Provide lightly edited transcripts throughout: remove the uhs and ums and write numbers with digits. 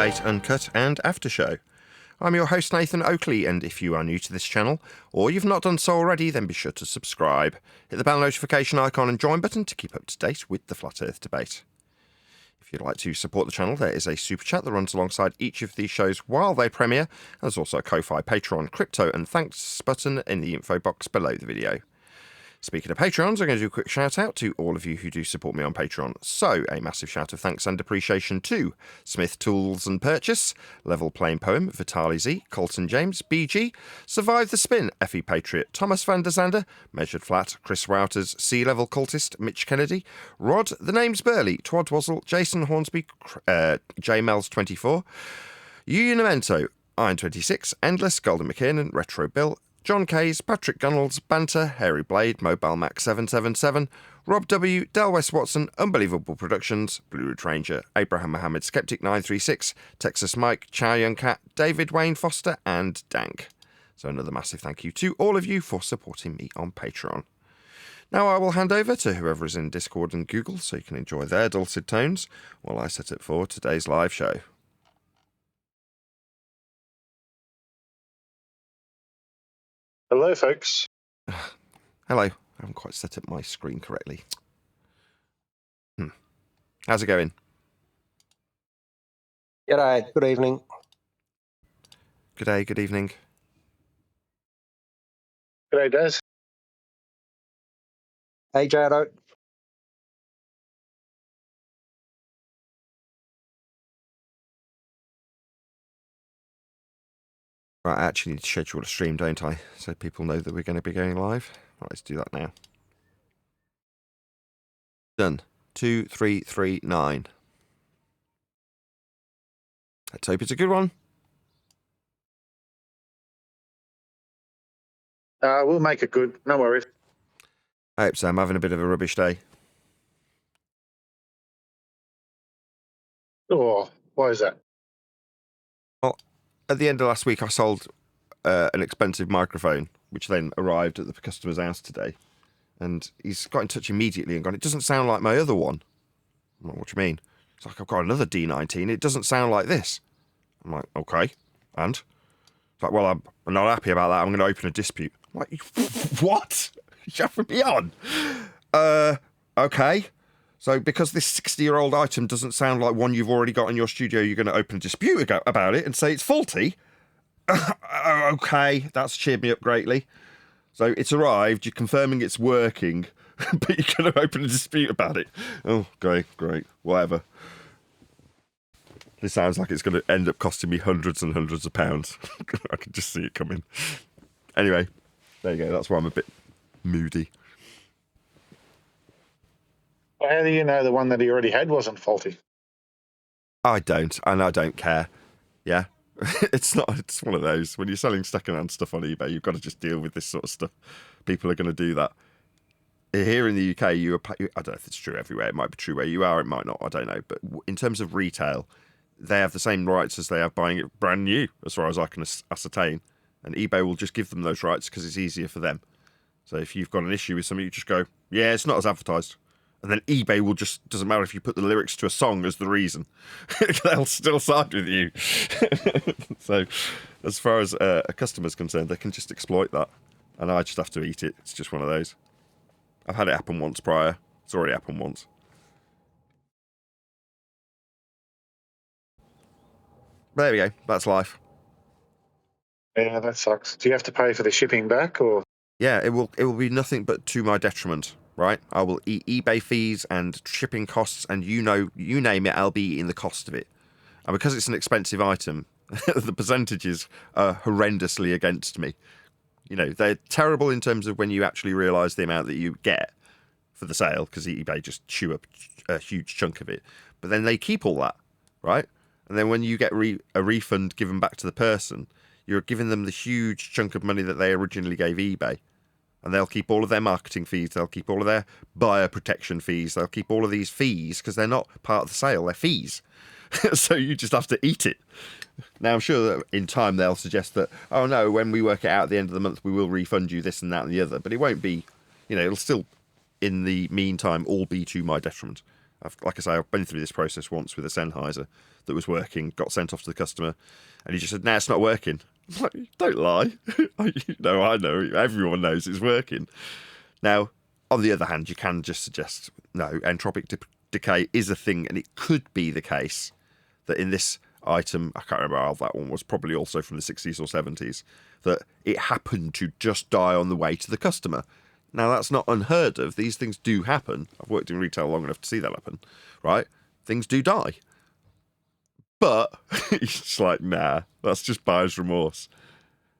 Debate, Uncut and After Show. I'm your host Nathan Oakley, and if you are new to this channel, or you've not done so already, then be sure to subscribe. Hit the bell notification icon and join button to keep up to date with the Flat Earth debate. If you'd like to support the channel, there is a super chat that runs alongside each of these shows while they premiere. There's also a Ko-Fi, Patreon, crypto and thanks button in the info box below the video. Speaking of Patrons, I'm going to do a quick shout out to all of you who do support me on Patreon. So, a massive shout of thanks and appreciation to Smith Tools and Purchase, Level Plain Poem, Vitali Z, Colton James, BG, Survive the Spin, Effie Patriot, Thomas van der Zander, Measured Flat, Chris Wouters, Sea Level Cultist, Mitch Kennedy, Rod, The Name's Burley, Twad Wazzle, Jason Hornsby, JMels24, Unimento, Iron26, Endless, Golden McKinnon, Retro Bill, John Kays, Patrick Gunnells, Banter, Hairy Blade, Mobile Mac 777, Rob W, Del West Watson, Unbelievable Productions, Blue Ridge Ranger, Abraham Mohammed, Skeptic 936, Texas Mike, Chow Young Cat, David Wayne Foster, and Dank. So another massive thank you to all of you for supporting me on Patreon. Now I will hand over to whoever is in Discord and Google so you can enjoy their dulcet tones while I set it for today's live show. Hello, folks. Hello. I haven't quite set up my screen correctly. How's it going? G'day, good evening. Good day, good evening. G'day, Des. Hey, Jado. Right, I actually need to schedule a stream, don't I? So people know that we're going to be going live. Right, let's do that now. Done. 2, 3, 3, 9. Let's hope it's a good one. We'll make it good. No worries. I hope so. I'm having a bit of a rubbish day. Oh, why is that? Well, at the end of last week, I sold an expensive microphone, which then arrived at the customer's house today. And he's got in touch immediately and gone, it doesn't sound like my other one. I'm like, what do you mean? It's like, I've got another D19. It doesn't sound like this. I'm like, okay. And? It's like, well, I'm not happy about that. I'm going to open a dispute. I'm like, what? You're having me on? Okay. So because this 60-year-old item doesn't sound like one you've already got in your studio, you're going to open a dispute about it and say it's faulty? Okay, that's cheered me up greatly. So it's arrived, you're confirming it's working, but you're going to open a dispute about it. Oh, great, whatever. This sounds like it's going to end up costing me hundreds and hundreds of pounds. I can just see it coming. Anyway, there you go, that's why I'm a bit moody. How do you know the one that he already had wasn't faulty? I don't, and I don't care. Yeah. It's one of those. When you're selling second-hand stuff on eBay, you've got to just deal with this sort of stuff. People are going to do that. Here in the UK, I don't know if it's true everywhere. It might be true where you are, it might not, I don't know. But in terms of retail, they have the same rights as they have buying it brand new, as far as I can ascertain. And eBay will just give them those rights because it's easier for them. So if you've got an issue with something, you just go, yeah, it's not as advertised. And then eBay will just, doesn't matter if you put the lyrics to a song as the reason, they'll still side with you. So as far as a customer's concerned, they can just exploit that. And I just have to eat it. It's just one of those. I've had it happen once prior. It's already happened once. But there we go. That's life. Yeah, that sucks. Do you have to pay for the shipping back, or? Yeah, it will be nothing but to my detriment. Right, I will eat eBay fees and shipping costs, and you name it, I'll be eating the cost of it. And because it's an expensive item, the percentages are horrendously against me. You know, they're terrible in terms of when you actually realise the amount that you get for the sale, because eBay just chew up a huge chunk of it. But then they keep all that, right? And then when you get a refund given back to the person, you're giving them the huge chunk of money that they originally gave eBay. And they'll keep all of their marketing fees, they'll keep all of their buyer protection fees, they'll keep all of these fees because they're not part of the sale, they're fees. So you just have to eat it. Now, I'm sure that in time they'll suggest that, oh no, when we work it out at the end of the month, we will refund you this and that and the other. But it won't be, you know, it'll still, in the meantime, all be to my detriment. Like I say, I've been through this process once with a Sennheiser that was working, got sent off to the customer, and he just said, "Nah, it's not working." I'm like, don't lie. I know. Everyone knows it's working. Now, on the other hand, you can just suggest, no, entropic decay is a thing, and it could be the case that in this item, I can't remember how that one was, probably also from the 60s or 70s, that it happened to just die on the way to the customer. Now, that's not unheard of. These things do happen. I've worked in retail long enough to see that happen, right? Things do die. But it's like, nah, that's just buyer's remorse.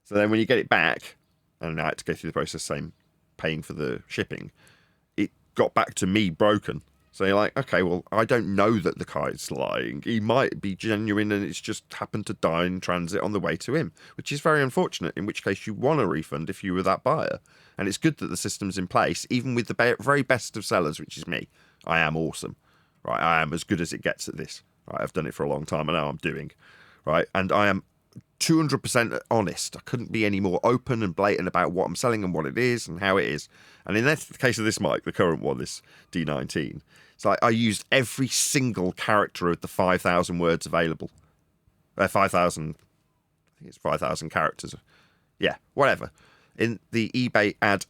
So then when you get it back, and I had to go through the process, same paying for the shipping, it got back to me broken. So you're like, okay, well, I don't know that the guy's lying. He might be genuine and it's just happened to die in transit on the way to him, which is very unfortunate, in which case you want a refund if you were that buyer. And it's good that the system's in place, even with the very best of sellers, which is me. I am awesome, right? I am as good as it gets at this. Right? I've done it for a long time and now I'm doing, right? And I am 200% honest. I couldn't be any more open and blatant about what I'm selling and what it is and how it is. And in the case of this mic, the current one, this D19, it's like I used every single character of the 5,000 words available. 5,000, I think it's 5,000 characters. Yeah, whatever. In the eBay ad,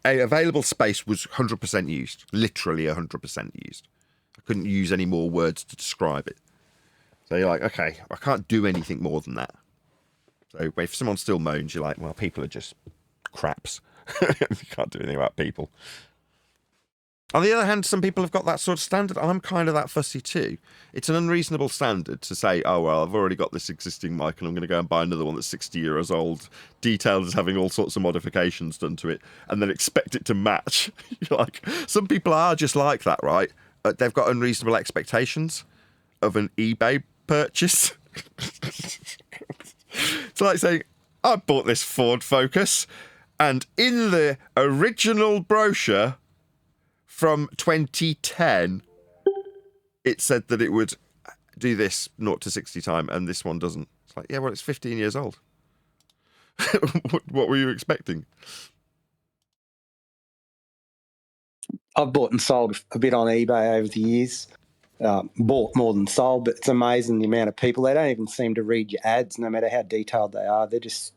available space was 100% used. Literally 100% used. I couldn't use any more words to describe it. So you're like, okay, I can't do anything more than that. So if someone still moans, you're like, well, people are just craps. You can't do anything about people. On the other hand, some people have got that sort of standard. I'm kind of that fussy too. It's an unreasonable standard to say, oh, well, I've already got this existing mic and I'm going to go and buy another one that's 60 years old, detailed as having all sorts of modifications done to it, and then expect it to match. You're like, some people are just like that, right? They've got unreasonable expectations of an eBay purchase. It's like saying, I bought this Ford Focus, and in the original brochure from 2010, it said that it would do this 0 to 60 time, and this one doesn't. It's like, yeah, well, it's 15 years old. What were you expecting? I've bought and sold a bit on eBay over the years. Bought more than sold, but it's amazing the amount of people. They don't even seem to read your ads, no matter how detailed they are. They're just,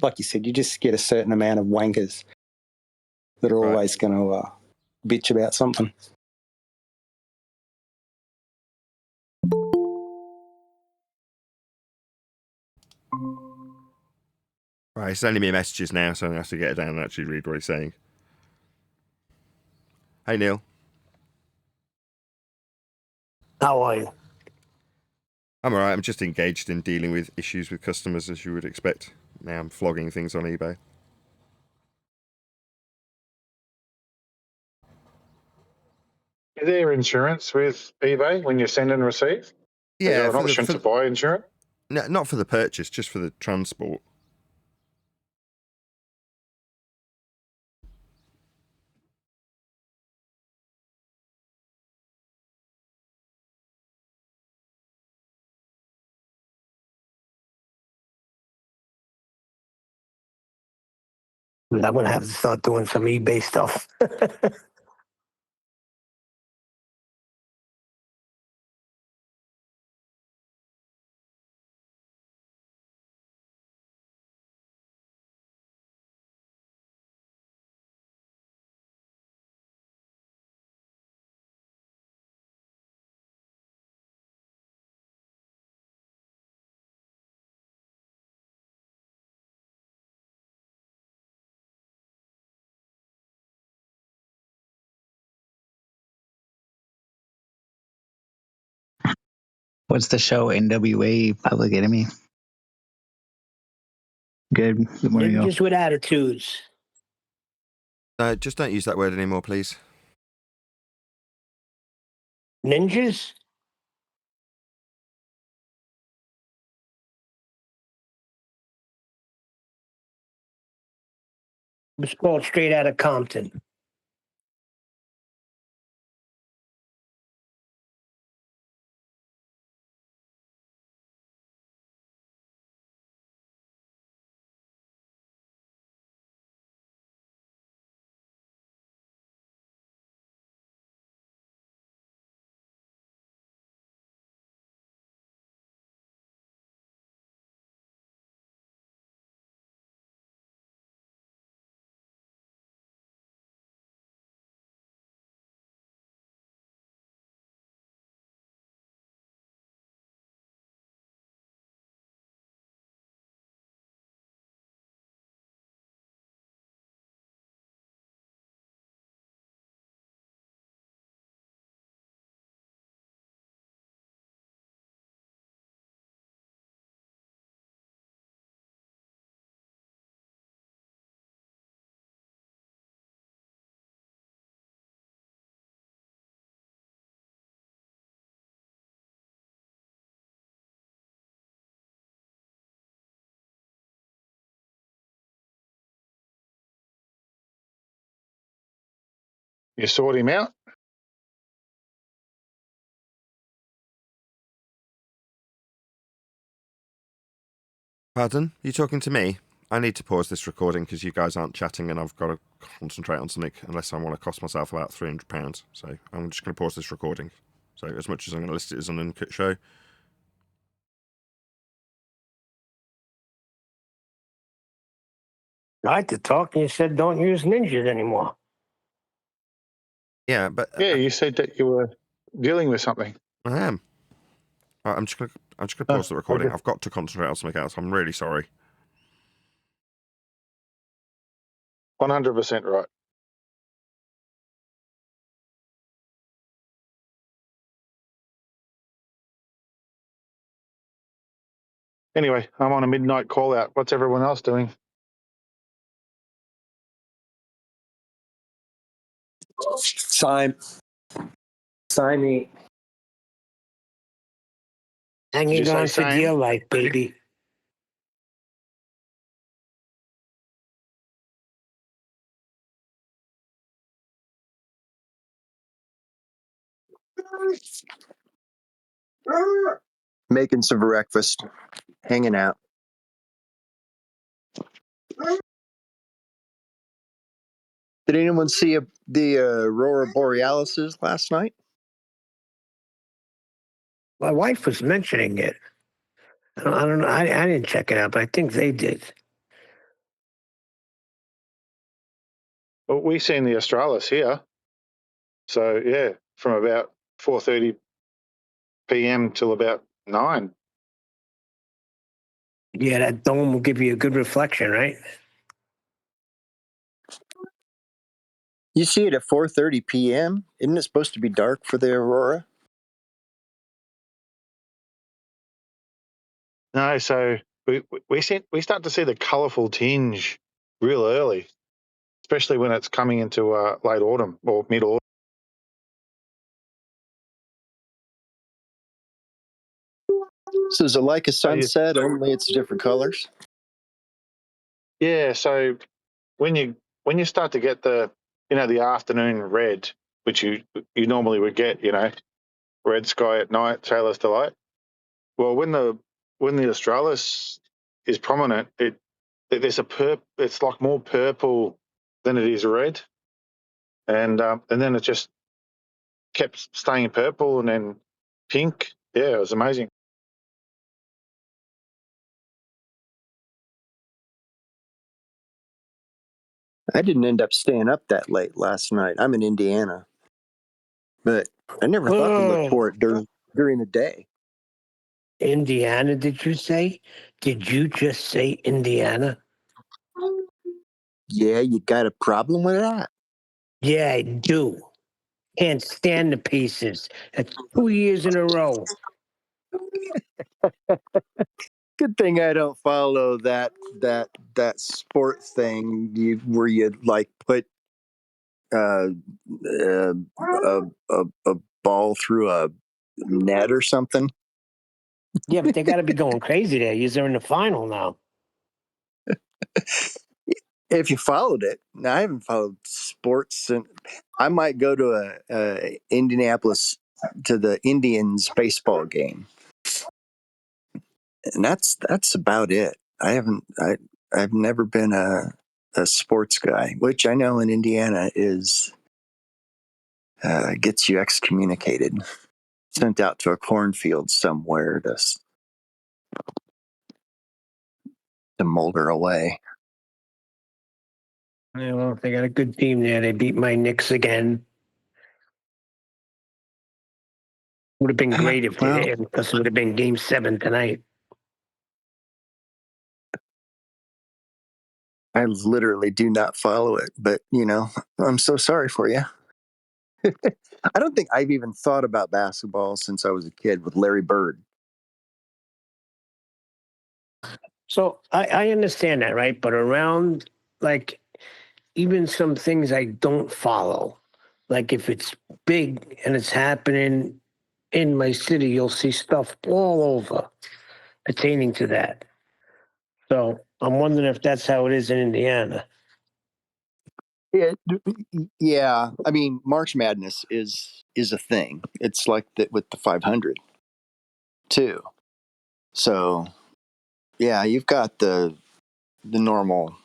like you said, you just get a certain amount of wankers that are always going to bitch about something. Right, he's sending me messages now, so I'm going to have to get it down and actually read what he's saying. Hey, Neil. How are you? I'm alright. I'm just engaged in dealing with issues with customers, as you would expect. Now I'm flogging things on eBay. Is there insurance with eBay when you send and receive? Is Yeah, there an option to buy insurance? no, not for the purchase, just for the transport. I'm going to have to start doing some eBay stuff. What's the show? NWA Public Enemy. Good. Where you go? Ninjas with attitudes. Just don't use that word anymore, please. Ninjas? It was called Straight Outta Compton. You sort him out? Pardon? You talking to me? I need to pause this recording because you guys aren't chatting and I've got to concentrate on something unless I want to cost myself about £300. So I'm just going to pause this recording. So as much as I'm going to list it as an Uncut show. I like to talk, and you said don't use ninjas anymore. Yeah, but Yeah, you said that you were dealing with something. I am. I'm just going to pause the recording. Okay. I've got to concentrate on something else. I'm really sorry. 100% right. Anyway, I'm on a midnight call out. What's everyone else doing? Same. Same. Did you Hanging say on for same? dear life, baby. Making some breakfast, hanging out. Did anyone see the Aurora Borealis last night? My wife was mentioning it. I don't know. I didn't check it out, but I think they did. Well, we seen the Australis here. So, yeah, from about 4:30 p.m. till about 9. Yeah, that dome will give you a good reflection, right? You see it at 4:30 p.m. Isn't it supposed to be dark for the aurora? No, so we start to see the colourful tinge real early, especially when it's coming into late autumn or mid autumn. So is it like a sunset, only it's different colors? Yeah, so when you start to get the afternoon red, which you normally would get, red sky at night, sailor's delight. Well, when the Australis is prominent, it's like more purple than it is red, and then it just kept staying purple and then pink. Yeah, it was amazing. I didn't end up staying up that late last night. I'm in Indiana, but I never thought to look for it during the day. Indiana, did you say? Did you just say Indiana? Yeah, you got a problem with that? Yeah, I do. Can't stand the pieces. That's 2 years in a row. Good thing I don't follow that sport thing where you like put uh, a ball through a net or something. Yeah, but they got to be going crazy there. You're in the final now. If you followed it, now I haven't followed sports, and I might go to a Indianapolis to the Indians baseball game, and that's about it. I've never been a sports guy, which I know in Indiana is gets you excommunicated, sent out to a cornfield somewhere to molder away. Yeah, well, they got a good team there. They beat my Knicks again. Would have been great if because it would have been Game 7 tonight. I literally do not follow it, but I'm so sorry for you. I don't think I've even thought about basketball since I was a kid with Larry Bird. So I understand that, right? But around, like, even some things I don't follow, like if it's big and it's happening in my city, you'll see stuff all over pertaining to that. So I'm wondering if that's how it is in Indiana. Yeah, I mean, March Madness is a thing. It's like that with the 500 too. So yeah, you've got the normal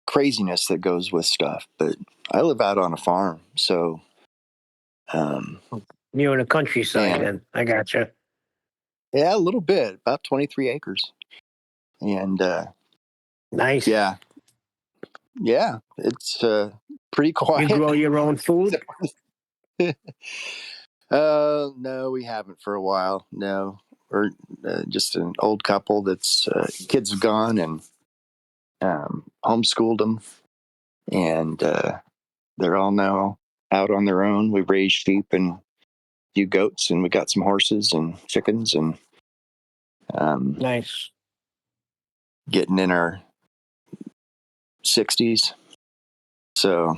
craziness that goes with stuff. But I live out on a farm, so You're in the countryside, and then. I gotcha. yeah, a little bit, about 23 acres, and Nice. yeah, it's pretty You quiet. grow your own food? No, we haven't for a while. No, we're just an old couple that's kids have gone and homeschooled them, and they're all now out on their own. We raise sheep and a few goats, and we got some horses and chickens, and Nice. getting in our 60s. So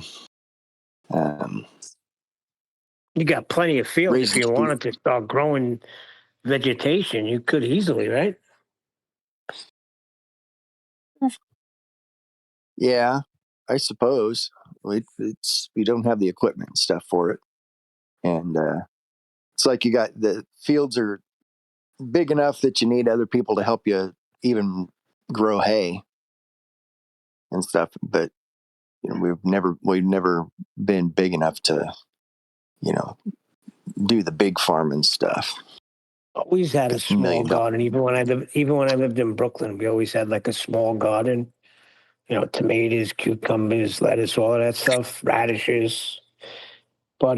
You got plenty of fields. If raising you sheep. wanted to start growing vegetation, you could easily, right? Yeah, I suppose we don't have the equipment and stuff for it, and it's like you got the fields are big enough that you need other people to help you even grow hay and stuff. But you know, we've never been big enough to, you know, do the big farming stuff. Always had a Got small $1 million. garden. Even when I lived in Brooklyn, we always had like a small garden. You know, tomatoes, cucumbers, lettuce, all of that stuff, radishes. But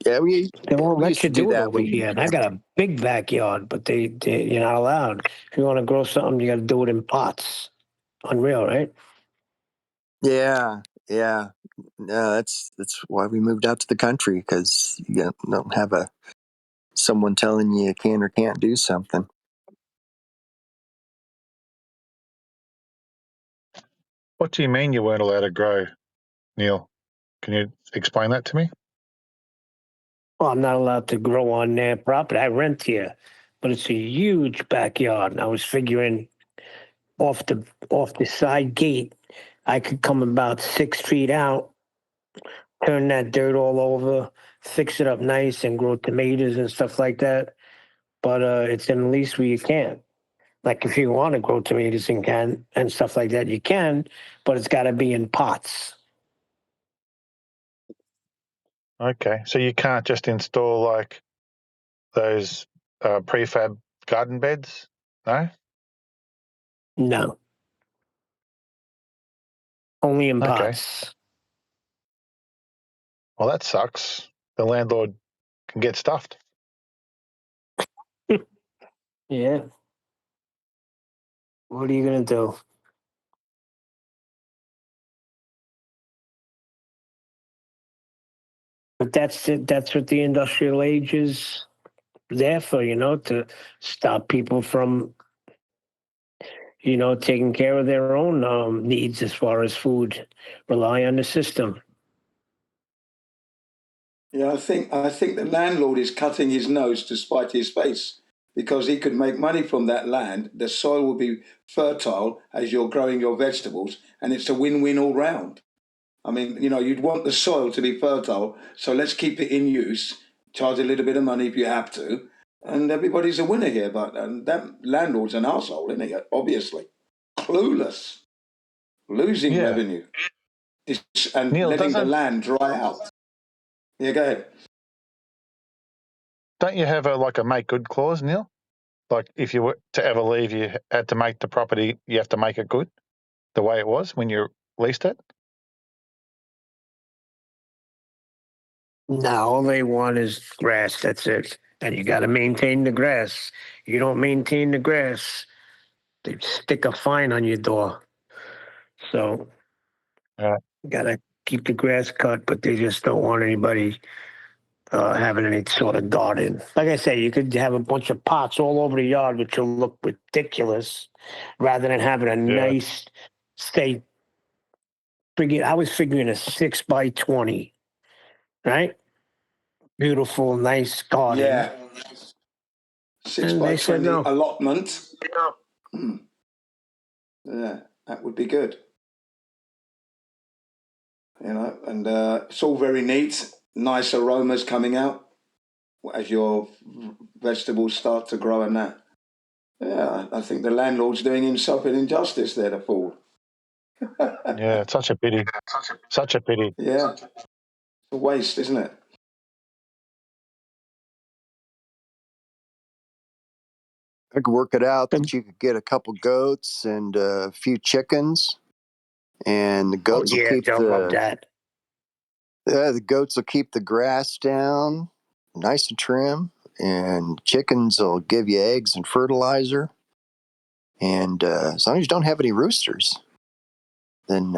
Yeah, we they won't let used you to do do it that over when. here. And I got a big backyard, but you're not allowed. If you want to grow something, you got to do it in pots. Unreal, right? Yeah, yeah. No, that's why we moved out to the country, because you don't have someone telling you can or can't do something. What do you mean you weren't allowed to grow, Neil? Can you explain that to me? Well, I'm not allowed to grow on their property. I rent here, but it's a huge backyard. And I was figuring off the side gate, I could come about 6 feet out, turn that dirt all over, fix it up nice, and grow tomatoes and stuff like that. But it's in the lease where you can't. Like if you want to grow tomatoes and stuff like that, you can, but it's got to be in pots. Okay, so you can't just install like those prefab garden beds, no? No, only in Okay, pots. well that sucks. The landlord can get stuffed. Yeah. What are you gonna do? But that's it. That's what the industrial age is there for, to stop people from, taking care of their own needs as far as food. Rely on the system. Yeah, I think the landlord is cutting his nose to spite his face, because he could make money from that land. The soil will be fertile as you're growing your vegetables, and it's a win-win all round. I mean, you'd want the soil to be fertile, so let's keep it in use, charge a little bit of money if you have to, and everybody's a winner here. But that landlord's an arsehole, isn't he? Obviously. Clueless, losing Yeah, revenue, and Neil, letting the land dry out. Yeah, go ahead. don't you have a make good clause, Neil? Like if you were to ever leave, you had to make the property, you have to make it good the way it was when you leased it? No, all they want is grass. That's it. And you got to maintain the grass. You don't maintain the grass, they stick a fine on your door. So Yeah. you got to keep the grass cut, but they just don't want anybody having any sort of garden. Like I say, you could have a bunch of pots all over the yard, which will look ridiculous, rather than having a Yeah. nice, say, I was figuring a 6 by 20, right? Beautiful, nice garden. Yeah, six And by they said 20 no. allotment. Hmm. Yeah, that would be good. you know, and it's all very neat, nice aromas coming out as your vegetables start to grow and that. Yeah, I think the landlord's doing himself an injustice there, the fool. Yeah, it's such a pity. Such a pity. Yeah, it's a waste, isn't it? I could work it out that you could get a couple goats and a few chickens, and the Oh goats will yeah, keep Joe, love that. the goats will keep the grass down, nice and trim, and chickens will give you eggs and fertilizer. And as long as you don't have any roosters, then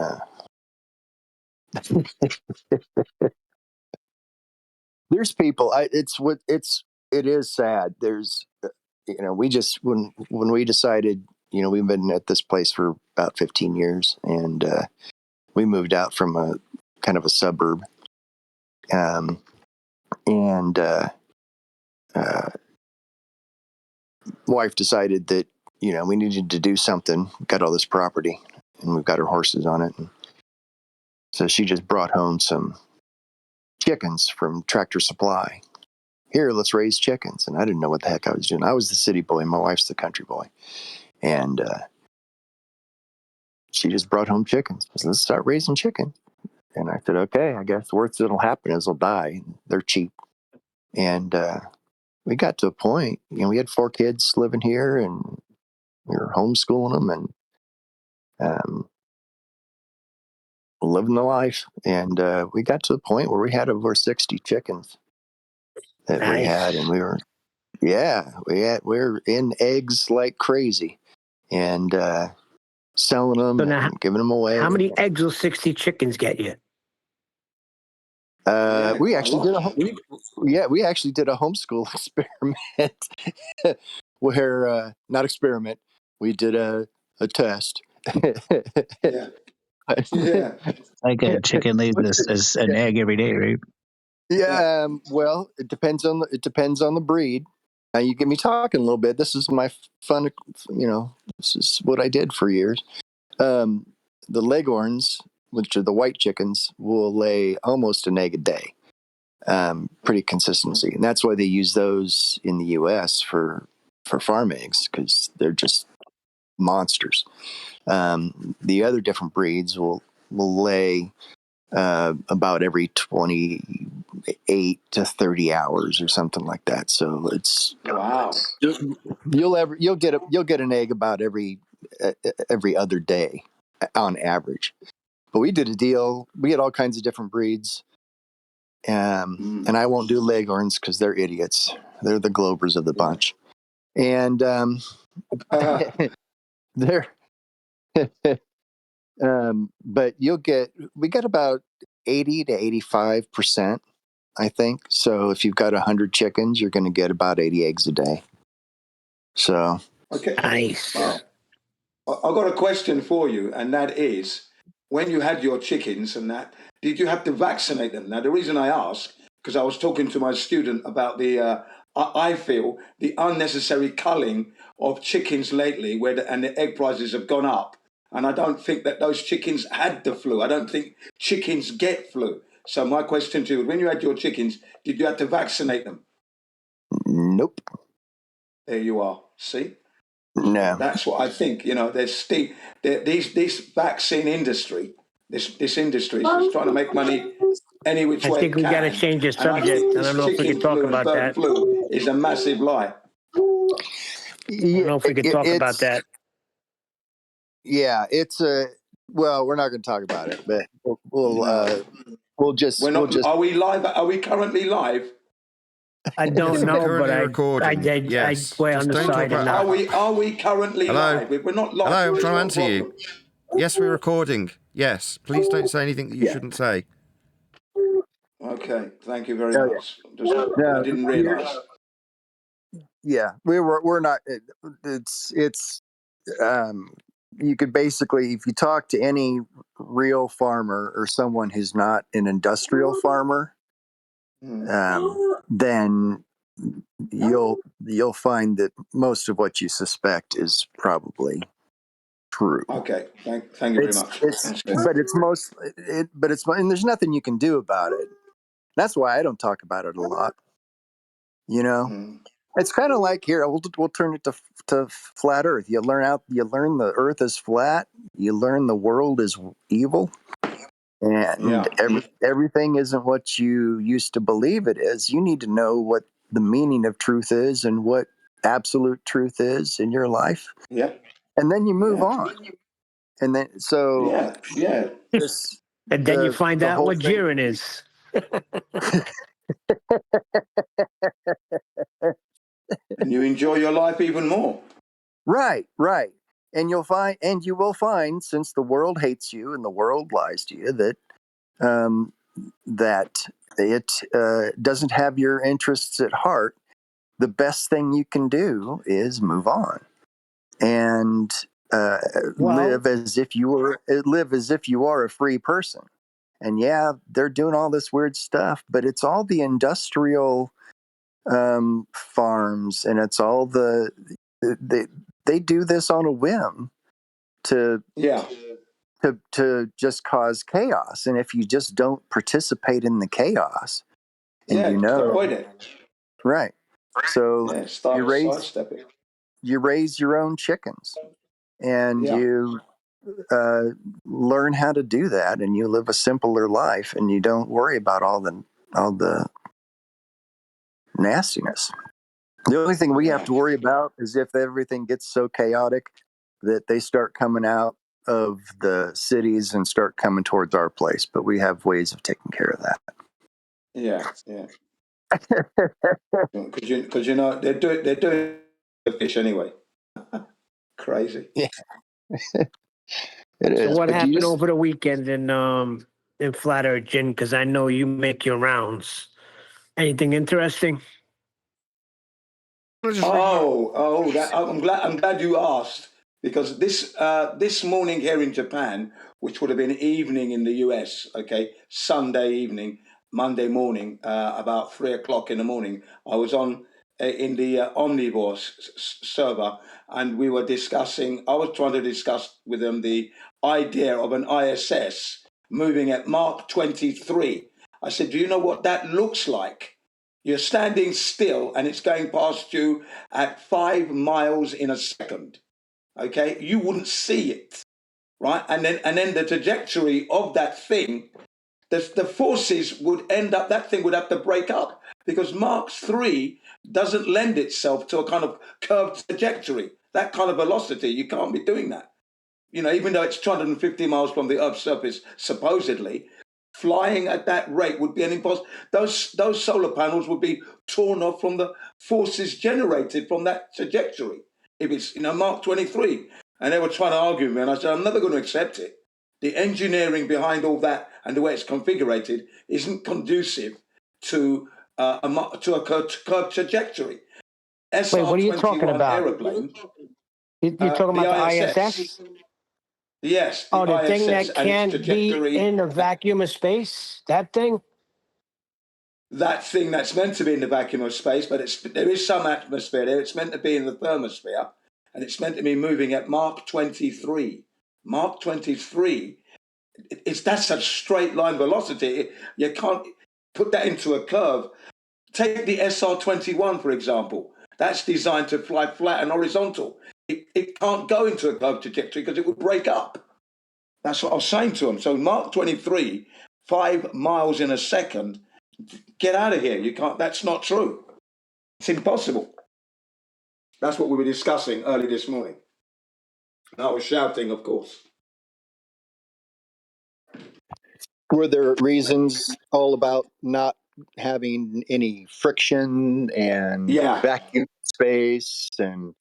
there's people. It is sad. There's we just when we decided, we've been at this place for about 15 years, and we moved out from a kind of a suburb, and wife decided that we needed to do something. We've got all this property, and we've got our horses on it, and so she just brought home some chickens from Tractor Supply. Here, let's raise chickens. And I didn't know what the heck I was doing. I was the city boy. My wife's the country boy. And she just brought home chickens. I said, let's start raising chicken. And I said, okay, I guess the worst that'll happen is they'll die. They're cheap. And we got to a point, we had 4 kids living here, and we were homeschooling them and living the life. And we got to a point where we had over 60 chickens that we had. And we're in eggs like crazy, and selling them So now, and giving them away. how many eggs will 60 chickens get you? We actually we actually did a homeschool experiment where not experiment. We did a test. Yeah. Yeah. Like a chicken lays an egg every day, right? Yeah. Well, it depends on the breed. Now you get me talking a little bit. This is my fun. This is what I did for years. The Leghorns, which are the white chickens, will lay almost an egg a day. Pretty consistency, and that's why they use those in the U.S. for farm eggs, because they're just monsters. The other different breeds will lay about every 28 to 30 hours or something like that. So it's Wow. you'll get an egg about every other day on average. But we did a deal. We had all kinds of different breeds. And I won't do Leghorns because they're idiots. They're the Globers of the bunch. And they're, but we got about 80 to 85%, I think. So if you've got 100 chickens, you're going to get about 80 eggs a day. So. Okay. Nice. Wow. I've got a question for you, and that is, when you had your chickens and that, did you have to vaccinate them? Now, the reason I ask, because I was talking to my student about I feel the unnecessary culling of chickens lately, and the egg prices have gone up. And I don't think that those chickens had the flu. I don't think chickens get flu. So my question to you, when you had your chickens, did you have to vaccinate them? Nope. There you are. See? No. That's what I think. There's this vaccine industry, this industry is just trying to make money any which way I think it we can. got to change the And I subject. think I this don't know if we chicken can talk flu and about bird that. flu is a massive lie. I don't know if we could talk about that. Yeah, we're not going to talk about it, but we'll just. Are we live? Are we currently live? I don't know, but currently I recording. Yes. play on Just the don't talk side and about- not. Are we currently Hello? live? If we're not live, Hello, I'm there's trying to no answer you. problem. Yes, we're recording. Yes. Please don't say anything that you shouldn't say. Okay, thank you very much. I didn't realise. Yeah, we're not. You could basically, if you talk to any real farmer or someone who's not an industrial farmer, then you'll find that most of what you suspect is probably true. Okay, thank you very much. That's good. And there's nothing you can do about it. That's why I don't talk about it a lot. You know, it's kind of like here. We'll turn it to flat Earth. You learn the Earth is flat. You learn the world is evil, and everything isn't what you used to believe it is. You need to know what the meaning of truth is and what absolute truth is in your life. Yeah. And then you move on. And then this And then you find the out whole what thing. Jiren is. And you enjoy your life even more. Right. And you will find, since the world hates you and the world lies to you, that it doesn't have your interests at heart. The best thing you can do is move on and live as if you are a free person. And yeah, they're doing all this weird stuff, but it's all the industrial farms, and it's all they do this on a whim to just cause chaos. And if you just don't participate in the chaos, and avoid it. Right. So Sidestep it. you raise your own chickens, and you learn how to do that, and you live a simpler life, and you don't worry about all the nastiness. The only thing we have to worry about is if everything gets so chaotic that they start coming out of the cities and start coming towards our place. But we have ways of taking care of that. Yeah. Because they're doing the fish anyway. Crazy. Yeah. It is. So what happened over the weekend in Flat Earth, Jin? Because I know you make your rounds. Anything interesting? I'm glad you asked, because this morning here in Japan, which would have been evening in the US, Sunday evening, Monday morning, about 3:00 in the morning, I was on in the Omnivore server, and we were discussing. I was trying to discuss with them the idea of an ISS moving at Mach 23. I said, "Do you know what that looks like? You're standing still and it's going past you at 5 miles in a second. Okay, you wouldn't see it, right? And then the trajectory of that thing, the forces would end up. That thing would have to break up, because Mach 3 doesn't lend itself to a kind of curved trajectory. That kind of velocity, you can't be doing that. Even though it's 250 miles from the Earth's surface, supposedly, flying at that rate would be an impossible. Those solar panels would be torn off from the forces generated from that trajectory. If it's Mach 23, and they were trying to argue with me, and I said, I'm never going to accept it. The engineering behind all that and the way it's configured isn't conducive to a curved trajectory. Wait, what are you talking about? Aeroplane. You're talking about the ISS? Yes. The ISS thing that can't be in a vacuum of space? That thing? That thing that's meant to be in the vacuum of space, but there is some atmosphere there. It's meant to be in the thermosphere, and it's meant to be moving at Mach 23. Mach 23, that's a straight line velocity. You can't put that into a curve. Take the SR-21, for example. That's designed to fly flat and horizontal. It can't go into a curved trajectory because it would break up. That's what I was saying to them. So Mach 23, 5 miles in a second, get out of here. You can't. That's not true. It's impossible. That's what we were discussing early this morning. And I was shouting, of course. Were there reasons all about not having any friction and vacuum space and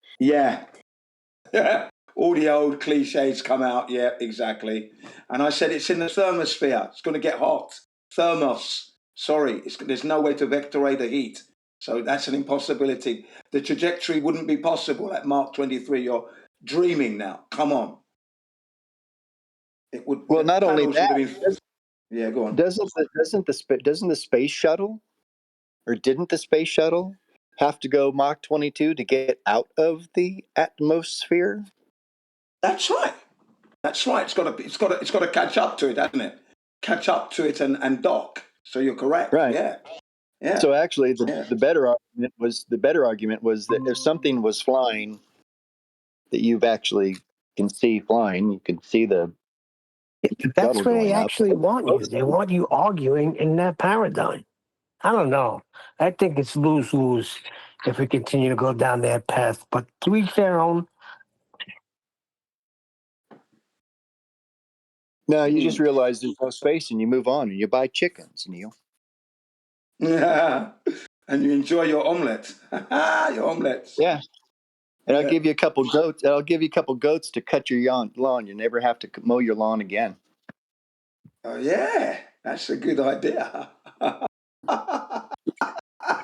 all the old cliches come out. Yeah, exactly. And I said, it's in the thermosphere. It's going to get hot. Thermos. Sorry, there's no way to vectorate the heat. So that's an impossibility. The trajectory wouldn't be possible at Mach 23. You're dreaming now. Come on. It would. Well, not only that. Yeah, go on. Doesn't the space shuttle, or didn't the space shuttle have to go Mach 22 to get out of the atmosphere? That's right. That's right. It's got to catch up to it, hasn't it? Catch up to it and dock. So you're correct. Right. Yeah. Yeah. So actually, the better argument was that if something was flying that you've actually can see flying, you can see the That's shuttle where they going up. actually want you. They want you arguing in that paradigm. I don't know. I think it's lose-lose if we continue to go down that path. But to each their own. No, you just realize there's no space, and you move on, and you buy chickens, Neil. Yeah. And you enjoy your omelette. Your omelets. Yeah. And Yeah. I'll give you a couple goats. I'll give you a couple goats to cut your lawn. You never have to mow your lawn again. Oh yeah, that's a good idea.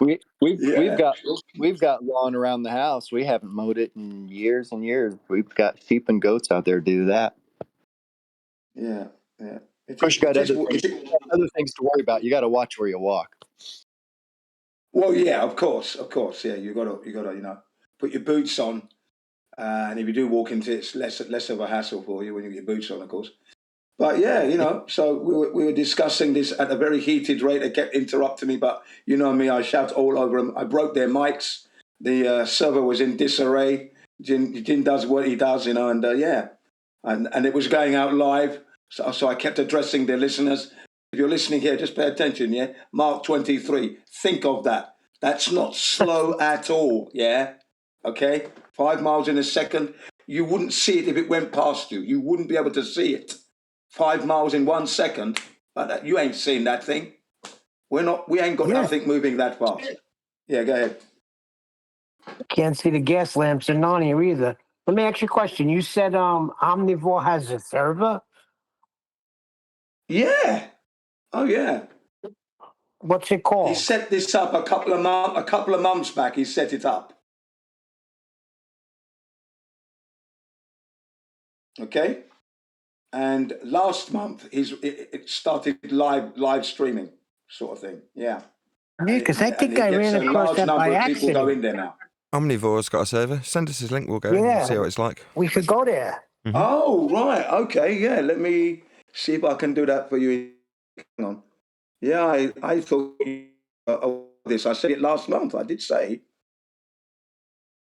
We've got lawn around the house. We haven't mowed it in years and years. We've got sheep and goats out there to do that. Yeah, yeah. Of course, you got other things to worry about. You got to watch where you walk. Well, yeah, of course. Yeah, you got to put your boots on, and if you do walk into it, it's less of a hassle for you when you get your boots on, of course. But yeah, so we were discussing this at a very heated rate. They kept interrupting me, but you know me, I shout all over them. I broke their mics. The server was in disarray. Jin does what he does, and and it was going out live. So I kept addressing the listeners. If you're listening here, just pay attention, yeah? Mark 23, think of that. That's not slow at all, yeah? Okay? 5 miles in a second. You wouldn't see it if it went past you. You wouldn't be able to see it. 5 miles in 1 second. But you ain't seen that thing. We ain't got nothing moving that fast. Yeah, go ahead. Can't see the gas lamps in Narnia either. Let me ask you a question. You said Omnivore has a server? Yeah. Oh, yeah. What's it called? He set this up a couple of months back. He set it up. Okay. And last month, it started live streaming sort of thing. Yeah. Yeah, because I think I ran across that by accident. People go in there now. Omnivore's got a server. Send us his link. We'll go and see what it's like. We could go there. Mm-hmm. Oh, right. Okay. Yeah. Let me see if I can do that for you. Hang on. Yeah, I thought this. I said it last month. I did say.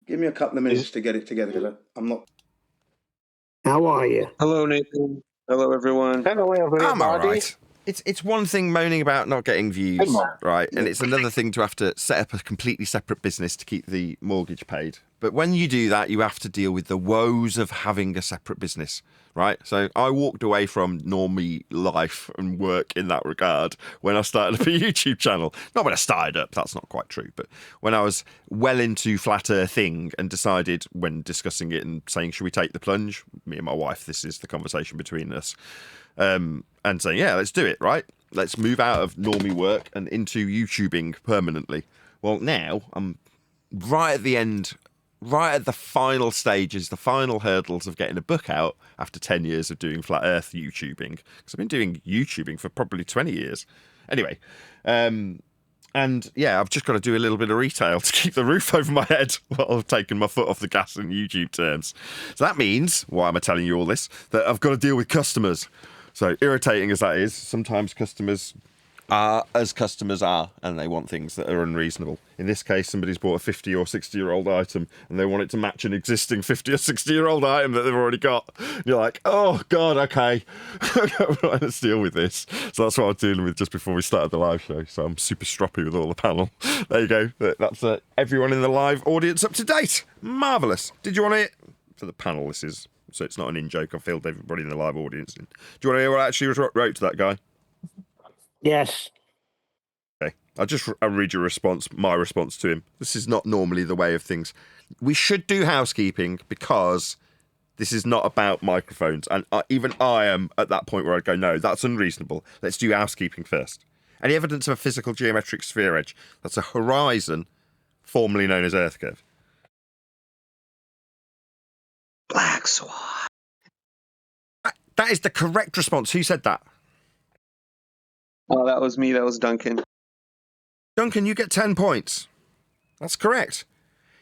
Give me a couple of minutes to get it together because I'm not. How are you? Hello, Nathan. Hello, everyone. Hello, everybody. I'm all right. It's one thing moaning about not getting views, right? And it's another thing to have to set up a completely separate business to keep the mortgage paid. But when you do that, you have to deal with the woes of having a separate business, right? So I walked away from normie life and work in that regard when I started up a YouTube channel. Not when I started up, that's not quite true, but when I was well into flat earthing and decided when discussing it and saying, should we take the plunge? Me and my wife, this is the conversation between us. And saying, yeah, let's do it, right? Let's move out of normie work and into YouTubing permanently. Well, now I'm right at the end, right at the final stages, the final hurdles of getting a book out after 10 years of doing flat earth YouTubing. Because I've been doing YouTubing for probably 20 years. Anyway, and yeah, I've just got to do a little bit of retail to keep the roof over my head while I've taken my foot off the gas in YouTube terms. So that means, why am I telling you all this? That I've got to deal with customers. So irritating as that is, sometimes customers are as customers are, and they want things that are unreasonable. In this case, somebody's bought a 50 or 60-year-old item, and they want it to match an existing 50 or 60-year-old item that they've already got. And you're like, oh, God, okay. Right, let's deal with this. So that's what I was dealing with just before we started the live show. So I'm super stroppy with all the panel. There you go. That's everyone in the live audience up to date. Marvellous. Did you want to hear? For the panel, this is... So it's not an in-joke. I filled everybody in the live audience in. Do you want to hear what I actually wrote to that guy? Yes. Okay. I'll read your response, my response to him. This is not normally the way of things. We should do housekeeping because this is not about microphones. And even I am at that point where I'd go, no, that's unreasonable. Let's do housekeeping first. Any evidence of a physical geometric sphere edge? That's a horizon, formerly known as Earth curve. Black Swan. That is the correct response. Who said that? Oh, that was me. That was Duncan. Duncan, you get 10 points. That's correct.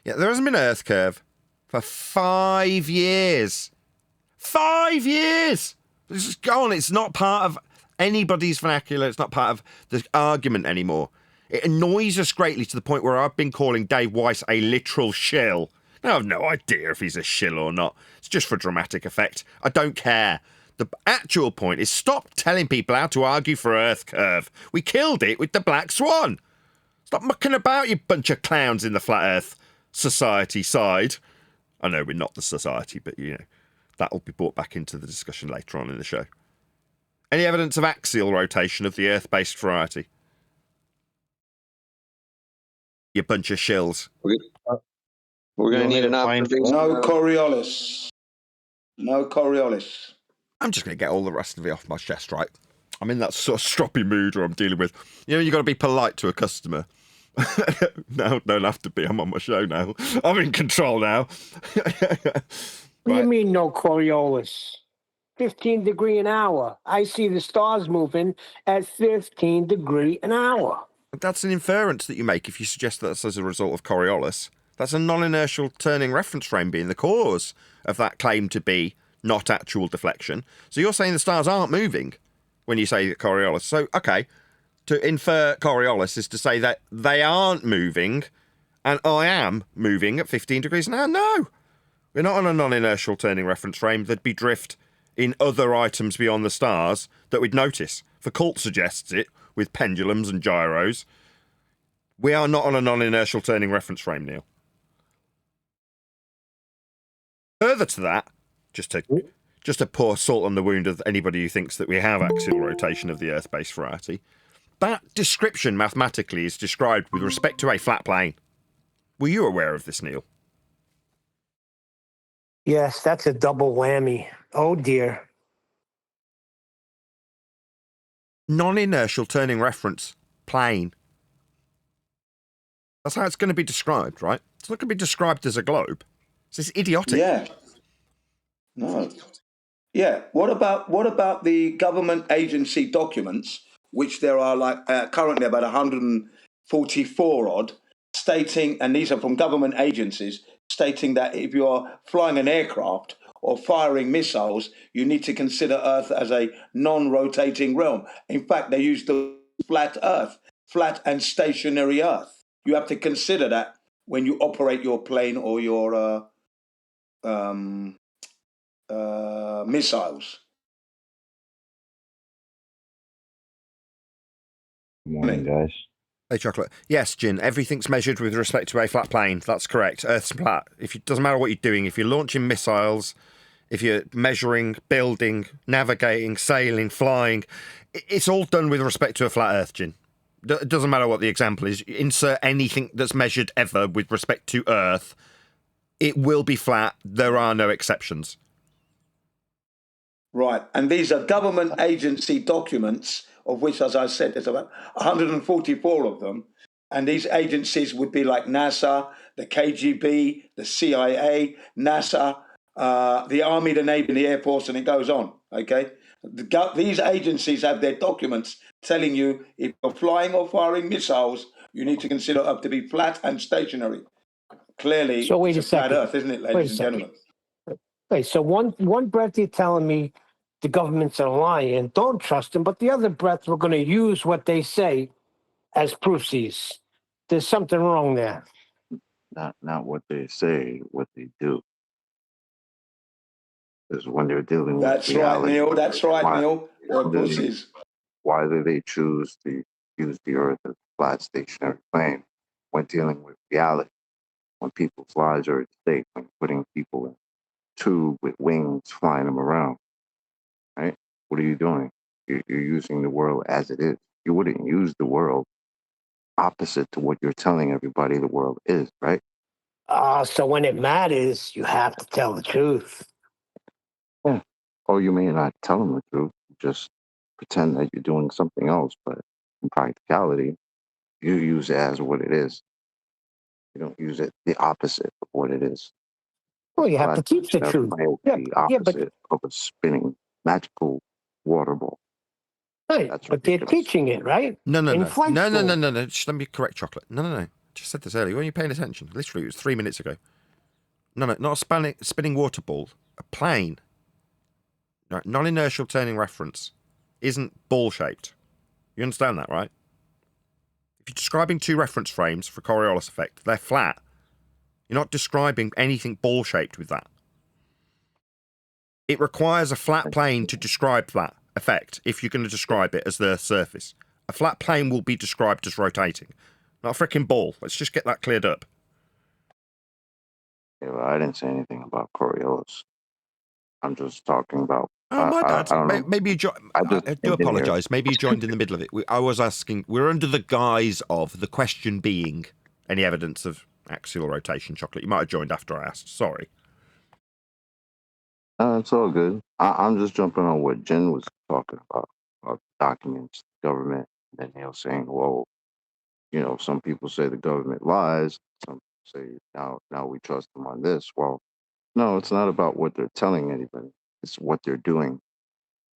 Yeah, there hasn't been an Earth curve for 5 years. 5 years! This is gone. It's not part of anybody's vernacular. It's not part of the argument anymore. It annoys us greatly to the point where I've been calling Dave Weiss a literal shill. Now, I've no idea if he's a shill or not. It's just for dramatic effect. I don't care. The actual point is stop telling people how to argue for Earth curve. We killed it with the Black Swan. Stop mucking about, you bunch of clowns in the Flat Earth Society side. I know we're not the society, but, you know, that'll be brought back into the discussion later on in the show. Any evidence of axial rotation of the Earth-based variety? You bunch of shills. We're going to need an observation. No Coriolis. No Coriolis. I'm just going to get all the rest of it off my chest, right? I'm in that sort of stroppy mood where I'm dealing with, you know, you got to be polite to a customer. No, don't have to be. I'm on my show now. I'm in control now. What do you mean no Coriolis? 15 degree an hour. I see the stars moving at 15 degree an hour. That's an inference that you make if you suggest that that's as a result of Coriolis. That's a non-inertial turning reference frame being the cause of that claim to be not actual deflection. So you're saying the stars aren't moving when you say Coriolis. So, okay, to infer Coriolis is to say that they aren't moving and I am moving at 15 degrees an hour. No, we're not on a non-inertial turning reference frame. There'd be drift in other items beyond the stars that we'd notice. Foucault suggests it with pendulums and gyros. We are not on a non-inertial turning reference frame, Neil. Further to that, just to pour salt on the wound of anybody who thinks that we have axial rotation of the Earth-based variety, that description mathematically is described with respect to a flat plane. Were you aware of this, Neil? Yes, that's a double whammy. Oh, dear. Non-inertial turning reference plane. That's how it's going to be described, right? It's not going to be described as a globe. It's idiotic. Yeah. No. Yeah. What about the government agency documents, which there are like currently about 144 odd, stating, and these are from government agencies, stating that if you are flying an aircraft or firing missiles, you need to consider Earth as a non-rotating realm. In fact, they use the flat Earth, flat and stationary Earth. You have to consider that when you operate your plane or your missiles. Morning, guys. Hey, Chocolate. Yes, Jin, everything's measured with respect to a flat plane. That's correct. Earth's flat. It doesn't matter what you're doing. If you're launching missiles, if you're measuring, building, navigating, sailing, flying, it's all done with respect to a flat Earth, Jin. It doesn't matter what the example is. Insert anything that's measured ever with respect to Earth. It will be flat. There are no exceptions. Right. And these are government agency documents, of which, as I said, there's about 144 of them. And these agencies would be like NASA, the KGB, the CIA, NASA, the Army, the Navy, and the Air Force, and it goes on, okay? These agencies have their documents telling you if you're flying or firing missiles, you need to consider Earth to be flat and stationary. Clearly, So wait it's a flat second. Earth, isn't it, Wait ladies a and second. gentlemen? Wait, so one breath you're telling me the governments are lying, don't trust them, but the other breath we're going to use what they say as proofsies. There's something wrong there. Not what they say, what they do. Because when they're dealing That's with right, reality, Neil. That's right, Neil. They're pussies. why do they choose to use the Earth as a flat stationary plane when dealing with reality? When people's lives are at stake, when putting people in a tube with wings, flying them around, right? What are you doing? You're using the world as it is. You wouldn't use the world opposite to what you're telling everybody the world is, right? So when it matters, you have to tell the truth. Yeah. Or you may not tell them the truth, just pretend that you're doing something else, but in practicality, you use it as what it is. You don't use it the opposite of what it is. Well, you have to teach the That truth. might Yeah, be yeah, but opposite of a spinning magical water ball. right, That's but they're ridiculous. teaching it, right? No. In flight school. No. Just let me correct, Chocolate. No. Just said this earlier. Weren't you paying attention? Literally, it was 3 minutes ago. No, not a spinning water ball. A plane. Right? Non-inertial turning reference isn't ball-shaped. You understand that, right? If you're describing two reference frames for Coriolis effect, they're flat. You're not describing anything ball-shaped with that. It requires a flat plane to describe that effect if you're going to describe it as the surface. A flat plane will be described as rotating, not a freaking ball. Let's just get that cleared up. Yeah, well, I didn't say anything about Coriolis. I'm just talking about. Oh, my bad. I don't know. Maybe you joined. I do didn't hear. apologise. Maybe you joined in the middle of it. I was asking. We're under the guise of the question being any evidence of axial rotation. Chocolate. You might have joined after I asked. Sorry. It's all good. I'm just jumping on what Jen was talking about documents, government. And then they were saying, well, you know, some people say the government lies. Some say now we trust them on this. Well, no, it's not about what they're telling anybody. It's what they're doing.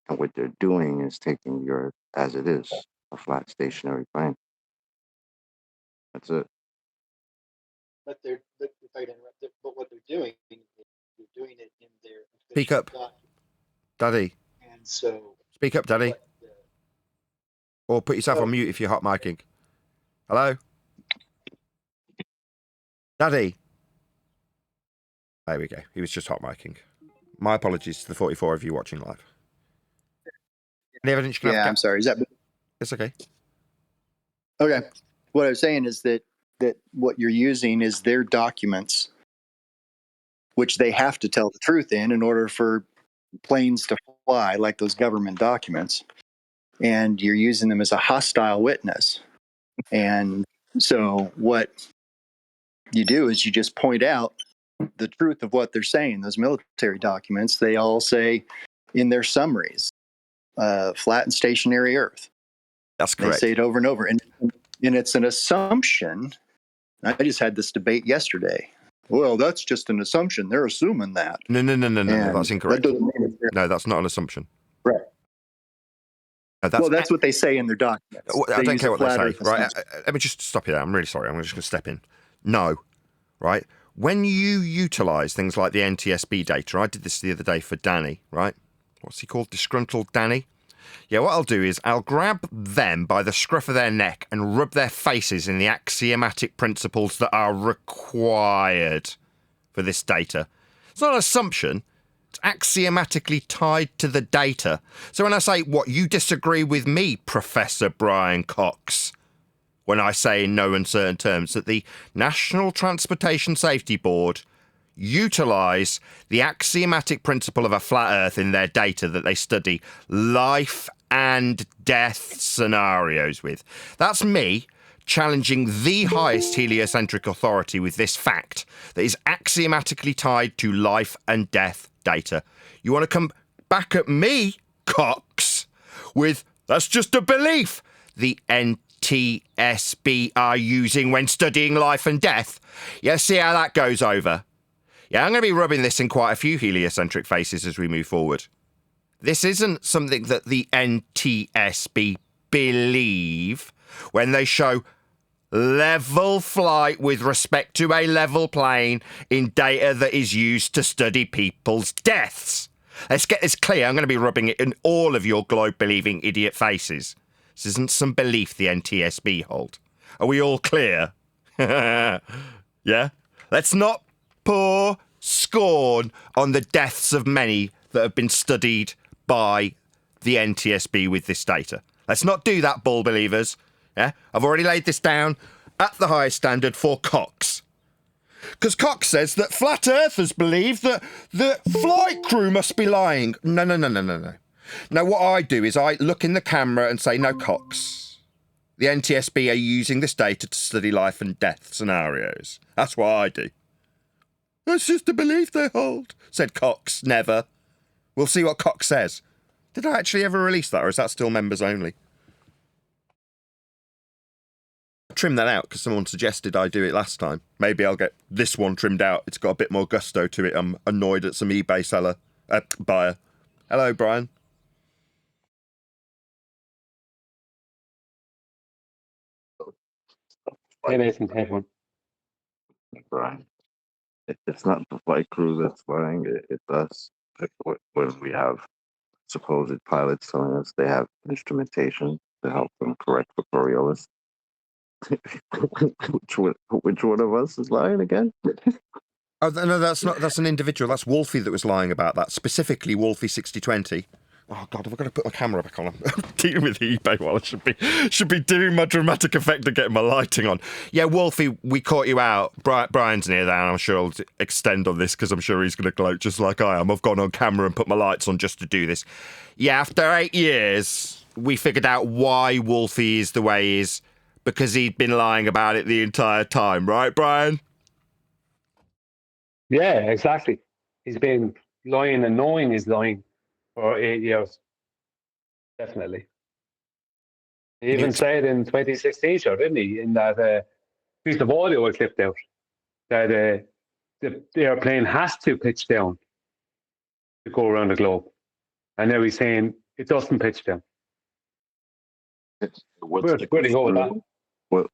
And what they're doing is taking the Earth as it is, a flat stationary plane. That's it. But what they're doing is they're doing it in their Speak up, Daddy. And so speak up, Daddy. Or put yourself on mute if you're hot micing. Hello, Daddy. There we go. He was just hot micing. My apologies to the 44 of you watching live. Any evidence you can have? I'm sorry. Is that? It's okay. Okay. What I was saying is that what you're using is their documents, which they have to tell the truth in order for planes to fly, like those government documents. And you're using them as a hostile witness. And so what you do is you just point out the truth of what they're saying. Those military documents, they all say in their summaries, flat and stationary Earth. That's correct. They say it over and over. And it's an assumption. I just had this debate yesterday. Well, that's just an assumption. They're assuming that. No, that's incorrect. No, that's not an assumption. Right. No, that's what they say in their documents. I don't care what they say, right? Let me just stop you there. I'm really sorry. I'm just going to step in. No, right? When you utilise things like the NTSB data, I did this the other day for Danny, right? What's he called? Disgruntled Danny? Yeah, what I'll do is I'll grab them by the scruff of their neck and rub their faces in the axiomatic principles that are required for this data. It's not an assumption. It's axiomatically tied to the data. So when I say, what, you disagree with me, Professor Brian Cox, when I say in no uncertain terms that the National Transportation Safety Board utilise the axiomatic principle of a flat Earth in their data that they study life and death scenarios with. That's me challenging the highest heliocentric authority with this fact that is axiomatically tied to life and death data. You want to come back at me, Cox, with that's just a belief the NTSB are using when studying life and death? Yeah, see how that goes over. Yeah, I'm going to be rubbing this in quite a few heliocentric faces as we move forward. This isn't something that the NTSB believe when they show level flight with respect to a level plane in data that is used to study people's deaths. Let's get this clear. I'm going to be rubbing it in all of your globe-believing idiot faces. This isn't some belief the NTSB hold. Are we all clear? Yeah? Let's not pour scorn on the deaths of many that have been studied by the NTSB with this data. Let's not do that, bull believers. Yeah, I've already laid this down at the highest standard for Cox. Because Cox says that flat earthers believe that the flight crew must be lying. No. Now, what I do is I look in the camera and say, no, Cox. The NTSB are using this data to study life and death scenarios. That's what I do. That's just a belief they hold, said Cox. Never. We'll see what Cox says. Did I actually ever release that, or is that still members only? Trim that out because someone suggested I do it last time. Maybe I'll get this one trimmed out. It's got a bit more gusto to it. I'm annoyed at some eBay buyer. Hello, Brian. Hey, Nathan. Hey, everyone. Brian. It's not the flight crew that's flying. It's us when we have supposed pilots telling us they have instrumentation to help them correct for Coriolis. which one of us is lying again? Oh no, that's not. That's an individual. That's Wolfie that was lying about that, specifically Wolfie 6020. Oh God, have I got to put my camera back on? I'm dealing with eBay while I should be doing my dramatic effect of getting my lighting on. Yeah, Wolfie, we caught you out. Brian's near there, and I'm sure he'll extend on this because I'm sure he's going to gloat just like I am. I've gone on camera and put my lights on just to do this. Yeah, after 8 years, we figured out why Wolfie is the way he is, because he'd been lying about it the entire time, right, Brian? Yeah, exactly. He's been lying and knowing he's lying for 8 years. Definitely. He even said in 2016, sure, didn't he? In that piece of audio I clipped out, that the airplane has to pitch down to go around the globe. And now he's saying it doesn't pitch down. Where do you go with that?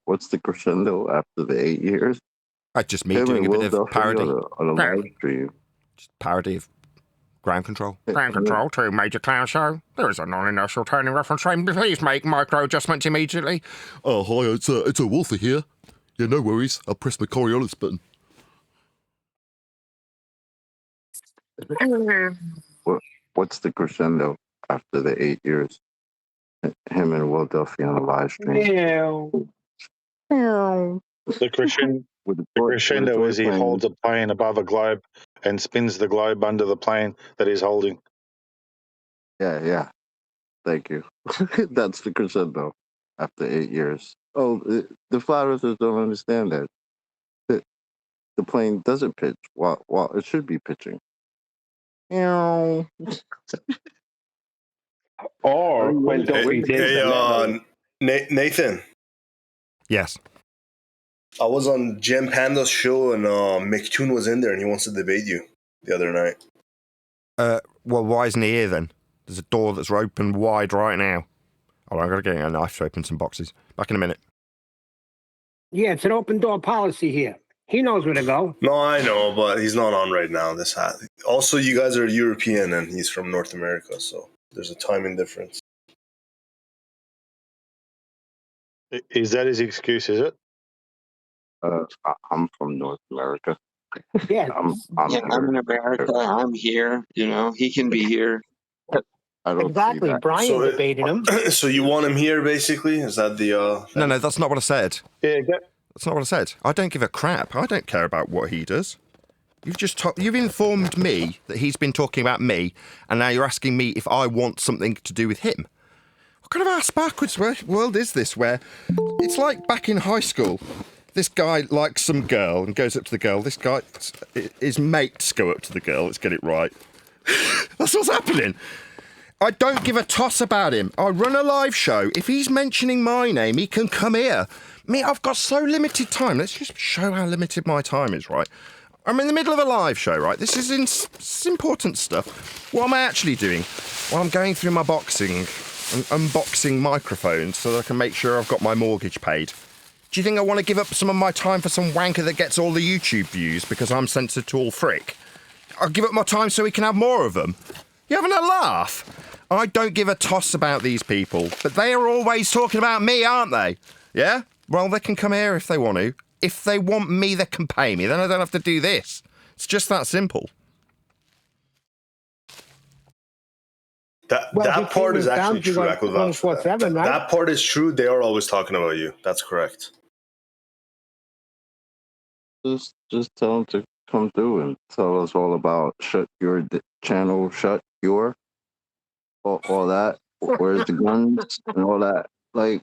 What's the crescendo after the 8 years? Just me doing a bit of parody. On a live stream. Just parody of ground control. Ground control to Major Cloud Show. There is a non-inertial turning reference frame. Please make micro adjustments immediately. Oh, hi, it's a Wolfie here. Yeah, no worries. I'll press my Coriolis button. What's the crescendo after the 8 years? Him and Will Duffy on a live stream. The crescendo is he holds a plane above a globe and spins the globe under the plane that he's holding. Yeah. Thank you. That's the crescendo after 8 years. Oh, the flat earthers don't understand that. The plane doesn't pitch while it should be pitching. Or when Duffy did. Nathan. Yes. I was on Jim Panda's show and McToon was in there and he wants to debate you the other night. Well, why isn't he here then? There's a door that's open wide right now. Oh, I've got to get a knife to open some boxes. Back in a minute. Yeah, it's an open door policy here. He knows where to go. No, I know, but he's not on right now. Also, you guys are European and he's from North America, so there's a timing difference. Is that his excuse, is it? I'm from North America. Yeah. I'm in America. I'm here. You know, he can be here. Exactly. Brian debated him. So you want him here, basically? Is that the... No, that's not what I said. Yeah, that's not what I said. I don't give a crap. I don't care about what he does. You've informed me that he's been talking about me, and now you're asking me if I want something to do with him. What kind of ass backwards world is this, where it's like back in high school? This guy likes some girl and goes up to the girl. This guy, his mates go up to the girl. Let's get it right. That's what's happening. I don't give a toss about him. I run a live show. If he's mentioning my name, he can come here. Me, I've got so limited time. Let's just show how limited my time is, right? I'm in the middle of a live show, right? This is important stuff. What am I actually doing? Well, I'm going through my boxing and unboxing microphones so that I can make sure I've got my mortgage paid. Do you think I want to give up some of my time for some wanker that gets all the YouTube views because I'm censored to all frick? I'll give up my time so we can have more of them. You having a laugh? I don't give a toss about these people, but they are always talking about me, aren't they? Yeah? Well, they can come here if they want to. If they want me, they can pay me. Then I don't have to do this. It's just that simple. That part is actually true. I could vouch for that. Right? That part is true. They are always talking about you. That's correct. Just tell them to come through and tell us all about shut your channel, shut your, all that. Where's the guns and all that? Like,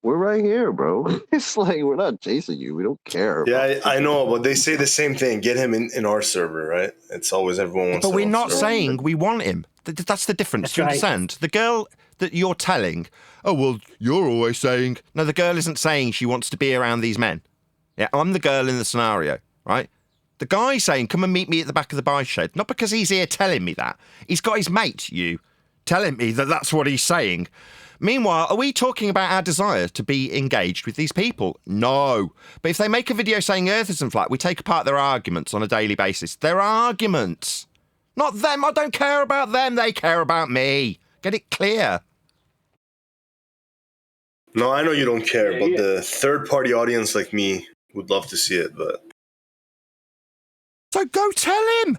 we're right here, bro. It's like we're not chasing you. We don't care. Yeah, I know, but they say the same thing. Get him in our server, right? It's always everyone wants. But we're not saying we want him. That's the difference. Do you understand? The girl that you're telling, oh well, you're always saying. No, the girl isn't saying she wants to be around these men. Yeah, I'm the girl in the scenario, right? The guy's saying, come and meet me at the back of the buy shed. Not because he's here telling me that. He's got his mate, telling me that that's what he's saying. Meanwhile, are we talking about our desire to be engaged with these people? No. But if they make a video saying Earth isn't flat, we take apart their arguments on a daily basis. They're arguments. Not them. I don't care about them. They care about me. Get it clear. No, I know you don't care, but the third-party audience like me would love to see it, but... So go tell him.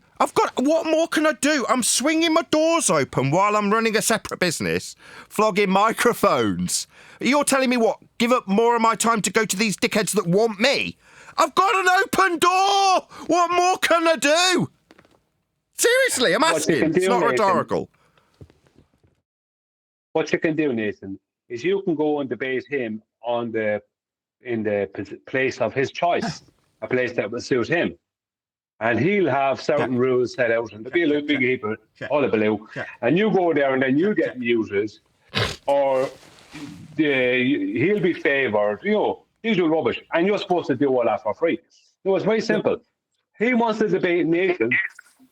What more can I do? I'm swinging my doors open while I'm running a separate business, flogging microphones. You're telling me what? Give up more of my time to go to these dickheads that want me? I've got an open door. What more can I do? Seriously, I'm asking. It's not rhetorical. What you can do, Nathan, is you can go and debate him in the place of his choice, a place that will suit him. And he'll have certain rules set out, and there'll be a little big heap of all the blue. And you go there, and then you get muted, or he'll be favoured. Usual rubbish, and you're supposed to do all that for free. No, it's very simple. He wants to debate Nathan,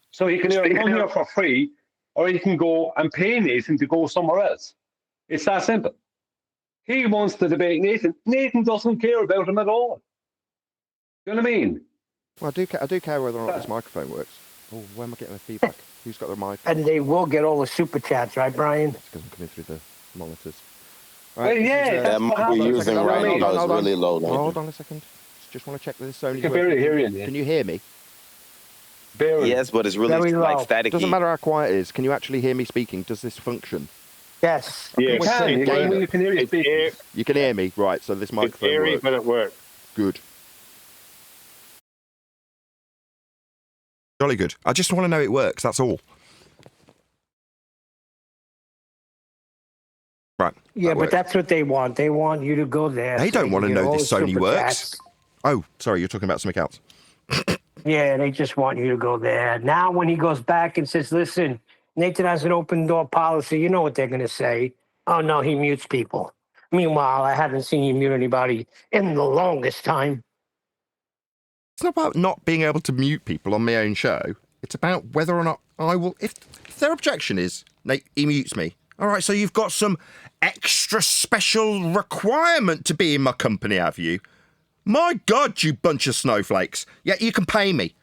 so he can either come here for free, or he can go and pay Nathan to go somewhere else. It's that simple. He wants to debate Nathan. Nathan doesn't care about him at all. You know what I mean? Well, I do care whether or not this microphone works. Oh, where am I getting the feedback? Who's got the mic? And they will get all the super chats, right, Brian? It's because I'm coming through the monitors. Right, that mic we're using right now is really low. Hold on a second. Just want to check that this Sony. I can barely hear you. Can you hear me? Barely. Yes, but it's really like staticky. Doesn't matter how quiet it is. Can you actually hear me speaking? Does this function? Yes. Yeah, you can hear you speaking. You can hear me, right? So this microphone it's airy, works. but it works. Good. Jolly good. I just want to know it works, that's all. Right. Yeah, but that's what they want. They want you to go there. They don't want to know this Sony works. Chats. Oh, sorry, you're talking about something else. Yeah, they just want you to go there. Now when he goes back and says, listen, Nathan has an open door policy, you know what they're going to say. Oh, no, he mutes people. Meanwhile, I haven't seen you mute anybody in the longest time. It's not about not being able to mute people on my own show. It's about whether or not I will... If their objection is, Nate, he mutes me. All right, so you've got some extra special requirement to be in my company, have you? My God, you bunch of snowflakes. Yeah, you can pay me.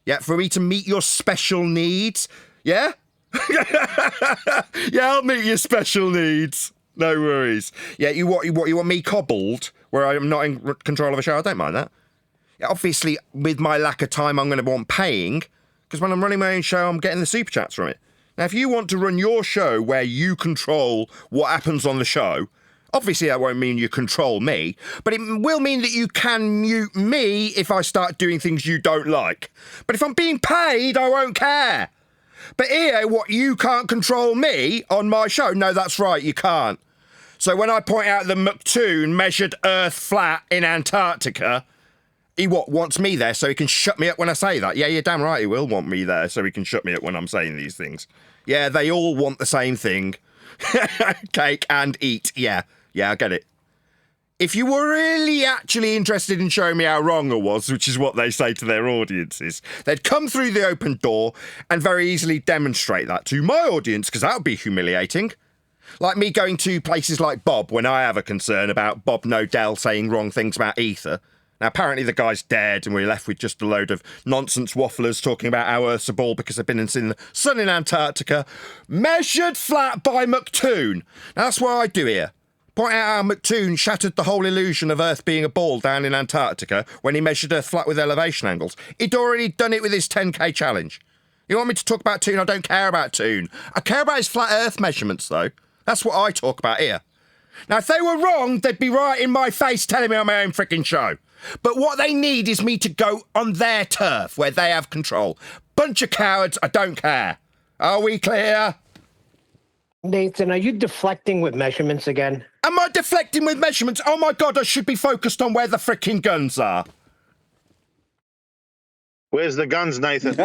Yeah, for me to meet your special needs. Yeah? Yeah, I'll meet your special needs. No worries. Yeah, you want me cobbled where I'm not in control of a show? I don't mind that. Yeah, obviously, with my lack of time, I'm going to want paying, because when I'm running my own show, I'm getting the super chats from it. Now, if you want to run your show where you control what happens on the show, obviously that won't mean you control me, but it will mean that you can mute me if I start doing things you don't like. But if I'm being paid, I won't care. But here, what, you can't control me on my show? No, that's right, you can't. So when I point out that McToon measured Earth flat in Antarctica, he wants me there so he can shut me up when I say that? Yeah, you're damn right he will want me there so he can shut me up when I'm saying these things. Yeah, they all want the same thing. Cake and eat. Yeah, I get it. If you were really actually interested in showing me how wrong I was, which is what they say to their audiences, they'd come through the open door and very easily demonstrate that to my audience, because that would be humiliating. Like me going to places like Bob when I have a concern about Bob Nodell saying wrong things about Ether. Now, apparently the guy's dead and we're left with just a load of nonsense wafflers talking about how Earth's a ball because they've been in the sun in Antarctica. Measured flat by McToon. Now, that's what I do here. Point out how McToon shattered the whole illusion of Earth being a ball down in Antarctica when he measured Earth flat with elevation angles. He'd already done it with his 10K challenge. You want me to talk about Toon? I don't care about Toon. I care about his flat Earth measurements, though. That's what I talk about here. Now, if they were wrong, they'd be right in my face telling me on my own freaking show. But what they need is me to go on their turf where they have control. Bunch of cowards, I don't care. Are we clear? Nathan, are you deflecting with measurements again? Am I deflecting with measurements? Oh my God, I should be focused on where the freaking guns are. Where's the guns, Nathan?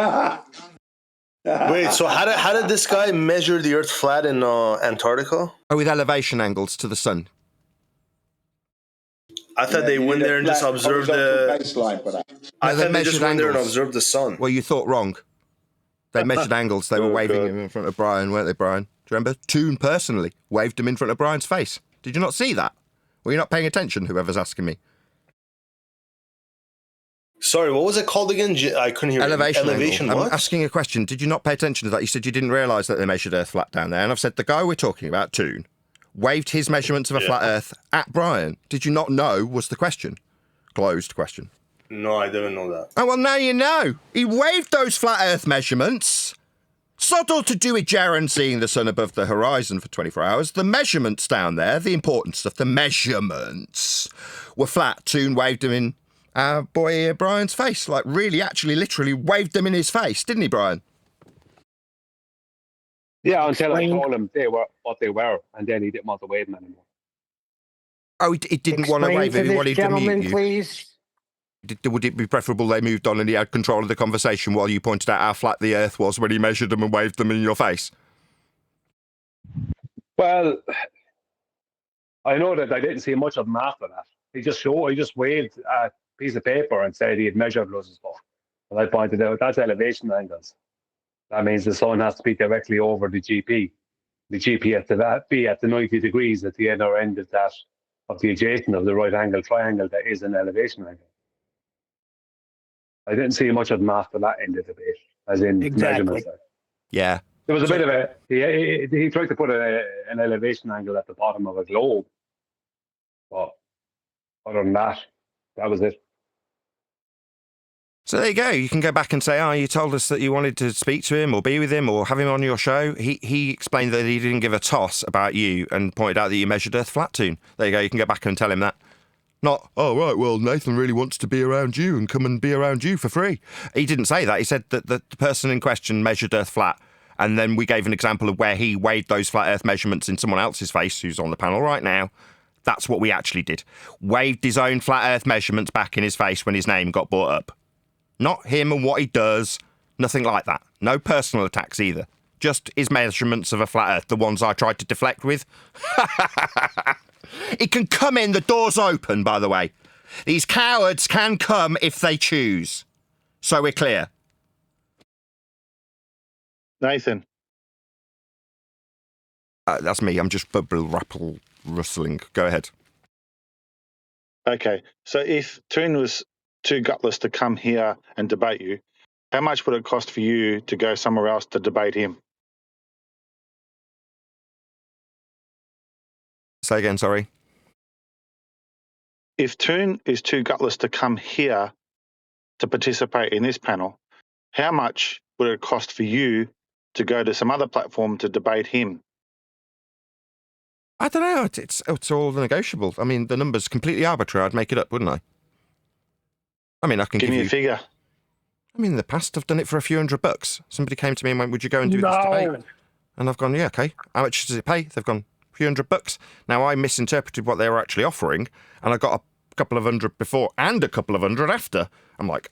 Wait, so how did this guy measure the Earth flat in Antarctica? Oh, with elevation angles to the sun. I thought they went there and just observed the... I thought they just went there and observed the sun. Well, you thought wrong. They measured angles. They were waving him in front of Brian, weren't they, Brian? Do you remember? Toon personally waved him in front of Brian's face. Did you not see that? Were you not paying attention, whoever's asking me? Sorry, what was it called again? I couldn't hear. Elevation angle. What? I'm asking a question. Did you not pay attention to that? You said you didn't realise that they measured Earth flat down there. And I've said the guy we're talking about, Toon, waved his measurements of a flat Earth at Brian. Did you not know was the question? Closed question. No, I didn't know that. Oh, well, now you know. He waved those flat Earth measurements. Subtle to do with Jaren seeing the sun above the horizon for 24 hours. The measurements down there, the important stuff, the measurements were flat. Toon waved them in our boy here, Brian's face. Like, really, actually, literally waved them in his face, didn't he, Brian? Yeah, until I told him they were what they were, and then he didn't want to wave them anymore. Oh, he didn't want to wave him. He wanted to mute you. Please. Would it be preferable they moved on and he had control of the conversation while you pointed out how flat the Earth was when he measured them and waved them in your face? Well, I know that I didn't see much of him after that. He just waved a piece of paper and said he had measured loads of stuff. And I pointed out that's elevation angles. That means the sun has to be directly over the GP. The GP has to be at the 90 degrees at the other end of that, of the adjacent of the right angle triangle that is an elevation angle. I didn't see much of him after that end of the debate, as in measurements. Yeah. There was a bit of a, he tried to put an elevation angle at the bottom of a globe. But other than that, that was it. So there you go. You can go back and say, you told us that you wanted to speak to him or be with him or have him on your show. He explained that he didn't give a toss about you and pointed out that you measured Earth flat, Toon. There you go. You can go back and tell him that. Not, oh, right, well, Nathan really wants to be around you and come and be around you for free. He didn't say that. He said that the person in question measured Earth flat, and then we gave an example of where he weighed those flat Earth measurements in someone else's face who's on the panel right now. That's what we actually did. Waved his own flat Earth measurements back in his face when his name got brought up. Not him and what he does, nothing like that. No personal attacks either. Just his measurements of a flat Earth, the ones I tried to deflect with. It can come in, the door's open, by the way. These cowards can come if they choose. So we're clear. Nathan. That's me, I'm just bubble rustling. Go ahead. Okay, so if Toon was too gutless to come here and debate you, how much would it cost for you to go somewhere else to debate him? Say again, sorry. If Toon is too gutless to come here to participate in this panel, how much would it cost for you to go to some other platform to debate him? I don't know. It's all negotiable. I mean, the number's completely arbitrary. I'd make it up, wouldn't I? I mean, I can give me you a figure. I mean, in the past, I've done it for a few $100. Somebody came to me and went, would you go and do this debate? And I've gone, yeah, okay. How much does it pay? They've gone, a few $100. Now, I misinterpreted what they were actually offering, and I got a couple of $100 before and a couple of $100 after. I'm like,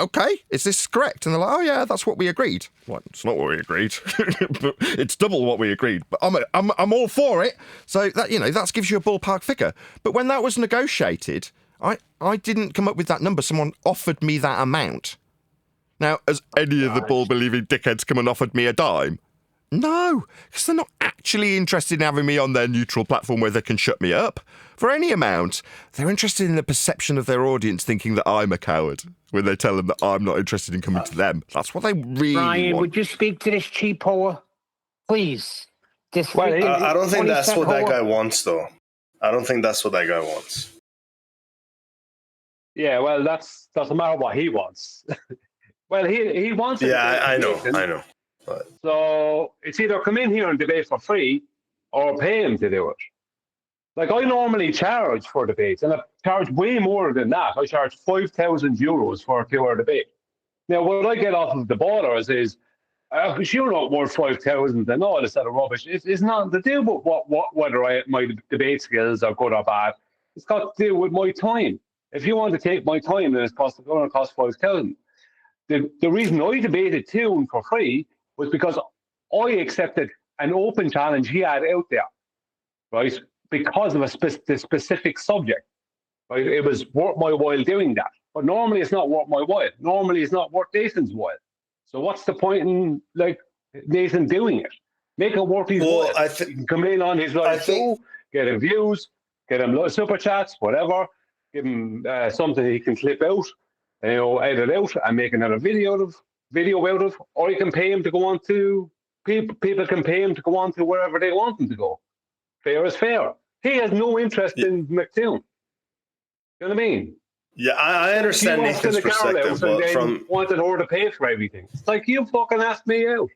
okay, is this correct? And they're like, oh, yeah, that's what we agreed. I'm like, it's not what we agreed. But it's double what we agreed. But I'm all for it. So, that that gives you a ballpark figure. But when that was negotiated, I didn't come up with that number. Someone offered me that amount. Now, has any of the ball-believing dickheads come and offered me a dime? No, because they're not actually interested in having me on their neutral platform where they can shut me up for any amount. They're interested in the perception of their audience thinking that I'm a coward when they tell them that I'm not interested in coming to them. That's what they really Brian, want. would you speak to this cheap whore? Please. I don't think that's what that guy wants, though. I don't think that's what that guy wants. Yeah, well, that's doesn't matter what he wants. Well, he wants it. Yeah, I know. But... So it's either come in here and debate for free or pay him to do it. Like, I normally charge for debates, and I charge way more than that. I charge 5,000 euros for a pure debate. Now, what I get off of the ballers is, you're not worth 5,000 and all this other rubbish. It's not to do with whether my debate skills are good or bad. It's got to do with my time. If you want to take my time, then it's going to cost 5,000. The reason I debated Toon for free was because I accepted an open challenge he had out there, right? Because of the specific subject, right? It was worth my while doing that. But normally it's not worth my while. Normally it's not worth Nathan's while. So what's the point in Nathan doing it? Make it worth his while. You can come in on his live show, get him views, get him super chats, whatever. Give him something he can clip out, edit out and make another video out of, or you can pay him to go on to people can pay him to go on to wherever they want him to go. Fair is fair. He has no interest in McToon. You know what I mean? Yeah, I understand Nathan's perspective, but from wanted her to pay for everything. It's like, you fucking asked me out.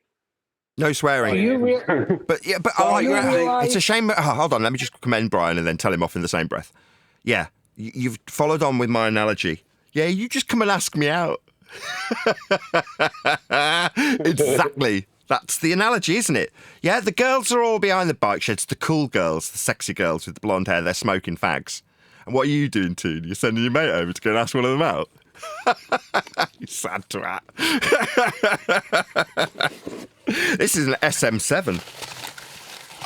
No swearing. But it's a shame. Oh, hold on, let me just commend Brian and then tell him off in the same breath. Yeah, you've followed on with my analogy. Yeah, you just come and ask me out. Exactly. That's the analogy, isn't it? Yeah, the girls are all behind the bike sheds, the cool girls, the sexy girls with the blonde hair, they're smoking fags. And what are you doing, Toon? You're sending your mate over to go and ask one of them out? You sad twat. This is an SM7.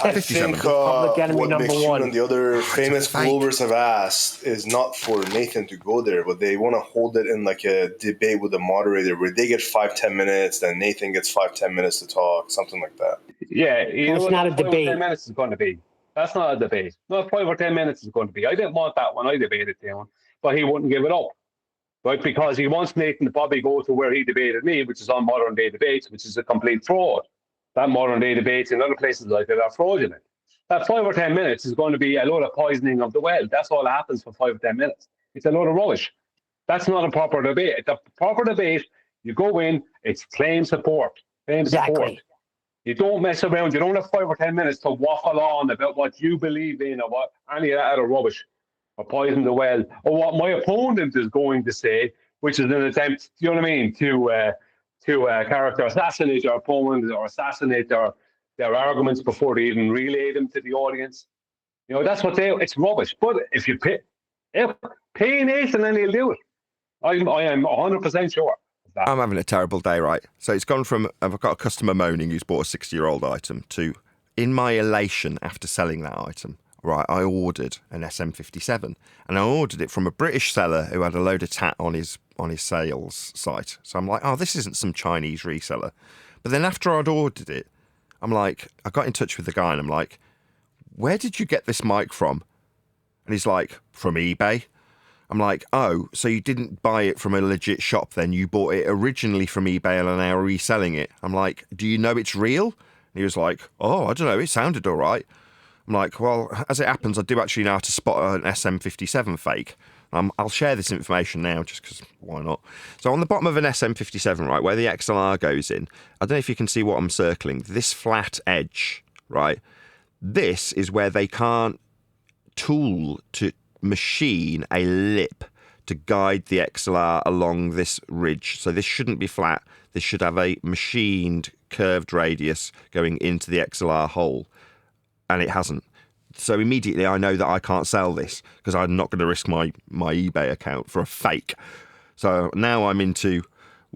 I think what McHugh and the other famous Globers have asked is not for Nathan to go there, but they want to hold it in like a debate with the moderator where they get 5-10 minutes, then Nathan gets 5-10 minutes to talk, something like that. Yeah, it's not a debate. 10 minutes is going to be. That's not a debate. Not 5 or 10 minutes is going to be. I didn't want that when I debated him, but he wouldn't give it up. Right, because he wants Nathan to probably go to where he debated me, which is on Modern Day Debates, which is a complete fraud. That Modern Day Debates in other places like that are fraudulent. That 5 or 10 minutes is going to be a load of poisoning of the well. That's all that happens for 5 or 10 minutes. It's a load of rubbish. That's not a proper debate. The proper debate, you go in, it's claim support. Claim support. You don't mess around. You don't have 5 or 10 minutes to waffle on about what you believe in or what any of that other rubbish or poison the well or what my opponent is going to say, which is an attempt, you know what I mean, to character assassinate their opponent or assassinate their arguments before they even relay them to the audience. You know, that's what it's rubbish. But if you pay Nathan, then he'll do it. I am 100% sure. I'm having a terrible day, right? So it's gone from, I've got a customer moaning who's bought a 60-year-old item to, in my elation after selling that item, right, I ordered an SM57 and I ordered it from a British seller who had a load of tat on his sales site. So I'm like, oh, this isn't some Chinese reseller. But then after I'd ordered it, I'm like, I got in touch with the guy and I'm like, where did you get this mic from? And he's like, from eBay. I'm like, oh, so you didn't buy it from a legit shop then? You bought it originally from eBay and are now reselling it. I'm like, do you know it's real? And he was like, oh, I don't know, it sounded all right. I'm like, well, as it happens, I do actually know how to spot an SM57 fake. I'll share this information now just because why not? So on the bottom of an SM57, right, where the XLR goes in, I don't know if you can see what I'm circling, this flat edge, right? This is where they can't tool to machine a lip to guide the XLR along this ridge. So this shouldn't be flat. This should have a machined curved radius going into the XLR hole. And it hasn't. So immediately I know that I can't sell this because I'm not going to risk my eBay account for a fake. So now I'm into,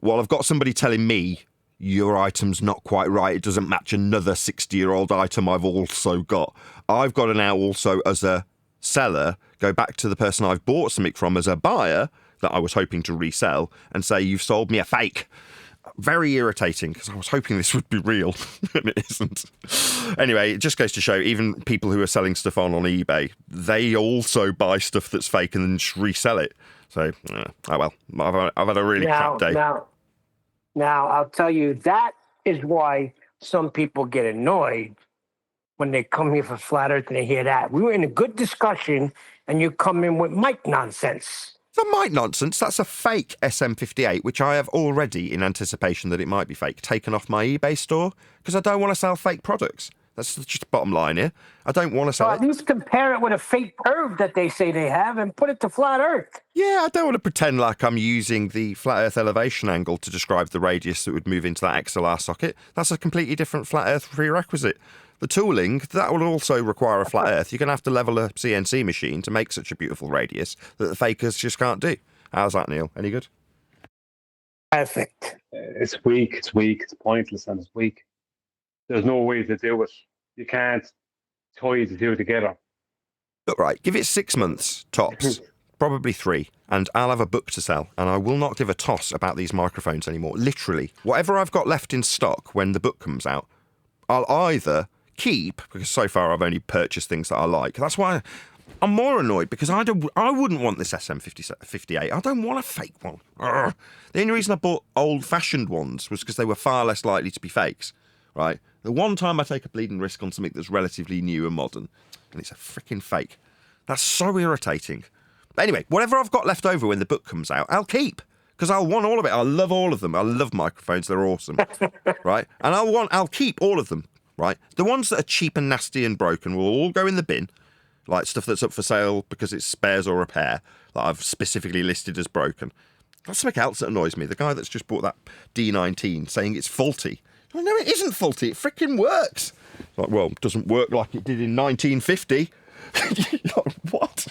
well, I've got somebody telling me your item's not quite right. It doesn't match another 60-year-old item I've also got. I've got to now also, as a seller, go back to the person I've bought something from as a buyer that I was hoping to resell and say, you've sold me a fake. Very irritating because I was hoping this would be real and it isn't. Anyway, it just goes to show even people who are selling stuff on eBay, they also buy stuff that's fake and then just resell it. So, oh well, I've had a really crap day. Now, I'll tell you, that is why some people get annoyed when they come here for Flat Earth and they hear that. We were in a good discussion and you come in with mic nonsense. The mic nonsense, that's a fake SM58, which I have already, in anticipation that it might be fake, taken off my eBay store because I don't want to sell fake products. That's just the bottom line here. I don't want to sell it. At least compare it with a fake curve that they say they have and put it to Flat Earth. Yeah, I don't want to pretend like I'm using the Flat Earth elevation angle to describe the radius that would move into that XLR socket. That's a completely different Flat Earth prerequisite. The tooling, that will also require a flat earth. You're going to have to level a CNC machine to make such a beautiful radius that the fakers just can't do. How's that, Neil? Any good? Perfect. It's weak, it's pointless, and it's weak. There's no way to do it. You can't tie the two together. Look, right, give it 6 months, tops. Probably 3. And I'll have a book to sell. And I will not give a toss about these microphones anymore. Literally. Whatever I've got left in stock when the book comes out, I'll either keep, because so far I've only purchased things that I like. That's why I'm more annoyed because I wouldn't want this SM58. I don't want a fake one. Urgh. The only reason I bought old-fashioned ones was because they were far less likely to be fakes, right? The one time I take a bleeding risk on something that's relatively new and modern, and it's a freaking fake. That's so irritating. But anyway, whatever I've got left over when the book comes out, I'll keep. Because I'll want all of it. I love all of them. I love microphones. They're awesome, right? And I'll keep all of them, right? The ones that are cheap and nasty and broken will all go in the bin. Like stuff that's up for sale because it's spares or repair that I've specifically listed as broken. That's something else that annoys me. The guy that's just bought that D19 saying it's faulty. Oh, no, it isn't faulty. It freaking works. Like, well, it doesn't work like it did in 1950. What?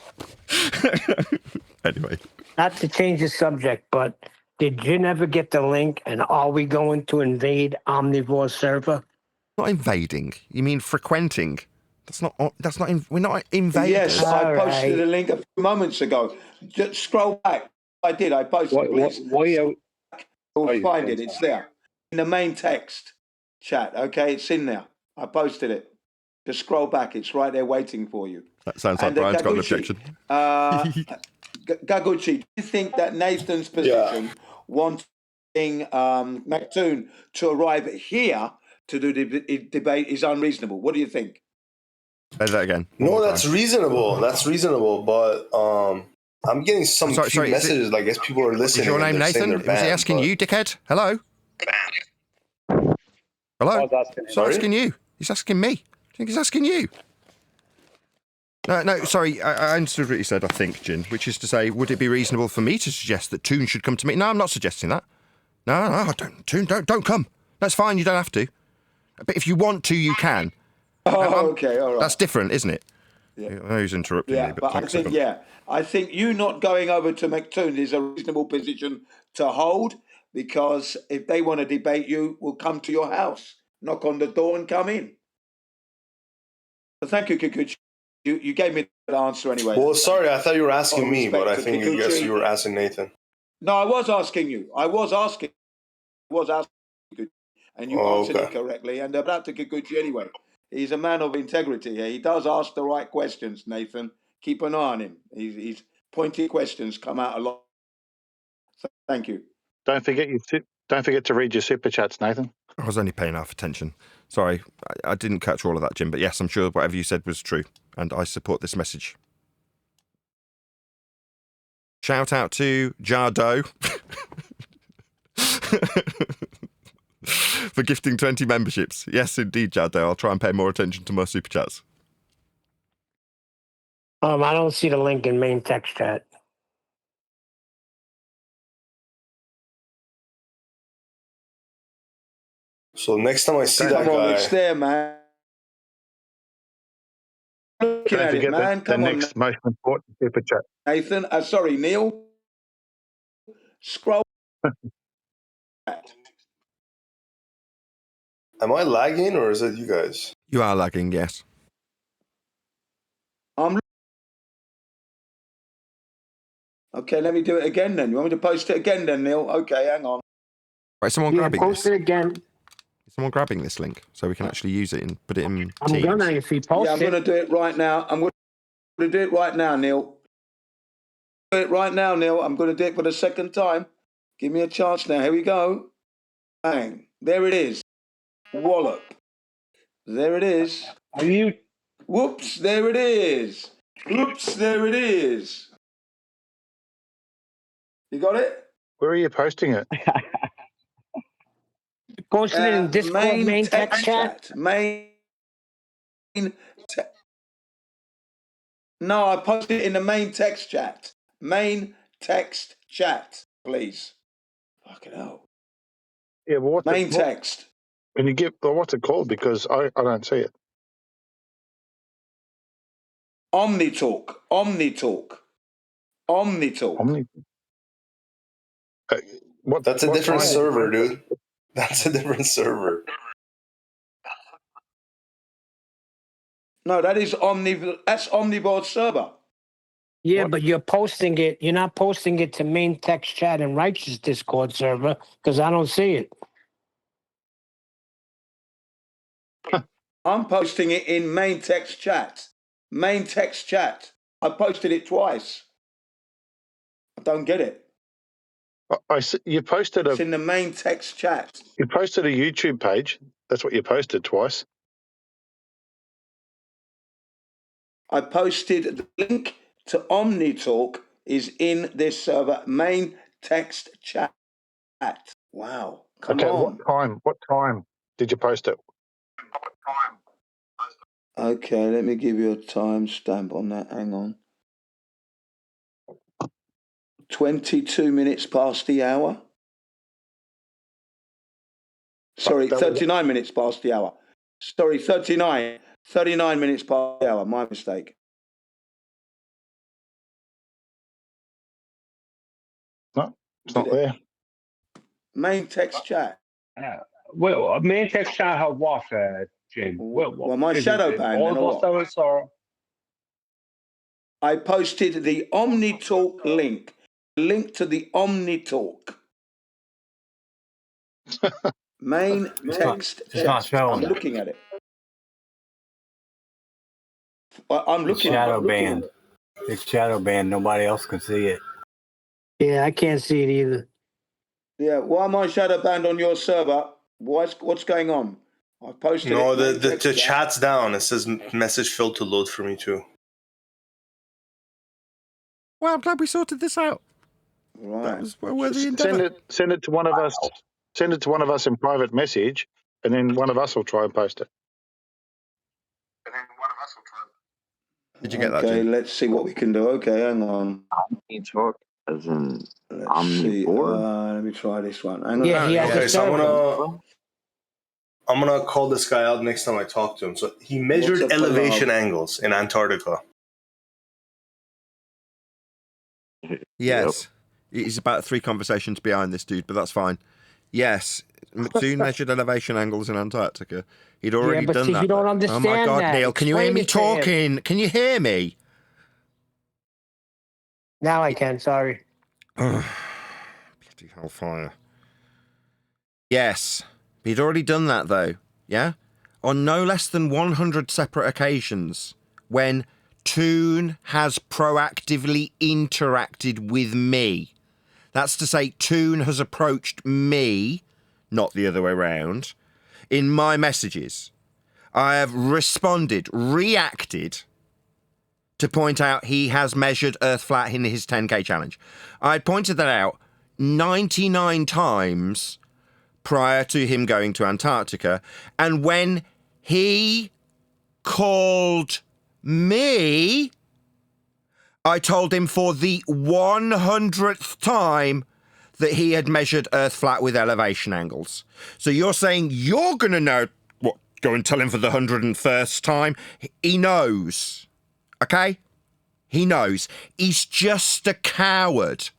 Anyway. Not to change the subject, but did Jin ever get the link? And are we going to invade Omnivore server? Not invading. You mean frequenting? We're not invading. Yes, I posted a link a few moments ago. Just scroll back. I did. I posted it. You'll find it. It's there in the main text chat. Okay, it's in there. I posted it. Just scroll back. It's right there waiting for you. That sounds like Brian's got an objection. Gaguchi, do you think that Nathan's position wanting McToon to arrive here to do the debate is unreasonable? What do you think? Say that again. No, that's reasonable. That's reasonable, but I'm getting some few messages. I guess people are listening. Is your name Nathan? Was he asking you, dickhead? Hello? Hello? He's asking you. He's asking me. I think he's asking you. No, sorry. I understood what you said, I think, Jin, which is to say, would it be reasonable for me to suggest that Toon should come to me? No, I'm not suggesting that. No, I don't. Toon, don't come. That's fine. You don't have to. But if you want to, you can. Oh, okay, all right. That's different, isn't it? Yeah. I know who's interrupting me, but I think you not going over to McToon is a reasonable position to hold, because if they want to debate you, we'll come to your house, knock on the door and come in. But thank you, Kikuchi. You gave me the answer anyway. Well, sorry, I thought you were asking me, but I think you were asking Nathan. No, I was asking you. I was asking you, and you answered it correctly. And about to Kikuchi anyway. He's a man of integrity. He does ask the right questions, Nathan. Keep an eye on him. He's pointy questions come out a lot. Thank you. Don't forget to read your super chats, Nathan. I was only paying half attention. Sorry, I didn't catch all of that, Jim. But yes, I'm sure whatever you said was true, and I support this message. Shout out to Jardo for gifting 20 memberships. Yes, indeed, Jardo. I'll try and pay more attention to my super chats. I don't see the link in main text chat. So next time I see that guy, it's there, man. Looking at it, man. The next most important super chat. Nathan, sorry, Neil. Scroll. Am I lagging or is it you guys? You are lagging, yes. Okay, let me do it again then. You want me to post it again then, Neil? Okay, hang on. Right, someone grabbing post this. It again. Is someone grabbing this link so we can actually use it and put it in I'm Teams? gonna if he posts I'm going to do it right now. I'm going to do it right now, Neil. Do it right now, Neil. I'm going to do it for the second time. Give me a chance now. Here we go. Bang. There it is. Wallop. There it is. Are you? Whoops, there it is. Whoops, there it is. You got it? Where are you posting it? Posted it in Discord main text chat. No, I posted it in the main text chat. Main text chat, please. Fucking hell. Yeah, but what's main text? Can you give what's it called? Because I don't see it. OmniTalk. That's a different server, dude. That's a different server. No, that's Omnivore's server. Yeah, but you're posting it. You're not posting it to main text chat and Righteous Discord server because I don't see it. I'm posting it in main text chat. Main text chat. I posted it twice. I don't get it. You posted It's in the main text chat. You posted a YouTube page. That's what you posted twice. I posted the link to OmniTalk is in this server main text chat. Wow. Come on. What time did you post it? Okay, let me give you a timestamp on that. Hang on. 22 minutes past the hour. Sorry, 39 minutes past the hour. Sorry, 39 minutes past the hour. My mistake. No, it's not there. Main text chat. Well, main text chat have what, Jim? Well, my shadow banned. All those or I posted the OmniTalk link. Link to the OmniTalk. Main text chat. I'm looking at it. I'm looking at it. Shadow banned. It's shadow banned. Nobody else can see it. Yeah, I can't see it either. Yeah, why am I shadow banned on your server? What's going on? I posted it. No, the chat's down. It says message failed to load for me too. Well, I'm glad we sorted this out. Right. That was well worth the endeavour. Send it to one of us. Send it to one of us in private message, and then one of us will try and post it. Did you get that, Okay, Jim? let's see what we can do. Okay, hang on. OmniTalk as in Let's omnivore. let me try this one. Hang on. Yeah, he has Okay, a so I'm gonna call this guy out next time I talk to him. So he measured elevation angles in Antarctica. Yes. He's about 3 conversations behind this dude, but that's fine. Yes, McToon measured elevation angles in Antarctica. He'd already done that. You don't understand oh my God, that. Neil, can you hear me Explain it to him. talking? Can you hear me? Now I can, sorry. Bloody hellfire. Yes, he'd already done that though, yeah? On no less than 100 separate occasions when Toon has proactively interacted with me. That's to say, Toon has approached me, not the other way around, in my messages. I have responded, reacted to point out he has measured Earth flat in his 10K challenge. I pointed that out 99 times prior to him going to Antarctica. And when he called me, I told him for the 100th time that he had measured Earth flat with elevation angles. So you're saying you're going to know what? Go and tell him for the 101st time? He knows. Okay? He knows. He's just a coward.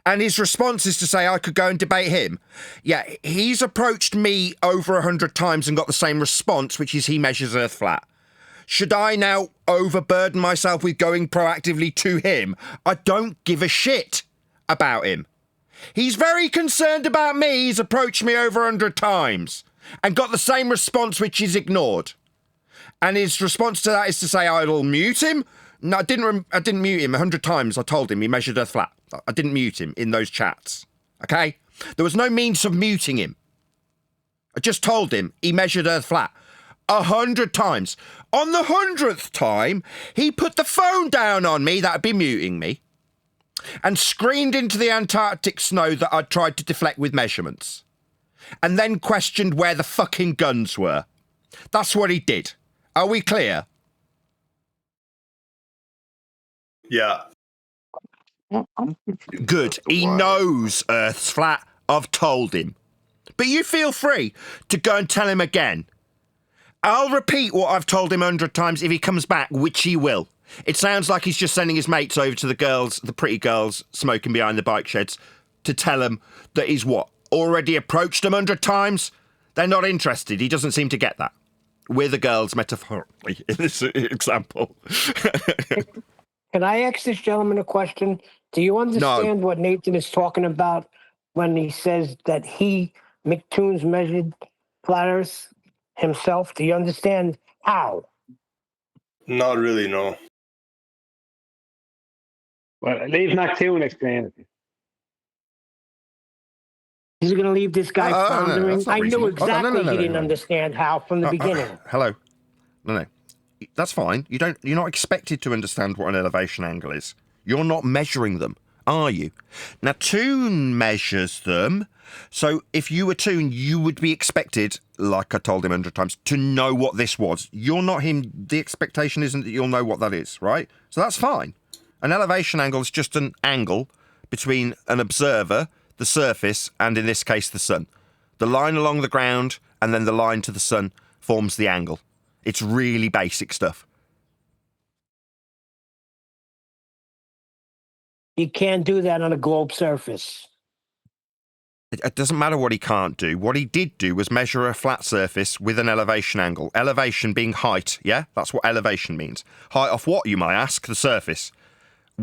And his response is to say I could go and debate him. Yeah, he's approached me over 100 times and got the same response, which is he measures Earth flat. Should I now overburden myself with going proactively to him? I don't give a shit about him. He's very concerned about me. He's approached me over 100 times and got the same response, which is ignored. And his response to that is to say I'll mute him. No, I didn't mute him 100 times. I told him he measured Earth flat. I didn't mute him in those chats. Okay? There was no means of muting him. I just told him he measured Earth flat 100 times. On the 100th time, he put the phone down on me, that'd be muting me, and screamed into the Antarctic snow that I'd tried to deflect with measurements. And then questioned where the fucking guns were. That's what he did. Are we clear? Yeah. Good. He knows Earth's flat. I've told him. But you feel free to go and tell him again. I'll repeat what I've told him 100 times if he comes back, which he will. It sounds like he's just sending his mates over to the girls, the pretty girls smoking behind the bike sheds, to tell them that he's what? Already approached them 100 times? They're not interested. He doesn't seem to get that. We're the girls, metaphorically, in this example. Can I ask this gentleman a question? Do you understand what Nathan is talking about when he says that McToon's measured flat Earth himself? Do you understand how? Not really, no. Well, leave Mac 2 and explain it. He's going to leave this guy floundering. that's not I knew reasonable. exactly No, he didn't no. understand how from the beginning. Hello. No. That's fine. You're not expected to understand what an elevation angle is. You're not measuring them, are you? Now, Toon measures them. So if you were Toon, you would be expected, like I told him 100 times, to know what this was. You're not him. The expectation isn't that you'll know what that is, right? So that's fine. An elevation angle is just an angle between an observer, the surface, and in this case, the sun. The line along the ground and then the line to the sun forms the angle. It's really basic stuff. You can't do that on a globe surface. It doesn't matter what he can't do. What he did do was measure a flat surface with an elevation angle. Elevation being height, yeah? That's what elevation means. Height off what, you might ask? The surface.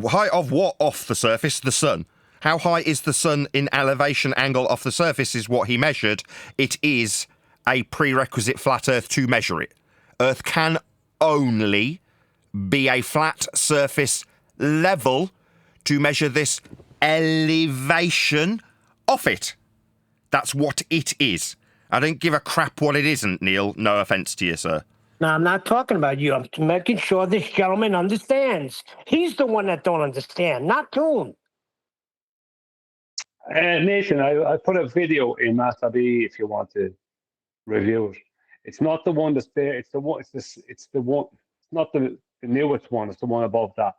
Height of what off the surface? The sun. How high is the sun in elevation angle off the surface is what he measured. It is a prerequisite flat Earth to measure it. Earth can only be a flat surface level to measure this elevation off it. That's what it is. I don't give a crap what it isn't, Neil. No offence to you, sir. No, I'm not talking about you. I'm making sure this gentleman understands. He's the one that don't understand, not Toon. Nathan, I put a video in Master B if you want to review it. It's not the one that's there. It's the one. It's the one. It's not the newest one. It's the one above that.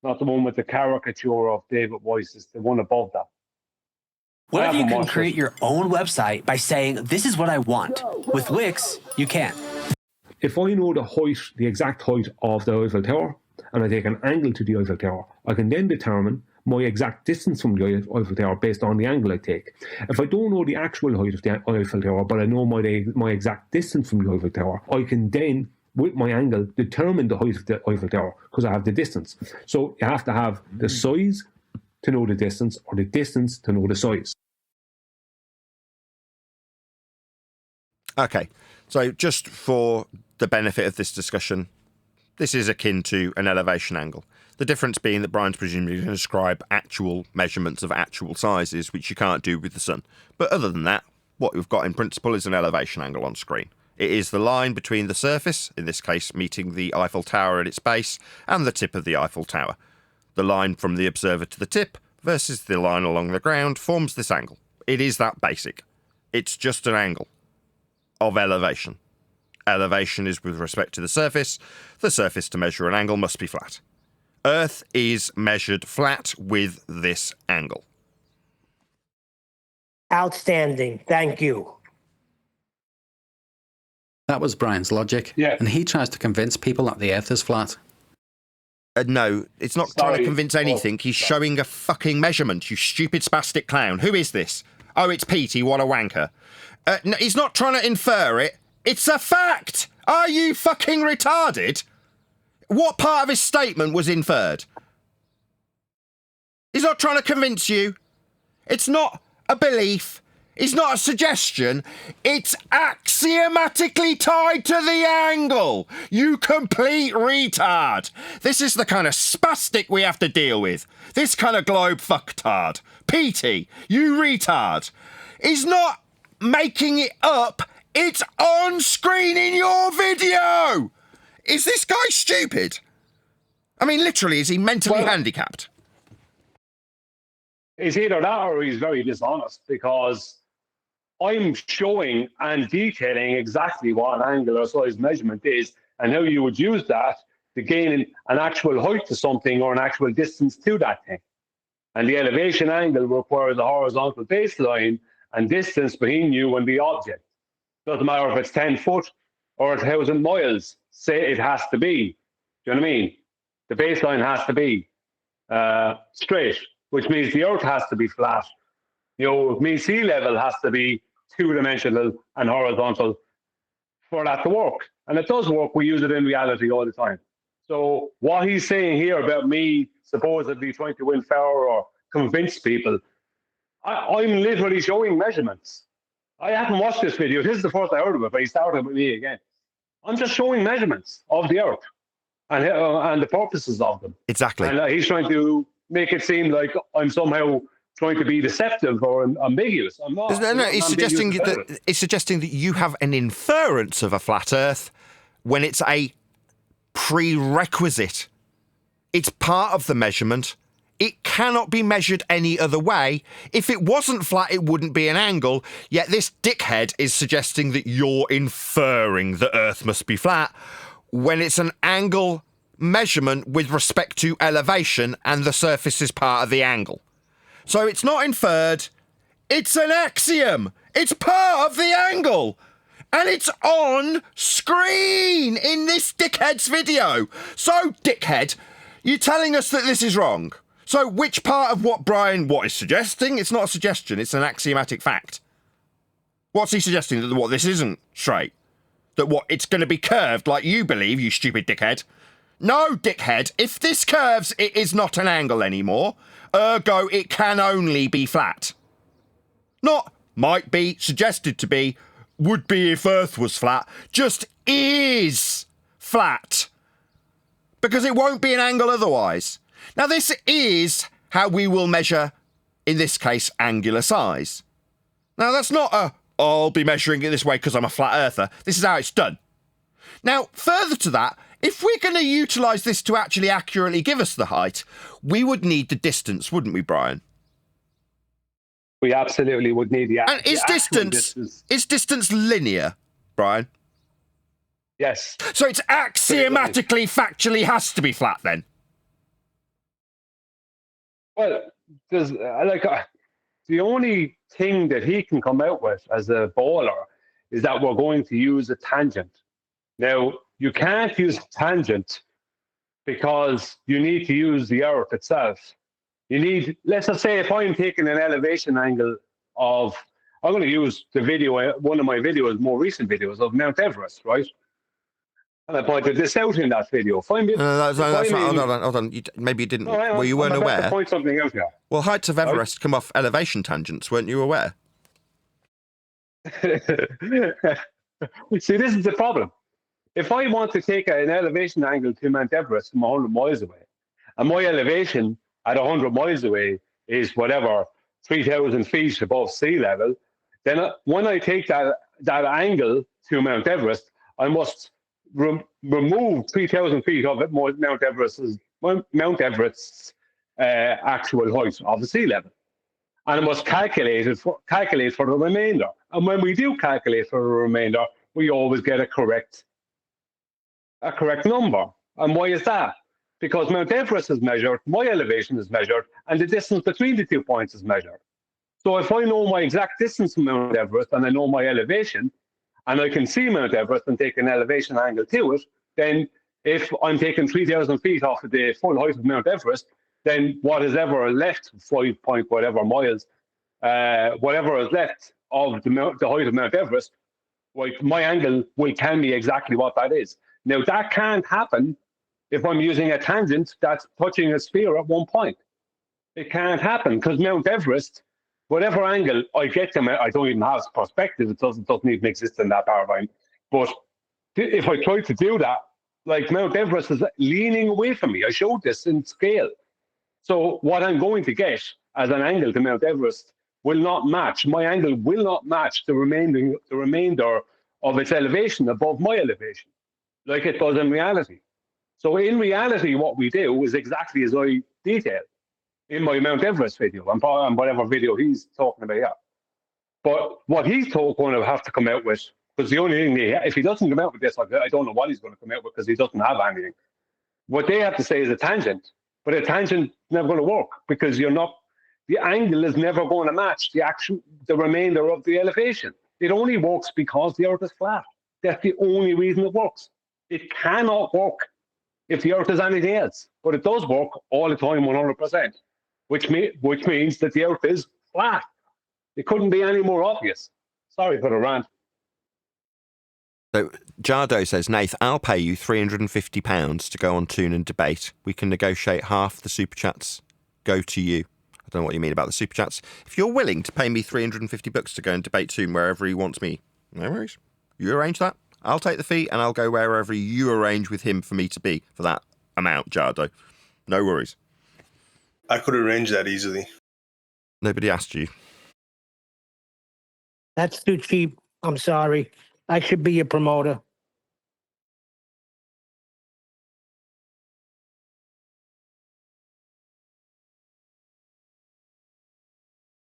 Not the one with the caricature of David Weiss. It's the one above that. What if you can create your own website by saying, this is what I want? With Wix, you can. If I know the exact height of the Eiffel Tower, and I take an angle to the Eiffel Tower, I can then determine my exact distance from the Eiffel Tower based on the angle I take. If I don't know the actual height of the Eiffel Tower, but I know my exact distance from the Eiffel Tower, I can then, with my angle, determine the height of the Eiffel Tower because I have the distance. So you have to have the size to know the distance or the distance to know the size. Okay, so just for the benefit of this discussion, this is akin to an elevation angle. The difference being that Brian's presumably going to describe actual measurements of actual sizes, which you can't do with the sun. But other than that, what we've got in principle is an elevation angle on screen. It is the line between the surface, in this case meeting the Eiffel Tower at its base, and the tip of the Eiffel Tower. The line from the observer to the tip versus the line along the ground forms this angle. It is that basic. It's just an angle of elevation. Elevation is with respect to the surface. The surface to measure an angle must be flat. Earth is measured flat with this angle. Outstanding. Thank you. That was Brian's logic. Yeah. And he tries to convince people that the Earth is flat. No, it's not trying to convince anything. He's showing a fucking measurement, you stupid spastic clown. Who is this? Oh, it's Petey, what a wanker. No, he's not trying to infer it. It's a fact! Are you fucking retarded? What part of his statement was inferred? He's not trying to convince you. It's not a belief. It's not a suggestion. It's axiomatically tied to the angle. You complete retard. This is the kind of spastic we have to deal with. This kind of globe fucktard. Petey, you retard. He's not making it up. It's on screen in your video. Is this guy stupid? I mean, literally, is he mentally handicapped? It's either that or he's very dishonest, because I'm showing and detailing exactly what an angular size measurement is and how you would use that to gain an actual height to something or an actual distance to that thing. And the elevation angle requires a horizontal baseline and distance between you and the object. Doesn't matter if it's 10 foot or 1,000 miles. Say it has to be. Do you know what I mean? The baseline has to be straight, which means the Earth has to be flat. You know, it means sea level has to be two-dimensional and horizontal for that to work. And it does work. We use it in reality all the time. So what he's saying here about me supposedly trying to infer or convince people, I'm literally showing measurements. I haven't watched this video. This is the first I heard of it, but he started with me again. I'm just showing measurements of the Earth and the purposes of them. Exactly. And he's trying to make it seem like I'm somehow trying to be deceptive or ambiguous. I'm not. No, it's suggesting that you have an inference of a flat Earth when it's a prerequisite. It's part of the measurement. It cannot be measured any other way. If it wasn't flat, it wouldn't be an angle. Yet this dickhead is suggesting that you're inferring the Earth must be flat when it's an angle measurement with respect to elevation and the surface is part of the angle. So it's not inferred, it's an axiom. It's part of the angle. And it's on screen in this dickhead's video. So, dickhead, you're telling us that this is wrong. So which part of what is suggesting? It's not a suggestion, it's an axiomatic fact. What's he suggesting? That this isn't straight? That it's going to be curved like you believe, you stupid dickhead? No, dickhead, if this curves, it is not an angle anymore. Ergo, it can only be flat. Not might be, suggested to be, would be if Earth was flat. Just is flat. Because it won't be an angle otherwise. Now, this is how we will measure, in this case, angular size. Now, that's not I'll be measuring it this way because I'm a flat earther. This is how it's done. Now, further to that, if we're going to utilise this to actually accurately give us the height, we would need the distance, wouldn't we, Brian? We absolutely would need the And is distance linear, Brian? Yes. So it's axiomatically, factually has to be flat then? Well, there's the only thing that he can come out with as a baller is that we're going to use a tangent. Now, you can't use a tangent because you need to use the Earth itself. You need, let's just say if I'm taking an elevation angle of, I'm going to use the video, one of my videos, more recent videos of Mount Everest, right? And I pointed this out in that video. Hold on. Maybe you didn't. Well, you weren't aware. To point something out here. Well, heights of Everest come off elevation tangents. Weren't you aware? See, this is the problem. If I want to take an elevation angle to Mount Everest from 100 miles away, and my elevation at 100 miles away is whatever, 3,000 feet above sea level, then when I take that angle to Mount Everest, I must remove 3,000 feet of it, Mount Everest's actual height of the sea level. And I must calculate for the remainder. And when we do calculate for the remainder, we always get a correct number. And why is that? Because Mount Everest is measured, my elevation is measured, and the distance between the 2 points is measured. So if I know my exact distance from Mount Everest and I know my elevation, and I can see Mount Everest and take an elevation angle to it, then if I'm taking 3,000 feet off of the full height of Mount Everest, then what is ever left, 5 point whatever miles, whatever is left of the height of Mount Everest, my angle will tell me exactly what that is. Now, that can't happen if I'm using a tangent that's touching a sphere at one point. It can't happen because Mount Everest, whatever angle I get them at, I don't even have perspective. It doesn't even exist in that paradigm. But if I try to do that, like Mount Everest is leaning away from me. I showed this in scale. So what I'm going to get as an angle to Mount Everest will not match. My angle will not match the remainder of its elevation above my elevation, like it does in reality. So in reality, what we do is exactly as I detail in my Mount Everest video, and whatever video he's talking about here. But what he's going to have to come out with, because the only thing, if he doesn't come out with this, I don't know what he's going to come out with because he doesn't have anything. What they have to say is a tangent, but a tangent never going to work because the angle is never going to match the remainder of the elevation. It only works because the Earth is flat. That's the only reason it works. It cannot work if the Earth is anything else, but it does work all the time, 100%, which means that the Earth is flat. It couldn't be any more obvious. Sorry for the rant. So Jardo says, Nath, I'll pay you £350 to go on Toon and debate. We can negotiate half the super chats. Go to you. I don't know what you mean about the super chats. If you're willing to pay me $350 to go and debate Toon wherever he wants me, no worries. You arrange that. I'll take the fee and I'll go wherever you arrange with him for me to be for that amount, Jardo. No worries. I could arrange that easily. Nobody asked you. That's too cheap. I'm sorry. I should be a promoter.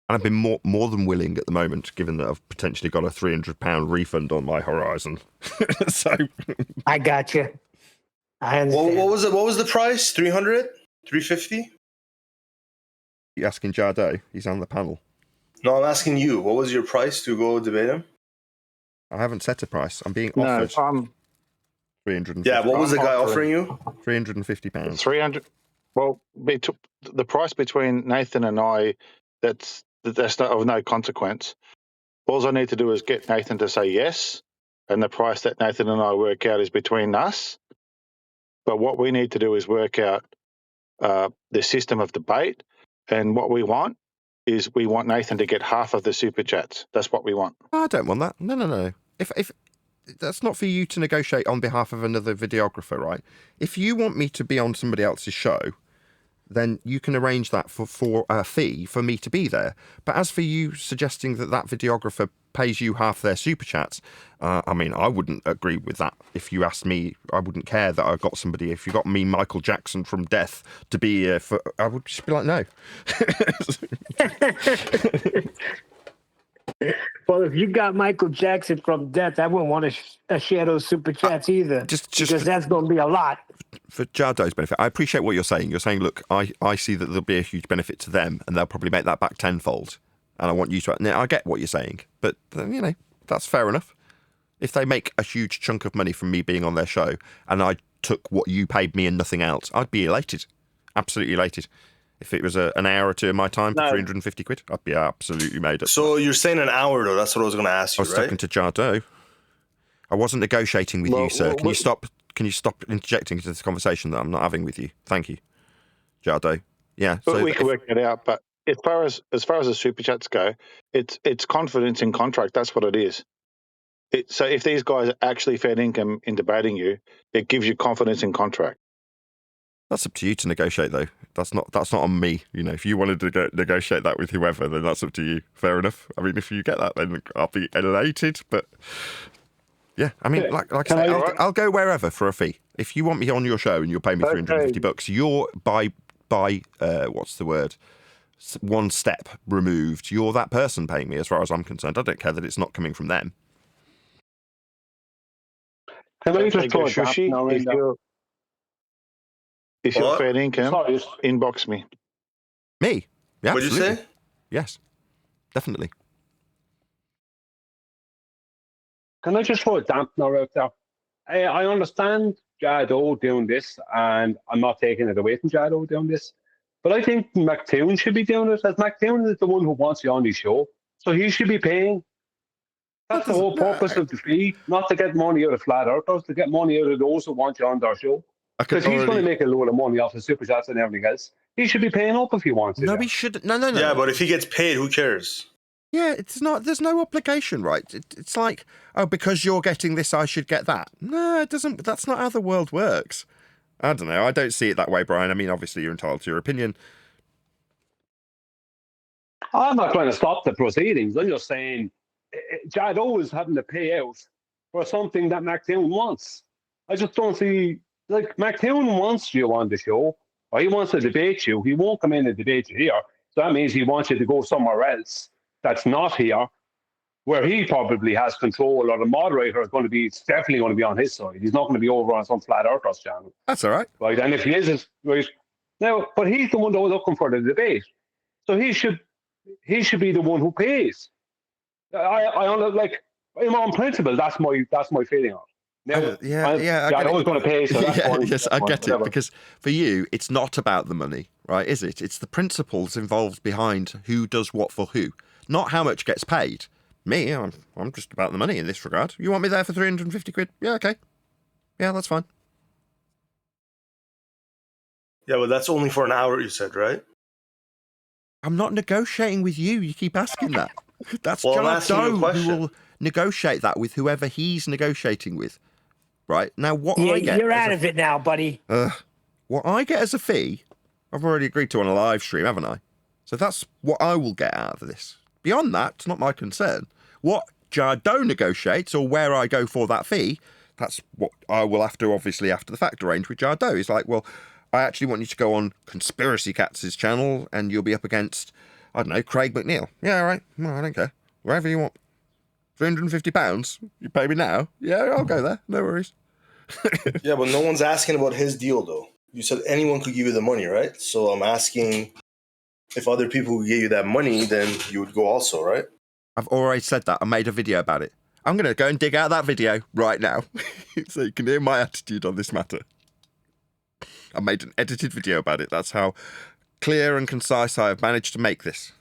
And I've been more than willing at the moment, given that I've potentially got a £300 refund on my horizon. So I got you. I understand. What was it? What was the price? 300? 350? You asking Jardot? He's on the panel. No, I'm asking you. What was your price to go debate him? I haven't set a price. I'm being offered. No, 350. Yeah, what was the guy offering you? £350. 300. Well, the price between Nathan and I, that's of no consequence. All I need to do is get Nathan to say yes, and the price that Nathan and I work out is between us. But what we need to do is work out the system of debate, and what we want is we want Nathan to get half of the super chats. That's what we want. I don't want that. No. If that's not for you to negotiate on behalf of another videographer, right? If you want me to be on somebody else's show, then you can arrange that for a fee for me to be there. But as for you suggesting that videographer pays you half their super chats, I mean, I wouldn't agree with that. If you asked me, I wouldn't care that I got somebody. If you got me, Michael Jackson from Death, to be I would just be like, no. Well, if you got Michael Jackson from Death, I wouldn't want to share those super chats either, because that's going to be a lot. For Jardot's benefit, I appreciate what you're saying. You're saying, look, I see that there'll be a huge benefit to them, and they'll probably make that back tenfold. And I want you to. Now, I get what you're saying, but that's fair enough. If they make a huge chunk of money from me being on their show, and I took what you paid me and nothing else, I'd be elated, absolutely elated. If it was an hour or two of my time for 350 quid, I'd be absolutely made up. So you're saying an hour, though? That's what I was going to ask you, I was talking to Jardot. I wasn't negotiating with you, sir. Can you stop interjecting into this conversation that I'm not having with you? Thank you, Jardot. Yeah. But we can work it out. But as far as the super chats go, it's confidence in contract. That's what it is. So if these guys are actually fair income in debating you, it gives you confidence in contract. That's up to you to negotiate, though. That's not on me. If you wanted to negotiate that with whoever, then that's up to you. Fair enough. I mean, if you get that, then I'll be elated. But yeah, I mean, like I say, I'll go wherever for a fee. If you want me on your show and you'll pay me $350, you're by what's the word? One step removed. You're that person paying me, as far as I'm concerned. I don't care that it's not coming from them. Can I just throw a if you're fair income, inbox me. Me? Yeah, what'd you absolutely. say? Yes, definitely. Can I just throw a dampener out there? I understand Jardot doing this, and I'm not taking it away from Jardot doing this, but I think McToon should be doing it, as McToon is the one who wants you on his show, so he should be paying. That's the whole purpose of the fee, not to get money out of flat earthers, to get money out of those who want you on their show. Because he's going to make a load of money off the super chats and everything else. He should be paying up if he wants it. No, he should. No. Yeah, but if he gets paid, who cares? Yeah, it's not. There's no obligation, right? It's like, oh, because you're getting this, I should get that. No, it doesn't. That's not how the world works. I don't know. I don't see it that way, Brian. I mean, obviously, you're entitled to your opinion. I'm not trying to stop the proceedings. I'm just saying, Jardot is having to pay out for something that McToon wants. I just don't see. Like, McToon wants you on the show, or he wants to debate you. He won't come in and debate you here. So that means he wants you to go somewhere else that's not here, where he probably has control, or the moderator is definitely going to be on his side. He's not going to be over on some flat earthers channel. That's all right. Right, and if he isn't, right, now, but he's the one that was looking for the debate. So he should be the one who pays. On principle, that's my feeling on it. Now, I was going to pay, so that's fine. Yes, I get it, because for you, it's not about the money, right, is it? It's the principles involved behind who does what for who, not how much gets paid. Me, I'm just about the money in this regard. You want me there for 350 quid? Yeah, okay. Yeah, that's fine. Yeah, but that's only for an hour, you said, right? I'm not negotiating with you. You keep asking that. That's Jardot who will negotiate that with whoever he's negotiating with. Right? Now, what I get... You're out of it now, buddy. What I get as a fee I've already agreed to on a live stream, haven't I? So that's what I will get out of this. Beyond that, it's not my concern. What Jardot negotiates or where I go for that fee, that's what I will have to, obviously, after the fact, arrange with Jardot. It's like, well, I actually want you to go on Conspiracy Cats' channel and you'll be up against, I don't know, Craig McNeil. Yeah, all right. No, I don't care. Wherever you want. £350? You pay me now? Yeah, I'll go there. No worries. Yeah, but no one's asking about his deal, though. You said anyone could give you the money, right? So I'm asking if other people would give you that money, then you would go also, right? I've already said that. I made a video about it. I'm going to go and dig out that video right now so you can hear my attitude on this matter. I made an edited video about it. That's how clear and concise I have managed to make this.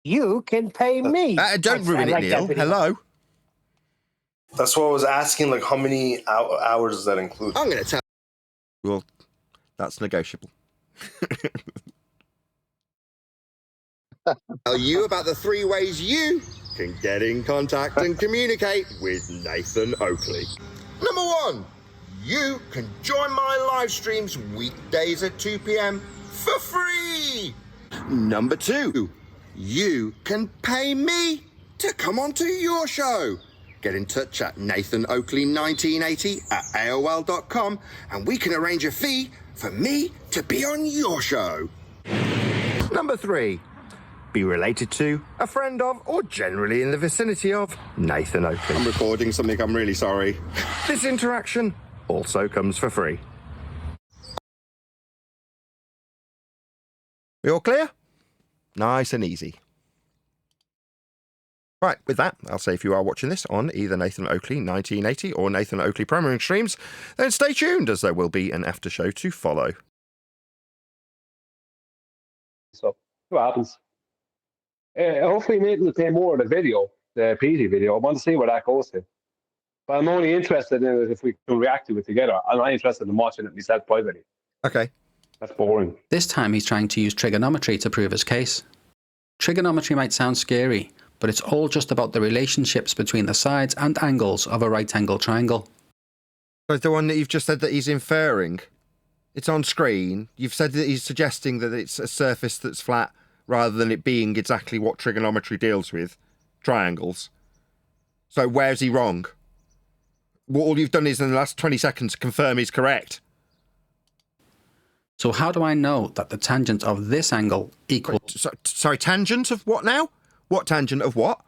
You can pay me. Don't ruin it, Neil. Hello? That's why I was asking, like, how many hours does that include? I'm going to tell. Well, that's negotiable. Tell you about the 3 ways you can get in contact and communicate with Nathan Oakley. Number 1, you can join my live streams weekdays at 2 p.m. for free. Number 2, you can pay me to come onto your show. Get in touch at nathanoakley1980@aol.com and we can arrange a fee for me to be on your show. Number 3, be related to, a friend of, or generally in the vicinity of Nathan Oakley. I'm recording something, I'm really sorry. This interaction also comes for free. We all clear? Nice and easy. Right, with that, I'll say if you are watching this on either Nathan Oakley 1980 or Nathan Oakley Premiering streams, then stay tuned as there will be an after show to follow. So, what happens? Hopefully Nathan will play more of the video, the PT video. I want to see where that goes to. But I'm only interested in it if we can react to it together. I'm not interested in watching it myself privately. Okay. That's boring. This time he's trying to use trigonometry to prove his case. Trigonometry might sound scary, but it's all just about the relationships between the sides and angles of a right-angled triangle. So the one that you've just said that he's inferring, it's on screen. You've said that he's suggesting that it's a surface that's flat rather than it being exactly what trigonometry deals with, triangles. So where's he wrong? Well, all you've done is in the last 20 seconds confirm he's correct. So how do I know that the tangent of this angle equals... Sorry, tangent of what now? What tangent of what?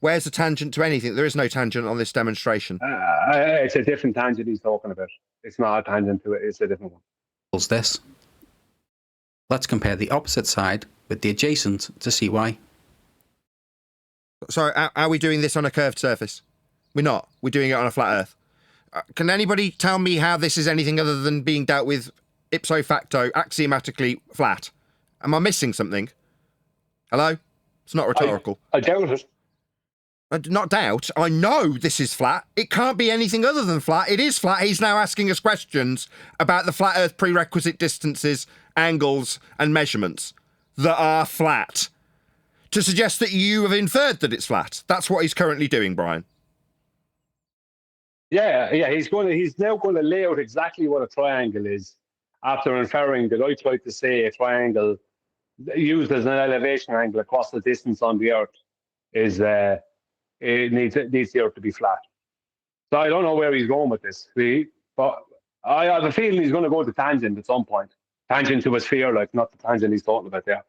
Where's the tangent to anything? There is no tangent on this demonstration. It's a different tangent he's talking about. It's not a tangent to it, it's a different one. Equals this. Let's compare the opposite side with the adjacent to see why. Sorry, are we doing this on a curved surface? We're not. We're doing it on a flat earth. Can anybody tell me how this is anything other than being dealt with ipso facto, axiomatically flat? Am I missing something? Hello? It's not rhetorical. I doubt it. Not doubt. I know this is flat. It can't be anything other than flat. It is flat. He's now asking us questions about the flat earth prerequisite distances, angles, and measurements that are flat. To suggest that you have inferred that it's flat. That's what he's currently doing, Brian. Yeah. He's now going to lay out exactly what a triangle is after inferring that I tried to say a triangle used as an elevation angle across the distance on the Earth is it needs the Earth to be flat. So I don't know where he's going with this, but I have a feeling he's going to go to tangent at some point. Tangent to a sphere, like not the tangent he's talking about there.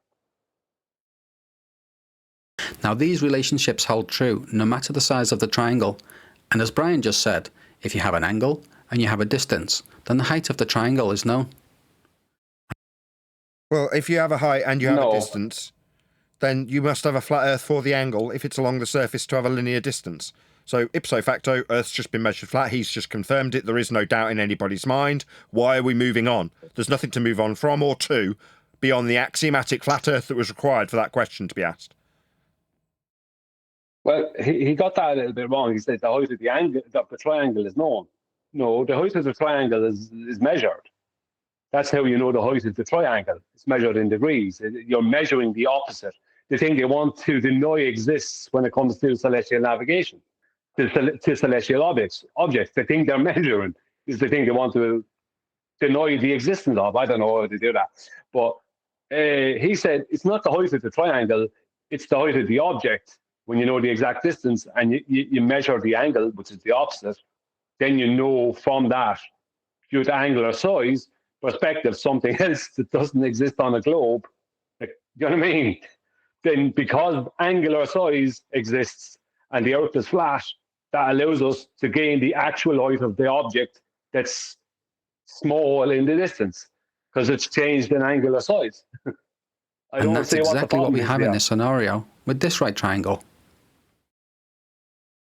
Now these relationships hold true no matter the size of the triangle, and as Brian just said, if you have an angle and you have a distance, then the height of the triangle is known. Well, if you have a height and you have a distance, then you must have a flat earth for the angle if it's along the surface to have a linear distance. So ipso facto, Earth's just been measured flat. He's just confirmed it. There is no doubt in anybody's mind. Why are we moving on? There's nothing to move on from or to beyond the axiomatic flat Earth that was required for that question to be asked. Well, he got that a little bit wrong. He said the height of the triangle is known. No, the height of the triangle is measured. That's how you know the height of the triangle. It's measured in degrees. You're measuring the opposite. The thing they want to deny exists when it comes to celestial navigation, to celestial objects. The thing they're measuring is the thing they want to deny the existence of. I don't know how to do that. But he said it's not the height of the triangle, it's the height of the object. When you know the exact distance and you measure the angle, which is the opposite, then you know from that, due to angular size, perspective, something else that doesn't exist on a globe. Like, you know what I mean? Then because angular size exists and the Earth is flat, that allows us to gain the actual height of the object that's small in the distance because it's changed in angular size. And that's exactly what we have in this scenario with this right triangle.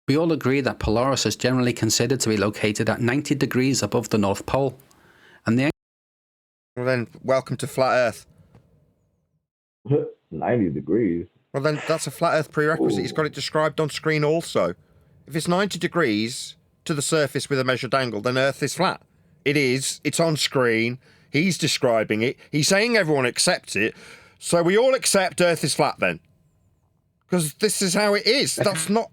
We all agree that Polaris is generally considered to be located at 90 degrees above the North Pole. And the Well then, welcome to Flat Earth. 90 degrees. Well then, that's a Flat Earth prerequisite. He's got it described on screen also. If it's 90 degrees to the surface with a measured angle, then Earth is flat. It is. It's on screen. He's describing it. He's saying everyone accepts it. So we all accept Earth is flat then. Because this is how it is. That's not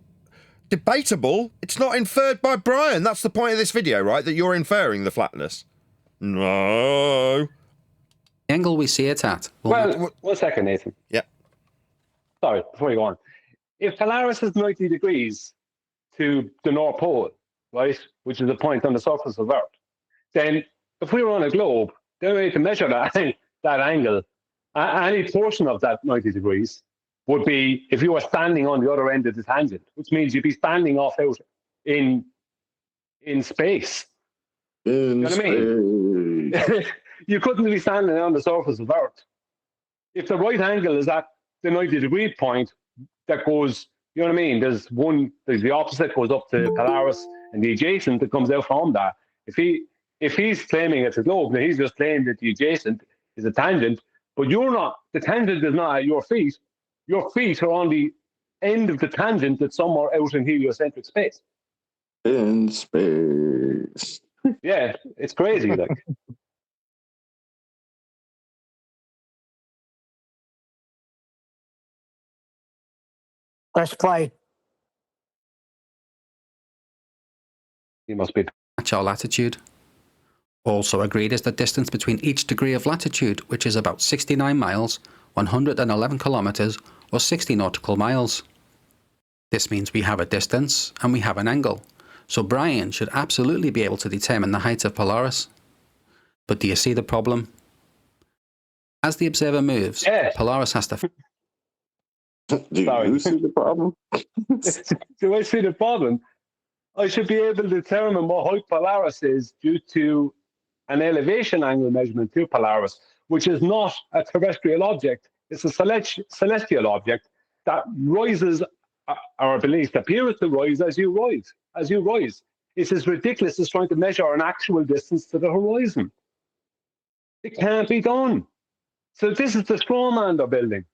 debatable. It's not inferred by Brian. That's the point of this video, right? That you're inferring the flatness. No. The angle we see it at. Well, 1 second, Nathan. Yeah. Sorry, before you go on. If Polaris is 90 degrees to the North Pole, right, which is a point on the surface of Earth, then if we were on a globe, the only way to measure that, that angle, any portion of that 90 degrees, would be if you were standing on the other end of the tangent, which means you'd be standing off out in space. You know what I mean? You couldn't be standing on the surface of Earth. If the right angle is at the 90-degree point, that goes, you know what I mean? There's the opposite goes up to Polaris, and the adjacent that comes out from that. If he's claiming it's a globe, then he's just claiming that the adjacent is a tangent, but you're not. The tangent is not at your feet. Your feet are on the end of the tangent that's somewhere out in heliocentric space. In space. Yeah, it's crazy. Like. Let's play. You must be. Match our latitude. Also agreed is the distance between each degree of latitude, which is about 69 miles, 111 kilometers, or 60 nautical miles. This means we have a distance and we have an angle, so Brian should absolutely be able to determine the height of Polaris. But do you see the problem? As the observer moves, Polaris has to... Do you see the problem? Do I see the problem? I should be able to determine what height Polaris is due to an elevation angle measurement to Polaris, which is not a terrestrial object. It's a celestial object that rises, or at least appears to rise as you rise. As you rise, it's as ridiculous as trying to measure an actual distance to the horizon. It can't be done. So this is the straw man they're building.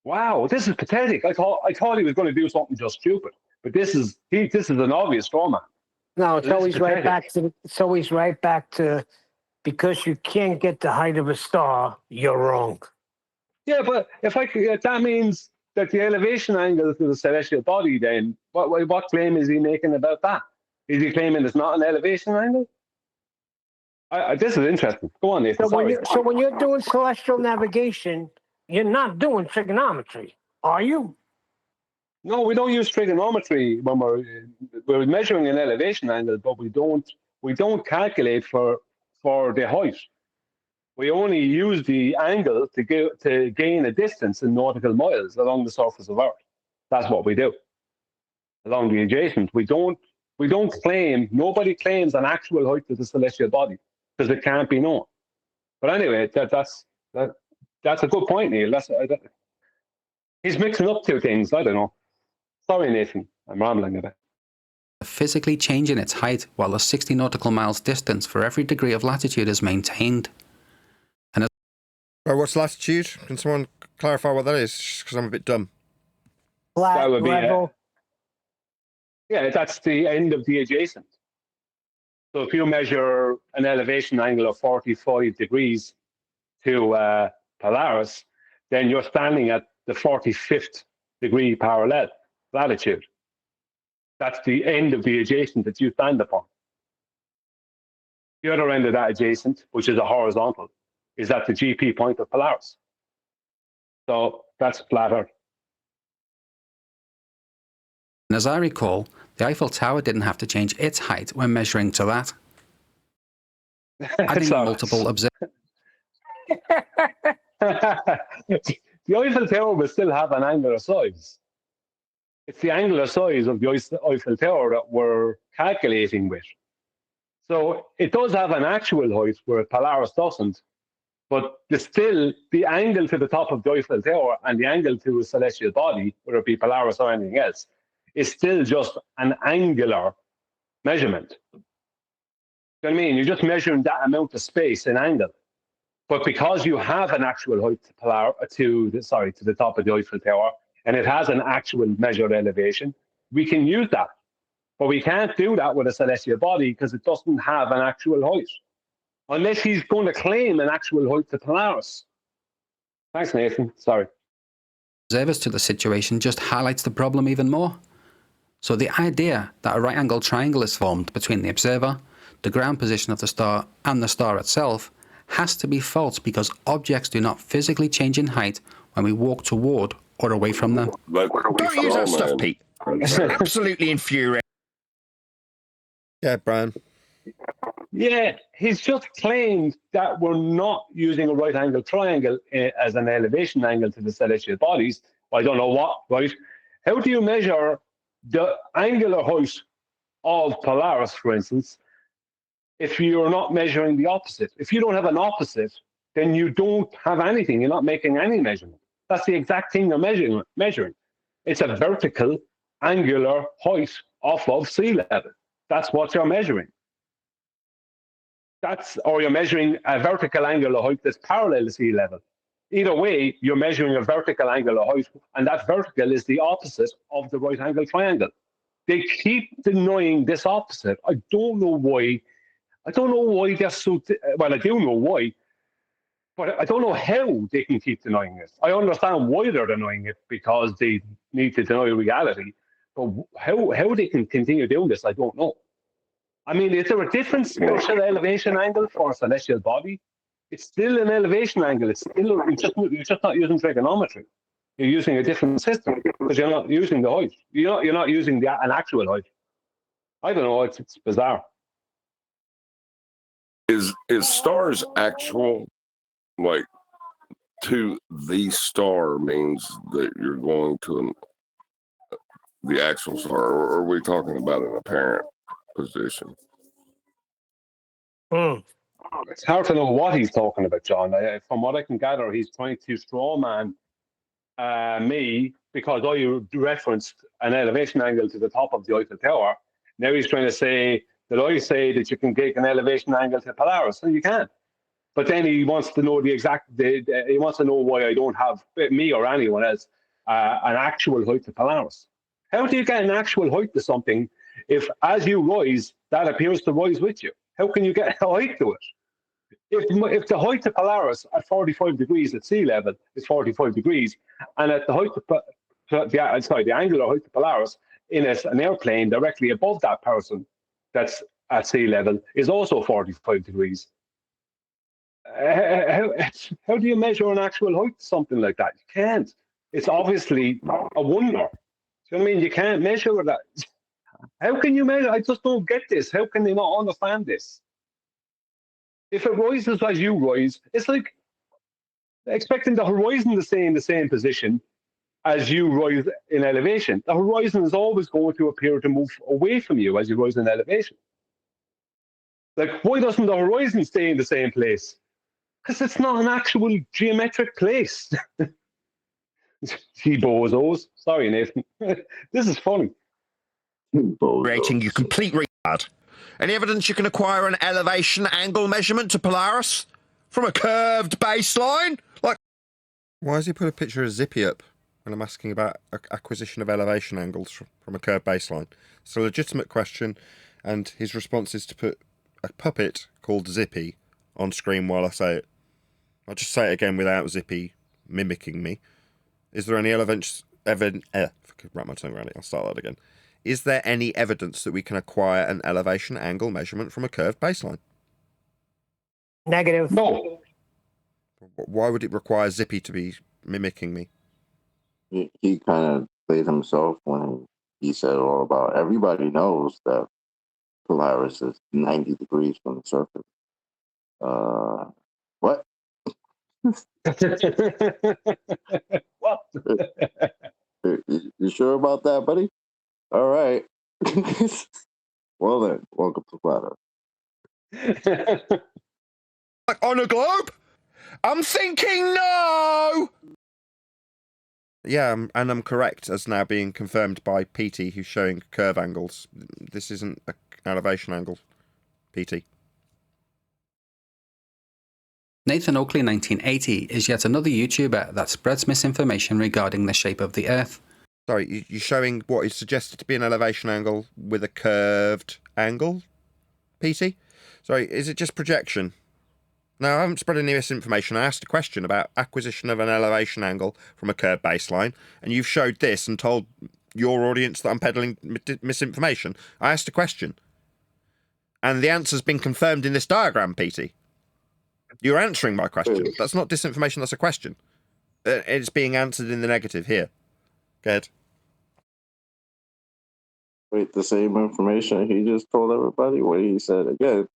Wow, this is pathetic. I thought he was going to do something just stupid, but this is an obvious straw man. No, it's always right back to. It's always right back to because you can't get the height of a star. You're wrong. Yeah, but if that means that the elevation angle to the celestial body, then what claim is he making about that? Is he claiming it's not an elevation angle? This is interesting. Go on, Nathan. So when you're doing celestial navigation, you're not doing trigonometry, are you? No, we don't use trigonometry when we're measuring an elevation angle, but we don't calculate for the height. We only use the angle to gain a distance in nautical miles along the surface of Earth. That's what we do. Along the adjacent, we don't claim. Nobody claims an actual height of the celestial body because it can't be known. But anyway, that's a good point, Neil. He's mixing up two things. I don't know. Sorry, Nathan. I'm rambling a bit. Physically changing its height while a 60 nautical miles distance for every degree of latitude is maintained. What's latitude? Can someone clarify what that is? Because I'm a bit dumb. Flat level. Yeah, that's the end of the adjacent. So if you measure an elevation angle of 45 degrees to Polaris, then you're standing at the 45th degree parallel latitude. That's the end of the adjacent that you stand upon. The other end of that adjacent, which is a horizontal, is at the GP point of Polaris. So that's flatter. And as I recall, the Eiffel Tower didn't have to change its height when measuring to that. Adding multiple observers. The Eiffel Tower will still have an angular size. It's the angular size of the Eiffel Tower that we're calculating with. So it does have an actual height where Polaris doesn't, but still the angle to the top of the Eiffel Tower and the angle to a celestial body, whether it be Polaris or anything else, is still just an angular measurement. You know what I mean? You're just measuring that amount of space in angle. But because you have an actual height to the top of the Eiffel Tower, and it has an actual measured elevation, we can use that. But we can't do that with a celestial body because it doesn't have an actual height. Unless he's going to claim an actual height to Polaris. Thanks, Nathan. Sorry. Observers to the situation just highlights the problem even more. So the idea that a right-angled triangle is formed between the observer, the ground position of the star, and the star itself has to be false because objects do not physically change in height when we walk toward or away from them. Don't use that stuff, Pete. It's absolutely infuriating. Yeah, Brian. Yeah, he's just claimed that we're not using a right-angled triangle as an elevation angle to the celestial bodies. I don't know what, right? How do you measure the angular height of Polaris, for instance, if you're not measuring the opposite? If you don't have an opposite, then you don't have anything. You're not making any measurement. That's the exact thing you're measuring. It's a vertical angular height off of sea level. That's what you're measuring. Or you're measuring a vertical angular height that's parallel to sea level. Either way, you're measuring a vertical angular height, and that vertical is the opposite of the right angle triangle. They keep denying this opposite. I don't know why. I don't know why they're so. Well, I do know why, but I don't know how they can keep denying it. I understand why they're denying it because they need to deny reality. But how they can continue doing this, I don't know. I mean, is there a different special elevation angle for a celestial body? It's still an elevation angle. It's still you're just not using trigonometry. You're using a different system because you're not using the height. You're not using an actual height. I don't know. It's bizarre. Is stars actual, like, to the star means that you're going to the actual star, or are we talking about an apparent position? It's hard to know what he's talking about, John. From what I can gather, he's trying to strawman me because I referenced an elevation angle to the top of the Eiffel Tower. Now he's trying to say that I say that you can take an elevation angle to Polaris, and you can. But then he wants to know he wants to know why I don't have, me or anyone else, an actual height to Polaris. How do you get an actual height to something if, as you rise, that appears to rise with you? How can you get a height to it? If the height to Polaris at 45 degrees at sea level is 45 degrees, and at the height the angular height to Polaris in an airplane directly above that person that's at sea level is also 45 degrees. How do you measure an actual height to something like that? You can't. It's obviously a wonder. Do you know what I mean? You can't measure that. How can you measure? I just don't get this. How can they not understand this? If it rises as you rise, it's like expecting the horizon to stay in the same position as you rise in elevation. The horizon is always going to appear to move away from you as you rise in elevation. Like, why doesn't the horizon stay in the same place? Because it's not an actual geometric place. Gee, bozos. Sorry, Nathan. This is funny. Rating you complete retard. Any evidence you can acquire an elevation angle measurement to Polaris from a curved baseline? Like, why has he put a picture of Zippy up when I'm asking about acquisition of elevation angles from a curved baseline? It's a legitimate question, and his response is to put a puppet called Zippy on screen while I say it. I'll just say it again without Zippy mimicking me. Is there any evidence? If I could wrap my tongue around it, I'll start that again. Is there any evidence that we can acquire an elevation angle measurement from a curved baseline? Negative. No. Why would it require Zippy to be mimicking me? He kind of played himself when he said all about everybody knows that Polaris is 90 degrees from the surface. What? What? You sure about that, buddy? All right. Well then, welcome to Flat Earth. Like on a globe? I'm thinking no! Yeah, and I'm correct, as now being confirmed by PT, who's showing curve angles. This isn't an elevation angle, PT. Nathan Oakley 1980 is yet another YouTuber that spreads misinformation regarding the shape of the Earth. Sorry, you're showing what is suggested to be an elevation angle with a curved angle, PT? Sorry, is it just projection? No, I haven't spread any misinformation. I asked a question about acquisition of an elevation angle from a curved baseline, and you've showed this and told your audience that I'm peddling misinformation. I asked a question, and the answer's been confirmed in this diagram, PT. You're answering my question. That's not disinformation, that's a question. It's being answered in the negative here. Go ahead. Wait, the same information he just told everybody? What he said again,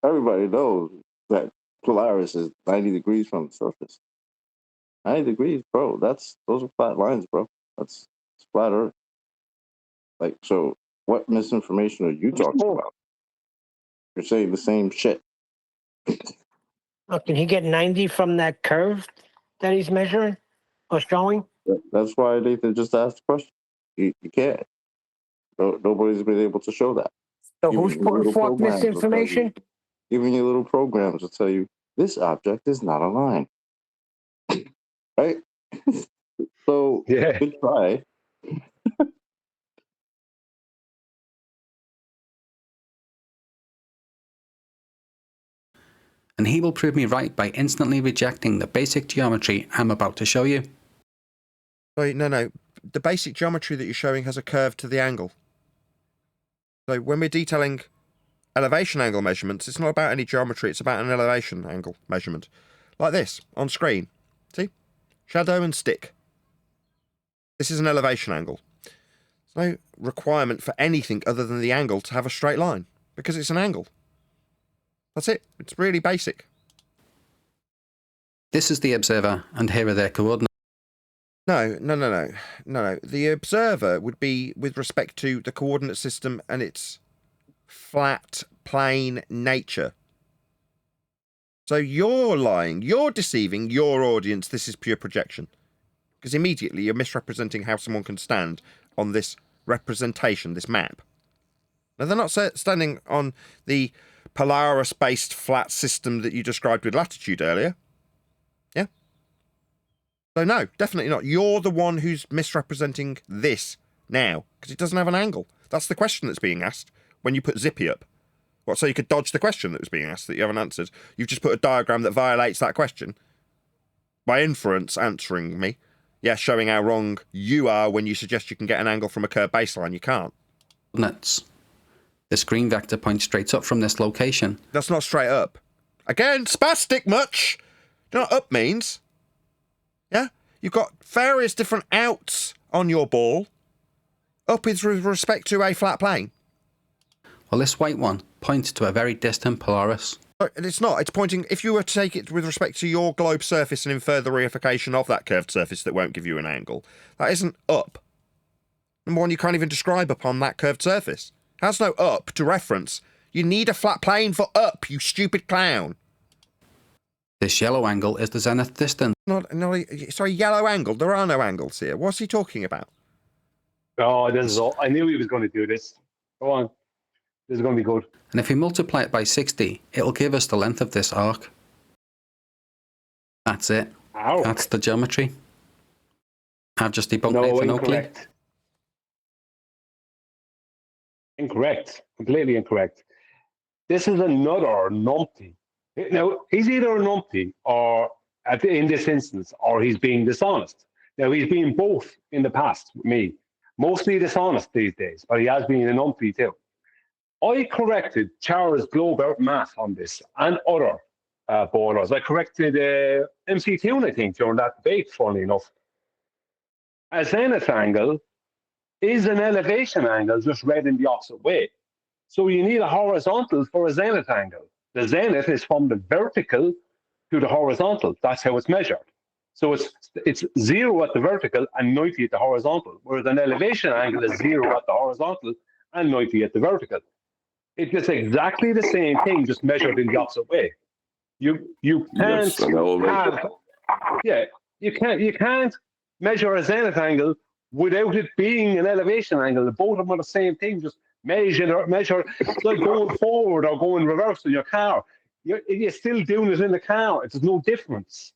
everybody knows that Polaris is 90 degrees from the surface. 90 degrees, bro. Those are flat lines, bro. It's flat Earth. Like, so what misinformation are you talking about? You're saying the same shit. Oh, can he get 90 from that curve that he's measuring or showing? That's why Nathan just asked the question. You can't. Nobody's been able to show that. So who's putting forth misinformation? Even your little programs will tell you, this object is not a line. Right? So, yeah. Good try. And he will prove me right by instantly rejecting the basic geometry I'm about to show you. Wait, no. The basic geometry that you're showing has a curve to the angle. So when we're detailing elevation angle measurements, it's not about any geometry, it's about an elevation angle measurement. Like this, on screen. See? Shadow and stick. This is an elevation angle. There's no requirement for anything other than the angle to have a straight line, because it's an angle. That's it. It's really basic. This is the observer, and here are their coordinates. No. The observer would be with respect to the coordinate system and its flat, plane nature. So you're lying. You're deceiving your audience. This is pure projection. Because immediately you're misrepresenting how someone can stand on this representation, this map. Now, they're not standing on the Polaris-based flat system that you described with latitude earlier. Yeah? So no, definitely not. You're the one who's misrepresenting this now, because it doesn't have an angle. That's the question that's being asked when you put Zippy up. What, so you could dodge the question that was being asked that you haven't answered? You've just put a diagram that violates that question. By inference, answering me. Yeah, showing how wrong you are when you suggest you can get an angle from a curved baseline. You can't. Nuts. The screen vector points straight up from this location. That's not straight up. Again, spastic much. Do you know what up means? Yeah? You've got various different outs on your ball. Up is with respect to a flat plane. Well, this white one points to a very distant Polaris. It's not. It's pointing, if you were to take it with respect to your globe surface and infer the reification of that curved surface that won't give you an angle, that isn't up. Number one, you can't even describe upon that curved surface. Has no up to reference. You need a flat plane for up, you stupid clown. This yellow angle is the zenith distance. Sorry, yellow angle? There are no angles here. What's he talking about? Oh, this is all. I knew he was going to do this. Go on. This is going to be good. And if we multiply it by 60, it'll give us the length of this arc. That's it. Ow. That's the geometry. I've just debunked No, Nathan incorrect. Oakley. Incorrect. Completely incorrect. This is another numpty. Now, he's either a numpty or, in this instance, or he's being dishonest. Now, he's been both in the past with me. Mostly dishonest these days, but he has been a numpty too. I corrected Charles Globe Earth math on this and other borders. I corrected MC Tune, I think, during that debate, funnily enough. A zenith angle is an elevation angle just read in the opposite way. So you need a horizontal for a zenith angle. The zenith is from the vertical to the horizontal. That's how it's measured. So it's 0 at the vertical and 90 at the horizontal, whereas an elevation angle is 0 at the horizontal and 90 at the vertical. It's exactly the same thing, just measured in the opposite way. You can't have, you can't measure a zenith angle without it being an elevation angle. Both of them are the same thing, just measure. It's like going forward or going reverse in your car. You're still doing it in the car. There's no difference.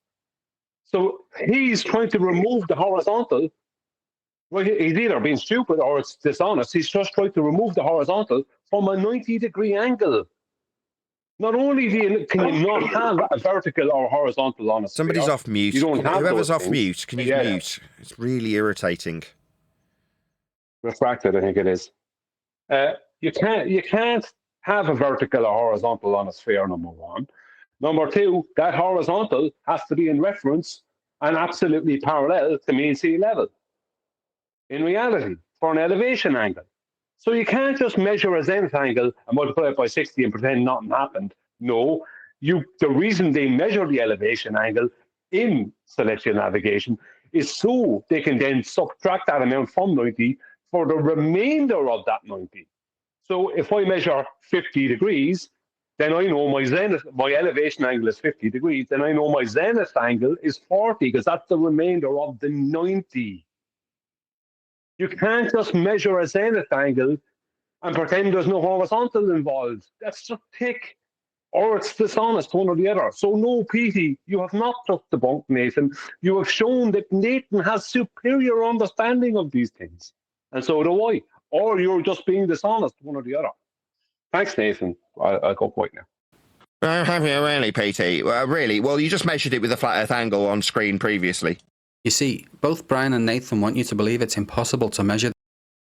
So he's trying to remove the horizontal. Well, he's either being stupid or it's dishonest. He's just trying to remove the horizontal from a 90-degree angle. Not only can you not have a vertical or horizontal on a sphere, somebody's off mute. You don't have whoever's off things. mute, can you mute? It's really irritating. Refracted, I think it is. You can't have a vertical or horizontal on a sphere, number one. Number two, that horizontal has to be in reference and absolutely parallel to mean sea level. In reality, for an elevation angle. So you can't just measure a zenith angle and multiply it by 60 and pretend nothing happened. No, the reason they measure the elevation angle in celestial navigation is so they can then subtract that amount from 90 for the remainder of that 90. So if I measure 50 degrees, then I know my elevation angle is 50 degrees, then I know my zenith angle is 40 because that's the remainder of the 90. You can't just measure a zenith angle and pretend there's no horizontal involved. That's just thick, or it's dishonest, one or the other. So no, Petey, you have not just debunked Nathan. You have shown that Nathan has superior understanding of these things, and so do I. Or you're just being dishonest, one or the other. Thanks, Nathan. I'll go quiet now. Have you really, PT? Really? Well, you just measured it with a flat Earth angle on screen previously. You see, both Brian and Nathan want you to believe it's impossible to measure.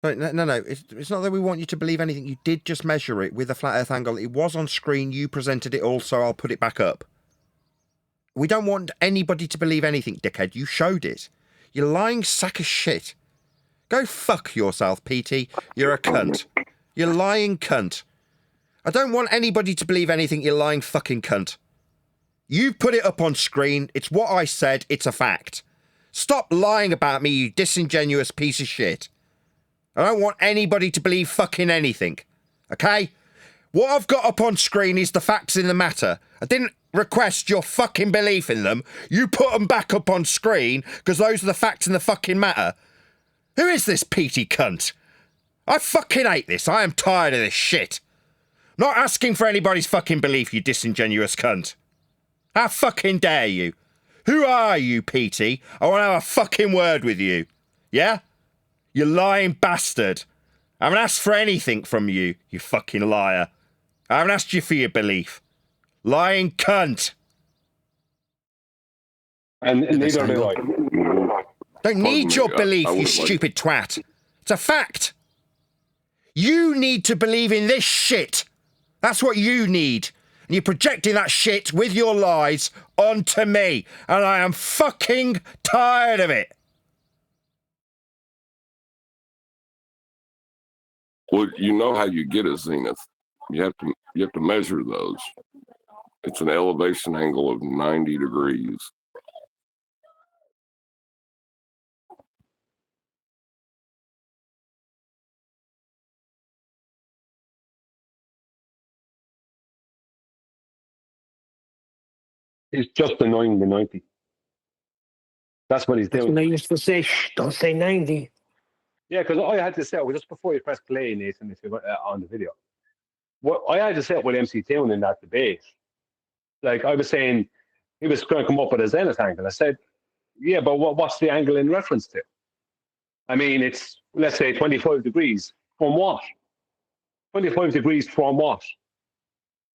No. It's not that we want you to believe anything. You did just measure it with a flat Earth angle. It was on screen. You presented it also. I'll put it back up. We don't want anybody to believe anything, dickhead. You showed it. You lying sack of shit. Go fuck yourself, PT. You're a cunt. You lying cunt. I don't want anybody to believe anything, you lying fucking cunt. You put it up on screen. It's what I said. It's a fact. Stop lying about me, you disingenuous piece of shit. I don't want anybody to believe fucking anything. Okay? What I've got up on screen is the facts in the matter. I didn't request your fucking belief in them. You put them back up on screen because those are the facts in the fucking matter. Who is this peaty cunt? I fucking hate this. I am tired of this shit. Not asking for anybody's fucking belief, you disingenuous cunt. How fucking dare you? Who are you, Petey? I want to have a fucking word with you. Yeah? You lying bastard. I haven't asked for anything from you, you fucking liar. I haven't asked you for your belief. Lying cunt. And neither do I. Don't need your belief, you stupid twat. It's a fact. You need to believe in this shit. That's what you need. And you're projecting that shit with your lies onto me. And I am fucking tired of it. Well, you know how you get a zenith. You have to measure those. It's an elevation angle of 90 degrees. He's just annoying the 90. That's what he's doing. When I used to say, shh, don't say 90. Yeah, because I had to say, just before you press play, Nathan, if you're on the video, I had to say it with MC Town in that debate. Like I was saying, he was going to come up with a zenith angle. I said, yeah, but what's the angle in reference to? I mean, it's, let's say, 25 degrees. From what? 25 degrees from what?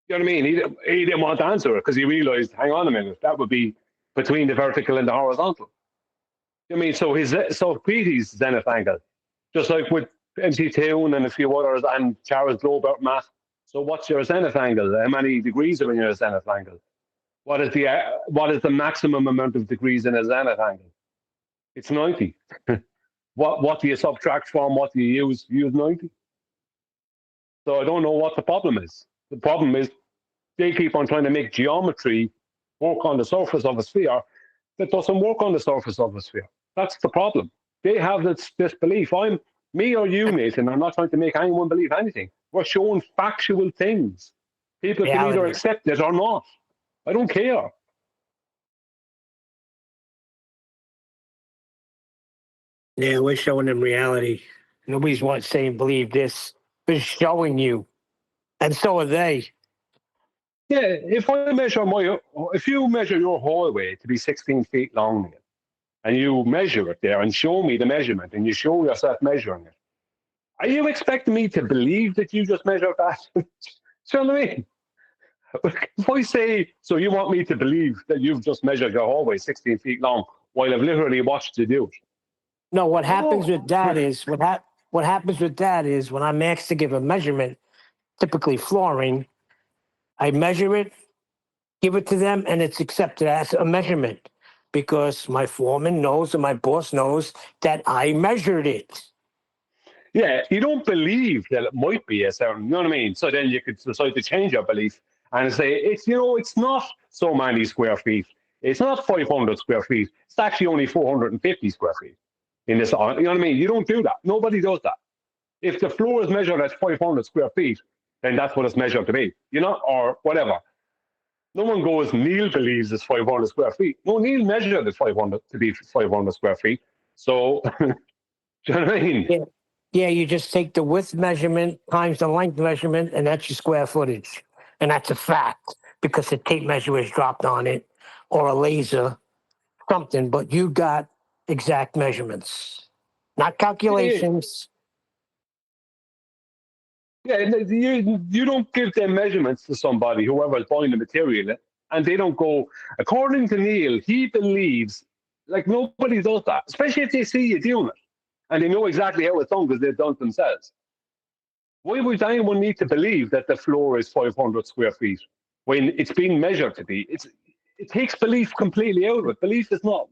You know what I mean? He didn't want to answer it because he realised, hang on a minute, that would be between the vertical and the horizontal. You know what I mean? So Petey's zenith angle, just like with MC Town and a few others and Charles Globert math. So what's your zenith angle? How many degrees are in your zenith angle? What is the maximum amount of degrees in a zenith angle? It's 90. What do you subtract from? What do you use? You use 90. So I don't know what the problem is. The problem is they keep on trying to make geometry work on the surface of a sphere that doesn't work on the surface of a sphere. That's the problem. They have this belief. Me or you, Nathan, I'm not trying to make anyone believe anything. We're showing factual things. People can either accept it or not. I don't care. Yeah, we're showing them reality. Nobody's saying believe this. We're showing you. And so are they. Yeah, if you measure your hallway to be 16 feet long, and you measure it there and show me the measurement, and you show yourself measuring it, are you expecting me to believe that you just measured that? Do you know what I mean? If I say, so you want me to believe that you've just measured your hallway 16 feet long while I've literally watched you do it? No, what happens with that is what happens with that is when I'm asked to give a measurement, typically flooring, I measure it, give it to them, and it's accepted as a measurement because my foreman knows and my boss knows that I measured it. Yeah, you don't believe that it might be a certain, you know what I mean? So then you could decide to change your belief and say, it's not so many square feet. It's not 500 square feet. It's actually only 450 square feet in this, you know what I mean? You don't do that. Nobody does that. If the floor is measured as 500 square feet, then that's what it's measured to be, or whatever. No one goes, Neil believes it's 500 square feet. No, Neil measured it 500 to be 500 square feet. So, do you know what I mean? Yeah, you just take the width measurement times the length measurement, and that's your square footage. And that's a fact because the tape measure is dropped on it or a laser, something, but you got exact measurements, not calculations. Yeah, you don't give them measurements to somebody, whoever's buying the material, and they don't go, according to Neil, he believes, like nobody does that, especially if they see you doing it and they know exactly how it's done because they've done it themselves. Why would anyone need to believe that the floor is 500 square feet when it's being measured to be? It takes belief completely out of it. Belief is not,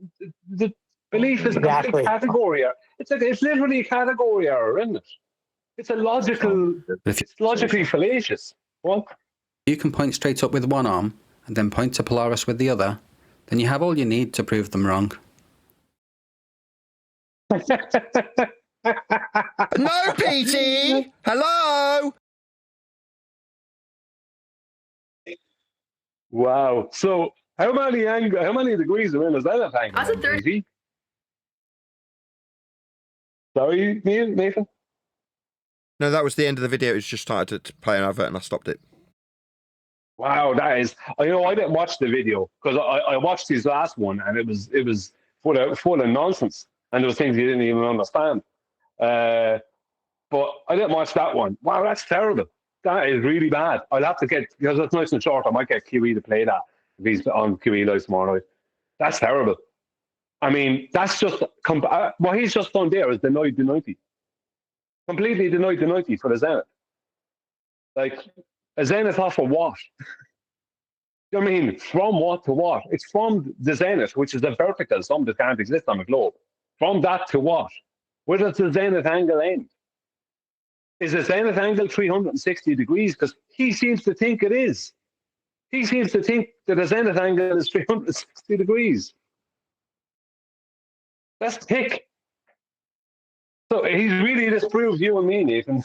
belief is a complete category error. It's literally a category error, isn't it? It's it's logically fallacious. What? You can point straight up with one arm and then point to Polaris with the other, then you have all you need to prove them wrong. No, Petey! Hello! Wow. So how many degrees are in a zenith angle? Petey? Sorry, Nathan? No, that was the end of the video. It just started to play an advert and I stopped it. Wow, that is. I didn't watch the video because I watched his last one and it was full of nonsense and there was things you didn't even understand. But I didn't watch that one. Wow, that's terrible. That is really bad. I'll have to because it's nice and short. I might get QE to play that if he's on QE Live tomorrow night. That's terrible. I mean, that's just what he's just done there is denied the 90. Completely denied the 90 for the Zenith. Like, a Zenith off of what? I mean, from what to what? It's from the Zenith, which is a vertical, something that can't exist on the globe. From that to what? Where does the Zenith angle end? Is the Zenith angle 360 degrees? Because he seems to think it is. He seems to think that the Zenith angle is 360 degrees. That's thick. So he's really disproves you and me, Nathan.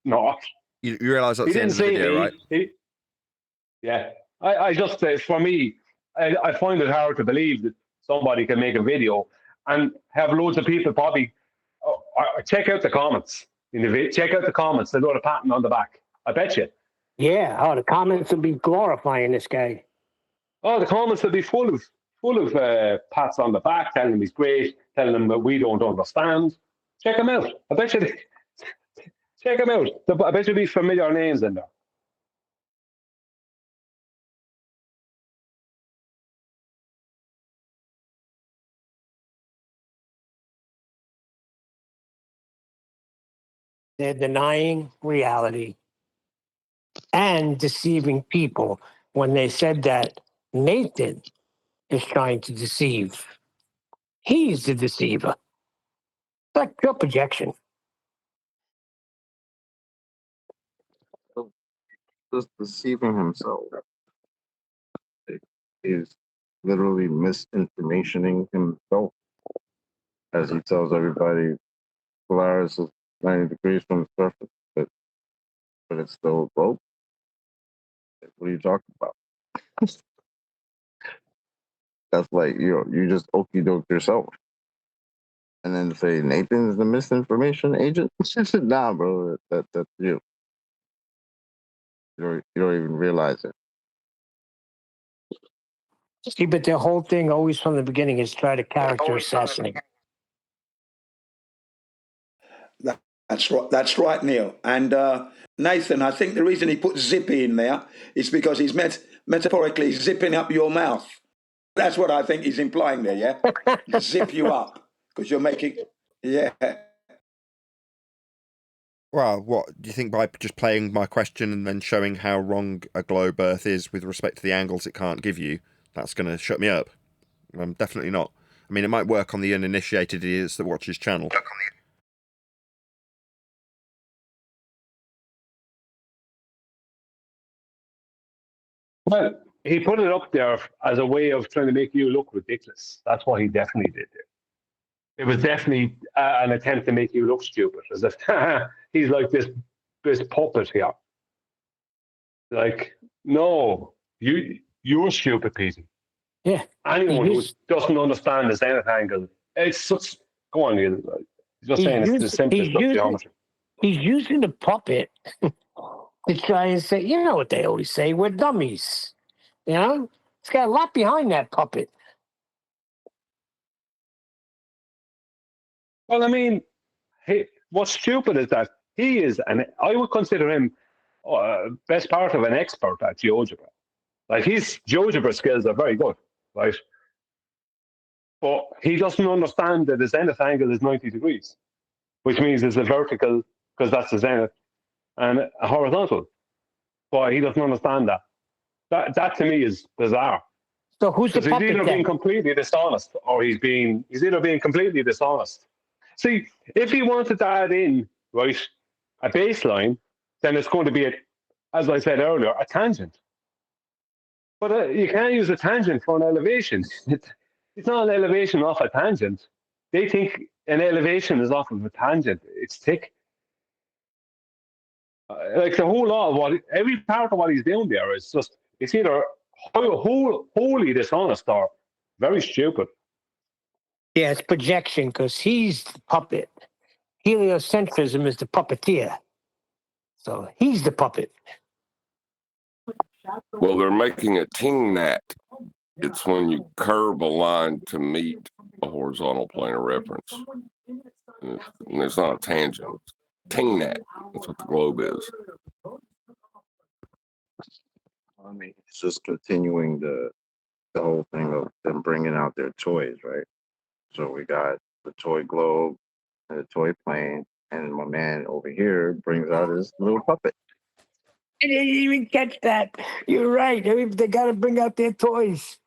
Not. You realise that's the end of the video, right? Yeah. I just, for me, I find it hard to believe that somebody can make a video and have loads of people probably check out the comments. Check out the comments. They've got a pattern on the back. I bet you. Yeah. Oh, the comments will be glorifying this guy. Oh, the comments will be full of pats on the back, telling him he's great, telling him that we don't understand. Check him out. I bet you. Check him out. I bet you be familiar names in there. They're denying reality and deceiving people when they said that Nathan is trying to deceive. He's the deceiver. It's like pure projection. Just deceiving himself. He's literally misinformationing himself as he tells everybody Polaris is 90 degrees from the surface, but it's still broke. What are you talking about? That's like you just okey doke yourself. And then say Nathan's the misinformation agent? Nah, bro, that's you. You don't even realize it. See, but their whole thing always from the beginning is try to character assassinate. That's right, Neil. And Nathan, I think the reason he put zippy in there is because he's metaphorically zipping up your mouth. That's what I think he's implying there, yeah? Zip you up because you're making, yeah. Well, what do you think by just playing my question and then showing how wrong a globe Earth is with respect to the angles it can't give you, that's going to shut me up? Definitely not. I mean, it might work on the uninitiated idiots that watch his channel. Well, he put it up there as a way of trying to make you look ridiculous. That's what he definitely did there. It was definitely an attempt to make you look stupid, as if he's like this puppet here. Like, no, you're stupid, Peter. Yeah. Anyone who doesn't understand the zenith angle, it's such. Go on, Neil. Just saying, it's the simplest of geometry. He's using the puppet to try and say, you know what they always say, we're dummies. You know? It's got a lot behind that puppet. Well, I mean, what's stupid is that he is, and I would consider him best part of an expert at GeoGebra. Like, his GeoGebra skills are very good, right? But he doesn't understand that the zenith angle is 90 degrees, which means it's a vertical, because that's the zenith, and a horizontal. But he doesn't understand that. That to me is bizarre. So who's the puppet he's either then? being completely dishonest, or he's either being completely dishonest. See, if he wanted to add in, right, a baseline, then it's going to be, as I said earlier, a tangent. But you can't use a tangent for an elevation. It's not an elevation off a tangent. They think an elevation is off of a tangent. It's thick. Like the whole lot of every part of what he's doing there is just, it's either wholly dishonest or very stupid. Yeah, it's projection because he's the puppet. Heliocentrism is the puppeteer. So he's the puppet. Well, they're making a ting-nat. It's when you curve a line to meet a horizontal plane of reference. And it's not a tangent. It's ting-nat. That's what the globe is. I mean, it's just continuing the whole thing of them bringing out their toys, right? So we got the toy globe and the toy plane, and my man over here brings out his little puppet. I didn't even catch that. You're right. They got to bring out their toys.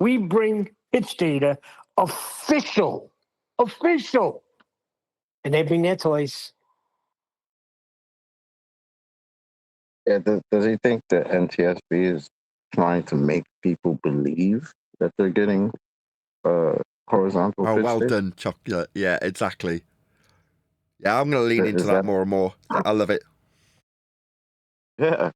We bring pitch data official. And they bring their toys. Yeah, does he think that NTSB is trying to make people believe that they're getting horizontal? Oh, well done, Chocolate. Yeah, exactly. Yeah, I'm going to lean into that more and more. I love it. Yeah.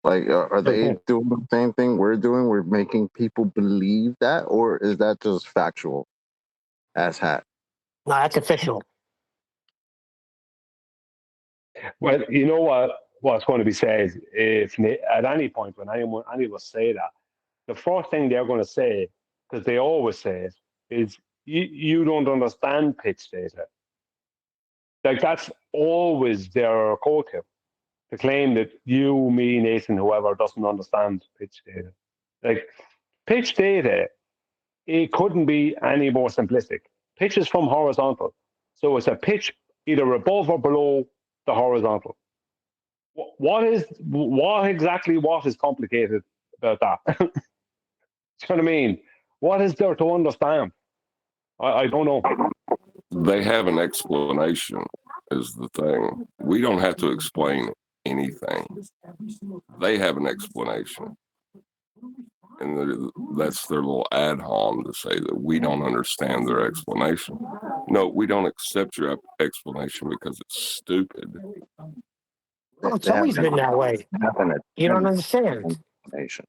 Like, are they doing the same thing we're doing? We're making people believe that? Or is that just factual as hat? No, that's official. Well, you know what's going to be said if at any point when anyone say that, the first thing they're going to say, because they always say it, is you don't understand pitch data. Like, that's always their go-to, to claim that you, me, Nathan, whoever doesn't understand pitch data. Like, pitch data, it couldn't be any more simplistic. Pitch is from horizontal, so it's a pitch either above or below the horizontal. What is complicated about that. Do you know what I mean? What is there to understand? I don't know. They have an explanation, is the thing. We don't have to explain anything. They have an explanation. And that's their little ad hom to say that we don't understand their explanation. No, we don't accept your explanation because it's stupid. Well, it's always been that way. You don't understand. Explanation.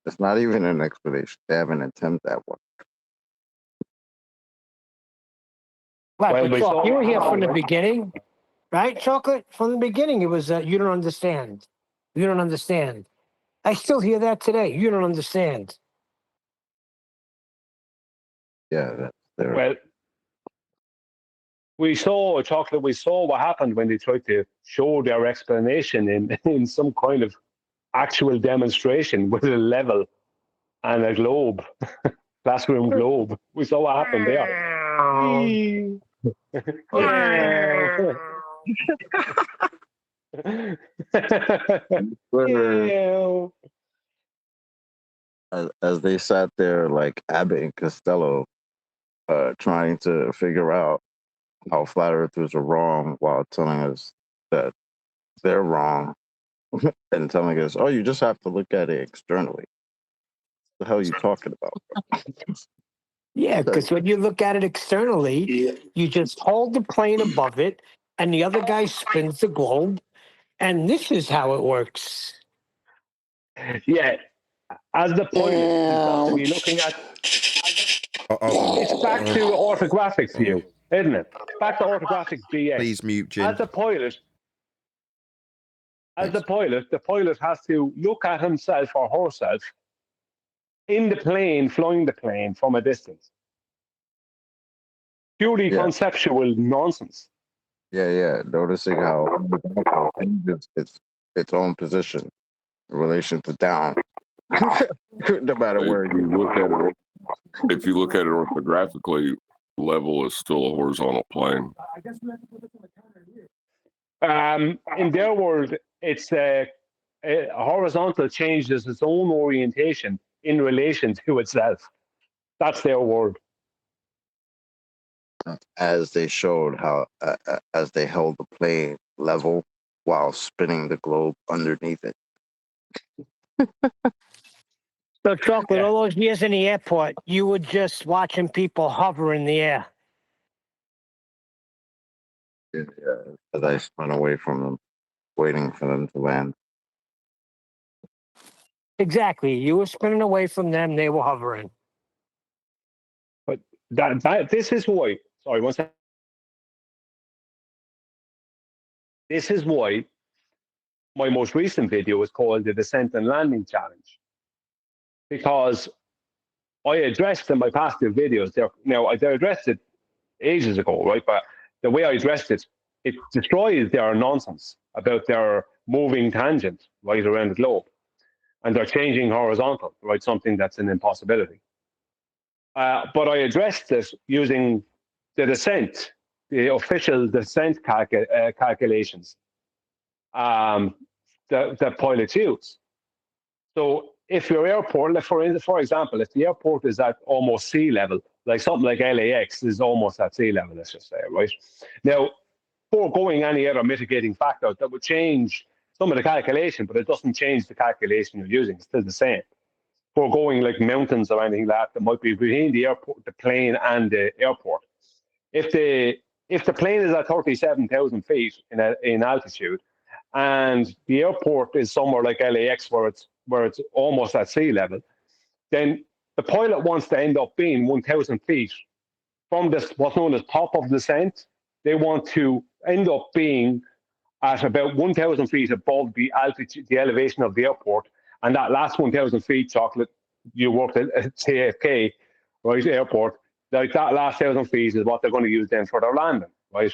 It's not even an explanation. They have an attempt at one. Right, but Chalk, you were here from the beginning, right, Chocolate? From the beginning, it was you don't understand. You don't understand. I still hear that today. You don't understand. Yeah, that's there. Well, we saw what happened when they tried to show their explanation in some kind of actual demonstration with a level and a globe, classroom globe. We saw what happened there. As they sat there like Abbott and Costello, trying to figure out how flat earthers are wrong while telling us that they're wrong and telling us, oh, you just have to look at it externally. What the hell are you talking about? Yeah, because when you look at it externally, you just hold the plane above it and the other guy spins the globe, and this is how it works. Yeah, as the point, you've got to be looking at. It's back to orthographic view, isn't it? Back to orthographic BS. Please mute Jim. As the pilot, the pilot has to look at himself or herself in the plane, flying the plane from a distance. Purely conceptual nonsense. Yeah. Noticing how its own position in relation to down. No matter where you look at it. If you look at it orthographically, level is still a horizontal plane. In their world, it's a horizontal changes its own orientation in relation to itself. That's their word. As they showed how, as they held the plane level while spinning the globe underneath it. So, Chocolate, all those years in the airport, you were just watching people hover in the air. Yeah, as I spun away from them, waiting for them to land. Exactly. You were spinning away from them, they were hovering. But this is why. Sorry, one second. This is why my most recent video is called the Descent and Landing Challenge. Because I addressed in my past two videos, I addressed it ages ago, right? But the way I addressed it, it destroys their nonsense about their moving tangent right around the globe. And they're changing horizontal, right? Something that's an impossibility. But I addressed this using the descent, the official descent calculations that pilots use. So if your airport, for example, if the airport is at almost sea level, like something like LAX is almost at sea level, let's just say, right? Now, foregoing any other mitigating factor that would change some of the calculation, but it doesn't change the calculation you're using. It's still the same. Foregoing like mountains or anything like that might be between the airport, the plane, and the airport. If the plane is at 37,000 feet in altitude, and the airport is somewhere like LAX where it's almost at sea level, then the pilot wants to end up being 1,000 feet from this what's known as top of descent. They want to end up being at about 1,000 feet above the altitude, the elevation of the airport, and that last 1,000 feet, Chocolate, you worked at JFK, right, airport. Like that last 1,000 feet is what they're going to use then for their landing, right?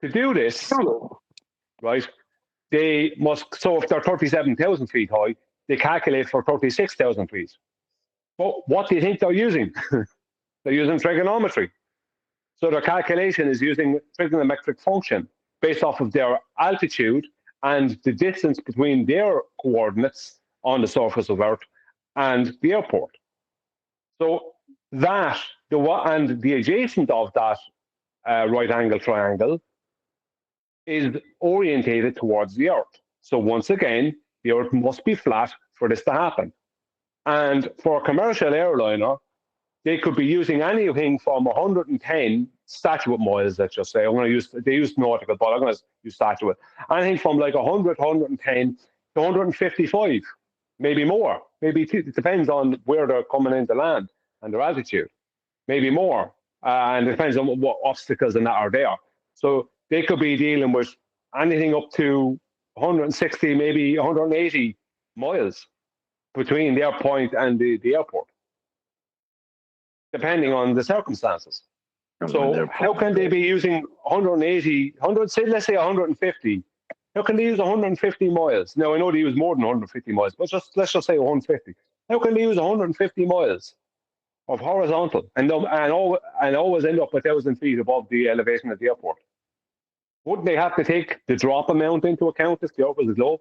To do this, right, they must, so if they're 37,000 feet high, they calculate for 36,000 feet. But what do you think they're using? They're using trigonometry. So their calculation is using trigonometric function based off of their altitude and the distance between their coordinates on the surface of Earth and the airport. So that, and the adjacent of that right angle triangle is orientated towards the Earth. So once again, the Earth must be flat for this to happen. And for a commercial airliner, they could be using anything from 110 statute miles, let's just say. They use nautical, but I'm going to use statute. Anything from like 100, 110 to 155, maybe more. Maybe it depends on where they're coming into land and their altitude. Maybe more. And it depends on what obstacles and that are there. So they could be dealing with anything up to 160, maybe 180 miles between their point and the airport, depending on the circumstances. So how can they be using 180, let's say 150? How can they use 150 miles? Now, I know they use more than 150 miles, but let's just say 150. How can they use 150 miles of horizontal and always end up 1,000 feet above the elevation of the airport? Wouldn't they have to take the drop amount into account if the Earth was low?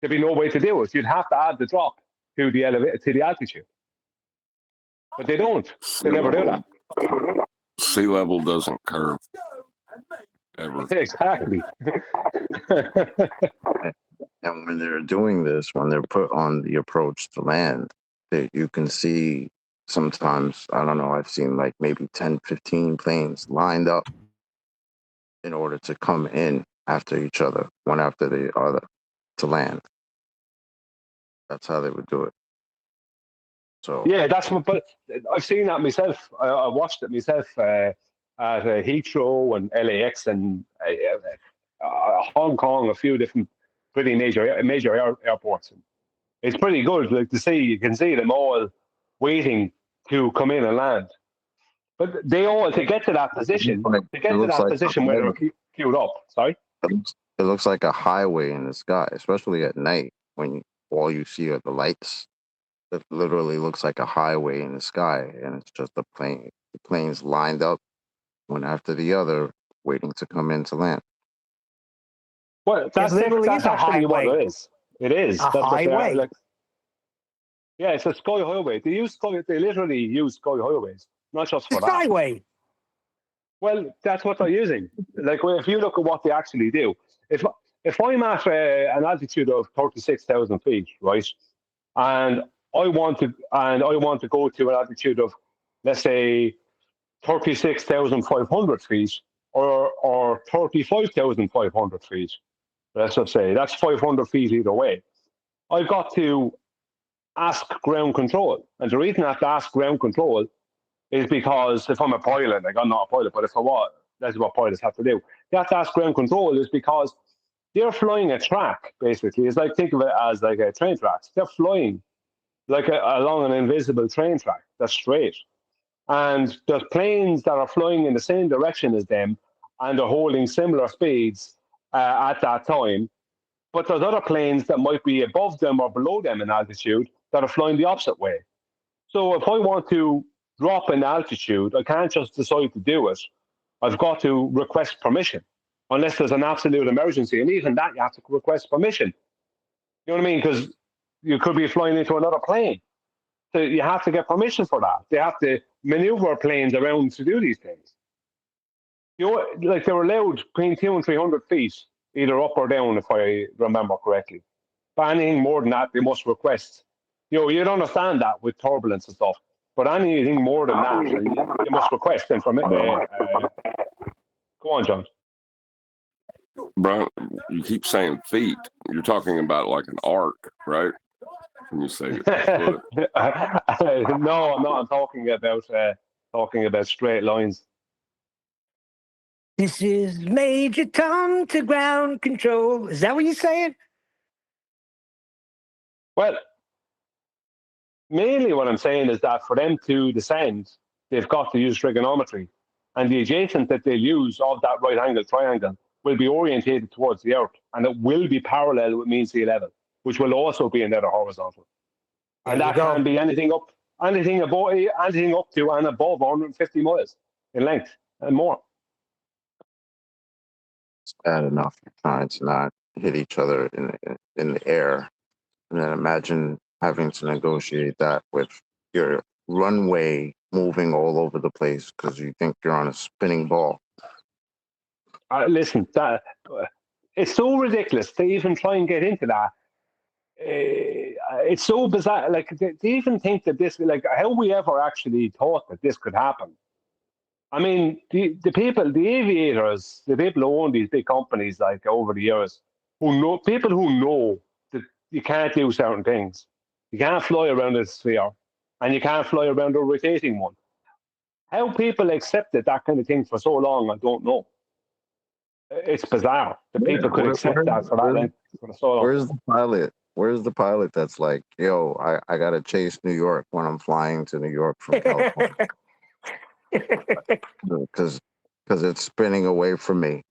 There'd be no way to do it. You'd have to add the drop to the altitude. But they don't. They never do that. Sea level doesn't curve. Ever. Exactly. And when they're doing this, when they're put on the approach to land, that you can see sometimes, I don't know, I've seen like maybe 10, 15 planes lined up in order to come in after each other, one after the other, to land. That's how they would do it. So yeah, but I've seen that myself. I watched it myself at Heathrow and LAX and Hong Kong, a few different pretty major airports. It's pretty good, like to see. You can see them all waiting to come in and land. But they all to get to that position. Where they're queued up. Sorry. It looks like a highway in the sky, especially at night when all you see are the lights. It literally looks like a highway in the sky, and it's just the planes lined up one after the other, waiting to come in to land. Well, that's actually what it is. It is. That's highway. Yeah, it's a sky highway. They literally use sky highways, not just for that. Skyway. Well, that's what they're using. Like, if you look at what they actually do, if I'm at an altitude of 36,000 feet, right, and I want to go to an altitude of, let's say, 36,500 feet or 35,500 feet. Let's just say that's 500 feet either way. I've got to ask ground control, and the reason I have to ask ground control is because if I'm a pilot, like I'm not a pilot, but if I was, that's what pilots have to do. They have to ask ground control is because they're flying a track. Basically, it's like, think of it as like a train tracks. They're flying like along an invisible train track that's straight. And there's planes that are flying in the same direction as them and are holding similar speeds at that time. But there's other planes that might be above them or below them in altitude that are flying the opposite way. So if I want to drop in altitude, I can't just decide to do it. I've got to request permission, unless there's an absolute emergency. And even that, you have to request permission. You know what I mean? Because you could be flying into another plane. So you have to get permission for that. They have to maneuver planes around to do these things. You know, like they're allowed between 200 and 300 feet, either up or down, if I remember correctly. But anything more than that, they must request. You know, you'd understand that with turbulence and stuff. But anything more than that, you must request them from it. Go on, John. Brian, you keep saying feet. You're talking about like an arc, right? When you say foot. No, I'm not. I'm talking about straight lines. This is Major Tom to ground control. Is that what you're saying? Well, mainly what I'm saying is that for them to descend, they've got to use trigonometry. And the adjacent that they'll use of that right angle triangle will be orientated towards the Earth, and it will be parallel with mean sea level, which will also be another horizontal. And that can be anything up to and above 150 miles in length and more. It's bad enough you're trying to not hit each other in the air, And then imagine having to negotiate that with your runway moving all over the place because you think you're on a spinning ball. Listen, it's so ridiculous to even try and get into that. It's so bizarre. Like, to even think that this, like, how we ever actually thought that this could happen. I mean, the people, the aviators, the people who own these big companies, like over the years, people who know that you can't do certain things. You can't fly around a sphere, and you can't fly around a rotating one. How people accepted that kind of thing for so long, I don't know. It's bizarre that people could accept that for that length for so long. Where's the pilot? Where's the pilot that's like, yo, I gotta chase New York when I'm flying to New York from California? Because it's spinning away from me.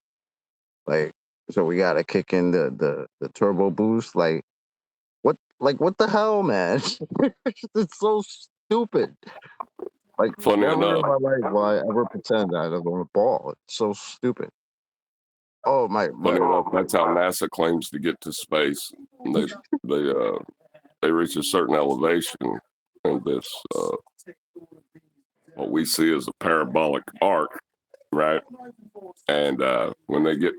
Like, so we gotta kick in the turbo boost. Like what the hell, man? It's so stupid. Like, Funny never in enough. my life will I ever pretend that I'm on a ball. It's so stupid. Oh my! Funny enough, that's how NASA claims to get to space. They reach a certain elevation, and this what we see as a parabolic arc, right? And when they get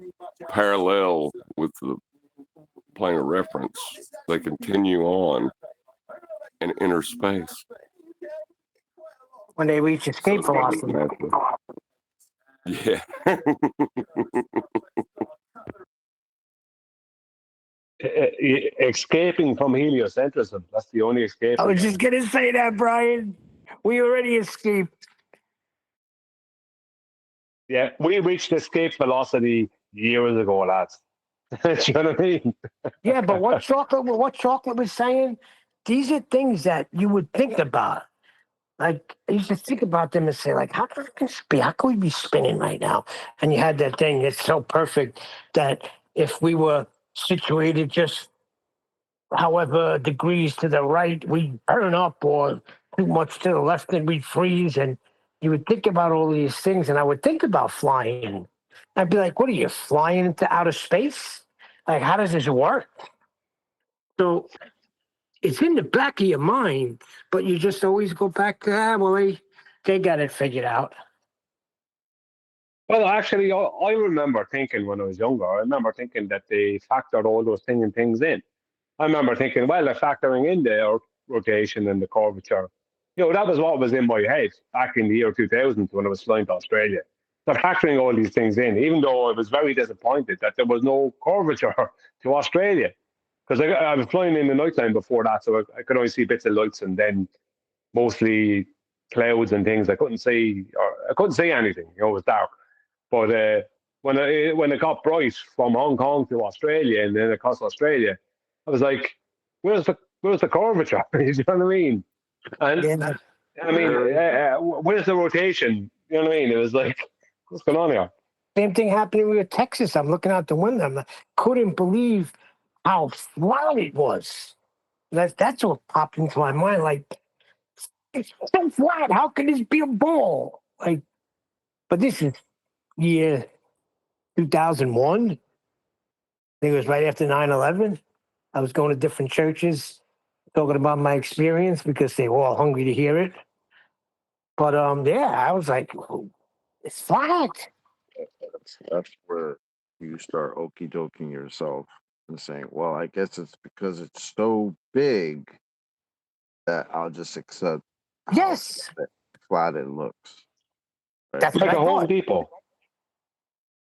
parallel with the plane of reference, they continue on in inner space. When they reach escape velocity. Yeah. Escaping from heliocentrism. That's the only escape. I was just going to say that, Brian. We already escaped. Yeah, we reached escape velocity years ago, lads. Do you know what I mean? Yeah, but what chocolate was saying, these are things that you would think about. Like, I used to think about them and say, like, how can we be spinning right now? And you had that thing that's so perfect that if we were situated just however degrees to the right, we'd burn up, or too much to the left and we'd freeze. And you would think about all these things, and I would think about flying. I'd be like, what are you, flying into outer space? Like, how does this work? So it's in the back of your mind, but you just always go back to, well, they got it figured out. Well, actually, I remember thinking when I was younger, I remember thinking that they factored all those things in. I remember thinking, well, they're factoring in the rotation and the curvature. You know, that was what was in my head back in the year 2000 when I was flying to Australia. They're factoring all these things in, even though I was very disappointed that there was no curvature to Australia. Because I was flying in the nighttime before that, so I could only see bits of lights and then mostly clouds and things. I couldn't see anything. You know, it was dark. But when it got bright from Hong Kong to Australia and then across Australia, I was like, "Where's the curvature?" You know what I mean? And yeah. I mean, where's the rotation? You know what I mean? It was like, what's going on here? Same thing happening with Texas. I'm looking out the window. I couldn't believe how flat it was. That's what popped into my mind. Like, it's so flat. How can this be a ball? Like, but this is year 2001. I think it was right after 9/11. I was going to different churches, talking about my experience because they were all hungry to hear it. But yeah, I was like, it's flat. That's where you start okie doking yourself and saying, well, I guess it's because it's so big that I'll just accept how flat it looks. Right? That's like a Home Depot.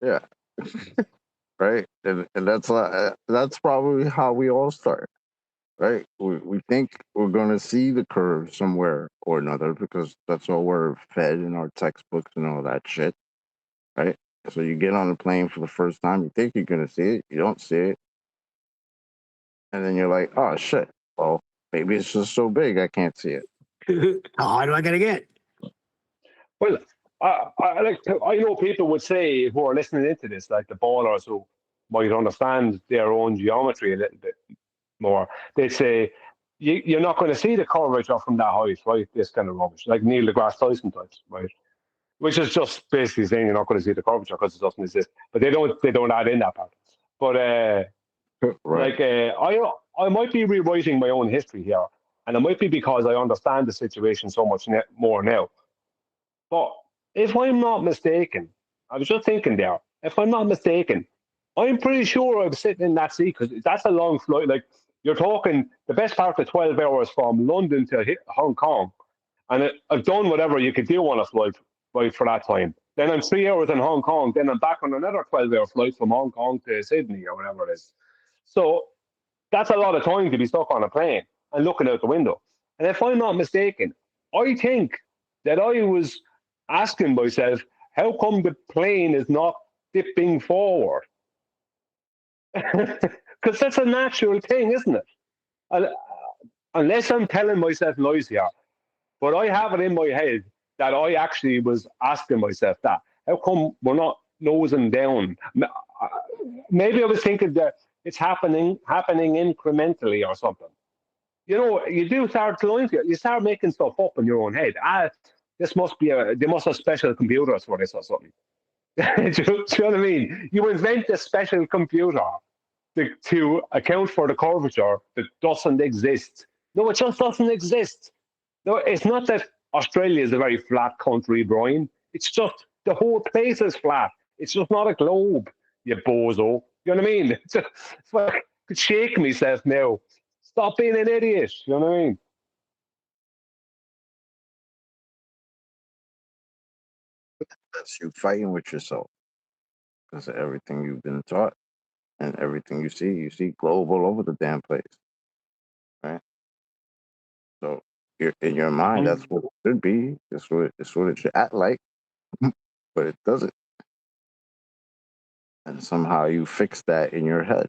Yeah. Right. And that's probably how we all start. Right. We think we're going to see the curve somewhere or another because that's all we're fed in our textbooks and all that shit. Right. So you get on the plane for the first time, you think you're going to see it, you don't see it. And then you're like, oh, shit. Well, maybe it's just so big I can't see it. How high do I got to get? Well, I know people would say who are listening into this, like the ballers who might understand their own geometry a little bit more. They say you're not going to see the curvature from that height, right? This kind of rubbish, like Neil deGrasse Tyson types, right? Which is just basically saying you're not going to see the curvature because it doesn't exist. But they don't add in that part. But right. like I might be rewriting my own history here, and it might be because I understand the situation so much more now. But if I'm not mistaken, I was just thinking there, if I'm not mistaken, I'm pretty sure I was sitting in that seat because that's a long flight. Like, you're talking the best part of 12 hours from London to Hong Kong. And I've done whatever you could do on a flight right, for that time. Then I'm 3 hours in Hong Kong. Then I'm back on another 12-hour flight from Hong Kong to Sydney or whatever it is. So that's a lot of time to be stuck on a plane and looking out the window. And if I'm not mistaken, I think that I was asking myself, how come the plane is not dipping forward? Because that's a natural thing, isn't it? Unless I'm telling myself lies here. But I have it in my head that I actually was asking myself that. How come we're not nosing down? Maybe I was thinking that it's happening incrementally or something. You know, you do start to you start making stuff up in your own head. This must be they must have special computers for this or something. do you know what I mean? You invent a special computer to account for the curvature that doesn't exist. No, it just doesn't exist. No, it's not that Australia is a very flat country, Brian. It's just the whole place is flat. It's just not a globe, you bozo. You know what I mean? It's like, I could shake myself now. Stop being an idiot. You know what I mean? That's you fighting with yourself because of everything you've been taught and everything you see globe all over the damn place, right? So in your mind, that's what it should be. That's what it should act like, but it doesn't. And somehow you fix that in your head.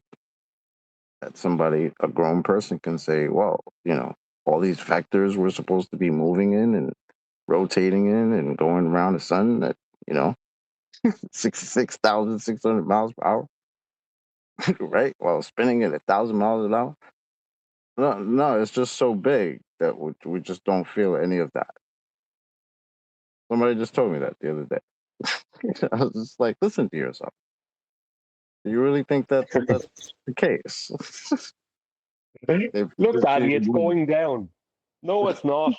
That somebody, a grown person, can say, "Well, you know, all these vectors we're supposed to be moving in and rotating in and going around the sun at, you know, 66,600 miles per hour, right? While spinning at 1,000 miles an hour." No, it's just so big that we just don't feel any of that. Somebody just told me that the other day. I was just like, listen to yourself. Do you really think that's the case? Look, Daddy, it's going down. No, it's not.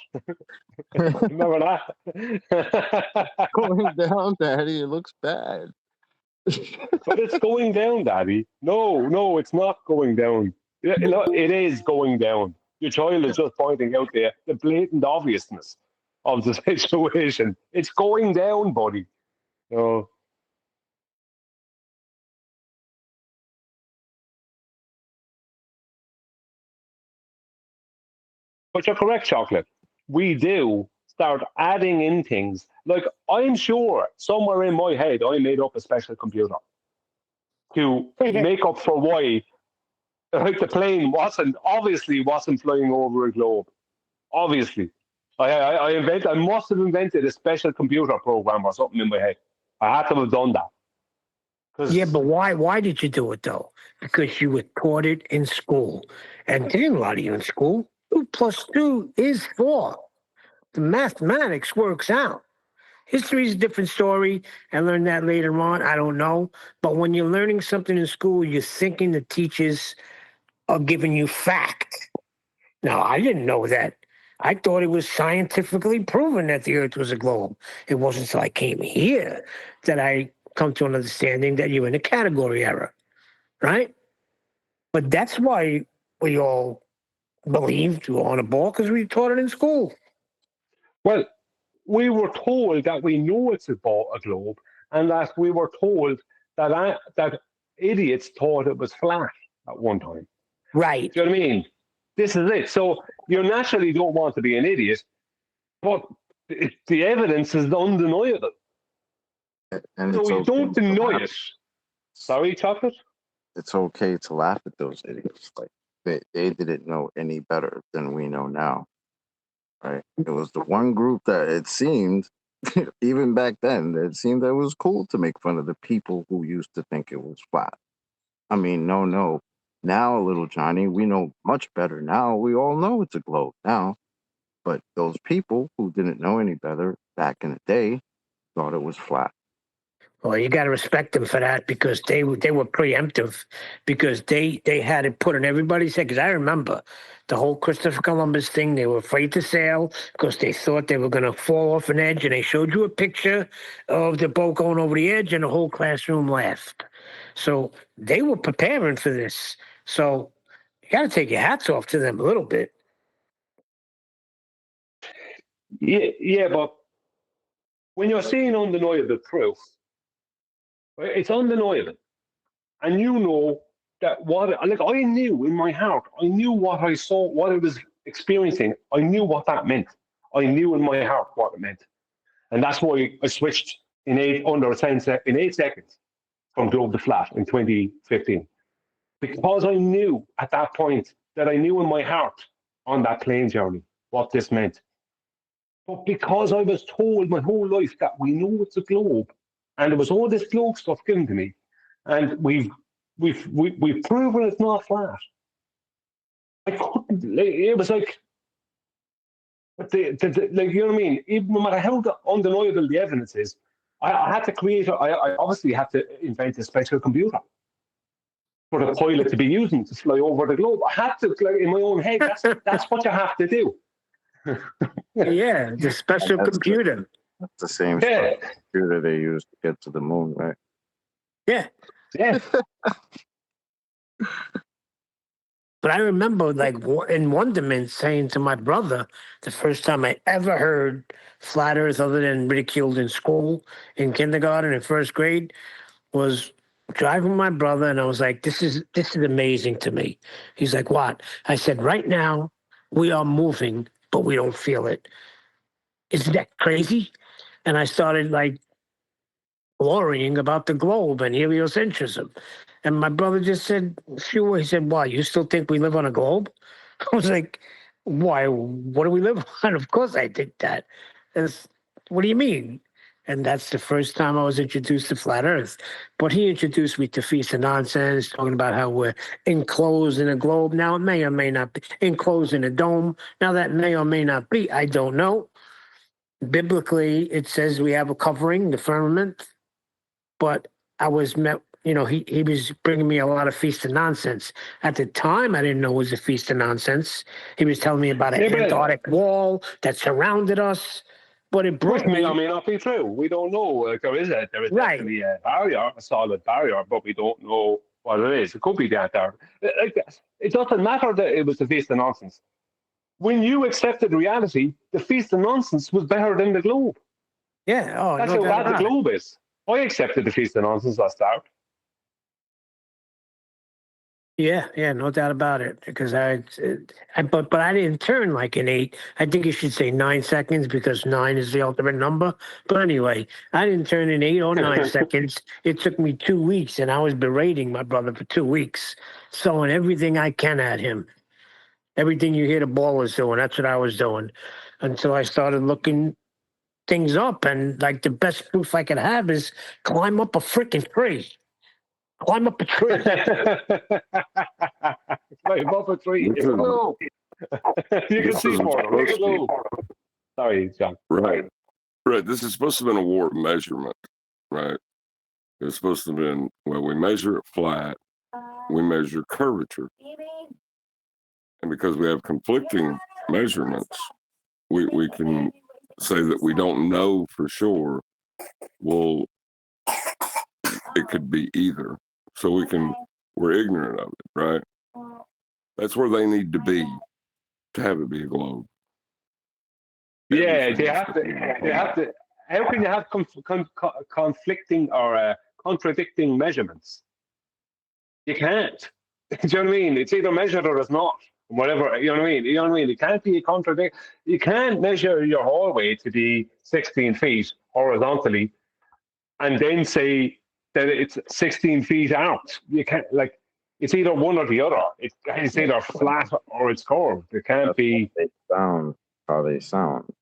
Remember that? Going down, Daddy. It looks bad. But it's going down, Daddy. No, it's not going down. It is going down. Your child is just pointing out the blatant obviousness of the situation. It's going down, buddy. No. But you're correct, Chocolate. We do start adding in things. Like, I'm sure somewhere in my head, I made up a special computer to make up for why the plane obviously wasn't flying over a globe. Obviously. I must have invented a special computer program or something in my head. I had to have done that. Yeah, but why did you do it though? Because you were taught it in school. And they didn't lie to you in school. 2 plus 2 is 4. The mathematics works out. History is a different story. I learned that later on. I don't know. But when you're learning something in school, you're thinking the teachers are giving you fact. Now, I didn't know that. I thought it was scientifically proven that the Earth was a globe. It wasn't until I came here that I come to an understanding that you're in a category error, right? But that's why we all believed we were on a ball, because we taught it in school. Well, we were told that we know it's a globe, and that we were told that idiots thought it was flat at one time. Right. Do you know what I mean? This is it. So you naturally don't want to be an idiot, but the evidence is undeniable. And so you don't deny it. Sorry, Chocolate? It's okay to laugh at those idiots. Like, they didn't know any better than we know now. Right? It was the one group that it seemed, even back then, it seemed that it was cool to make fun of the people who used to think it was flat. I mean, no. Now, little Johnny, we know much better now. We all know it's a globe now. But those people who didn't know any better back in the day thought it was flat. Well, you got to respect them for that because they were preemptive because they had it put in everybody's head. Because I remember the whole Christopher Columbus thing. They were afraid to sail because they thought they were going to fall off an edge. And they showed you a picture of the boat going over the edge, and the whole classroom laughed. So they were preparing for this. So you got to take your hats off to them a little bit. Yeah, but when you're seeing undeniable proof, right, it's undeniable. And you know that I knew in my heart, I knew what I saw, what I was experiencing. I knew what that meant. I knew in my heart what it meant. And that's why I switched in 8 seconds from globe to flat in 2015. Because I knew at that point that I knew in my heart on that plane journey what this meant. But because I was told my whole life that we know it's a globe, and there was all this globe stuff given to me, and we've proven it's not flat. I couldn't. It was like, but you know what I mean. Even no matter how undeniable the evidence is, I had to create. I obviously had to invent a special computer for the pilot to be using to fly over the globe. I had to, in my own head. That's what you have to do. Yeah, the special computer. That's the same computer they used to get to the moon, right? Yeah. But I remember, like, in wonderment, saying to my brother, the first time I ever heard flat Earth other than ridiculed in school, in kindergarten and first grade, was driving my brother, and I was like, this is amazing to me. He's like, what? I said, right now, we are moving, but we don't feel it. Isn't that crazy? And I started, like, worrying about the globe and heliocentrism. And my brother just said, sure. He said, why? You still think we live on a globe? I was like, why? What do we live on? Of course I think that. What do you mean? And that's the first time I was introduced to flat Earth. But he introduced me to Feast of Nonsense, talking about how we're enclosed in a globe. Now, it may or may not be enclosed in a dome. Now, that may or may not be. I don't know. Biblically, it says we have a covering, the firmament. But I was met, he was bringing me a lot of Feast of Nonsense. At the time, I didn't know it was a Feast of Nonsense. He was telling me about an Antarctic wall that surrounded us. But it brought Which may or may not be true. We don't know. Like, there is definitely a barrier, a solid barrier, but we don't know what it is. It could be the Antarctic. It doesn't matter that it was the Feast of Nonsense. When you accepted reality, the Feast of Nonsense was better than the globe. Yeah. Oh, that's how bad the globe is. I accepted the Feast of Nonsense last out. Yeah, no doubt about it. Because but I didn't turn like an 8. I think you should say 9 seconds because 9 is the ultimate number. But anyway, I didn't turn in 8 or 9 seconds. It took me 2 weeks, and I was berating my brother for 2 weeks, throwing everything I can at him. Everything you hear the ballers doing, that's what I was doing, until I started looking things up, and like the best proof I could have is climb up a freaking tree. Climb up a tree. Climb up a tree. It's low. You can see more. It's low. Sorry, John. Right. This is supposed to have been a warp measurement, right? It's supposed to have been, we measure it flat, we measure curvature. And because we have conflicting measurements, we can say that we don't know for sure. Well, it could be either. So we're ignorant of it, right? That's where they need to be to have it be a globe. Yeah, they have to. How can you have conflicting or contradicting measurements? You can't. Do you know what I mean? It's either measured or it's not. Whatever, you know what I mean? It can't be a contradiction. You can't measure your hallway to be 16 feet horizontally and then say that it's 16 feet out. You can't, it's either one or the other. It's either flat or it's curved. It can't be. They sound how they sound.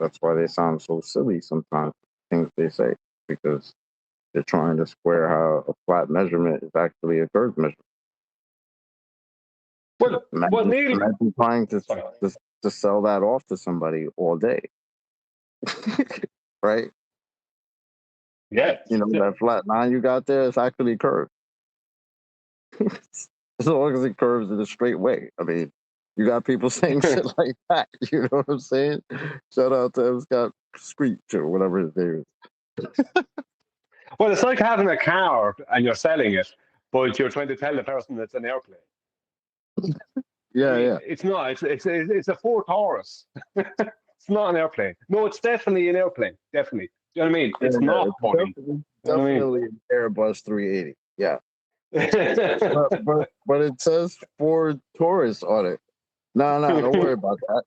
That's why they sound so silly sometimes, things they say, because they're trying to square how a flat measurement is actually a curved measurement. Imagine trying to sell that off to somebody all day. Right? Yeah. You know, that flat line you got there is actually curved. As long as it curves in a straight way. I mean, you got people saying shit like that. You know what I'm saying? Shout out to Scott Screech or whatever his name is. Well, it's like having a car and you're selling it, but you're trying to tell the person it's an airplane. Yeah, yeah. It's not. It's a Ford Taurus. It's not an airplane. No, it's definitely an airplane. Definitely. You know what I mean? It's not It's funny. definitely an Airbus 380. Yeah. but it says Ford Taurus on it. No, don't worry about that.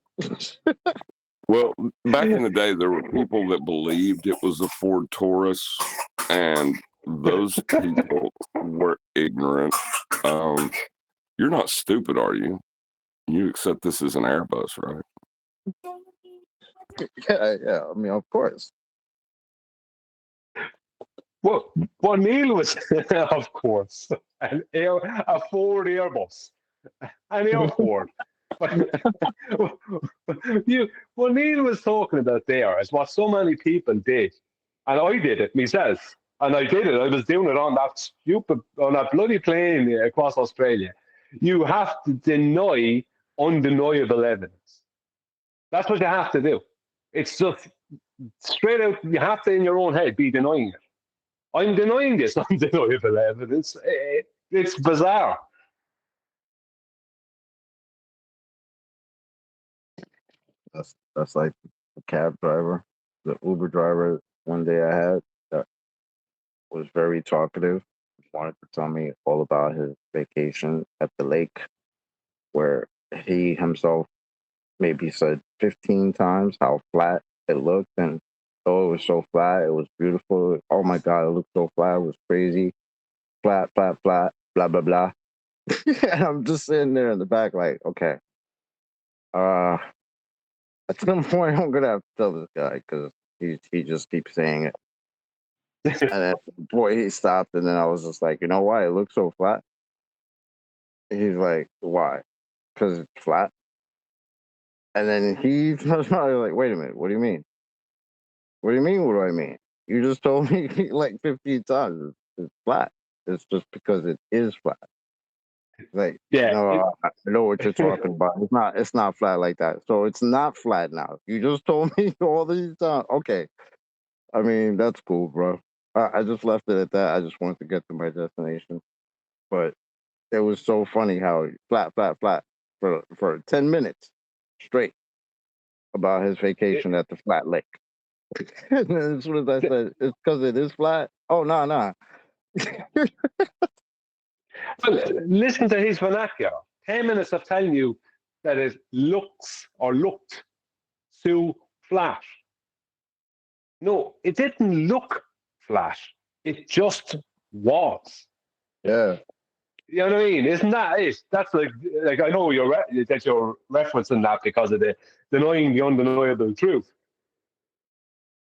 Well, back in the day, there were people that believed it was a Ford Taurus, and those people were ignorant. You're not stupid, are you? You accept this as an Airbus, right? Yeah. I mean, of course. Well, Neil was, of course, a Ford Airbus, an Air Ford. What Neil was talking about there is what so many people did, and I did it myself. And I did it. I was doing it on that bloody plane across Australia. You have to deny undeniable evidence. That's what you have to do. It's just straight out. You have to, in your own head, be denying it. I'm denying this undeniable evidence. It's bizarre. That's like the cab driver, the Uber driver one day I had that was very talkative. Wanted to tell me all about his vacation at the lake, where he himself maybe said 15 times how flat it looked, and oh, it was so flat, it was beautiful. Oh my God, it looked so flat, it was crazy. Flat, blah, blah, blah. And I'm just sitting there in the back like, okay, at some point I'm gonna have to tell this guy because he just keeps saying it. And then boy, he stopped, and then I was just like, you know why it looks so flat? He's like, why? Because it's flat. And then he was probably like, wait a minute, what do you mean? What do you mean? What do I mean? You just told me like 15 times it's flat. It's just because it is flat. Like, yeah, no, I know what you're talking about. It's not flat like that. So it's not flat now. You just told me all these times. Okay. I mean, that's cool, bro. I just left it at that. I just wanted to get to my destination. But it was so funny how flat for 10 minutes straight about his vacation at the flat lake. And then as soon as I said, it's because it is flat. Oh, no. Well, listen to his vernacular. 10 minutes of telling you that it looks or looked too flat. No, it didn't look flat. It just was. Yeah. You know what I mean? Isn't that it? That's like I know that you're referencing that because of the denying the undeniable truth.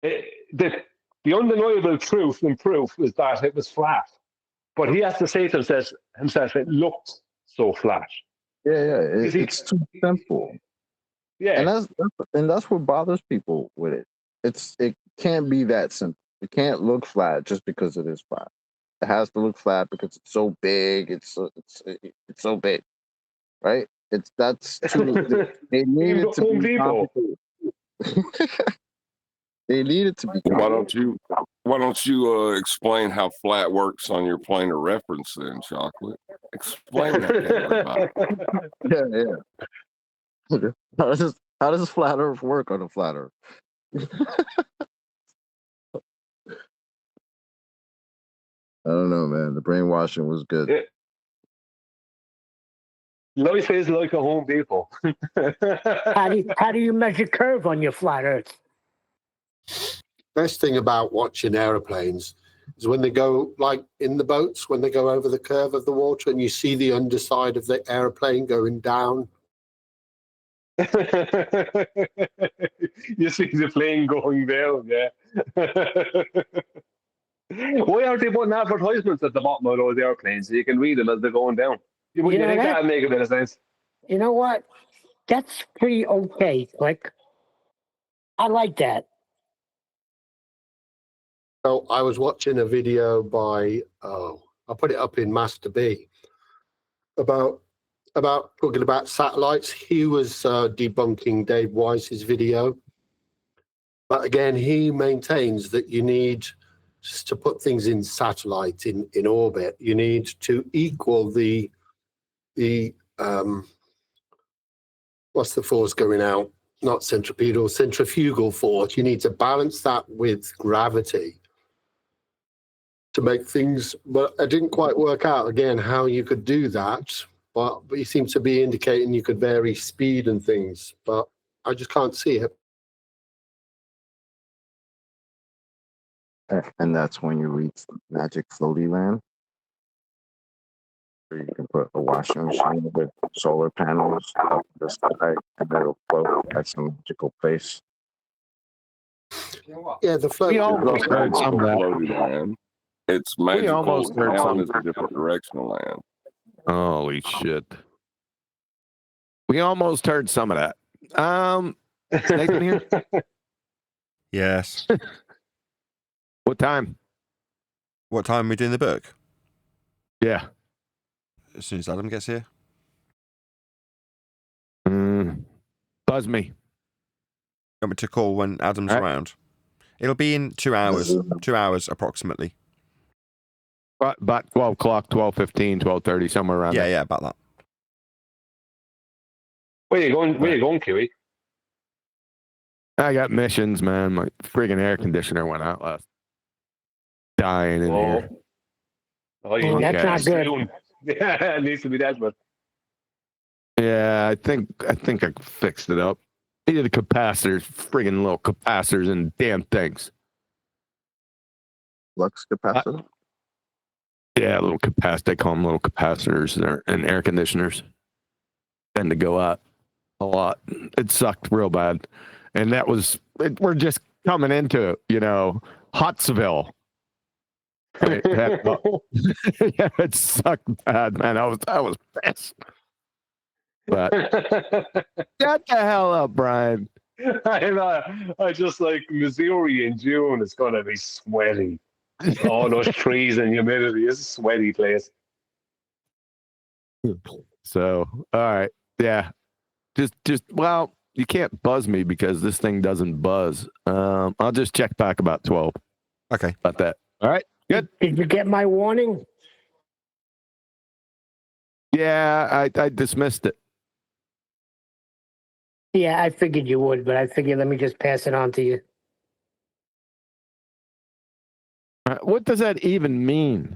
The undeniable truth and proof is that it was flat. But he has to say to himself it looked so flat. Yeah. It's too simple. Yeah. And that's what bothers people with it. It can't be that simple. It can't look flat just because it is flat. It has to look flat because it's so big. It's so big, right? That's too. They need it to be complicated. They need it to be complicated. Why don't you explain how flat works on your plane of reference then, Chocolate? Explain that to everybody. Yeah. How does flat Earth work on a flat Earth? I don't know, man. The brainwashing was good. Yeah. Life is like a Home Depot. How do you measure curve on your flat Earth? Best thing about watching aeroplanes is when they go, like in the boats, when they go over the curve of the water and you see the underside of the aeroplane going down. You see the plane going down, yeah. Why aren't they putting advertisements at the bottom of those airplanes so you can read them as they're going down? You think that'd make a bit of sense? You know what? That's pretty okay. Like, I like that. So I was watching a video by, I'll put it up in Master B, about talking about satellites. He was debunking Dave Weiss's video. But again, he maintains that you need, just to put things in satellite, in orbit, you need to equal the what's the force going out? Not centripetal, centrifugal force. You need to balance that with gravity to make things, but it didn't quite work out again how you could do that. But he seems to be indicating you could vary speed and things, but I just can't see it. And that's when you reach magic floaty land, where you can put a washing machine with solar panels up the sky, and it'll float at some magical place. Yeah, the float. We almost heard some of that. Floaty land. It's magical. We almost heard Now some. it's a different direction of land. Holy shit. We almost heard some of that. Nathan here? Yes. What time? What time are we doing the book? Yeah. As soon as Adam gets here. Buzz me. Want me to call when Adam's around? It'll be in 2 hours. 2 hours approximately. About 12 o'clock, 12:15, 12:30, somewhere around there. Yeah, about that. Where you going, Kiwi? I got missions, man. My friggin' air conditioner went out last. Dying in here. Oh, you that's not good. Yeah, it needs to be that, but Yeah, I think I fixed it up. Needed a capacitors, friggin' little capacitors and damn things. Flux capacitor? Yeah, little capacitor. They call them little capacitors. They're in air conditioners. Tend to go out a lot. It sucked real bad. And that was, we're just coming into, Hotsville. Right? Yeah, it sucked bad, man. I was pissed. But shut the hell up, Brian. I just like Missouri in June. It's going to be sweaty. All those trees and humidity. It's a sweaty place. So, all right. Yeah. Well, you can't buzz me because this thing doesn't buzz. I'll just check back about 12. Okay. About that. All right. Good. Did you get my warning? Yeah, I dismissed it. Yeah, I figured you would, but I figured let me just pass it on to you. What does that even mean?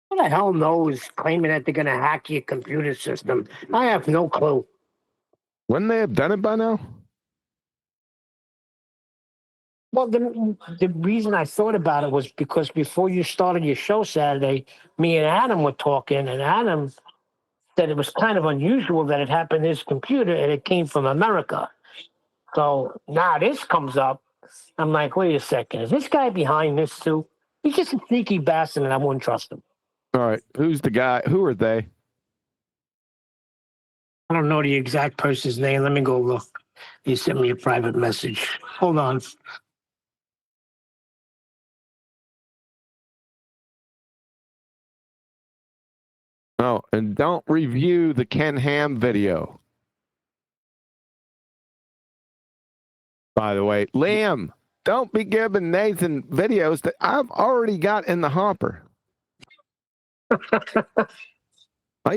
Who the hell knows claiming that they're going to hack your computer system? I have no clue. Wouldn't they have done it by now? Well, the reason I thought about it was because before you started your show Saturday, me and Adam were talking, and Adam said it was kind of unusual that it happened to his computer and it came from America. So now this comes up. I'm like, wait a second. Is this guy behind this too? He's just a sneaky bastard and I wouldn't trust him. All right. Who's the guy? Who are they? I don't know the exact person's name. Let me go look. He sent me a private message. Hold on. Oh, and don't review the Ken Ham video. By the way, Liam, don't be giving Nathan videos that I've already got in the hopper. I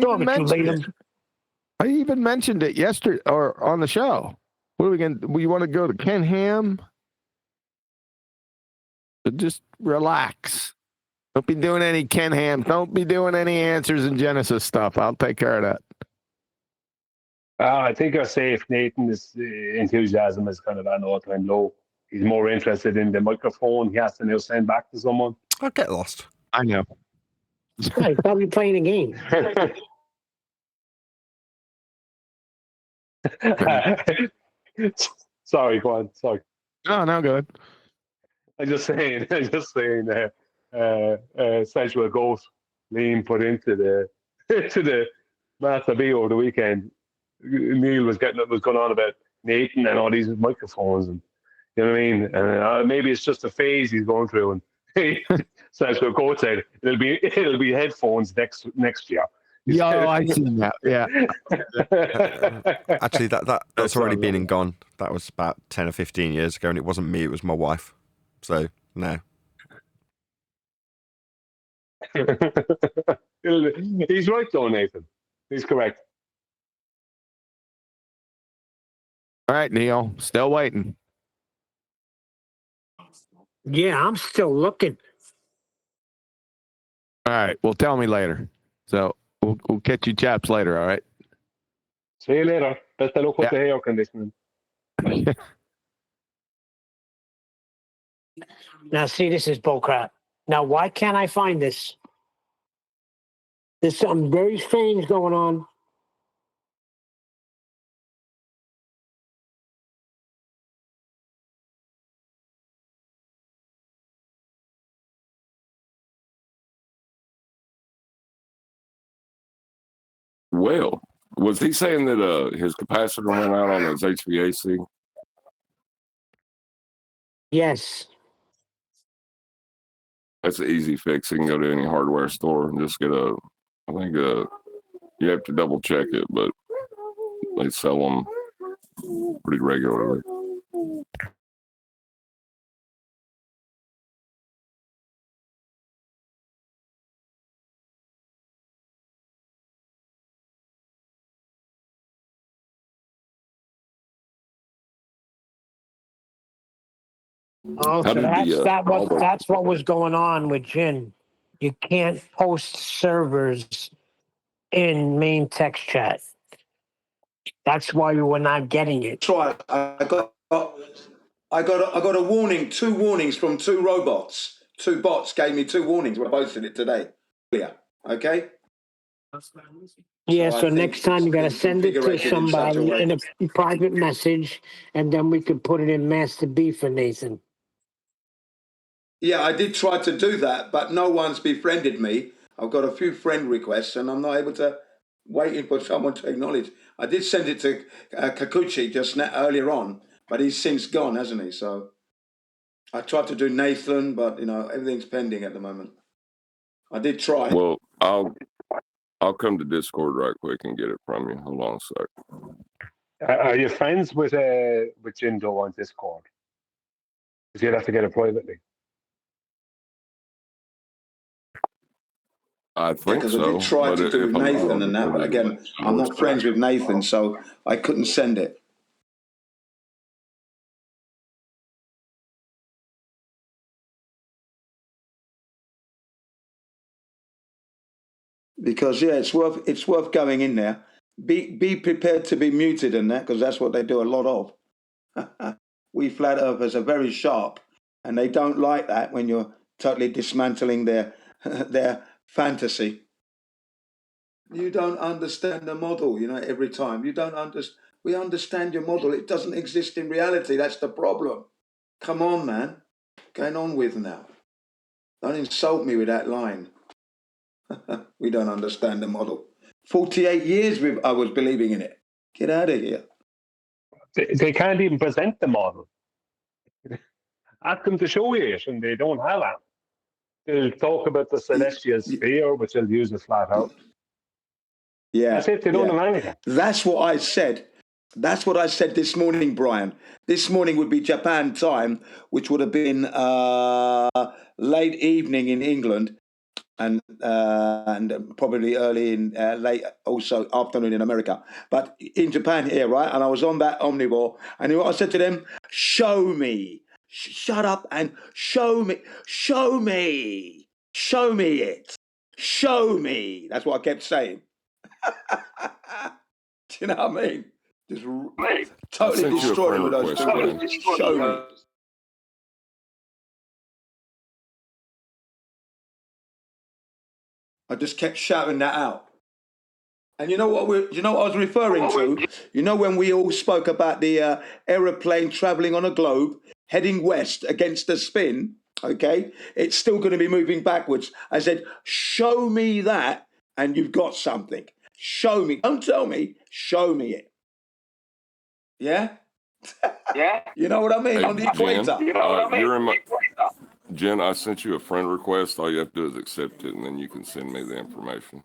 even mentioned it yesterday or on the show. What are we going to, we want to go to Ken Ham? Just relax. Don't be doing any Ken Ham. Don't be doing any Answers in Genesis stuff. I'll take care of that. I think you're safe. Nathan's enthusiasm is kind of at an all-time low. He's more interested in the microphone he has to now send back to someone. I'll get lost. I know. He's probably playing a game. Sorry, go on. Sorry. No, go ahead. I'm just saying sensual ghost Liam put into the Master B over the weekend. Neil was going on about Nathan and all these microphones, and You know what I mean? And maybe it's just a phase he's going through. And so that's what Coach said. It'll be headphones next year. Yeah, I've seen that. Yeah. Actually, that's already been and gone. That was about 10 or 15 years ago, and it wasn't me, it was my wife. So, no. He's right, though, Nathan. He's correct. All right, Neil. Still waiting. Yeah, I'm still looking. All right. Well, tell me later. So we'll catch you chaps later. All right. See you later. Best of luck with the air conditioning. Now, see, this is bullcrap. Now, why can't I find this? There's something very strange going on. Well, was he saying that his capacitor went out on his HVAC? Yes. That's an easy fix. You can go to any hardware store and just get I think you have to double check it, but they sell them pretty regularly. Oh, so that's what was going on with Jin. You can't post servers in main text chat. That's why you were not getting it. Try. I got a warning. 2 warnings from 2 robots. 2 bots gave me 2 warnings. I posted it today. Yeah. Okay. Yeah, so next time you got to send it to somebody in a private message, and then we could put it in Master B for Nathan. Yeah, I did try to do that, but no one's befriended me. I've got a few friend requests, and I'm not able to. Waiting for someone to acknowledge. I did send it to Kikuchi just earlier on, but he's since gone, hasn't he? So I tried to do Nathan, but everything's pending at the moment. I did try. Well, I'll come to Discord right quick and get it from you. Hold on a sec. Are you friends with Jindo on Discord? Because you'd have to get it privately. I think because so. I did try to do Nathan and that, but again, I'm not friends with Nathan, so I couldn't send it. Because it's worth going in there. Be prepared to be muted in that, because that's what they do a lot of. We flat earthers are very sharp, and they don't like that when you're totally dismantling their fantasy. You don't understand the model, every time. You don't understand. We understand your model. It doesn't exist in reality. That's the problem. Come on, man. Going on with now. Don't insult me with that line. We don't understand the model. 48 years I was believing in it. Get out of here. They can't even present the model. Ask them to show you it, and they don't have it. They'll talk about the celestial sphere, which they'll use as flat out. Yeah. That's it. They don't know anything. That's what I said. That's what I said this morning, Brian. This morning would be Japan time, which would have been late evening in England, and probably early in late also afternoon in America. But in Japan here, right? And I was on that omnivore, and what I said to them: "Show me, shut up, and show me, show me, show me it, show me." That's what I kept saying. Do you know what I mean? Just totally destroyed it with those 2 words. Show me. I just kept shouting that out. And you know what I was referring to? When we all spoke about the aeroplane traveling on a globe, heading west against the spin, okay? It's still going to be moving backwards. I said, show me that, and you've got something. Show me. Don't tell me. Show me it. Yeah? Yeah. You know what I mean? Hey, On the equator. Jen, you're in my. Jen, I sent you a friend request. All you have to do is accept it, and then you can send me the information.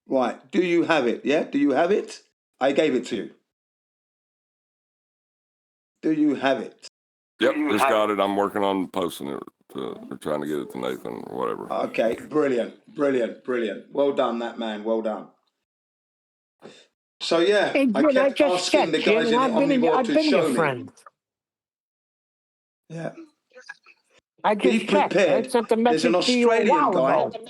Right. Do you have it? Yeah. Do you have it? I gave it to you. Do you have it? Yep, just got it. I'm working on posting it. We're trying to get it to Nathan or whatever. Okay. Brilliant. Brilliant. Brilliant. Well done, that man. Well done. So yeah, Hey, I Jim, I kept just asking checked, the guys Jim, in the Omnivore I've to been show your me. friend. Yeah. I Be just checked. I prepared. sent a There's an message to you a Australian while guy. ago.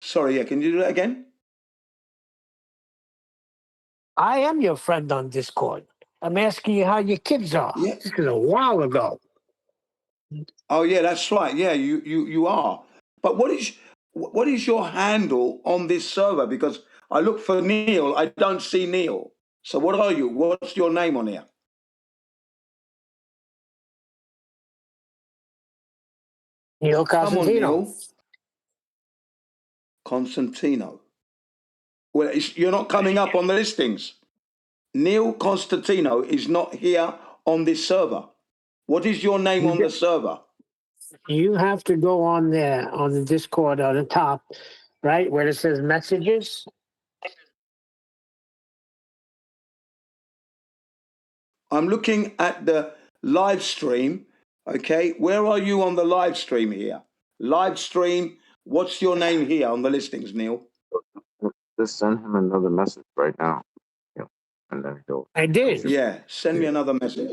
Sorry, yeah, can you do that again? I am your friend on Discord. I'm asking you how your kids are. Yeah. This is a while ago. Oh yeah, that's right. Yeah, you are. But what is your handle on this server? Because I look for Neil, I don't see Neil. So what are you? What's your name on here? Neil Come on, Cosentino. Neil. Constantino. Well, you're not coming up on the listings. Neil Constantino is not here on this server. What is your name on the server? You have to go on there on the Discord on the top, right, where it says messages. I'm looking at the live stream. Okay, where are you on the live stream here? Live stream. What's your name here on the listings, Neil? Just send him another message right now. Yeah, and then he'll. I did. Yeah, send me another message.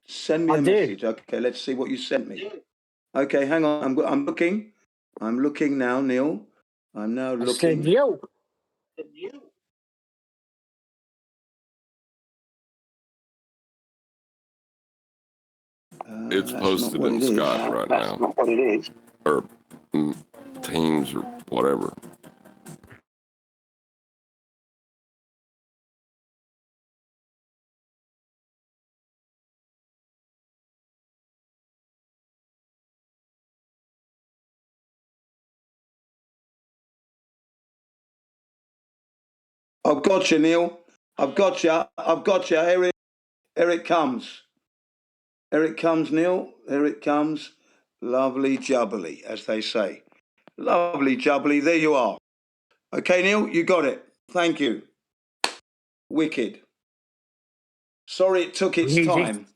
Send me a message. Okay, let's see what you sent me. Okay, hang on. I'm looking. I'm looking now, Neil. I'm now looking. I said you. It's posted in Skype right now. That's not what it is. Or Teams or whatever. I've got you, Neil. I've got you. I've got you. Here it comes. Here it comes, Neil. Here it comes. Lovely jubbly, as they say. Lovely jubbly. There you are. Okay, Neil, you got it. Thank you. Wicked. Sorry it took its time.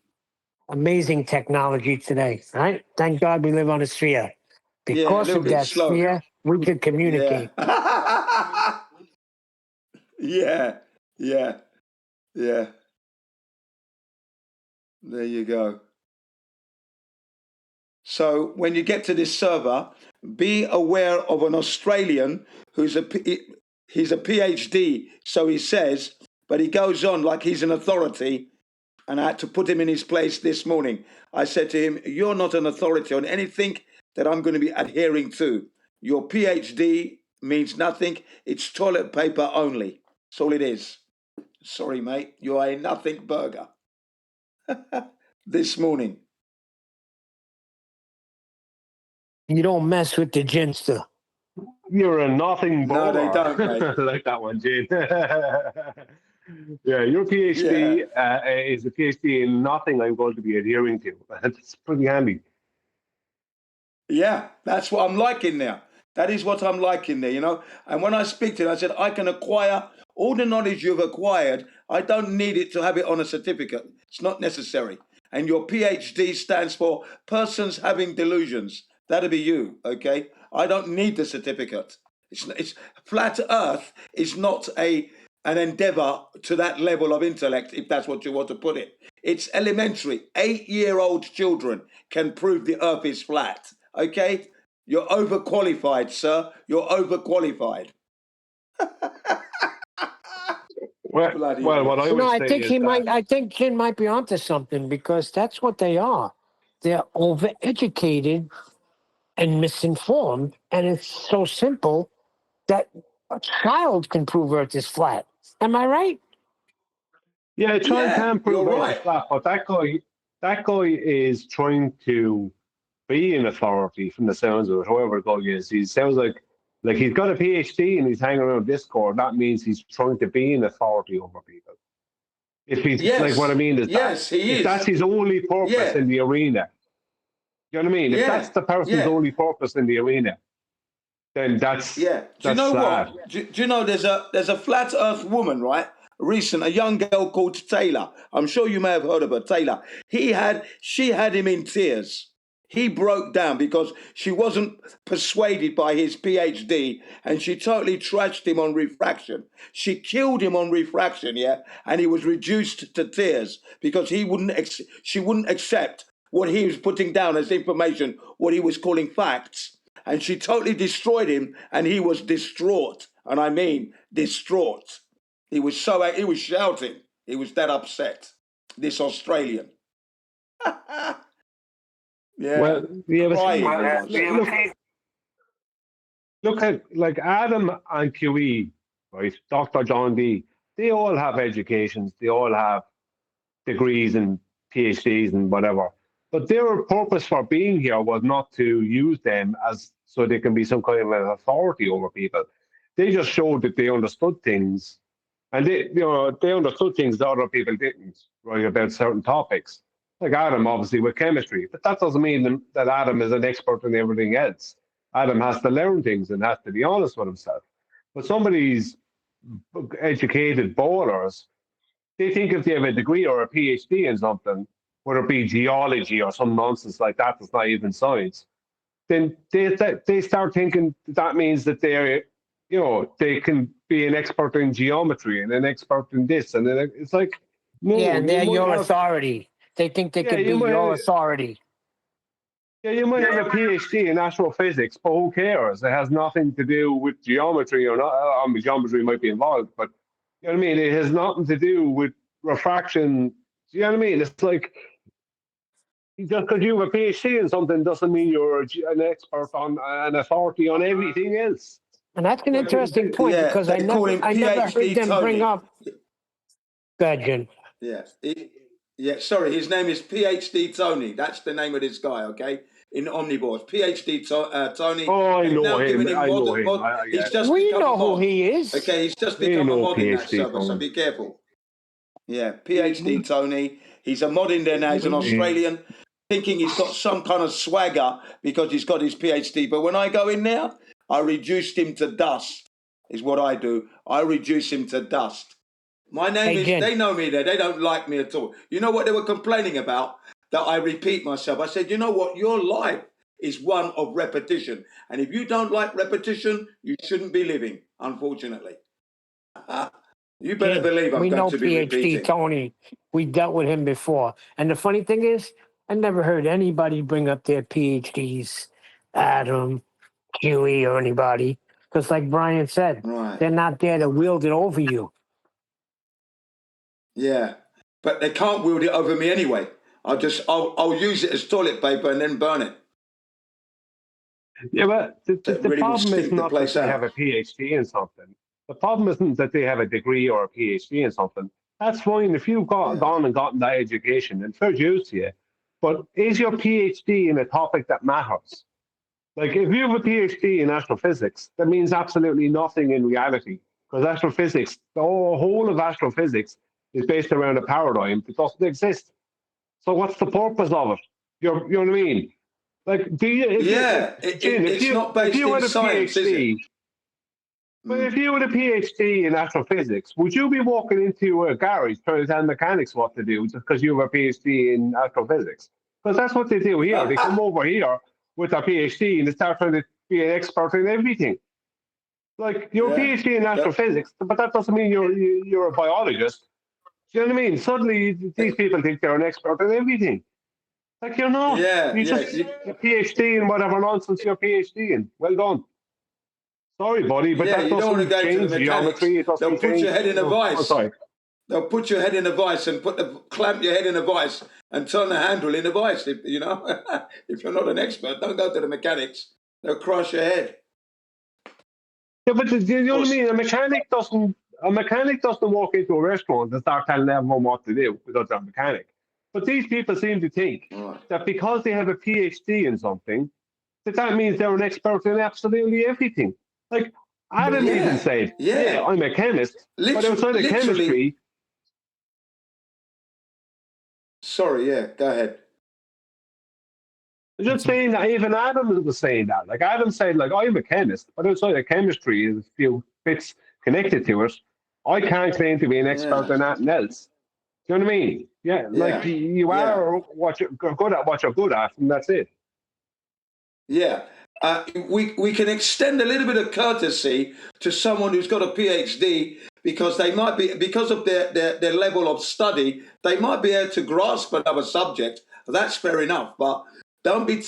Amazing technology today, right? Thank God we live on a sphere. Because little of bit that slow. sphere, we could communicate. Yeah. Yeah. Yeah. There you go. So when you get to this server, be aware of an Australian he's a PhD, so he says, but he goes on like he's an authority, and I had to put him in his place this morning. I said to him, you're not an authority on anything that I'm going to be adhering to. Your PhD means nothing. It's toilet paper only. That's all it is. Sorry, mate. You are a nothing burger. This morning. You don't mess with the ginster. You're a nothing No, baller. they don't, mate. I like that one, Gene. Yeah, your PhD is a PhD in nothing I'm going to be adhering to. That's pretty handy. Yeah, that's what I'm liking now. That is what I'm liking there, you know. And when I speak to them, I said, I can acquire all the knowledge you've acquired. I don't need it to have it on a certificate. It's not necessary. And your PhD stands for persons having delusions. That'll be you, okay? I don't need the certificate. It's flat Earth is not an endeavor to that level of intellect, if that's what you want to put it. It's elementary. 8-year-old children can prove the Earth is flat, okay? You're overqualified, sir. You're overqualified. Well, what I would I say think is he that, might. I think Ken might be onto something, because that's what they are. They're overeducated and misinformed, and it's so simple that a child can prove Earth is flat. Am I right? yeah, trying to improve you're Earth right. is flat, but that guy is trying to be an authority from the sounds of it, whoever the guy is. He sounds like he's got a PhD and he's hanging around Discord. That means he's trying to be an authority over people. If he's like, what I mean is if that's his only purpose in the arena, you know what I mean? If that's the person's only purpose in the arena, then that's Do you know sad. what? Do you know there's a flat Earth woman, right? Recent, a young girl called Taylor. I'm sure you may have heard of her, Taylor. She had him in tears. He broke down because she wasn't persuaded by his PhD, and she totally trashed him on refraction. She killed him on refraction, and he was reduced to tears because she wouldn't accept what he was putting down as information, what he was calling facts. And she totally destroyed him, and he was distraught. And I mean distraught. He was shouting. He was that upset. This Australian. Well, yeah, crying. Look at like Adam and QE, right? Dr. John D. They all have educations. They all have degrees and PhDs and whatever. But their purpose for being here was not to use them as so they can be some kind of an authority over people. They just showed that they understood things, and they understood things that other people didn't, right, about certain topics. Like Adam, obviously, with chemistry, but that doesn't mean that Adam is an expert in everything else. Adam has to learn things and has to be honest with himself. But some of these educated ballers, they think if they have a degree or a PhD in something, whether it be geology or some nonsense like that that's not even science, then they start thinking that means that they can be an expert in geometry and an expert in this. And then it's like, no. Yeah, and they're your authority. They think they could be your authority. Yeah, you might have a PhD in astrophysics, but who cares? It has nothing to do with geometry or not. Geometry might be involved, but you know what I mean? It has nothing to do with refraction. You know what I mean? It's like, just because you have a PhD in something doesn't mean you're an expert on an authority on everything else. And that's an interesting point, because I never heard them bring up. Go ahead, Jen. Sorry, his name is PhD Tony. That's the name of this guy, okay? In Omnivores. PhD Tony. Oh, I know him. He's just we know who he is. Okay, he's just become a mod in that server, so be careful. Yeah, PhD Tony. He's a mod in there now. He's an Australian, thinking he's got some kind of swagger because he's got his PhD. But when I go in there, I reduced him to dust, is what I do. I reduce him to dust. My name is, they know me there. They don't like me at all. You know what they were complaining about? That I repeat myself. I said, you know what? Your life is one of repetition. And if you don't like repetition, you shouldn't be living, unfortunately. You better believe I'm going to be repeating. We know PhD Tony. We dealt with him before. And the funny thing is, I never heard anybody bring up their PhDs, Adam, Huey, or anybody. Because like Brian said, they're not there to wield it over you. Yeah, but they can't wield it over me anyway. I'll use it as toilet paper and then burn it. Yeah, but the problem is not that they have a PhD in something. The problem isn't that they have a degree or a PhD in something. That's fine if you've gone and gotten that education, and fair dues to you. But is your PhD in a topic that matters? Like if you have a PhD in astrophysics, that means absolutely nothing in reality, because astrophysics, the whole of astrophysics, is based around a paradigm that doesn't exist. So what's the purpose of it? You know what I mean? Like, do you? It's not based in science, is it? But if you had a PhD in astrophysics, would you be walking into a garage trying to tell mechanics what to do just because you have a PhD in astrophysics? Because that's what they do here. They come over here with a PhD and they start trying to be an expert in everything. Like, you're a PhD in astrophysics, but that doesn't mean you're a biologist. Do you know what I mean? Suddenly, these people think they're an expert in everything. Like, you're not. You just a PhD in whatever nonsense you're a PhD in. Well done. Sorry, buddy, but that you don't want to doesn't go to change the mechanics. geometry. It doesn't They'll put change. your head in a vice. Sorry. They'll put your head in a vice and clamp your head in a vice and turn the handle in a vice. If you're not an expert, don't go to the mechanics. They'll crush your head. Yeah, but you know what I mean? A mechanic doesn't walk into a restaurant and start telling everyone what to do because they're a mechanic. But these people seem to think that because they have a PhD in something, that means they're an expert in absolutely everything. Like, Adam even said, I'm a chemist, but outside of chemistry... Sorry, go ahead. I'm just saying that even Adam was saying that. Like, Adam said, like, I'm a chemist, but outside of chemistry, there's a few bits connected to it. I can't claim to be an expert in anything else. Do you know what I mean? Yeah, like, you are what you're good at, what you're good at, and that's it. Yeah. We can extend a little bit of courtesy to someone who's got a PhD because they might be, because of their level of study, they might be able to grasp another subject. That's fair enough, but don't be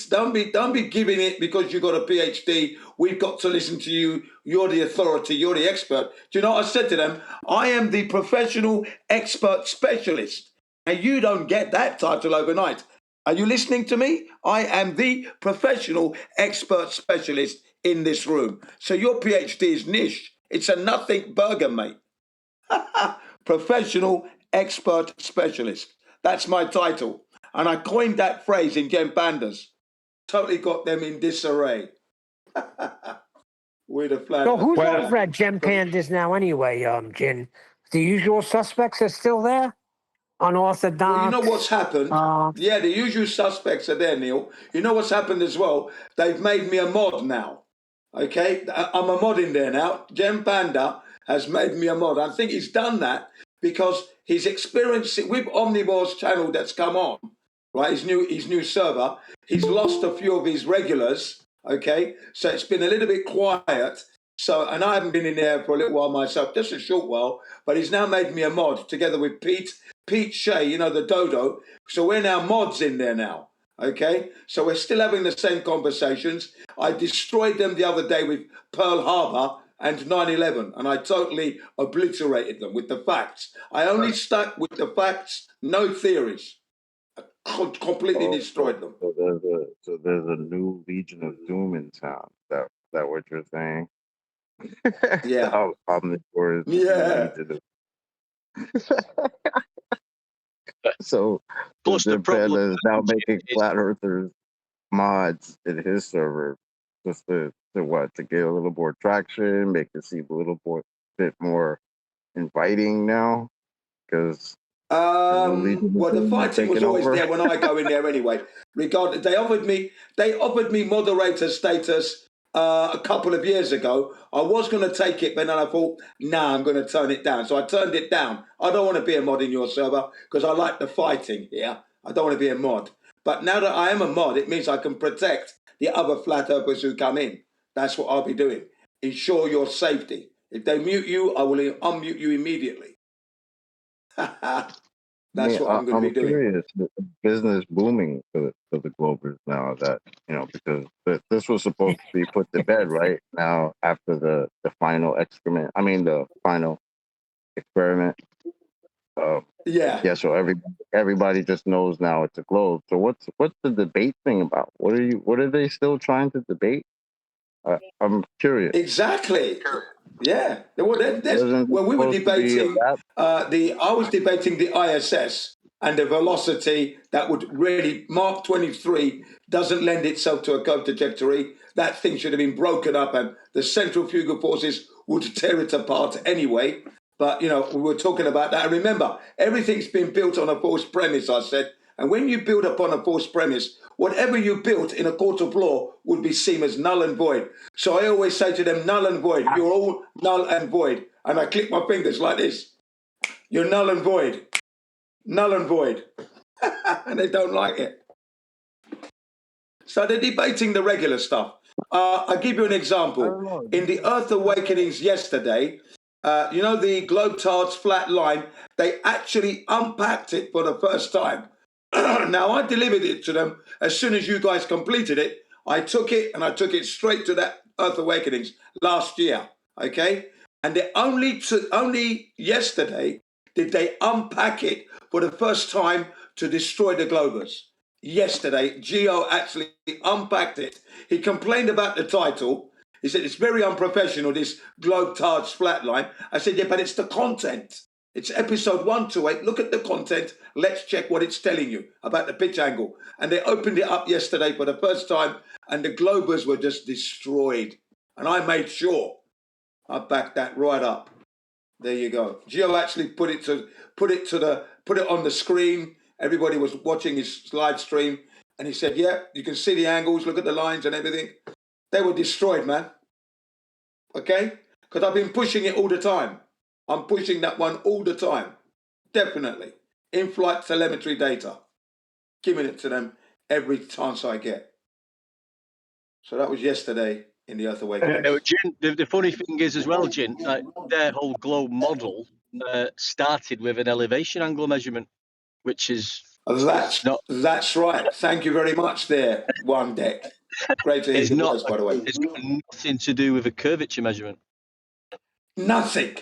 giving it because you got a PhD. We've got to listen to you. You're the authority. You're the expert. Do you know what I said to them? I am the professional expert specialist, and you don't get that title overnight. Are you listening to me? I am the professional expert specialist in this room. So your PhD is niche. It's a nothing burger, mate. Professional expert specialist. That's my title. And I coined that phrase in Gem Pandas. Totally got them in disarray. With a flag. So who's over at Gem Pandas now anyway, Jin? The usual suspects are still there? Unorthodox. Well, you know what's happened? The usual suspects are there, Neil. You know what's happened as well? They've made me a mod now. Okay? I'm a mod in there now. Gem Panda has made me a mod. I think he's done that because he's experienced it with Omnivore's channel that's come on, right? His new server. He's lost a few of his regulars. Okay? So it's been a little bit quiet. So, and I haven't been in there for a little while myself, just a short while, but he's now made me a mod together with Pete Shea, you know, the dodo. So we're now mods in there now, okay? So we're still having the same conversations. I destroyed them the other day with Pearl Harbor and 9/11, and I totally obliterated them with the facts. I only stuck with the facts, no theories. I completely destroyed them. So there's a new Legion of Doom in town. That what you're saying? Yeah. Omnivore's Legion of So Jim Panda is now making flat earthers mods in his server just to get a little more traction, make it seem a little bit more inviting now. Because well, the fighting was always there when I go in there anyway. Regardless, they offered me moderator status a couple of years ago. I was going to take it, but then I thought, I'm going to turn it down. So I turned it down. I don't want to be a mod in your server because I like the fighting here. I don't want to be a mod. But now that I am a mod, it means I can protect the other flat earthers who come in. That's what I'll be doing. Ensure your safety. If they mute you, I will unmute you immediately. That's what I'm going to be doing. Curious, business booming for the Globers now that, because this was supposed to be put to bed right now after the final the final experiment. So everybody just knows now it's a globe. So what's the debate thing about? What are they still trying to debate? I'm curious. Exactly. Yeah. Well, we were debating I was debating the ISS and the velocity that would really Mark 23 doesn't lend itself to a curved trajectory. That thing should have been broken up and the centrifugal forces would tear it apart anyway. But, we were talking about that. And remember, everything's been built on a false premise, I said, And when you build upon a false premise, whatever you built in a court of law would be seen as null and void. So I always say to them, null and void. You're all null and void. And I click my fingers like this. You're null and void. Null and void. And they don't like it. So they're debating the regular stuff. I'll give you an example. In the Earth Awakenings yesterday, you know the Globetards flat line, they actually unpacked it for the first time. Now, I delivered it to them as soon as you guys completed it. I took it and I took it straight to that Earth Awakenings last year, okay? And they only yesterday did they unpack it for the first time to destroy the Globers. Yesterday, Gio actually unpacked it. He complained about the title. He said, it's very unprofessional, this Globetards flatline. I said, yeah, but it's the content. It's episode 128. Look at the content. Let's check what it's telling you about the pitch angle. And they opened it up yesterday for the first time, and the Globers were just destroyed. And I made sure I backed that right up. There you go. Gio actually put it on the screen. Everybody was watching his live stream, and he said, yeah, you can see the angles, look at the lines and everything. They were destroyed, man. Okay? Because I've been pushing it all the time. I'm pushing that one all the time. Definitely. In-flight telemetry data. Giving it to them every chance I get. So that was yesterday in the Earth Awakening. Jin, the funny thing is as well, Jin, their whole globe model started with an elevation angle measurement, which is... That's right. Thank you very much there, One Deck. Great to hear your voice, by the way. It's got nothing to do with a curvature measurement. Nothing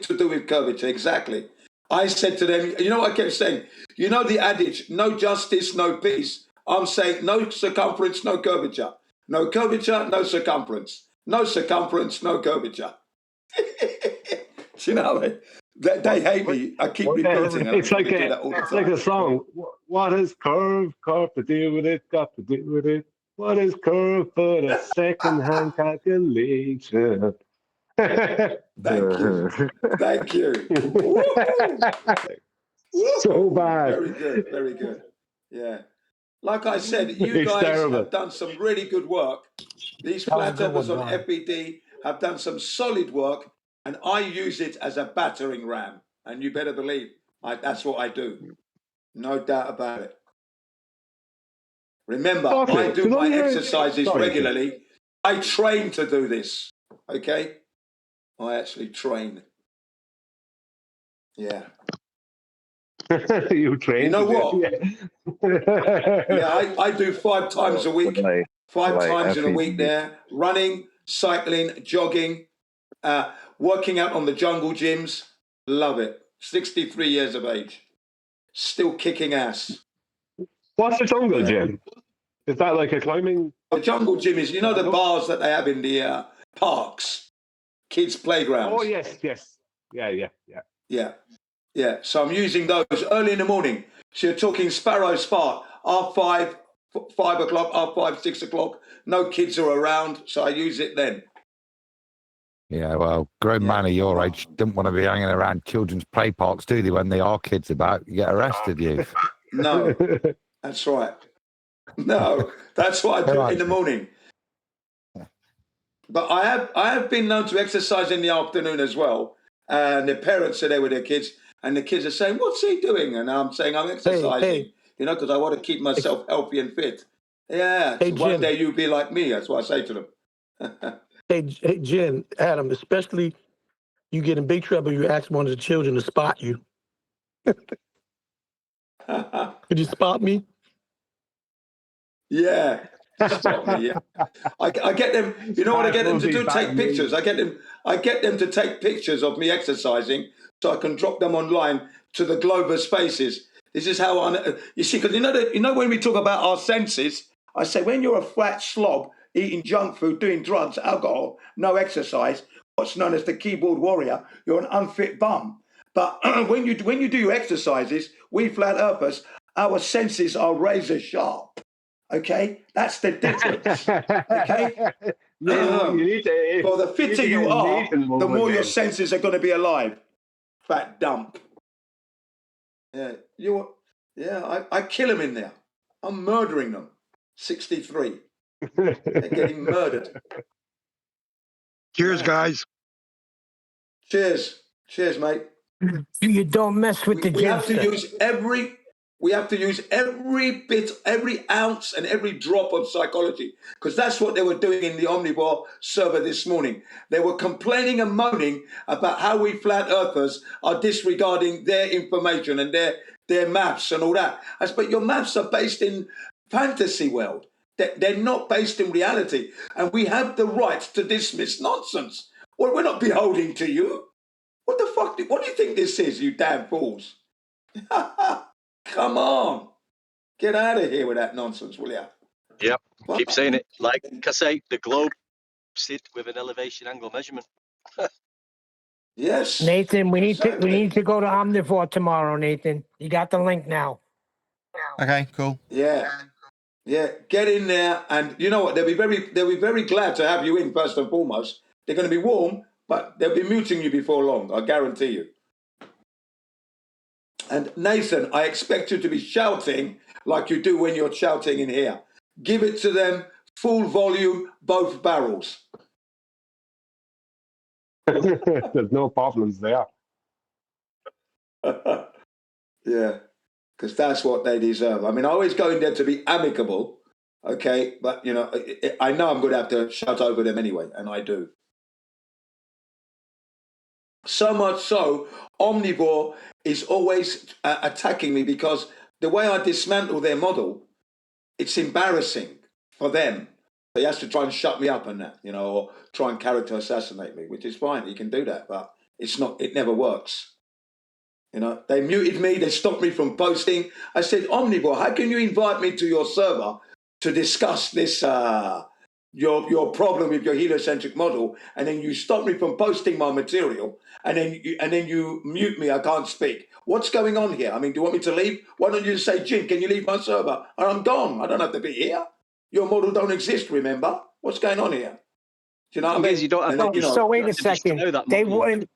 to do with curvature, exactly. I said to them, you know what I kept saying? You know the adage, no justice, no peace. I'm saying no circumference, no curvature. No curvature, no circumference. No circumference, no curvature. You know, they hate me. I keep repeating it. It's like a song. What is curve got to do with it? Got to do with it. What is curve but a second-hand calculation? Thank you. So bad. Very good. Yeah. Like I said, you guys have done some really good work. These flat earthers on FBD have done some solid work, and I use it as a battering ram. And you better believe that's what I do. No doubt about it. Remember, I do my exercises regularly. I train to do this. Okay? I actually train. Yeah. You train? You know what? Yeah, I do 5 times a week. 5 times in a week there. Running, cycling, jogging, working out on the jungle gyms. Love it. 63 years of age. Still kicking ass. What's the jungle gym? Is that like a climbing? The jungle gym is, you know, the bars that they have in the parks, kids' playgrounds. Oh, yes. Yeah. So I'm using those early in the morning. So you're talking Sparrows Park, 5 o'clock, 6 o'clock. No kids are around, so I use it then. Yeah, well, grown man of your age don't want to be hanging around children's play parks, do they? When there are kids about, you get arrested, you. No, that's right. No, that's what I do in the morning. But I have been known to exercise in the afternoon as well. And the parents are there with their kids, and the kids are saying, "What's he doing?" And I'm saying, "I'm exercising." You know, because I want to keep myself healthy and fit. Yeah. So one day you'll be like me. That's what I say to them. Hey, Jen, Adam, especially you get in big trouble, you ask one of the children to spot you. Could you spot me? Yeah. Spot me, yeah. I get them, you know what I get them to do? Take pictures. I get them to take pictures of me exercising so I can drop them online to the Glober Spaces. This is how you see, because you know when we talk about our senses, I say when you're a fat slob, eating junk food, doing drugs, alcohol, no exercise, what's known as the keyboard warrior, you're an unfit bum. But when you do your exercises, we flat earthers, our senses are razor sharp. Okay, that's the difference. Okay, the fitter you are, the more your senses are going to be alive. Fat dump. Yeah, Yeah, I kill them in there. I'm murdering them. 63. They're getting murdered. Cheers, guys. Cheers. Cheers, mate. You don't mess with the We have to ginster. use every bit, every ounce, and every drop of psychology, because that's what they were doing in the Omnivore server this morning. They were complaining and moaning about how we flat earthers are disregarding their information and their maps and all that. I said, but your maps are based in fantasy world. They're not based in reality, and we have the right to dismiss nonsense. Well, we're not beholding to you. What the fuck? What do you think this is, you damn fools? Come on. Get out of here with that nonsense, will you? Yep. Keep saying it. Like I say, the globe sit with an elevation angle measurement. Yes. Nathan, we need to go to Omnivore tomorrow, Nathan. You got the link now. Okay, cool. Yeah. Yeah. Get in there, and you know what? They'll be very glad to have you in, first and foremost. They're going to be warm, but they'll be muting you before long, I guarantee you. And Nathan, I expect you to be shouting like you do when you're shouting in here. Give it to them, full volume, both barrels. There's no problems there. Yeah, because that's what they deserve. I mean, I always go in there to be amicable, okay? But, you know, I know I'm going to have to shout over them anyway, and I do. So much so, Omnivore is always attacking me because the way I dismantle their model, it's embarrassing for them. He has to try and shut me up and that, you know, or try and character assassinate me, which is fine. He can do that, but it never works. You know, they muted me. They stopped me from posting. I said, Omnivore, how can you invite me to your server to discuss this, your problem with your heliocentric model, and then you stop me from posting my material, and then you mute me? I can't speak. What's going on here? I mean, do you want me to leave? Why don't you just say, Jim, can you leave my server? And I'm gone. I don't have to be here. Your model don't exist, remember? What's going on here? Do you know what I mean? You don't have And, to, So wait a to second. destroy that They model. wouldn't.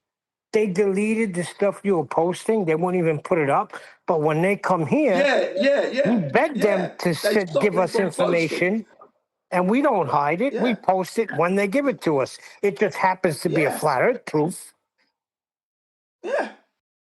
They deleted the stuff you were posting. They won't even put it up. But when they come here, we beg them to give us information, and we don't hide it. We post it when they give it to us. It just happens to be a flat Earth proof. Yeah,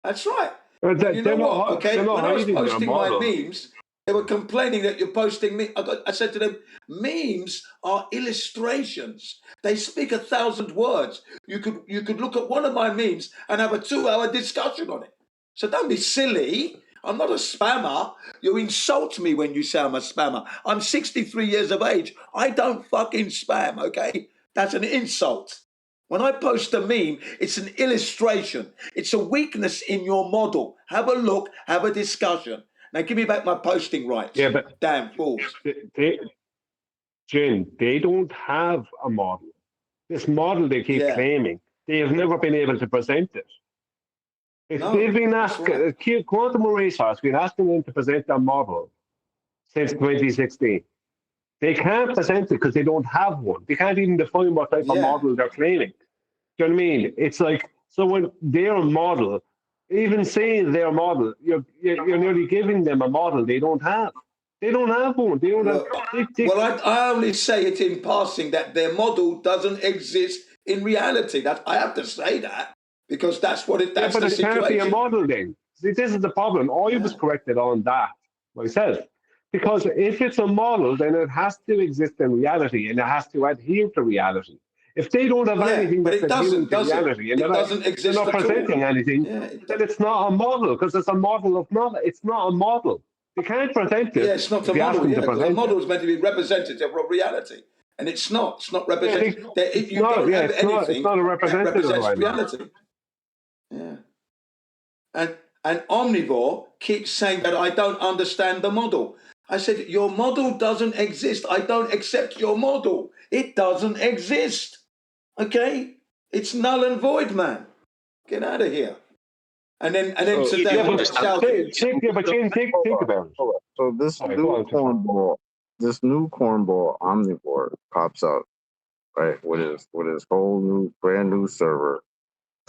that's right. But And you know what? Okay, they're not when I was hiding their posting my model. memes, they were complaining that you're posting me. I said to them, memes are illustrations. They speak 1,000 words. You could look at one of my memes and have a 2-hour discussion on it. So don't be silly. I'm not a spammer. You insult me when you say I'm a spammer. I'm 63 years of age. I don't fucking spam, okay? That's an insult. When I post a meme, it's an illustration. It's a weakness in your model. Have a look, have a discussion. Now give me back my posting rights. Yeah, but damn fools. Jim, they don't have a model. This model they keep claiming, they have never been able to present it. They've been asking, Quantum Research has been asking them to present their model since 2016. They can't present it because they don't have one. They can't even define what type of model they're claiming. Do you know what I mean? It's like, so when their model, even saying their model, you're nearly giving them a model they don't have. They don't have one. They don't have. Well, I only say it in passing that their model doesn't exist in reality. That I have to say that because that's what it. That's but the it situation. can't be a model then. See, this is the problem. I was corrected on that myself. Because if it's a model, then it has to exist in reality and it has to adhere to reality. If they don't have anything that's adhering to reality and they're not presenting anything, then it's not a model because it's a model of not. It's not a model. They can't present it. Yeah, it's not a model. Yeah, because a model is meant to be representative of reality, and it's not. It's not representative. If you don't have anything, it's not a representative that represents of reality. Yeah, and Omnivore keeps saying that I don't understand the model. I said, your model doesn't exist. I don't accept your model. It doesn't exist. Okay? It's null and void, man. Get out of here. And then today, think about it. So this new cornball Omnivore pops up, right? With his whole brand new server,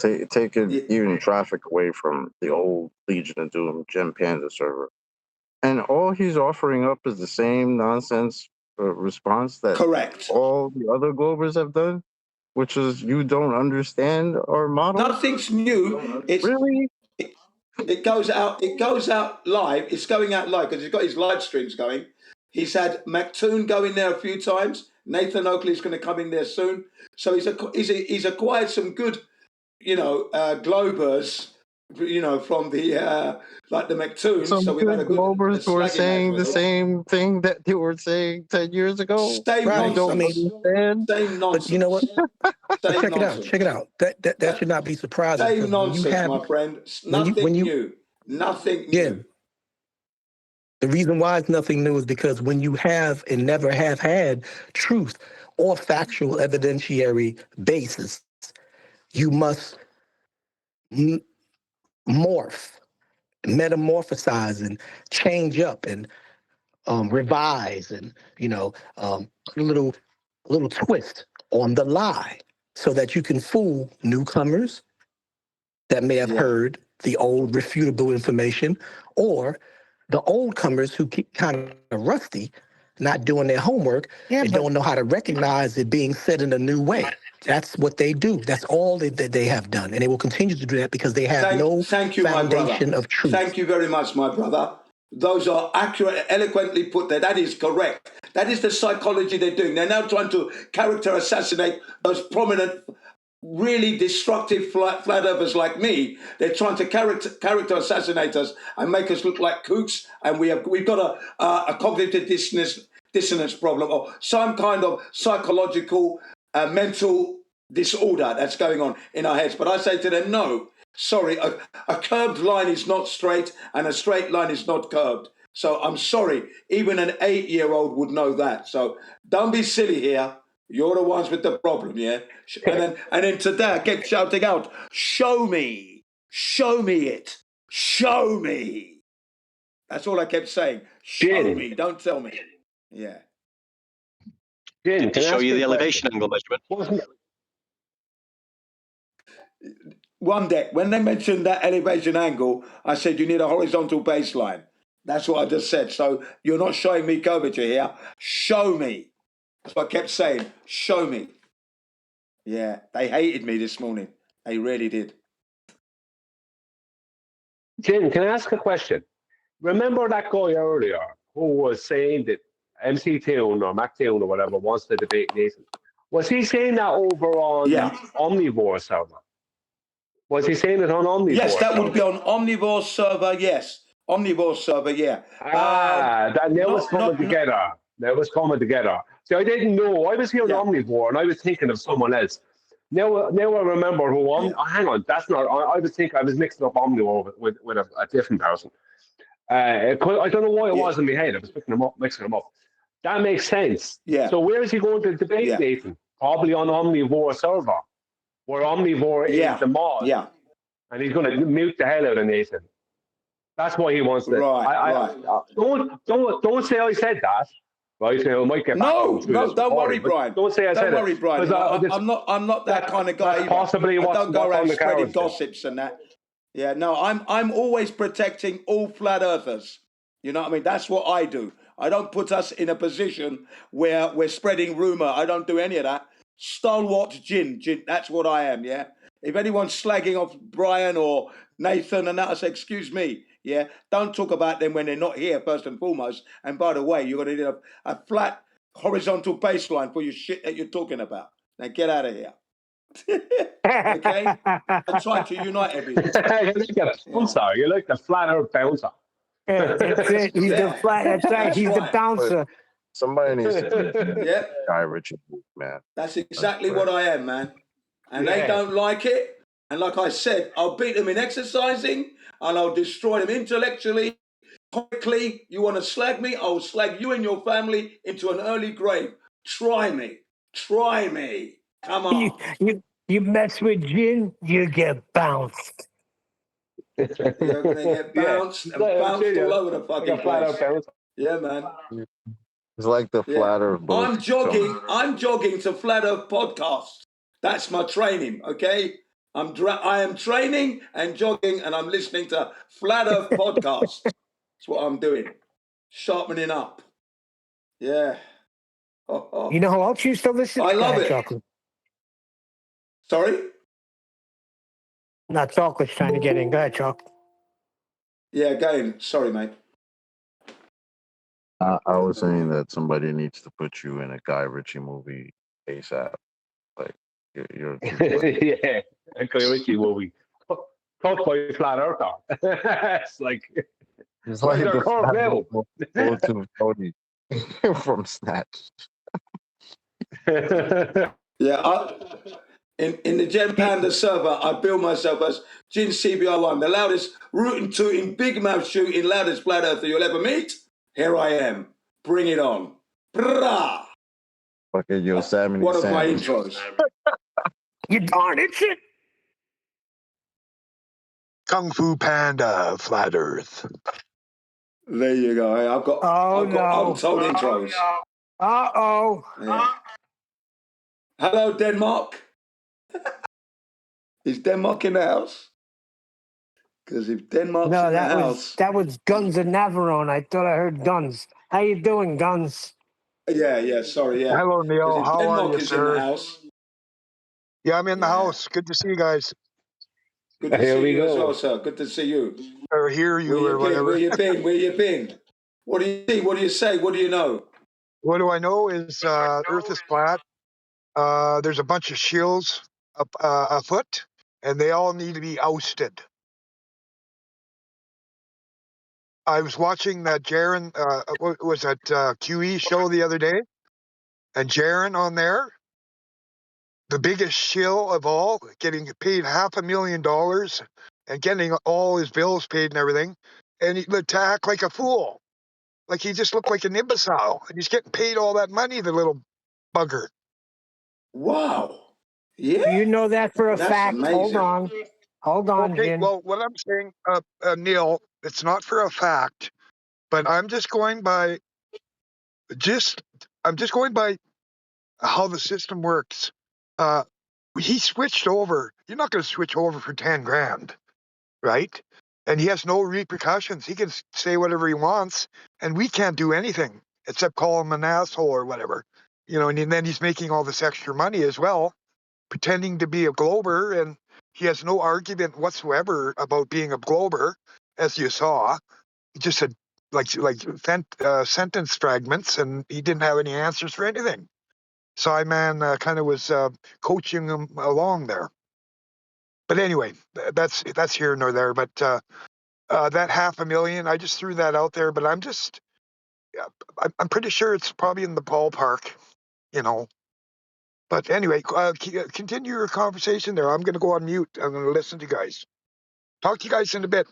taking even traffic away from the old Legion of Doom Gem Panda server. And all he's offering up is the same nonsense response that correct all the other Globers have done, which is you don't understand our model. Nothing's new. It's really. It goes out. It goes out live. It's going out live because he's got his live streams going. He's had McToon go in there a few times. Nathan Oakley's going to come in there soon. So he's acquired some good, Globers, from the like the McToon. Some so we've had a good Globers who are saying the same thing that they were saying 10 years ago. Same nonsense. Same nonsense. But you know what? Check nonsense. it out. That should not be surprising. Same nonsense, my friend. Nothing new. Nothing new. The reason why it's nothing new is because when you have and never have had truth or factual evidentiary basis, you must morph, metamorphosize, and change up and revise and put a little twist on the lie so that you can fool newcomers that may have heard the old refutable information, or the old comers who keep kind of rusty, not doing their homework, and don't know how to recognize it being said in a new way. That's what they do. That's all that they have done. And they will continue to do that because they have foundation of truth. Thank you very much, my brother. Those are accurate, eloquently put there. That is correct. That is the psychology they're doing. They're now trying to character assassinate those prominent, really destructive flat earthers like me. They're trying to character assassinate us and make us look like kooks. And we've got a cognitive dissonance problem or some kind of psychological mental disorder that's going on in our heads. But I say to them, no, sorry, a curved line is not straight and a straight line is not curved. So I'm sorry, even an 8-year-old would know that. So don't be silly here. You're the ones with the problem, yeah? And then today I kept shouting out, show me it, show me. That's all I kept saying. Show me, don't tell me. Yeah. To show you the elevation angle measurement. One day, when they mentioned that elevation angle, I said, you need a horizontal baseline. That's what I just said. So you're not showing me curvature here. Show me. That's what I kept saying. Show me. Yeah, they hated me this morning. They really did. Jim, can I ask a question? Remember that guy earlier who was saying that MC Toon or Mac Toon or whatever wants to debate Nathan? Was he saying that over on Omnivore server? Was he saying it on Omnivore? Yes, that would be on Omnivore server, yes. Omnivore server, yeah. That was coming together. That was coming together. See, I didn't know. I was here on Omnivore and I was thinking of someone else. Now I remember who hang on, that's not. I was mixing up Omnivore with a different person. I don't know why it was in my head. I was mixing them up. That makes sense. Yeah. So where is he going to debate Nathan? Probably on Omnivore server, where Omnivore is the mod. Yeah. And he's going to mute the hell out of Nathan. That's why he wants to. Right. Don't say I said that. Right, I might get back don't worry, Brian. Don't say I said it. Don't worry, Brian. I'm not that kind of guy. Possibly I don't go around spreading gossips gossips and that. Yeah, no, I'm always protecting all flat earthers. You know what I mean? That's what I do. I don't put us in a position where we're spreading rumor. I don't do any of that. Stalwart gin. That's what I am. Yeah. If anyone's slagging off Brian or Nathan and that, I say, excuse me. Yeah, don't talk about them when they're not here, first and foremost. And by the way, you're going to need a flat, horizontal baseline for your shit that you're talking about. Now get out of here. Okay? I try to unite everything. You're like the flat earth bouncer. Yeah, that's it. He's the flat. That's right. He's the bouncer. Somebody needs to Guy Richard, man. That's exactly what I am, man. And they don't like it. And like I said, I'll beat them in exercising. And I'll destroy them intellectually, quickly. You want to slag me? I'll slag you and your family into an early grave. Try me. Come on. You mess with Jin, you get bounced. You're going to get bounced and bounced all over the fucking place. Yeah, man. It's like the flat earth. I'm jogging to Flat Earth podcast. That's my training, okay? I am training and jogging and I'm listening to Flat Earth podcast. That's what I'm doing. sharpening up. Yeah. You know who else used to listen? I love it. Chocolate. Sorry? Not Chocolate's trying to get in. Go ahead, Chocolate. Yeah, again, sorry, mate. I was saying that somebody needs to put you in a Guy Ritchie movie ASAP. Like you're too funny. Yeah, a Guy Ritchie movie. Cut by Flat Earther. It's like, It's where's like their the cork now? go to Tony from Snatch. Yeah, in the Gen Panda server, I build myself as Gin CBR1, the loudest rootin' tooting, big mouth shooting, loudest flat earther you'll ever meet. Here I am. Bring it on. Brah! Fucking Yosemite One of my Sam. intros. You darn it, shit. Kung Fu Panda, Flat Earth. There you go. I've got untold intros. Uh-oh. Yeah. Hello, Denmark. Is Denmark in the house? Because if Denmark's No, in the that house... that was Guns of Navarone. I thought I heard Guns. How you doing, Guns? Yeah, sorry, yeah. Hello, Neil. If How are Denmark you, is in the sir? house... Yeah, I'm in the house. Good to see you guys. Good to Here see we you as go. well, sir. Good to see you. Or hear you, or whatever. Where you been? Where you been? What do you see? What do you say? What do you know? What do I know is Earth is flat. There's a bunch of shills afoot, and they all need to be ousted. I was watching that Jaron, what was that QE show the other day, and Jaron on there, the biggest shill of all, getting paid $500,000 and getting all his bills paid and everything, and he would act like a fool, like he just looked like an imbecile, and he's getting paid all that money, the little bugger. Wow. Yeah. Do you know that for a That's fact? amazing. Hold on, Okay, Jin. well, what I'm saying, Neil, it's not for a fact, but I'm just going by how the system works. He switched over. You're not going to switch over for 10 grand, right? And he has no repercussions. He can say whatever he wants, and we can't do anything except call him an asshole or whatever. You know, and then he's making all this extra money as well, pretending to be a glober, and he has no argument whatsoever about being a glober, as you saw. He just said sentence fragments, and he didn't have any answers for anything. Simon kind of was coaching him along there. But anyway, that's here nor there. But that $500,000, I just threw that out there. But I'm pretty sure it's probably in the ballpark, you know. But anyway, continue your conversation there. I'm going to go on mute. I'm going to listen to you guys. Talk to you guys in a bit.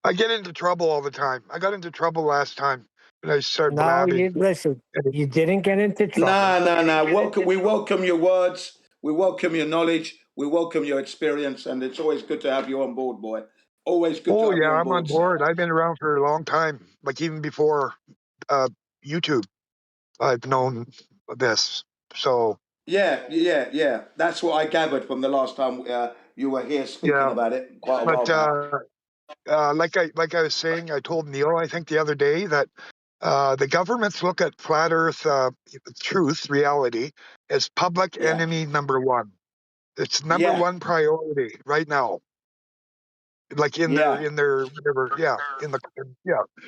I get into trouble all the time. I got into trouble last time when I started blabbing. Listen, you didn't get into trouble. No. We welcome your words. We welcome your knowledge. We welcome your experience. And it's always good to have you on board, boy. Always good to have you on board. I'm on board. I've been around for a long time, like even before YouTube. I've known this. So Yeah. That's what I gathered from the last time you were here speaking about it quite a while back. Like I was saying, I told Neil, I think the other day, that the governments look at flat Earth truth, reality, as public enemy number one. It's number one priority right now. Like in their whatever,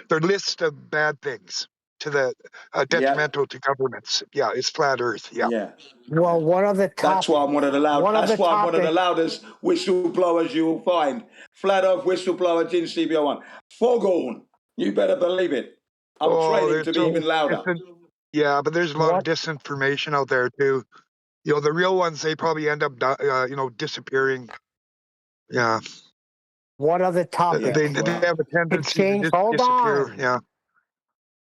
their list of bad things to the detrimental to governments. Yeah, it's flat Earth. Yeah. Well, what are the topics? That's why I'm one of the loudest whistleblowers you will find. Flat Earth whistleblower, Gin CBO1. Foghorn. You better believe it. I'm training to be even louder. But there's a lot of disinformation out there too. You know, the real ones, they probably end up, disappearing. Yeah. What other topics? They have a tendency to disappear. Yeah.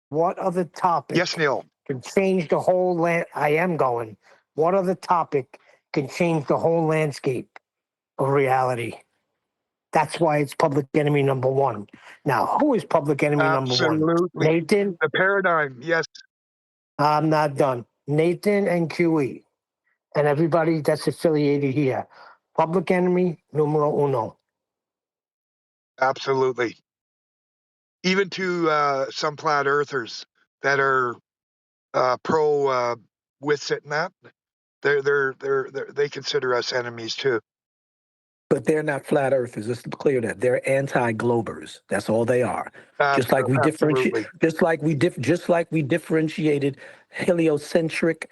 What other topic? Yes, Neil. Can change the whole land. I am going. What other topic can change the whole landscape of reality? That's why it's public enemy number one. Now, who is public enemy number one? Nathan? The paradigm, yes. I'm not done. Nathan and QE and everybody that's affiliated here. Public enemy numero uno. Absolutely. even to some flat earthers that are pro with it and that, they consider us enemies too. But they're not flat earthers. Let's clear that. They're anti-globers. That's all they are. Just like we differentiate, Absolutely. just like we differentiated heliocentric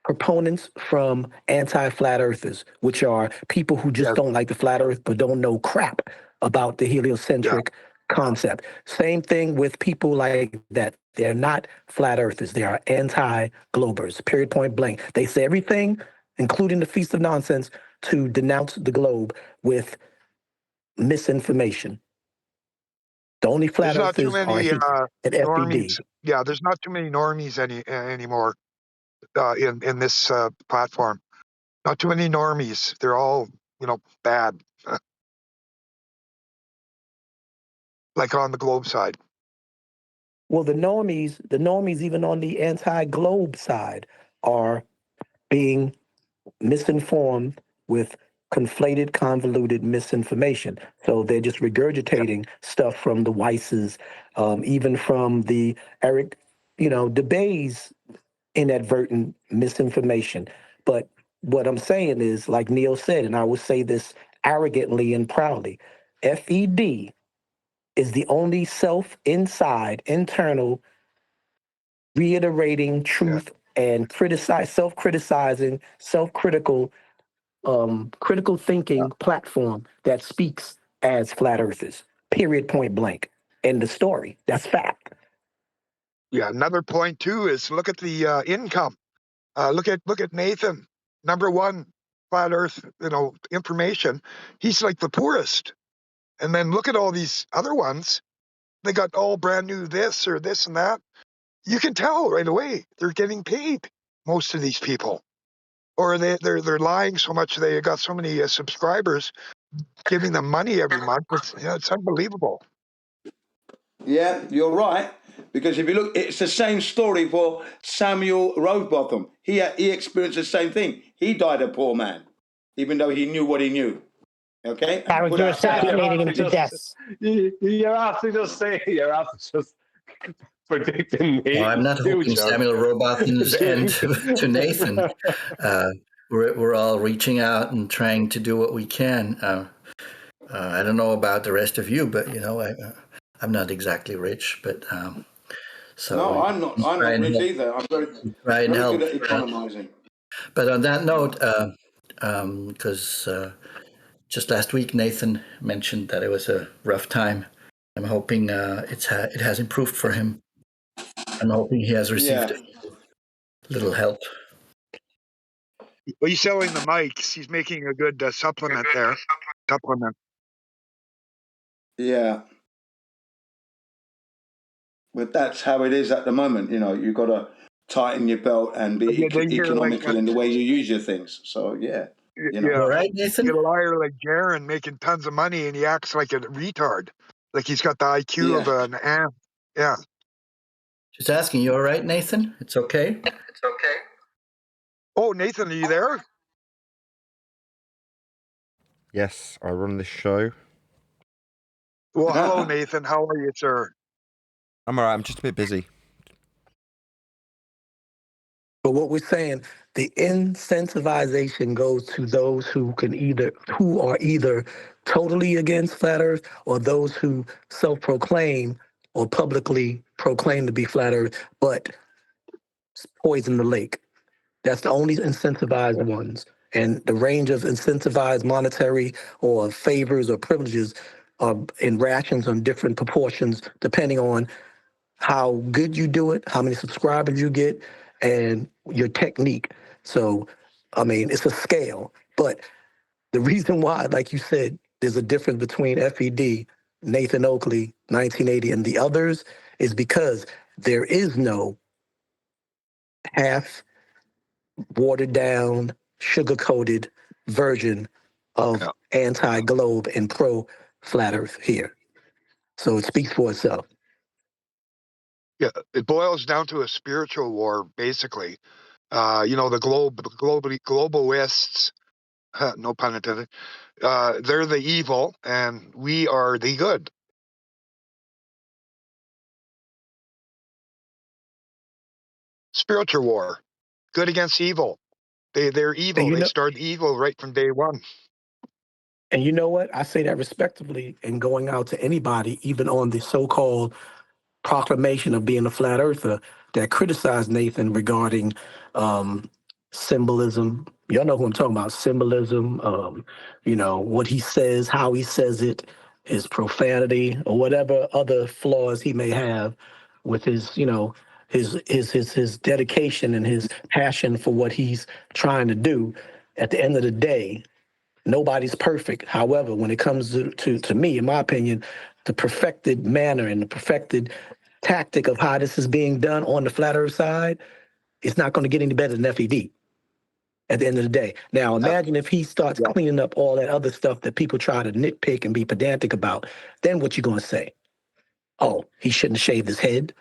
proponents from anti-flat earthers, which are people who just don't like the flat earth but don't know crap about the heliocentric concept. Same thing with people like that. They're not flat earthers. They are anti-globers, period, point blank. They say everything, including the Feast of Nonsense, to denounce the globe with misinformation. The only flat There's not too earthers are many at FED. normies. Yeah, there's not too many normies anymore in this platform. Not too many normies. They're all, bad. Like on the globe side. Well, the normies, even on the anti-globe side, are being misinformed with conflated, convoluted misinformation. So they're just regurgitating stuff from the Weisses, even from the Eric, DeBay's inadvertent misinformation. But what I'm saying is, like Neil said, and I will say this arrogantly and proudly, FED is the only internal, reiterating truth and self-criticizing, self-critical, critical thinking platform that speaks as flat earthers. Period, point blank. End of story. That's fact. Yeah. Another point too is look at the income. Look at Nathan, number one flat Earth, information. He's like the poorest. And then look at all these other ones. They got all brand new this or this and that. You can tell right away they're getting paid. Most of these people, or they're lying so much. They got so many subscribers giving them money every month. It's unbelievable. Yeah, you're right. Because if you look, it's the same story for Samuel Rowbotham. He experienced the same thing. He died a poor man, even though he knew what he knew. Okay? Aaron, you're assassinating him to death. You're actually just saying, you're actually just predicting me. Well, I'm not hoping Samuel Rowbotham's end to Nathan. We're all reaching out and trying to do what we can. I don't know about the rest of you, but I'm not exactly rich, but so no, I'm not rich either. I'm very good at economizing. But on that note, because just last week Nathan mentioned that it was a rough time. I'm hoping it has improved for him. I'm hoping he has received a little help. Well, he's selling the mics. He's making a good supplement there. Yeah. But that's how it is at the moment. You've got to tighten your belt and be economical in the way you use your things. So, yeah. All right, Nathan? You get a liar like Jaron making tons of money and he acts like a retard. Like he's got the IQ of an ant. Yeah. Just asking, you all right, Nathan? It's okay? It's okay. Oh, Nathan, are you there? Yes, I run this show. Well, hello, Nathan. How are you, sir? I'm all right. I'm just a bit busy. But what we're saying, the incentivization goes to those who are either totally against flat Earth or those who self-proclaim or publicly proclaim to be flat Earth, but poison the lake. That's the only incentivized ones. And the range of incentivized monetary or favors or privileges are in rations on different proportions, depending on how good you do it, how many subscribers you get, and your technique. So, it's a scale. But the reason why, like you said, there's a difference between FED, Nathan Oakley, 1980, and the others is because there is no half watered down, sugar-coated version of anti-globe and pro-flat Earth here. So it speaks for itself. Yeah, it boils down to a spiritual war, basically. The globalists, no pun intended, they're the evil and we are the good. spiritual war, good against evil. They're evil. They started evil right from day one. And you know what? I say that respectively and going out to anybody, even on the so-called proclamation of being a flat earther, that criticized Nathan regarding symbolism. Y'all know who I'm talking about, symbolism, what he says, how he says it, his profanity, or whatever other flaws he may have with his, his dedication and his passion for what he's trying to do. At the end of the day, nobody's perfect. However, when it comes to me, in my opinion, the perfected manner and the perfected tactic of how this is being done on the flat earth side, it's not going to get any better than FED at the end of the day. Now, imagine if he starts cleaning up all that other stuff that people try to nitpick and be pedantic about, then what you going to say? Oh, he shouldn't shave his head.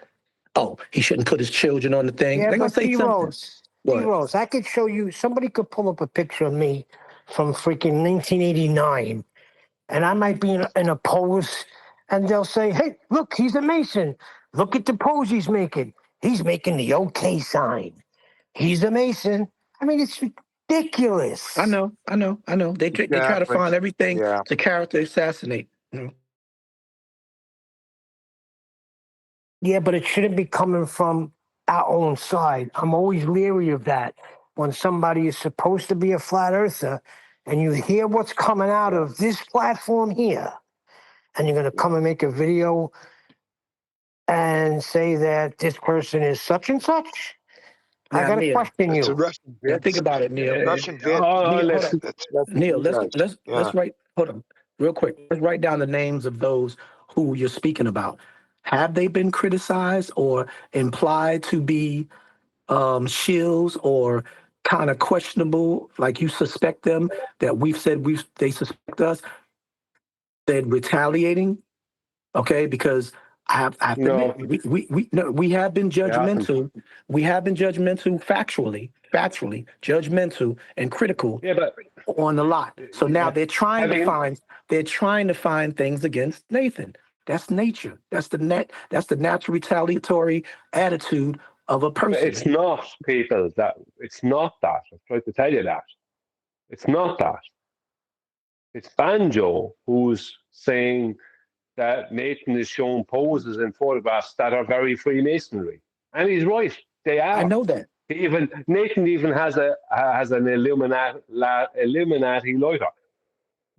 Oh, he shouldn't put his children on the thing. Yeah, They're going but to say something. D-Rose, I could show you, somebody could pull up a picture of me from freaking 1989, and I might be in a pose, and they'll say, hey, look, he's a Mason. Look at the pose he's making. He's making the OK sign. He's a Mason. I mean, it's ridiculous. I know. They try to find everything to character assassinate. Yeah, but it shouldn't be coming from our own side. I'm always leery of that. When somebody is supposed to be a flat earther and you hear what's coming out of this platform here, and you're going to come and make a video and say that this person is such and such, I got to question you. It's a Russian vid. Think about it, Neil. Russian vid. Neil, let's write. Hold on, real quick. Let's write down the names of those who you're speaking about. Have they been criticized or implied to be shills or kind of questionable, like you suspect them, that we've said they suspect us, then retaliating? Okay, because I have to admit, we have been judgmental. We have been judgmental factually, judgmental and critical on a lot. So now they're trying to find things against Nathan. That's nature. That's the natural retaliatory attitude of a person. It's not, people, it's not that. I tried to tell you that. It's not that. It's Banjo who's saying that Nathan is showing poses in photographs that are very Freemasonry. And he's right. They are. I know that. Nathan even has an Illuminati lighter.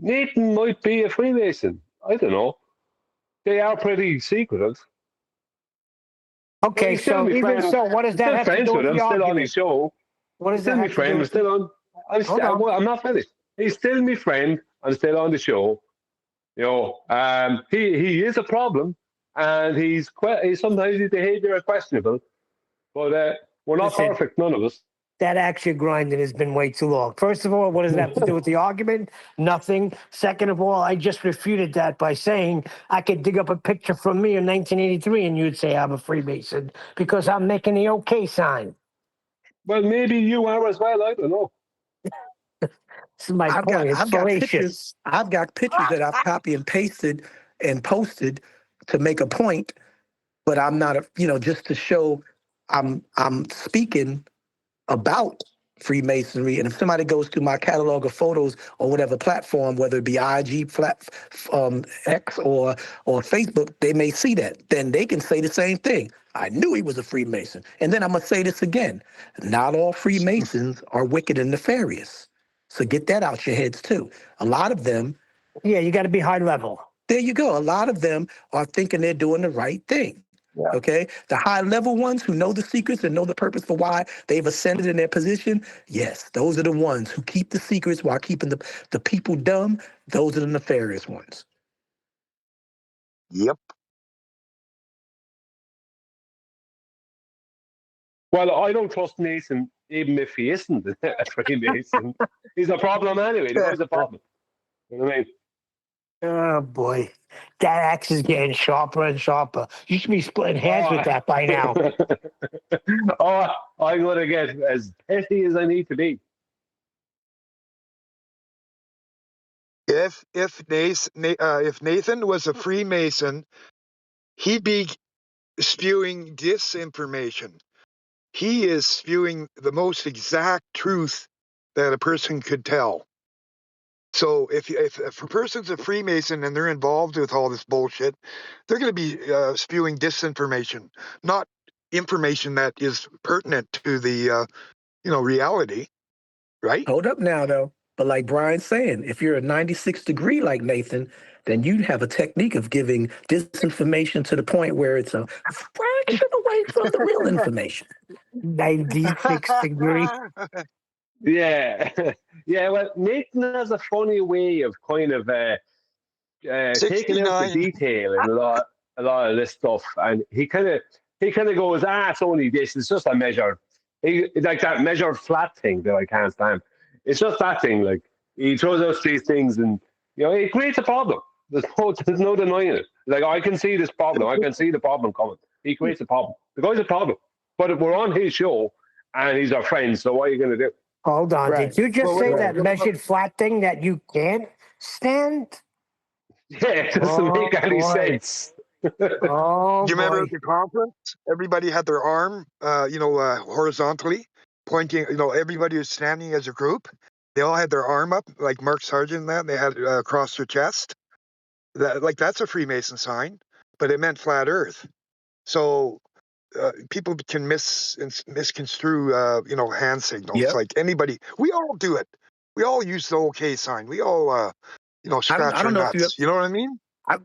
Nathan might be a Freemason. I don't know. They are pretty secretive. Okay, so even so, what does that have to do with the still on argument? his show. What does He's still that my have to friend. do I'm with still on. I'm not finished. He's still my friend. I'm still on the show. He is a problem, and he's sometimes his behaviour is questionable. But we're not perfect, none of us. That action grinding has been way too long. First of all, what does that have to do with the argument? Nothing. Second of all, I just refuted that by saying I could dig up a picture from me in 1983 and you'd say I'm a Freemason because I'm making the OK sign. Well, maybe you are as well. I don't know. This is my point. It's fallacious. I've got pictures that I've copy and pasted and posted to make a point, but I'm not just to show I'm speaking about Freemasonry. And if somebody goes to my catalog of photos on whatever platform, whether it be IG, X, or Facebook, they may see that. Then they can say the same thing. I knew he was a Freemason. And then I'm going to say this again. Not all Freemasons are wicked and nefarious. So get that out your heads too. A lot of them. Yeah, you got to be high level. There you go. A lot of them are thinking they're doing the right thing. Yeah. Okay, the high level ones who know the secrets and know the purpose for why they've ascended in their position. Yes, those are the ones who keep the secrets while keeping the people dumb. Those are the nefarious ones. Yep. Well, I don't trust Nathan, even if he isn't a Freemason. He's a problem anyway. He's a problem. You know what I mean? Oh boy, that axe is getting sharper and sharper. You should be splitting hairs with that by now. I'm gonna get as petty as I need to be. If Nathan was a Freemason, he'd be spewing disinformation. he is spewing the most exact truth that a person could tell. So if a person's a Freemason and they're involved with all this bullshit, they're going to be spewing disinformation, not information that is pertinent to the reality, right? Hold up now, though. But like Brian's saying, if you're a 96 degree like Nathan, then you'd have a technique of giving disinformation to the point where it's a fraction away from the real information. 96 degree. Yeah, yeah. Well, Nathan has a funny way of kind of taking out the 69. detail in a lot of this stuff, and he kind of goes, it's only this. It's just a measured, like that measured flat thing that I can't stand. It's just that thing. Like he throws out these things, and it creates a problem. There's no denying it. Like I can see this problem. I can see the problem coming. He creates a problem. The guy's a problem. But we're on his show, and he's our friend. So what are you going to do? Hold on. Right. Did you just say that measured flat thing that you can't stand? Yeah, it doesn't make any sense. Oh, do you remember at the conference? Everybody had their arm, horizontally pointing. Everybody was standing as a group. They all had their arm up, like Mark Sargent. And that they had across their chest. That's a Freemason sign, but it meant flat Earth. So people can misconstrue, hand signals. Yep. Like anybody, we all do it. We all use the OK sign. We all, scratch I don't our know if nuts. You know what I mean? I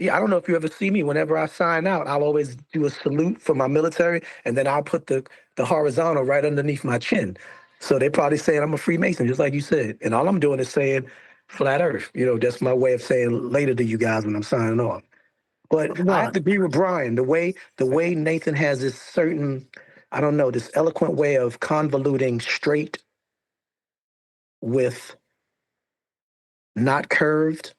don't know if you ever see me. Whenever I sign out, I'll always do a salute for my military, and then I'll put the horizontal right underneath my chin. So they're probably saying I'm a Freemason, just like you said. And all I'm doing is saying flat Earth. That's my way of saying later to you guys when I'm signing off. But I have to agree with Brian. The way Nathan has this certain, I don't know, this eloquent way of convoluting straight with not curved.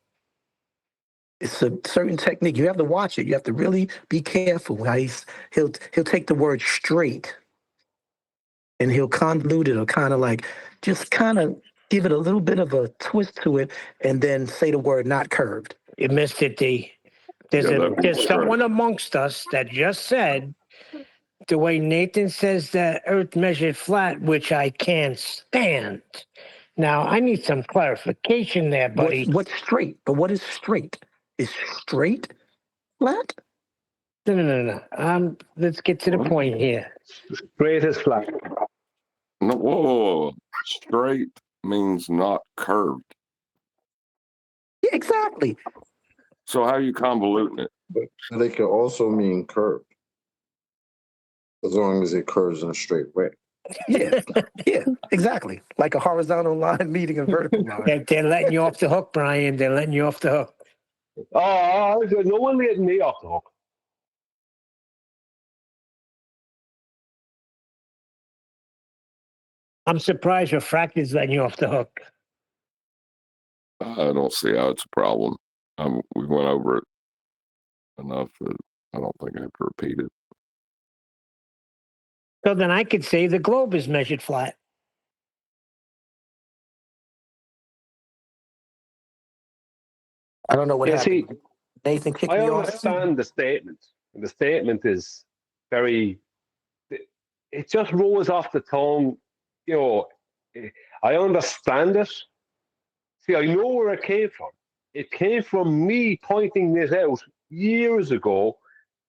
It's a certain technique. You have to watch it. You have to really be careful. How he'll take the word straight and he'll convolute it, or kind of give it a little bit of a twist to it, and then say the word not curved. You missed it, D. There's someone amongst us that just said the way Nathan says that Earth measured flat, which I can't stand. Now, I need some clarification there, buddy. What's straight? But what is straight? Is straight flat? No. Let's get to the point here. Straight is flat. No, whoa. Straight means not curved. Yeah, exactly. So how are you convoluting it? But they could also mean curved, as long as it curves in a straight way. Yeah, exactly. Like a horizontal line meeting a vertical line. They're letting you off the hook, Brian. They're letting you off the hook. Oh, no one letting me off the hook. I'm surprised your fractures letting you off the hook. I don't see how it's a problem. We went over it enough that I don't think I have to repeat it. So then I could say the globe is measured flat. I don't know what happened. See, Nathan kicked me I off. understand the statement. The statement is very. It just rolls off the tongue. I understand it. See, I know where it came from. It came from me pointing this out years ago,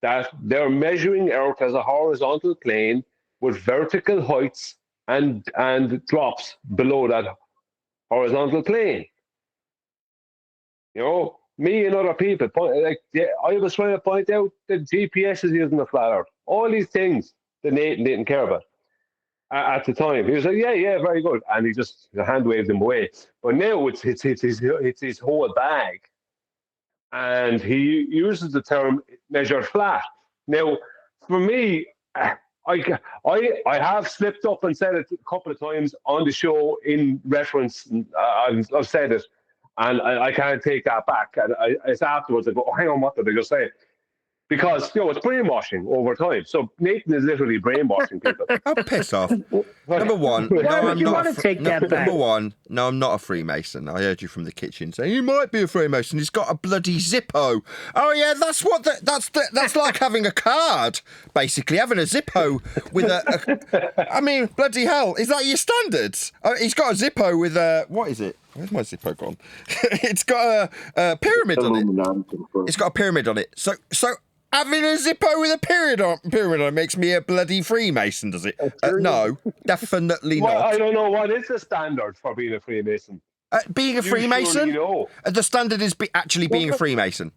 that they're measuring Earth as a horizontal plane with vertical heights and drops below that horizontal plane. Me and other people, I was trying to point out that GPS is using the flat Earth. All these things that Nathan didn't care about at the time. He was like, yeah, very good. And he just hand waved them away. But now it's his whole bag. And he uses the term measure flat. Now, for me, I have slipped up and said it a couple of times on the show in reference. I've said it, and I can't take that back. And it's afterwards I go, hang on, what did I just say? Because, you know, it's brainwashing over time. So Nathan is literally brainwashing people. Oh, piss off. Number one, no, Why would I'm you not. want to take that back? Number one, no, I'm not a Freemason. I heard you from the kitchen saying you might be a Freemason. He's got a bloody Zippo. Oh yeah, that's what. That's like having a card, basically having a Zippo with a. I mean, bloody hell, is that your standards? He's got a Zippo with a. What is it? Where's my Zippo gone? It's got a pyramid on it. It's got a pyramid on it. So. Having a Zippo with a pyramid on it makes me a bloody Freemason, does it? No, definitely Well, not. I don't know. What is the standard for being a Freemason? Being a Freemason? Surely know. The standard is actually being a Freemason.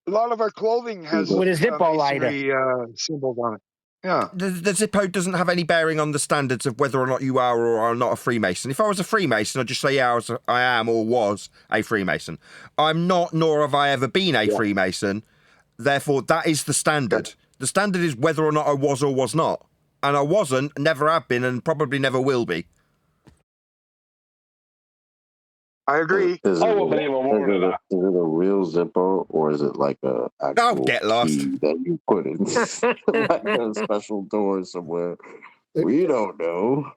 A lot of our clothing has with a Zippo lighter symbols on it. Yeah. The Zippo doesn't have any bearing on the standards of whether or not you are or are not a Freemason. If I was a Freemason, I'd just say, yeah, I am or was a Freemason. I'm not, nor have I ever been a Freemason. Therefore, that is the standard. The standard is whether or not I was or was not. And I wasn't, never have been, and probably never will be. I agree. Is it a real Zippo, or is it like a actual get lost. key that you put in like a special door somewhere? We don't know.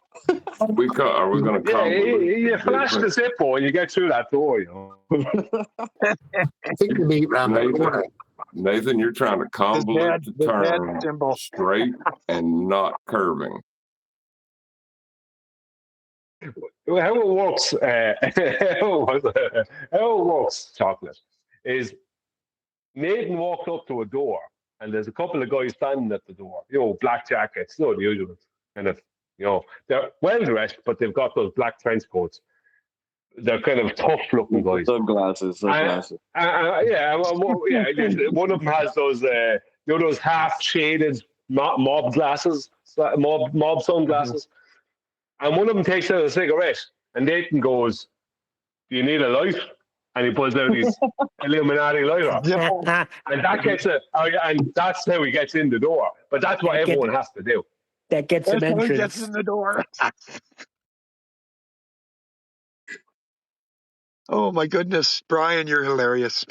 Are we going to come? You flash the Zippo and you get through that door, you know. I think you meet round the corner. Nathan, you're trying to convolute the term straight and not curving. How it works, chocolate, is Nathan walked up to a door and there's a couple of guys standing at the door, you know, black jackets, you know, the usual kind of, you know, they're well dressed, but they've got those black trench coats. They're kind of tough looking guys. Sunglasses. One of them has those, you know, those half shaded mob glasses, mob sunglasses. And one of them takes out a cigarette, and Nathan goes, "Do you need a light?" And he pulls out his Illuminati lighter, and that gets it. And that's how he gets in the door. But that's what everyone has to do. That gets him entrance. He gets in the door. Oh my goodness, Brian, you're hilarious.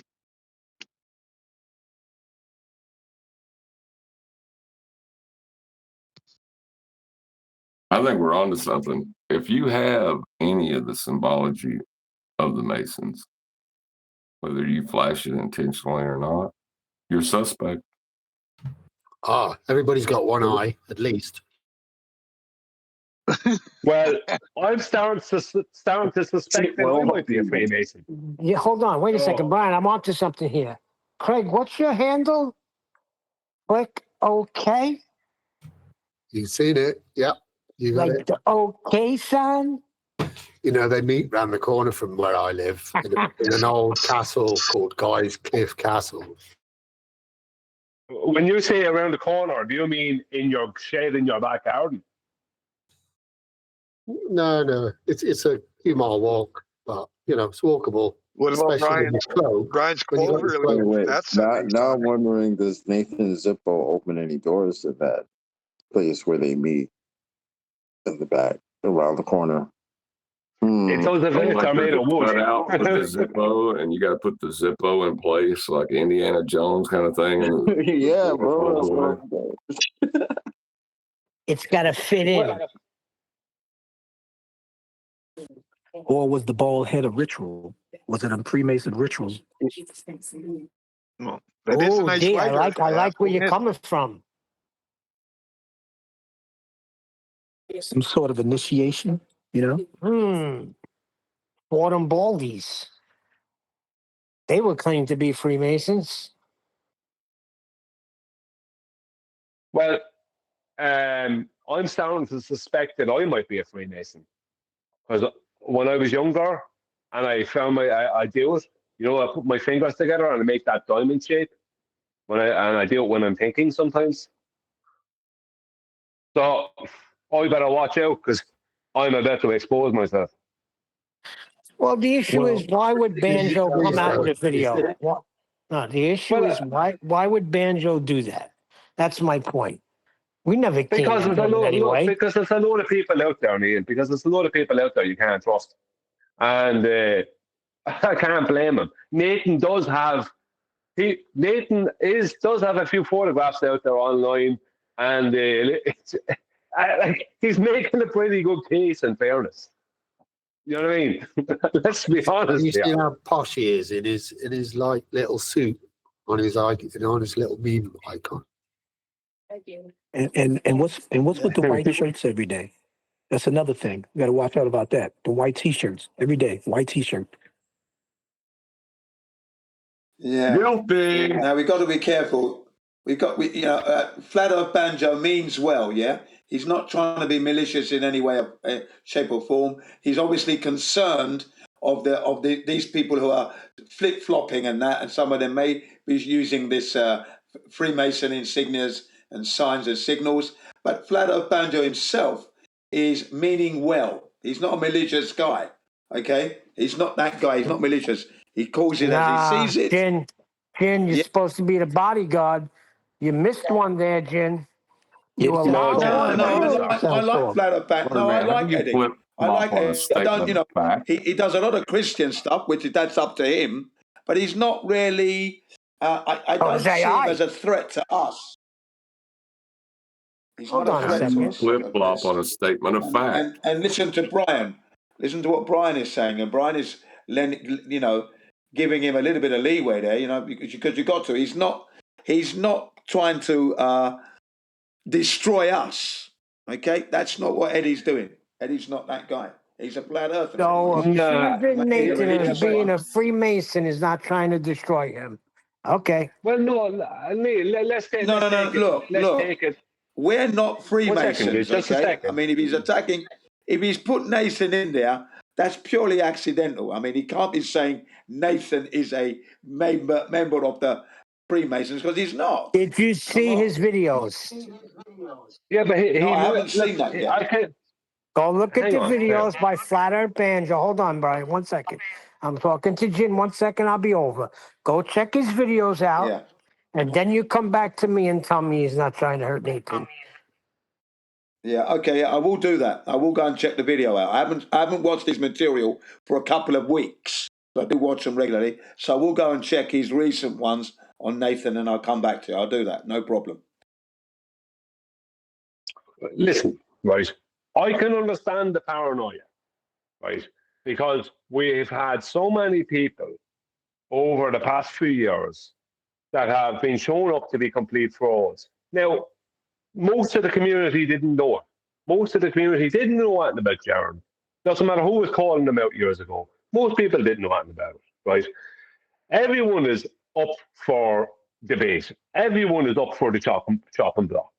I think we're onto something. If you have any of the symbology of the Masons, whether you flash it intentionally or not, you're suspect. Everybody's got one eye, at least. Well, I'm starting to suspect that I might be a Freemason. Yeah, hold on. Wait a second, Brian. I'm onto something here. Craig, what's your handle? Click OK? You've seen it. Yep. You got Like it. the OK sign? You know, they meet round the corner from where I live in an old castle called Guy's Cliff Castle. When you say around the corner, do you mean in your shed in your back garden? No. It's a few mile walk, but, you know, it's walkable. What about Brian's clover? Wait. Now I'm wondering, does Nathan Zippo open any doors to that place where they meet in the back, around the corner? It's those events are made of wood. Cut out with the Zippo, and you got to put the Zippo in place, like Indiana Jones kind of thing. Yeah, bro. It's got to fit in. Or was the bald head a ritual? Was it a Freemason ritual? Well, that is a nice I like where you're coming from. Some sort of initiation, you know? Autumn Baldies. They were claimed to be Freemasons. Well, I'm starting to suspect that I might be a Freemason. Because when I was younger and I found I do it, you know, I put my fingers together and I make that diamond shape. And I do it when I'm thinking sometimes. So I better watch out because I'm about to expose myself. Well, the issue is, why would Banjo come out with a video? The issue is, why would Banjo do that? That's my point. We never came Because there's a lot of people out there, Neil. Because there's a lot of people out there you can't trust. And I can't blame him. Nathan does have Nathan does have a few photographs out there online, and he's making a pretty good case. In fairness, you know what I mean. Let's be honest. You see how posh he is in his like little suit on his little meme icon. And what's with the white shirts every day? That's another thing. You got to watch out about that. The white T-shirts every day. White T-shirt. Yeah. Guilty. Now we got to be careful. Flat Earth Banjo means well. Yeah, he's not trying to be malicious in any way, shape, or form. He's obviously concerned of these people who are flip flopping and that, and some of them may be using this Freemason insignias and signs and signals. But Flat Earth Banjo himself is meaning well. He's not a malicious guy. Okay, he's not that guy. He's not malicious. He calls it as he sees it. Jin, you're supposed to be the bodyguard. You missed one there, Jin. You allowed one. I like Flat Earth Banjo. No, I like Eddie. I like Eddie. I don't, he does a lot of Christian stuff, which that's up to him. But he's not really. I don't see him as a threat to us. He's not a threat to us. Flip flop on a statement of fact. And listen to Brian. Listen to what Brian is saying, and Brian is, giving him a little bit of leeway there, because you got to. He's not trying to destroy us. Okay, that's not what Eddie's doing. Eddie's not that guy. He's a flat earther. So Nathan being a Freemason is not trying to destroy him. Okay. Well, no, let's take it. We're not Freemasons. Just a second. I mean, if he's put Nathan in there, that's purely accidental. I mean, he can't be saying Nathan is a member of the Freemasons, because he's not. Did you see his videos? Yeah, but I haven't seen that yet. Go look at the videos by Flat Earth Banjo. Hold on, Brian. 1 second. I'm talking to Jin. 1 second, I'll be over. Go check his videos out, and then you come back to me and tell me he's not trying to hurt Nathan. Yeah, okay, I will do that. I will go and check the video out. I haven't watched his material for a couple of weeks. I do watch them regularly. So we'll go and check his recent ones on Nathan, and I'll come back to you. I'll do that. No problem. Listen, right, I can understand the paranoia, right, because we've had so many people over the past few years that have been shown up to be complete frauds. Now, most of the community didn't know it. Most of the community didn't know anything about Jaron. Doesn't matter who was calling them out years ago. Most people didn't know anything about it, right? Everyone is up for debate. Everyone is up for the chop and block,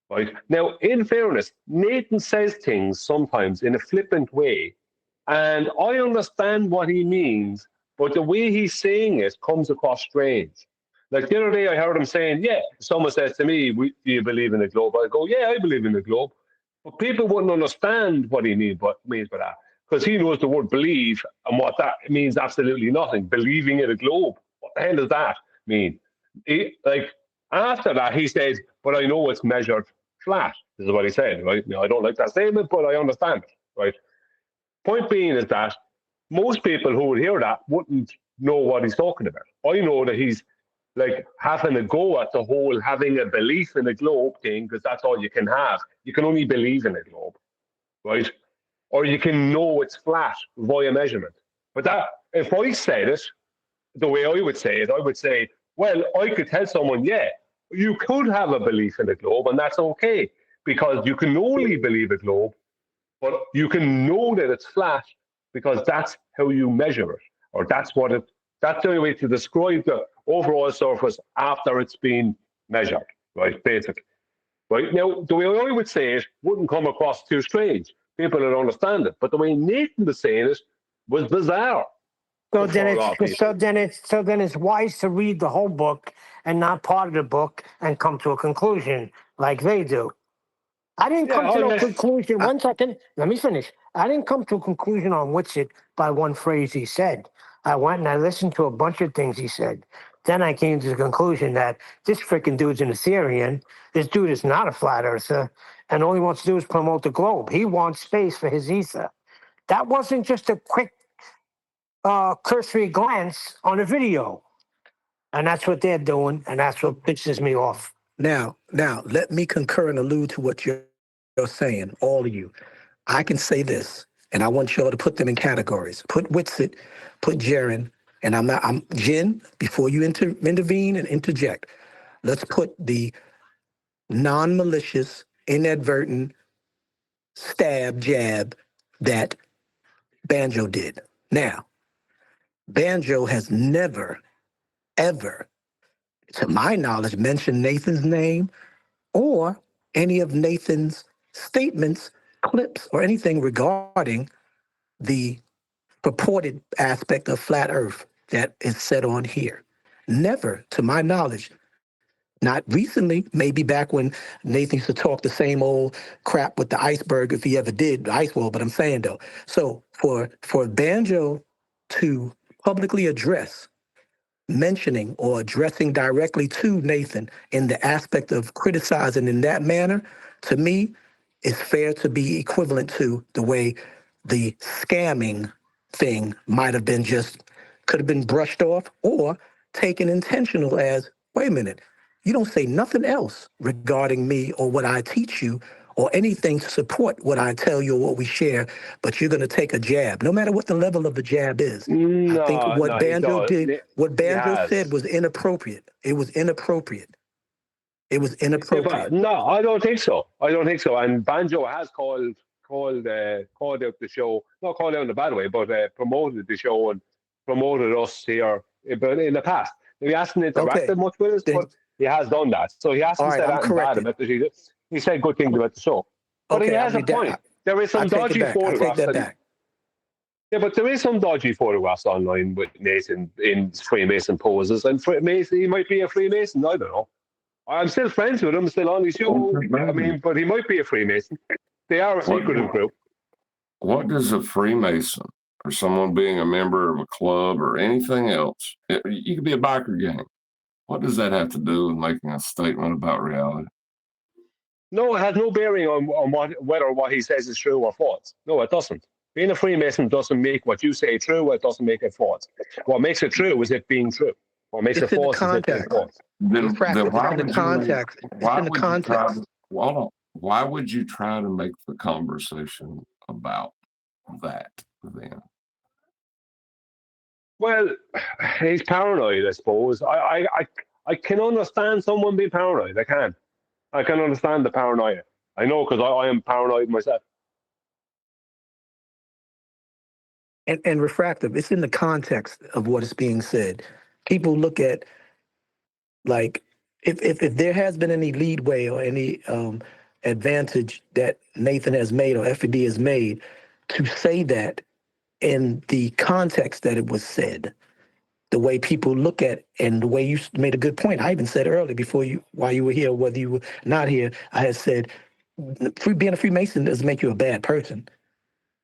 right? Now, in fairness, Nathan says things sometimes in a flippant way, and I understand what he means, but the way he's saying it comes across strange. Like the other day, I heard him saying, someone says to me, do you believe in the globe? I go, I believe in the globe. But people wouldn't understand what he means by that, because he knows the word believe, and what that means absolutely nothing. Believing in a globe, what the hell does that mean? After that, he says, but I know it's measured flat. This is what he said, right? Now, I don't like that statement, but I understand it, right? Point being is that most people who would hear that wouldn't know what he's talking about. I know that he's having a go at the whole having a belief in a globe thing, because that's all you can have. You can only believe in a globe, right? Or you can know it's flat via measurement. But that, if I said it, the way I would say it, I would say, well, I could tell someone, you could have a belief in a globe, and that's okay, because you can only believe a globe, but you can know that it's flat because that's how you measure it, or that's the only way to describe the overall surface after it's been measured, right? Basically, right? Now, the way I would say it wouldn't come across too strange. People would understand it, but the way Nathan was saying it was bizarre. So then it's wise to read the whole book and not part of the book and come to a conclusion like they do. I didn't come to no conclusion. 1 second, let me finish. I didn't come to a conclusion on Witsit by one phrase he said. I went and I listened to a bunch of things he said. Then I came to the conclusion that this freaking dude's an Ethereum. This dude is not a flat earther, and all he wants to do is promote the globe. He wants space for his ether. That wasn't just a quick cursory glance on a video. And that's what they're doing, and that's what pisses me off. Now, let me concur and allude to what you're saying, all of you. I can say this, and I want y'all to put them in categories. Put Witsit, put Jaren, and I'm Jen, before you intervene and interject, let's put the non-malicious, inadvertent stab, jab that Banjo did. Now, Banjo has never, ever, to my knowledge, mentioned Nathan's name or any of Nathan's statements, clips, or anything regarding the purported aspect of flat Earth that is said on here. Never, to my knowledge. Not recently, maybe back when Nathan used to talk the same old crap with the iceberg, if he ever did, the ice wall, but I'm saying though. So for Banjo to publicly address mentioning or addressing directly to Nathan in the aspect of criticizing in that manner, to me, is fair to be equivalent to the way the scamming thing might have been could have been brushed off or taken intentional as, wait a minute, you don't say nothing else regarding me or what I teach you or anything to support what I tell you or what we share, but you're going to take a jab, no matter what the level of the jab is. I think what Banjo did, what Banjo said was inappropriate. It was inappropriate. It was inappropriate. Yeah, but no, I don't think so. And Banjo has called out the show, not called out in a bad way, but promoted the show and promoted us here, but in the past. He hasn't interacted much with us, but he has done that. So he hasn't said anything bad about the show. He said good things about the show. But he has a point. There is some dodgy photographs. Yeah, but there is some dodgy photographs online with Nathan in Freemason poses, and he might be a Freemason. I don't know. I'm still friends with him, still on his show. I mean, but he might be a Freemason. They are a secretive group. What does a Freemason or someone being a member of a club or anything else, you could be a biker gang. What does that have to do with making a statement about reality? No, it has no bearing on whether what he says is true or false. No, it doesn't. Being a Freemason doesn't make what you say true. It doesn't make it false. What makes it true is it being true. What makes it false is it being false. Why would you try to make the conversation about that then? Well, he's paranoid, I suppose. I can understand someone being paranoid. I can understand the paranoia. I know, because I am paranoid myself. And refractive, it's in the context of what is being said. People look at, like, if there has been any leadway or any advantage that Nathan has made or FED has made to say that in the context that it was said, the way people look at, and the way you made a good point. I even said earlier while you were here, whether you were not here, I had said, being a Freemason doesn't make you a bad person.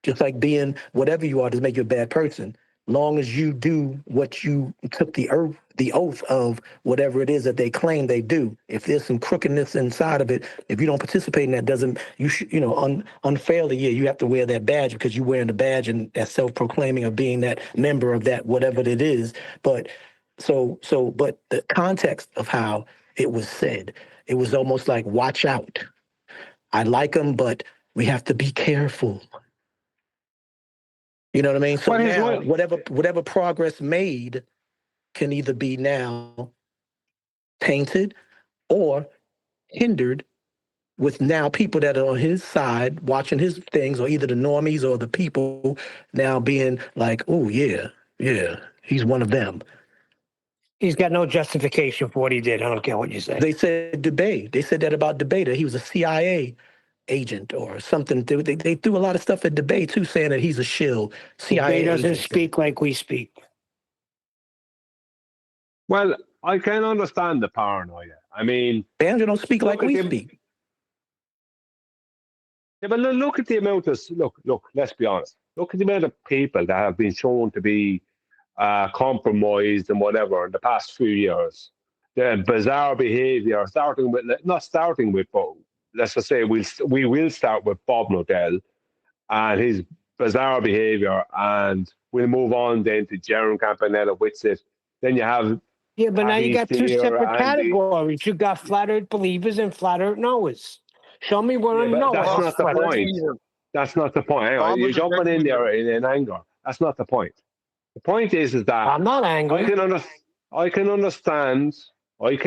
Just like being whatever you are doesn't make you a bad person. Long as you do what you took the oath of, whatever it is that they claim they do. If there's some crookedness inside of it, if you don't participate in that, unfairly, you have to wear that badge because you're wearing the badge and that's self-proclaiming of being that member of that, whatever it is. But but the context of how it was said, it was almost like, watch out. I like them, but we have to be careful. You know what I mean? So now, whatever progress made can either be now tainted or hindered with now people that are on his side watching his things, or either the normies or the people now being like, oh, yeah, he's one of them. He's got no justification for what he did. I don't care what you say. They said debate. They said that about Debate. He was a CIA agent or something. They threw a lot of stuff at Debate too, saying that he's a shill. CIA doesn't agent. speak like we speak. Well, I can understand the paranoia. I mean, Banjo don't speak like we speak. Yeah, but look at the amount of look. Let's be honest. Look at the amount of people that have been shown to be compromised and whatever in the past few years. The bizarre behaviour, not starting with, but let's just say we will start with Bob Nodell and his bizarre behaviour, and we'll move on then to Jerome Campanella Witsit. Then you have Yeah, but now you got two Atheist separate and the- categories. You got flat Earth believers and flat Earth knowers. Show me where a but knower. that's is not the flat Earth. point. That's not the point. Hang on, you're jumping in there in anger. That's not the point. The point is that I'm not angry. I can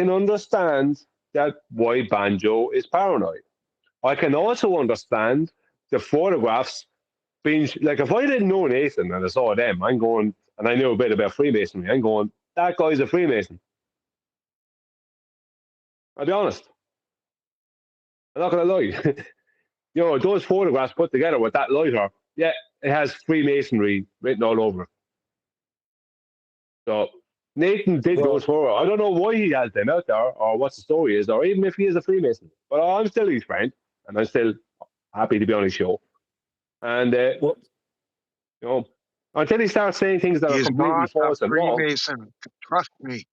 understand that why Banjo is paranoid. I can also understand the photographs being like, if I didn't know Nathan and I saw them, I'm going, and I knew a bit about Freemasonry, I'm going, that guy's a Freemason. I'll be honest. I'm not gonna lie. You know, those photographs put together with that lighter, yeah, it has Freemasonry written all over it. So Nathan did those photos. I don't know why he has them out there, or what the story is, or even if he is a Freemason. But I'm still his friend, and I'm still happy to be on his show. And you know, until he starts saying things that are completely false and wrong. Freemason. Trust me.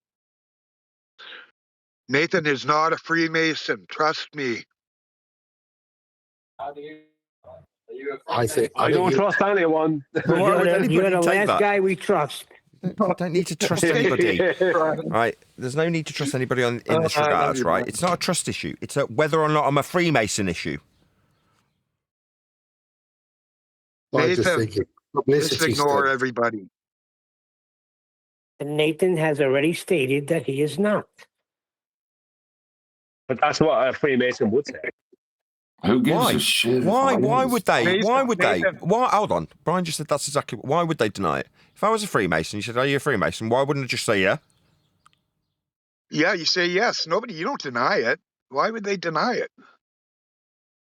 Nathan is not a Freemason. Trust me. I don't trust anyone. You're the last guy we trust. I don't need to trust anybody. Right? There's no need to trust anybody in this regard, right? It's not a trust issue. It's a whether or not I'm a Freemason issue. Nathan, just ignore everybody. And Nathan has already stated that he is not. But that's what a Freemason would say. Who gives a shit? Why would they? Nathan, Why would they? Nathan. Why? Hold on. Brian just said that's exactly. Why would they deny it? If I was a Freemason, you said, "Are you a Freemason?" Why wouldn't I just say yeah? Yeah, you say yes. You don't deny it. Why would they deny it?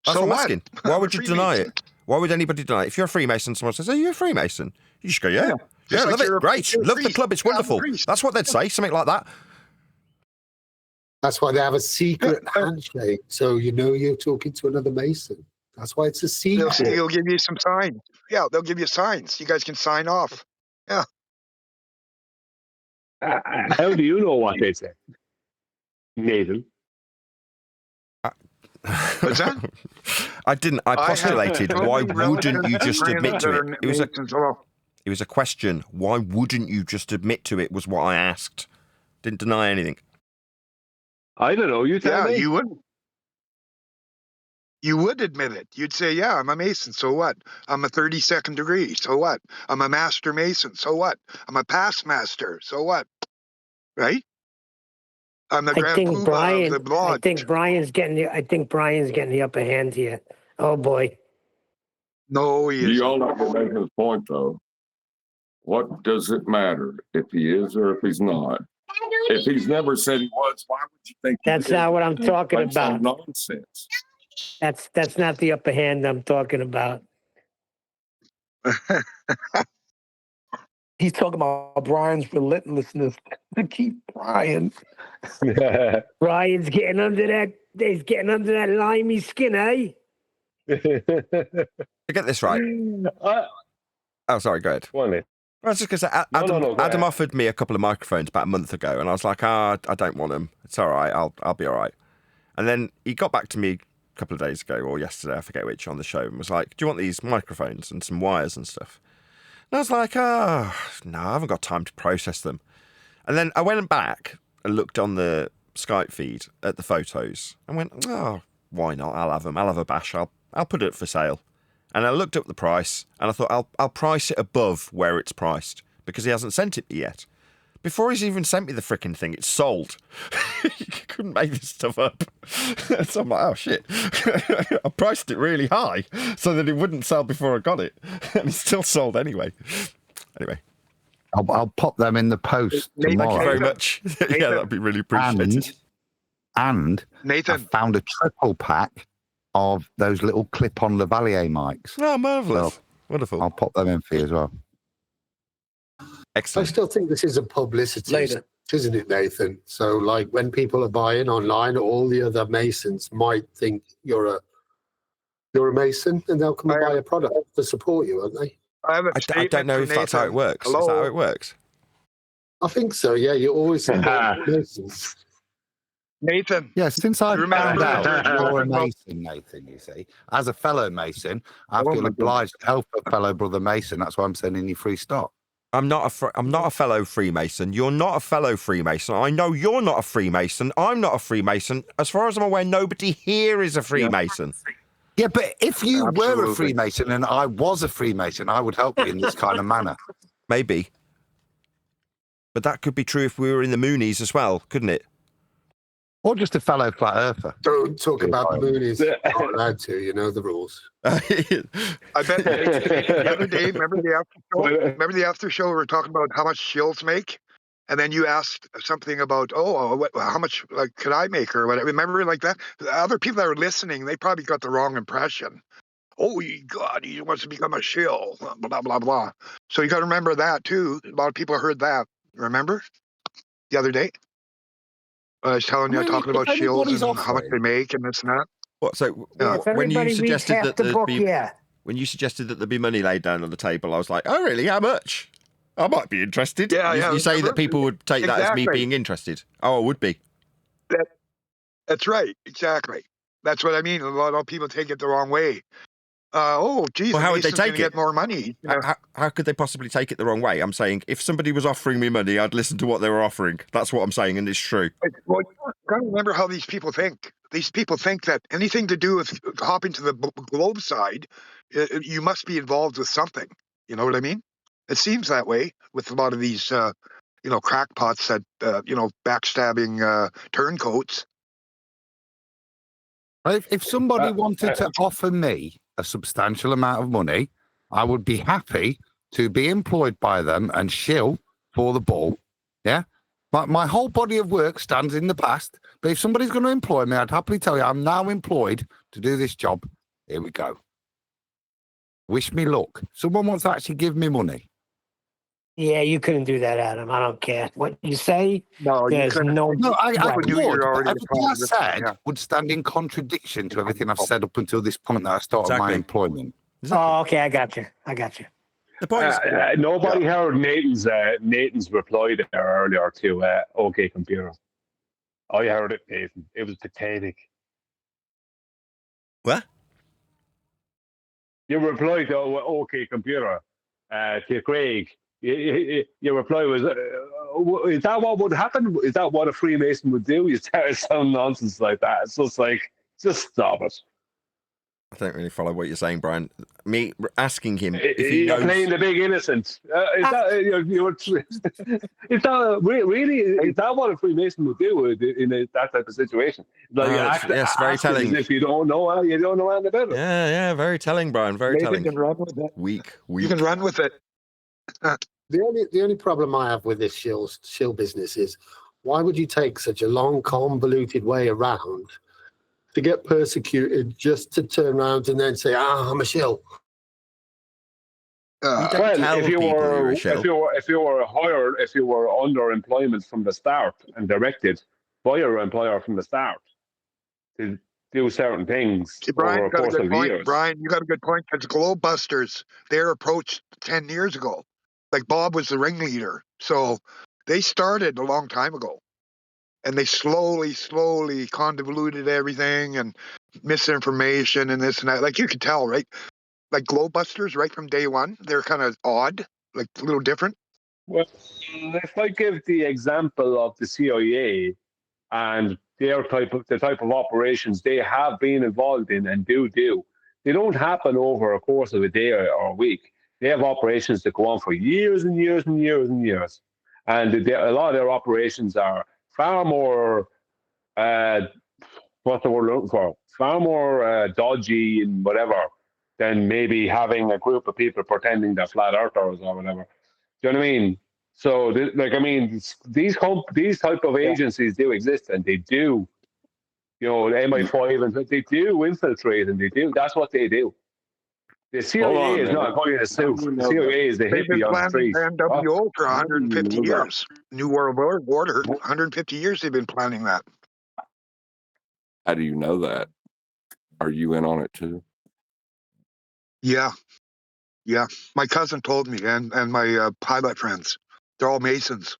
That's So what I'm what? asking. Why would you deny it? Why would anybody deny it? If you're a Freemason, someone says, "Are you a Freemason?" You just go, "Yeah, Just like love it, you're a great, love the priest. club, it's I'm a wonderful." priest. That's what they'd say, something like that. That's why they have a secret handshake, so you know you're talking to another Mason. That's why it's a secret. They'll give you some signs. Yeah, they'll give you signs. You guys can sign off. Yeah. How do you know what they say, Nathan? What's that? I didn't. I postulated. Why wouldn't you just admit to it? It was a question. Why wouldn't you just admit to it? Was what I asked. Didn't deny anything. I don't know. You tell me. You wouldn't. You would admit it. You'd say, "Yeah, I'm a Mason. So what? I'm a 32nd degree. So what? I'm a Master Mason. So what? I'm a past Master. So what?" Right? I'm the Grand Poobah of the blog. I think Brian's getting the upper hand here. Oh boy. No, he isn't. You all have to make his point, though. What does it matter if he is or if he's not? If he's never said he was, why would you think? That's not what I'm talking That's some about. nonsense. That's not the upper hand I'm talking about. He's talking about Brian's relentlessness to keep Brian. Brian's getting under that. He's getting under that limey skin, eh? I get this right. Oh, sorry. Go ahead. I was just going to say, Adam offered me a couple of microphones about a month ago, and I was like, I don't want them. It's all right. I'll be all right. And then he got back to me a couple of days ago, or yesterday, I forget which, on the show, and was like, "Do you want these microphones and some wires and stuff?" And I was like, no, I haven't got time to process them. And then I went back and looked on the Skype feed at the photos and went, "Oh, why not? I'll have them. I'll have a bash. I'll put it for sale." And I looked up the price, and I thought, I'll price it above where it's priced, because he hasn't sent it yet. Before he's even sent me the frickin' thing, it's sold. You couldn't make this stuff up. So I'm like, oh shit. I priced it really high so that it wouldn't sell before I got it. And it's still sold anyway. Anyway. I'll pop them in the post tomorrow. Thank you very much. Yeah, that'd be really appreciated. And Nathan, I found a triple pack of those little clip-on lavalier mics. Oh, marvellous. So wonderful. I'll pop them in for you as well. Excellent. I still think this is a publicity, isn't it, Nathan? So, like, when people are buying online, all the other Masons might think you're a Mason, and they'll come and buy a product to support you, won't they? I don't know if that's how it works. Is that how it works? I think so. Yeah, you always support Masons. Nathan. Yeah, since I found out you're a Remember- Mason, Nathan, you see, as a fellow Mason, I feel obliged to help a fellow brother Mason. That's why I'm sending you free stock. I'm not a fellow Freemason. You're not a fellow Freemason. I know you're not a Freemason. I'm not a Freemason. As far as I'm aware, nobody here is a Freemason. Yeah, but if you were Absolutely. a Freemason and I was a Freemason, I would help you in this kind of manner. Maybe. But that could be true if we were in the Moonies as well, couldn't it? Or just a fellow flat earther. Don't talk about the Moonies. Not allowed to, you know the rules. I bet the other day, remember the after show we were talking about how much shills make? And then you asked something about, how much like could I make or whatever. Remember like that? The other people that were listening, they probably got the wrong impression. Oh, God, he wants to become a shill, blah, blah, blah. So you got to remember that, too. A lot of people heard that. Remember? The other day? I was telling you, talking about shills and how much they make and this and that. What? So if when you everybody reads suggested half that the there'd book, be, yeah. when you suggested that there'd be money laid down on the table, I was like, oh, really? How much? I might be interested. Yeah, you say remember? that people would take that as me Exactly. being interested. Oh, I would be. That's right. Exactly. That's what I mean. A lot of people take it the wrong way. Geez, Well, how would they Mason's gonna take get it? more money. How could they possibly take it the wrong way? I'm saying if somebody was offering me money, I'd listen to what they were offering. That's what I'm saying, and it's true. Well, you got to remember how these people think. These people think that anything to do with hopping to the globe side, you must be involved with something. You know what I mean? It seems that way with a lot of these, crackpots that, backstabbing turncoats. If somebody wanted to offer me a substantial amount of money, I would be happy to be employed by them and shill for the ball. Yeah? My whole body of work stands in the past, but if somebody's going to employ me, I'd happily tell you I'm now employed to do this job. Here we go. Wish me luck. Someone wants to actually give me money. Yeah, you couldn't do that, Adam. I don't care what you say. No, there's no. I would. you're already Everything I said would stand in contradiction to everything I've said up until this point that I started my employment. Oh, okay, I got you. The point is, nobody heard Nathan's reply there earlier to OK Computer. I heard it, Nathan. It was pathetic. What? Your reply to OK Computer to Craig. Your reply was, is that what would happen? Is that what a Freemason would do? You start some nonsense like that. It's just like, just stop it. I don't really follow what you're saying, Brian. Me asking him if he You're knows... playing the big innocent. Is that really? Is that what a Freemason would do in that type of situation? Like, yes, very telling. As if you don't know anything about it. Yeah, very telling, Brian. Very telling. You can run with it. Weak. You can run with it. The only problem I have with this shill business is why would you take such a long, convoluted way around to get persecuted just to turn around and then say, I'm a shill? If you were under employment from the start and directed by your employer from the start to do certain things over a course of years. Brian, you got a good point, because Globebusters, they're approached 10 years ago. Like Bob was the ringleader. So they started a long time ago. And they slowly convoluted everything and misinformation and this and that. Like you could tell, right? Like Globebusters, right from day one, they're kind of odd, like a little different. Well, if I give the example of the CIA and the type of operations they have been involved in and do, they don't happen over a course of a day or a week. They have operations that go on for years and years and years and years. And a lot of their operations are far more, what's the word we're looking for? Far more dodgy and whatever than maybe having a group of people pretending they're flat earthers or whatever. Do you know what I mean? So, these type of agencies do exist, and they do, MI5, and they do infiltrate, and they do. That's what they do. The CIA is not going to sue. The CIA is the hippie on the street. They've been planning NWO for 150 years. New World Order, 150 years they've been planning that. How do you know that? Are you in on it too? Yeah. My cousin told me, and my pilot friends. They're all Masons.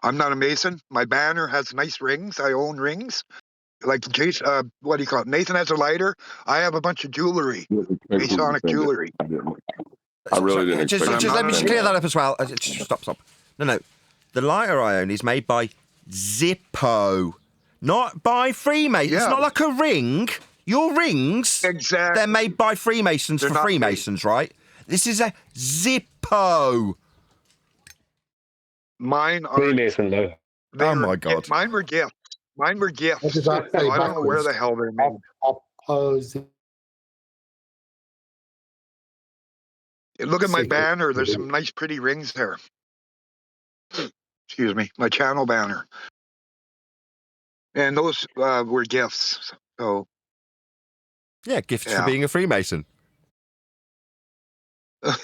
I'm not a Mason. My banner has nice rings. I own rings. Like Jason, what do you call it? Nathan has a lighter. I have a bunch of jewelry, Masonic jewelry. I really didn't Just expect let me just that. clear that up as well. Stop. No. The lighter I own is made by Zippo, not by Freemasons. Yeah. It's not like a ring. Your rings, Exactly. they're made by Freemasons They're for not Freemasons, right? This is a Zippo. Mine are. Freemason, though. Oh my God. Mine were gifts. Mine were gifts. What does that say So I don't know where backwards? the hell they're made. Opposite. Look at my Secret. banner. There's some nice, pretty rings there. Excuse me, my channel banner. And those were gifts. So Yeah, gifts for being a Freemason.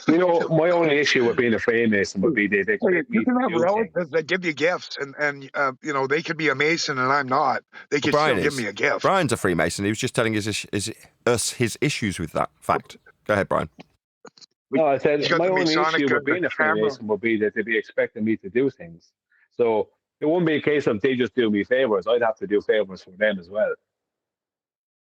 You know, my only issue with being a Freemason would be they expect me you can to have do things. relatives that give you gifts, and you know, they could be a Mason and I'm not. They could Brian still give is. me a gift. Brian's a Freemason. He was just telling us his issues with that fact. Go ahead, Brian. No, I said He's got my the only Masonic issue with being a camera. Freemason would be that they'd be expecting me to do things. So it wouldn't be a case of they just do me favors. I'd have to do favors for them as well.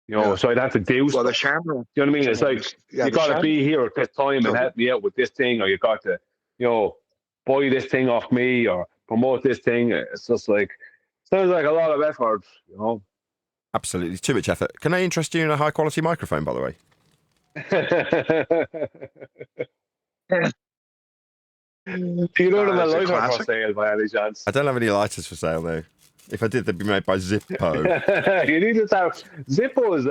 You know, so I'd have to do stuff. Well, the Shamrock. You know what I mean? It's like, you got to be here at this time and help me out with this thing, or you got to, you know, buy this thing off me or promote this thing. It's just like, sounds like a lot of effort, you know. Absolutely, too much effort. Can I interest you in a high quality microphone, by the way? Do you know them a lighter for sale by any chance? I don't have any lighters for sale, though. If I did, they'd be made by Zippo. You need to start. Zippos,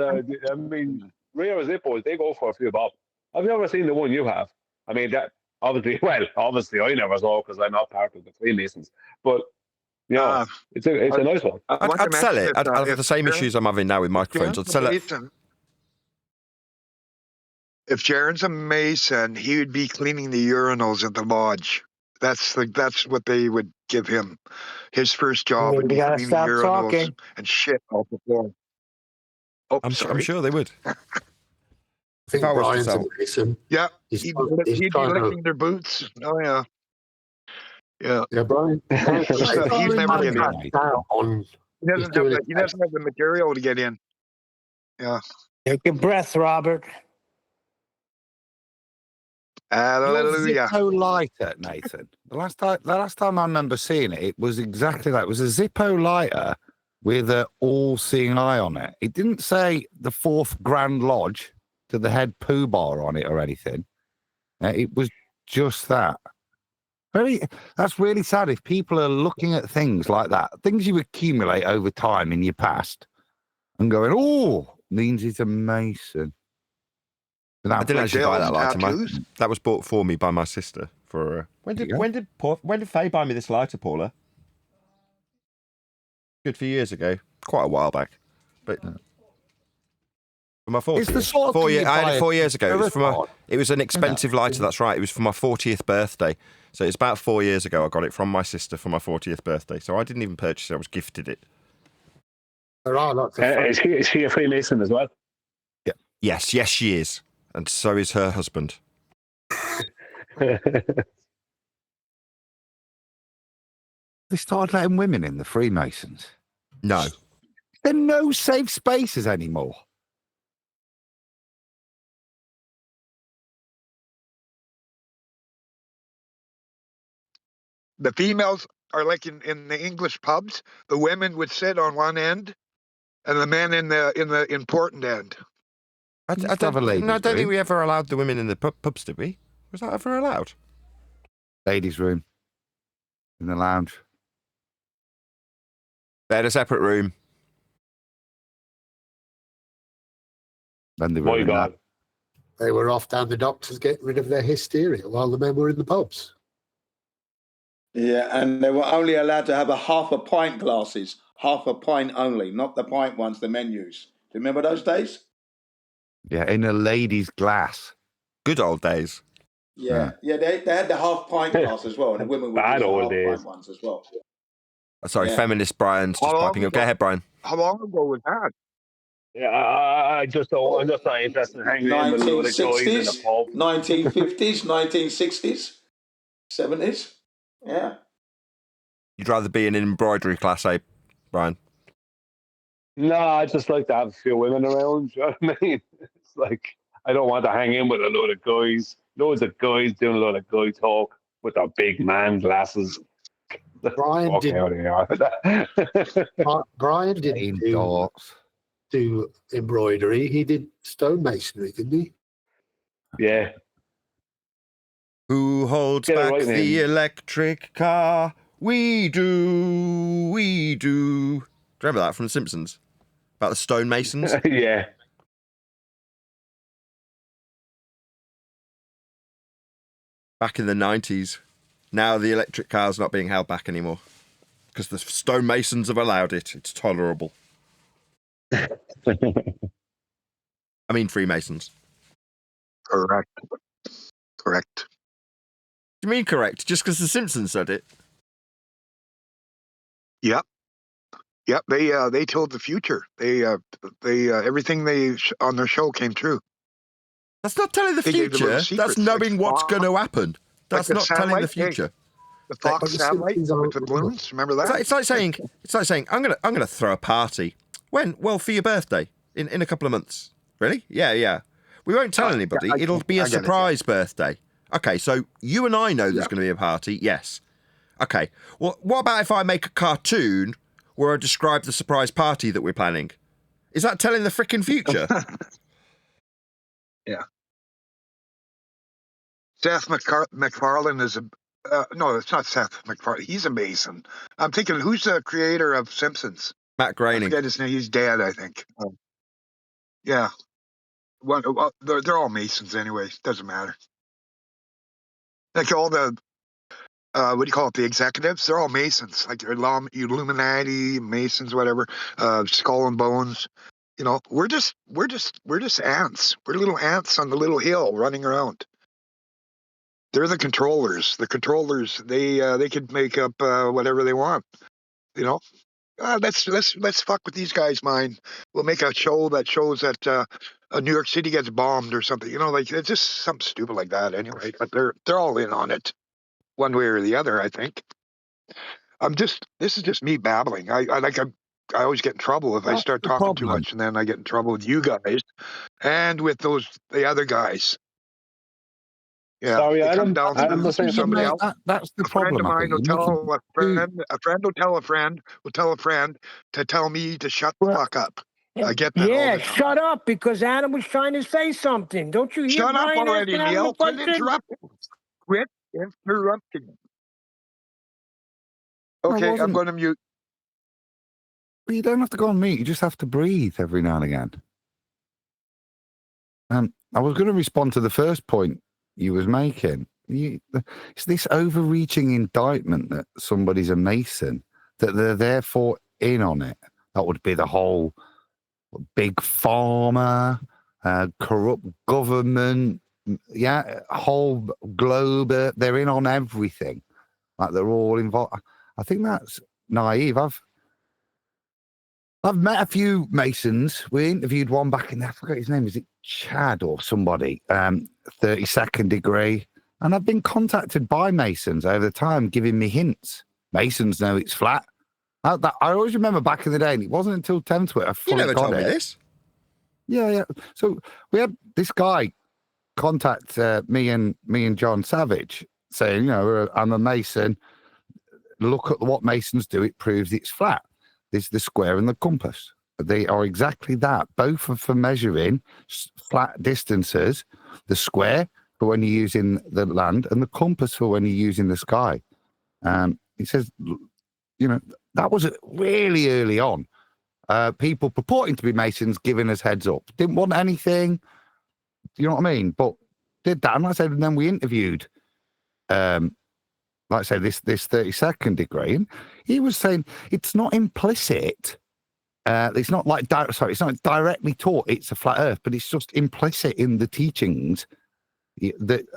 I mean, rare Zippos, they go for a few bob. I've never seen the one you have. I mean, that obviously I never saw because I'm not part of the Freemasons. But, you know, it's a nice one. I'd sell it. I'd have the same issues I'm having now with microphones. I'd sell it. If Jaron's a Mason, he would be cleaning the urinals at the lodge. That's what they would give him. His first job would be cleaning the urinals and shit off the floor. Oh, I'm sure they would. I think Brian's a Mason. Yeah, He's he'd be licking their boots. Oh yeah, yeah. Yeah, Brian. He's never been in. He doesn't have the material to get in. Yeah. Take a breath, Robert. Hallelujah. Zippo lighter, Nathan. The last time I remember seeing it, it was exactly that. It was a Zippo lighter with an all-seeing eye on it. It didn't say the 4th Grand Lodge to the head poo bar on it or anything. It was just that. That's really sad if people are looking at things like that, things you accumulate over time in your past, and going, "Oh, means he's a Mason." I didn't actually buy that lighter. That was bought for me by my sister. For when did Faye buy me this lighter, Paula? Good few years ago, quite a while back, but for my 40th. It's the sort of I had it 4 years ago. It was an expensive lighter. That's right. It was for my 40th birthday. So it's about 4 years ago. I got it from my sister for my 40th birthday. So I didn't even purchase it. I was gifted it. There are lots of is she a Freemason as well? Yeah. Yes, she is. And so is her husband. They started letting women in, the Freemasons. No. There are no safe spaces anymore. The females are like in the English pubs. The women would sit on one end, and the men in the important end. I don't think we ever allowed the women in the pubs, did we? Was that ever allowed? Ladies' room. In the lounge. They had a separate room. Then they were They were off down the doctors getting rid of their hysteria while the men were in the pubs. Yeah, and they were only allowed to have a half a pint glasses, half a pint only, not the pint ones the men use. Do you remember those days? Yeah, in a lady's glass. Good old days. Yeah, they had the half pint glass as well, and the women would use the half pint ones as well. Sorry, feminist Brian's just piping up. Go ahead, Brian. How long ago was that? Yeah, I'm just not interested in hanging in with a load of guys in a pub. 1950s, 1960s, 70s. Yeah. You'd rather be in an embroidery class, eh, Brian? No, I just like to have a few women around. You know what I mean? It's like I don't want to hang in with a load of guys loads of guys doing a lot of guy talk with their big man glasses. Brian Brian didn't do embroidery. He did stonemasonry, didn't he? Yeah. Who holds Get it back right, the man. electric car? We do, we do. Do you remember that from The Simpsons? About the stonemasons? Yeah. Back in the 90s. Now the electric car's not being held back anymore. Because the stonemasons have allowed it. It's tolerable. I mean Freemasons. Correct. Do you mean correct? Just because The Simpsons said it? Yep. They told the future. They everything on their show came true. That's not telling the They gave the little future. That's secrets, knowing like what's going to happen. That's the not telling the satellite, hey, future. the Fox satellite with the balloons. Remember that? It's like saying I'm gonna throw a party. When? Well, for your birthday in a couple of months. Really? Yeah. We won't tell anybody. It'll be a surprise birthday. Okay, so you and I know there's going to be a party. Yes. Okay. Well, what about if I make a cartoon where I describe the surprise party that we're planning? Is that telling the frickin' future? Yeah. Seth MacFarlane is no, it's not Seth MacFarlane. He's a Mason. I'm thinking, who's the creator of Simpsons? Matt Groening. I forget his name. He's dead, I think. Yeah. They're all Masons anyway. Doesn't matter. Like all the what do you call it? The executives. They're all Masons. Like Illuminati, Masons, whatever. Skull and Bones. You know, we're just ants. We're little ants on the little hill running around. They're the controllers. The controllers, they could make up whatever they want. You know, let's fuck with these guys' mind. We'll make a show that shows that New York City gets bombed or something. You know, like it's just something stupid like that. Anyway, but they're all in on it, one way or the other. I think. This is just me babbling. I always get in trouble if I start talking too much, and then I get in trouble with you guys and with the other guys. Yeah, Sorry, Adam was saying somebody else. That's the A friend problem. of mine will tell a friend. A friend will tell a friend. Will tell a friend to tell me to shut the fuck up. I get that. Yeah, shut up, because Adam was trying to say something. Don't you hear Shut up Brian already, asking Adam Neil. a Quit question? interrupting. Quit interrupting. Okay, I'm going to mute. But you don't have to go on mute. You just have to breathe every now and again. I was going to respond to the first point you was making. It's this overreaching indictment that somebody's a Mason, that they're therefore in on it. That would be the whole big pharma, corrupt government, whole globe. They're in on everything. Like they're all involved. I think that's naive. I've met a few Masons. We interviewed one back in, I forgot his name. Is it Chad or somebody? 32nd degree. And I've been contacted by Masons over the time giving me hints. Masons know it's flat. I always remember back in the day, and it wasn't until 10th where I fully You never got told me it. this. Yeah. So we had this guy contact me and John Savage saying, I'm a Mason. Look at what Masons do. It proves it's flat. There's the square and the compass. They are exactly that. Both are for measuring flat distances. The square for when you're using the land, and the compass for when you're using the sky. He says, that was really early on. People purporting to be Masons giving us heads up. Didn't want anything. You know what I mean? But did that. And like I said, and then we interviewed, like I say, this 32nd degree. And he was saying it's not implicit. It's not like, it's not directly taught it's a flat earth, but it's just implicit in the teachings.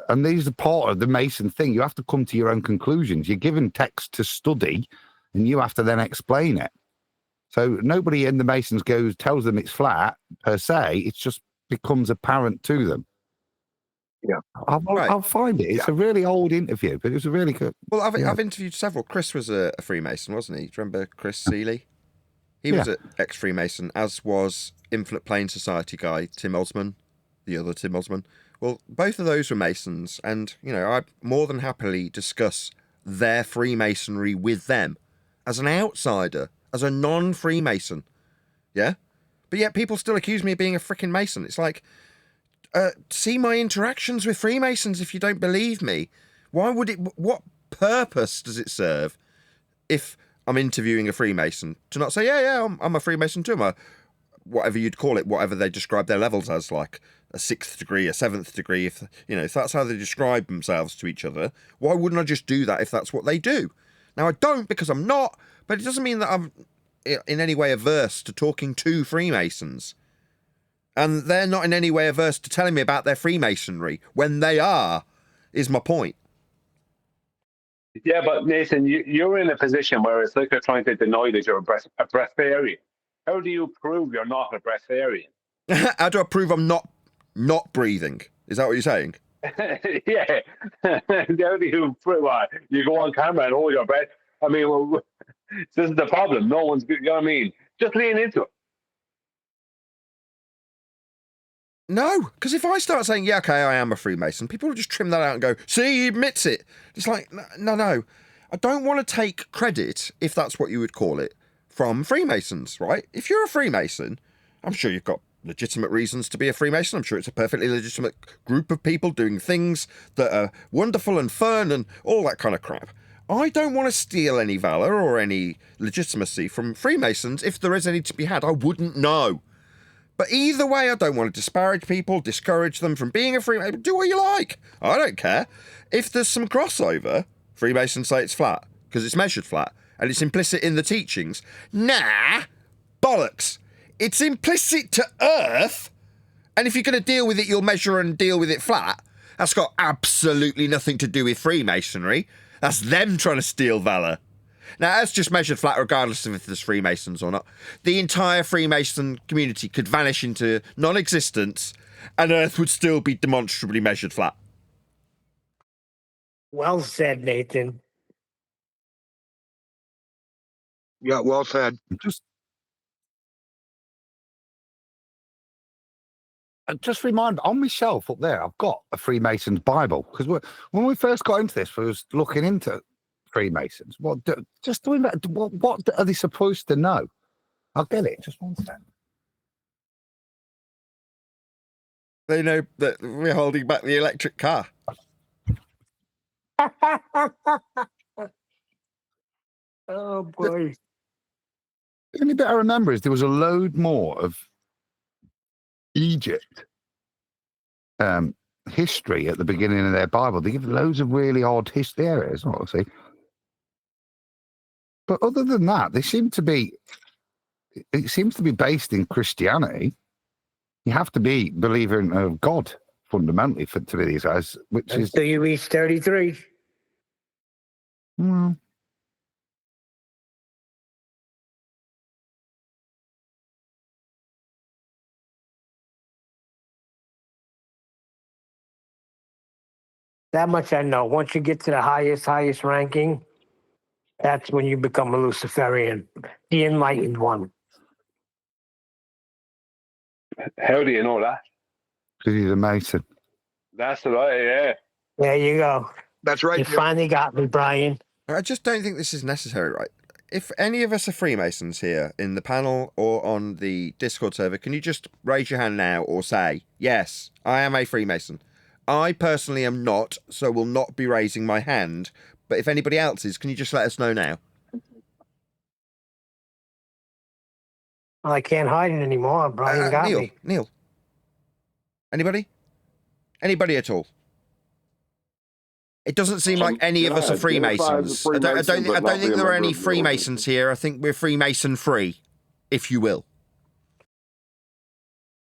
And these are part of the Mason thing. You have to come to your own conclusions. You're given text to study, and you have to then explain it. So nobody in the Masons tells them it's flat per se. It just becomes apparent to them. Yeah, I'll find it. It's a really old interview, but it was a really good. Well, I've interviewed several. Chris was a Freemason, wasn't he? Do you remember Chris Seeley? He was an ex-Freemason, as was Infinite Plane Society guy Tim Osman, the other Tim Osman. Well, both of those were Masons, and, you know, I'd more than happily discuss their Freemasonry with them as an outsider, as a non-Freemason. Yeah? But yet people still accuse me of being a frickin' Mason. It's like, see my interactions with Freemasons if you don't believe me. Why would it... What purpose does it serve if I'm interviewing a Freemason to not say, yeah, I'm a Freemason too. I'm a, whatever you'd call it, whatever they describe their levels as, like a 6th degree, a 7th degree. If, you know, if that's how they describe themselves to each other, why wouldn't I just do that if that's what they do? Now, I don't because I'm not, but it doesn't mean that I'm in any way averse to talking to Freemasons. And they're not in any way averse to telling me about their Freemasonry when they are, is my point. Yeah, but Nathan, you're in a position where it's like you're trying to deny that you're a breatharian. How do you prove you're not a breatharian? How do I prove I'm not breathing? Is that what you're saying? Yeah. How do you prove you go on camera and hold your breath? I mean, well, this is the problem. No one's, you know what I mean? Just lean into it. No, because if I start saying, yeah, okay, I am a Freemason, people will just trim that out and go, see, he admits it. It's like, no. I don't want to take credit, if that's what you would call it, from Freemasons, right? If you're a Freemason, I'm sure you've got legitimate reasons to be a Freemason. I'm sure it's a perfectly legitimate group of people doing things that are wonderful and fun and all that kind of crap. I don't want to steal any valor or any legitimacy from Freemasons. If there is any to be had, I wouldn't know. But either way, I don't want to disparage people, discourage them from being a Freemason. Do what you like. I don't care. If there's some crossover, Freemasons say it's flat, because it's measured flat, and it's implicit in the teachings. Nah, bollocks. It's implicit to Earth, and if you're going to deal with it, you'll measure and deal with it flat. That's got absolutely nothing to do with Freemasonry. That's them trying to steal valor. Now, that's just measured flat regardless of if there's Freemasons or not. The entire Freemason community could vanish into non-existence and Earth would still be demonstrably measured flat. Well said, Nathan. Yeah, well said. Just remind on my shelf up there, I've got a Freemason's Bible because when we first got into this, we was looking into Freemasons. Just doing that. What are they supposed to know? I'll get it. Just one second. They know that we're holding back the electric car. Oh boy. The only bit I remember is there was a load more of Egypt history at the beginning of their Bible. They give loads of really odd history areas, obviously. But other than that, it seems to be based in Christianity. You have to be believer in God fundamentally to be these guys, which is until you reach 33. Well, That much I know. Once you get to the highest ranking, that's when you become a Luciferian, the enlightened one. How do you know that? Because he's a Mason. That's right, yeah. There you go. That's right. You finally got me, Brian. I just don't think this is necessary, right? If any of us are Freemasons here in the panel or on the Discord server, can you just raise your hand now or say, yes, I am a Freemason? I personally am not, so will not be raising my hand. But if anybody else is, can you just let us know now? Well, I can't hide it anymore. Brian got me. Neil. Anybody? Anybody at all? It doesn't seem like any of us are Freemasons. I don't think there are any Freemasons here. I think we're Freemason free, if you will.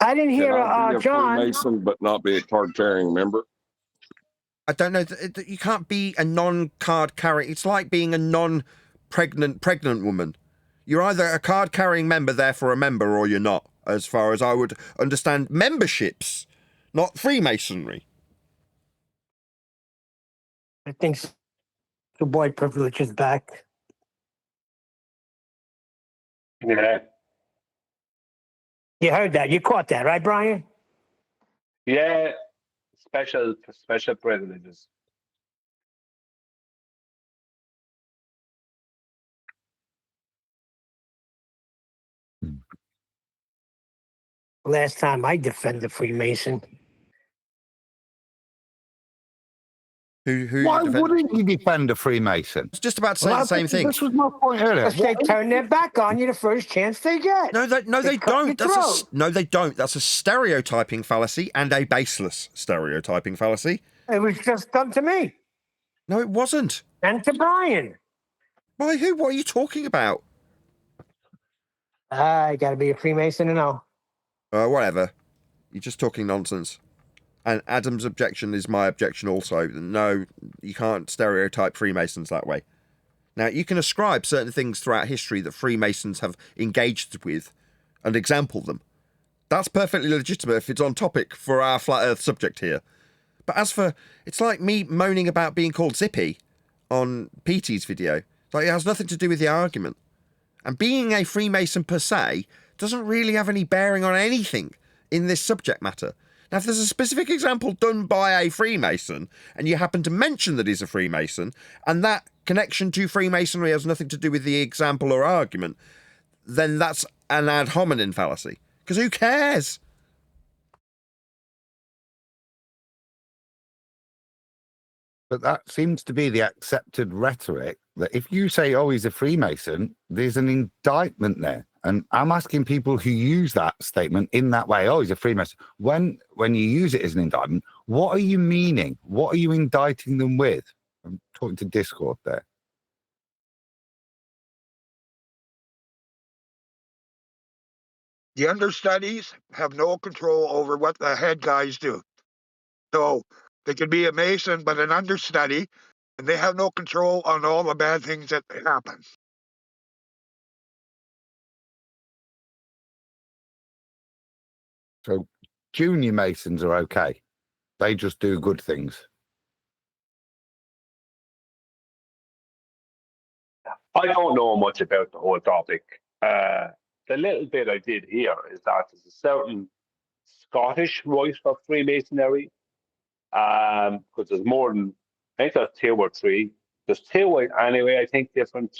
I didn't hear John. Freemason, but not be a card-carrying member. I don't know. You can't be a non-card carrying. It's like being a non-pregnant woman. You're either a card-carrying member, therefore a member, or you're not. As far as I would understand memberships, not Freemasonry. I think the boy privilege is back. Yeah. You heard that. You caught that, right, Brian? Yeah. special privileges. Last time I defended a Freemason. Why wouldn't you defend a Freemason? I was just about to say the same thing. This was my point earlier. Because they turn their back on you the first chance they get. No, they don't. No, they don't. That's a stereotyping fallacy and a baseless stereotyping fallacy. It was just done to me. No, it wasn't. And to Brian. By who? What are you talking about? I got to be a Freemason to know. Whatever. You're just talking nonsense. And Adam's objection is my objection also. No, you can't stereotype Freemasons that way. Now, you can ascribe certain things throughout history that Freemasons have engaged with and example them. That's perfectly legitimate if it's on topic for our flat earth subject here. But as for, it's like me moaning about being called Zippy on Petey's video. It's like it has nothing to do with the argument. And being a Freemason per se doesn't really have any bearing on anything in this subject matter. Now, if there's a specific example done by a Freemason, and you happen to mention that he's a Freemason, and that connection to Freemasonry has nothing to do with the example or argument, then that's an ad hominem fallacy. Because who cares? But that seems to be the accepted rhetoric, that if you say, oh, he's a Freemason, there's an indictment there. And I'm asking people who use that statement in that way, oh, he's a Freemason. When you use it as an indictment, what are you meaning? What are you indicting them with? I'm talking to Discord there. The understudies have no control over what the head guys do. So they could be a Mason, but an understudy, and they have no control on all the bad things that happen. So junior Masons are okay. They just do good things. I don't know much about the whole topic. The little bit I did hear is that there's a certain Scottish rite of Freemasonry, because there's more than, I think there's 2 or 3. There's 2 anyway, I think, different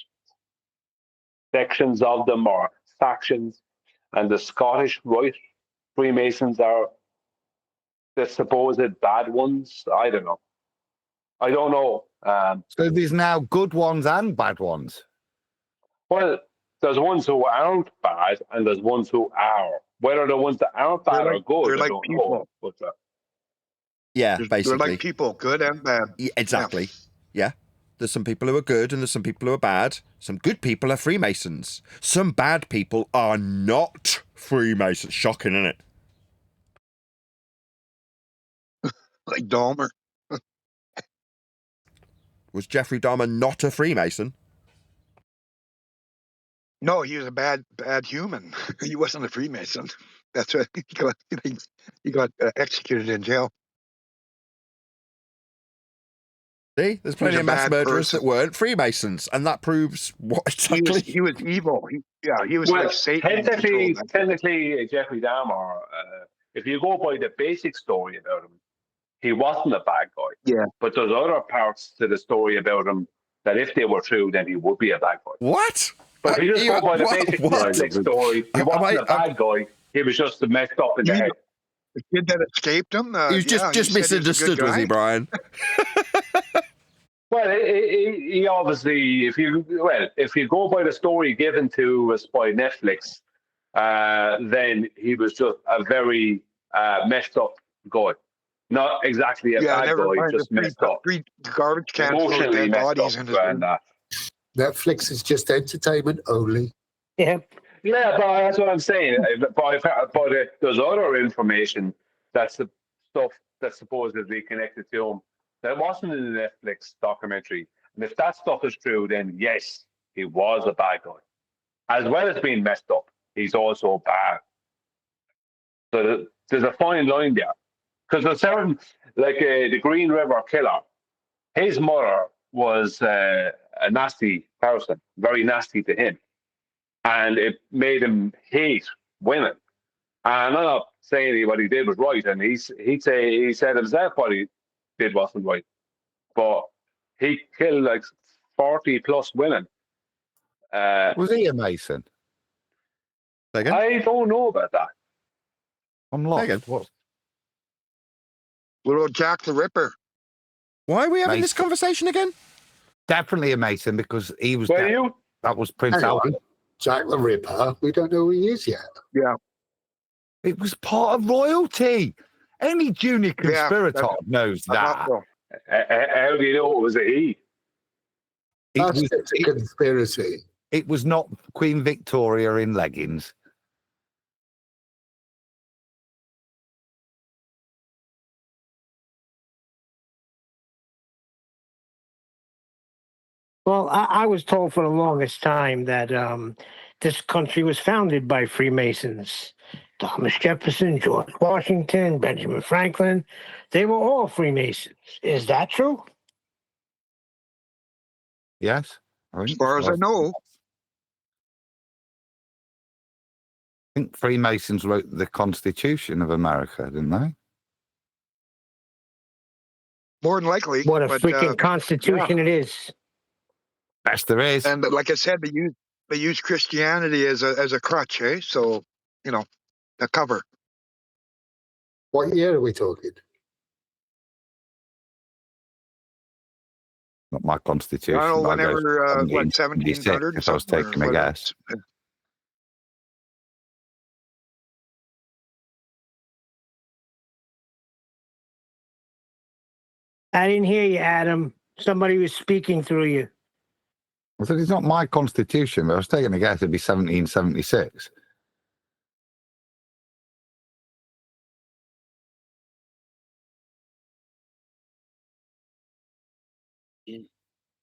sections of them or factions, and the Scottish rite Freemasons are the supposed bad ones. I don't know. So there's now good ones and bad ones. Well, there's ones who aren't bad and there's ones who are. Whether the ones that aren't bad are good, they're I like don't people. know. But, yeah, basically. They're like people, good and bad. Yeah, exactly. Yeah. There's some people who are good and there's some people who are bad. Some good people are Freemasons. Some bad people are not Freemasons. Shocking, isn't it? Like Dahmer. Was Jeffrey Dahmer not a Freemason? No, he was a bad human. He wasn't a Freemason. That's right. He got executed in jail. See, there's plenty of mass murderers that weren't Freemasons, and that proves what exactly. He was evil. He was like Satan. Technically, Jeffrey Dahmer, if you go by the basic story about him, he wasn't a bad guy. Yeah. But there's other parts to the story about him that if they were true, then he would be a bad guy. What? But if you just go by the basic story, he wasn't a bad guy. He was just messed up in the head. The kid that escaped him? He was just misunderstood, was he, Brian? Well, he obviously, if you go by the story given to us by Netflix, then he was just a very messed up guy. Not exactly a bad guy, just messed up. Garbage cans full of dead bodies in his room. Netflix is just entertainment only. Yeah. Yeah, but that's what I'm saying. But there's other information that's the stuff that's supposedly connected to him that wasn't in the Netflix documentary. And if that stuff is true, then yes, he was a bad guy. As well as being messed up, he's also bad. So there's a fine line there. Because there's certain, like the Green River Killer, his mother was a nasty person, very nasty to him. And it made him hate women. And I'm not saying what he did was right, and he said himself what he did wasn't right, but he killed like 40 plus women. Was he a Mason? I don't know about that. I'm lost. What? Little Jack the Ripper. Why are we having Mason. this conversation again? Definitely a Mason because he was. Were you? That was Prince Hang on. Albert. Jack the Ripper. We don't know who he is yet. Yeah. It was part of royalty. Any junior conspirator knows that. How do you know it was a he? That's a conspiracy. It was not Queen Victoria in leggings. Well, I was told for the longest time that this country was founded by Freemasons. Thomas Jefferson, George Washington, Benjamin Franklin, they were all Freemasons. Is that true? Yes. As far as I know. I think Freemasons wrote the Constitution of America, didn't they? More than likely. What a freaking constitution it is. Best there is. And like I said, they use Christianity as a crutch, eh? So, a cover. What year are we talking? Not my Constitution. I don't know, but I go whenever, 1776, 1700 if I was taking a guess. I didn't hear you, Adam. Somebody was speaking through you. I said, it's not my Constitution, but I was taking a guess it'd be 1776.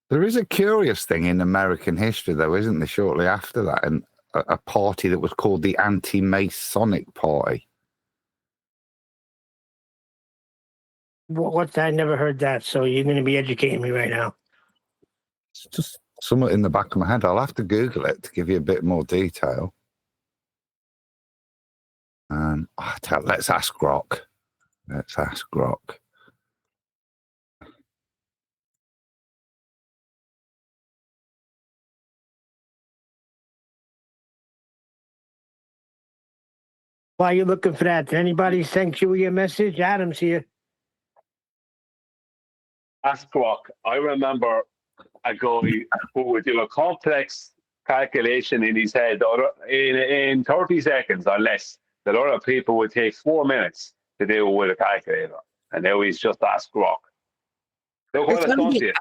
There is a curious thing in American history, though, isn't there, shortly after that, and a party that was called the Anti-Masonic Party. What? I never heard that, so you're going to be educating me right now. It's just somewhat in the back of my head. I'll have to Google it to give you a bit more detail. And let's ask Grok. Let's ask Grok. While you're looking for that, did anybody send you a message? Adam's here. Ask Grok. I remember a guy who would do a complex calculation in his head in 30 seconds or less that other people would take 4 minutes to do with a calculator. And now he's just asked Grok. Look what it's done to you.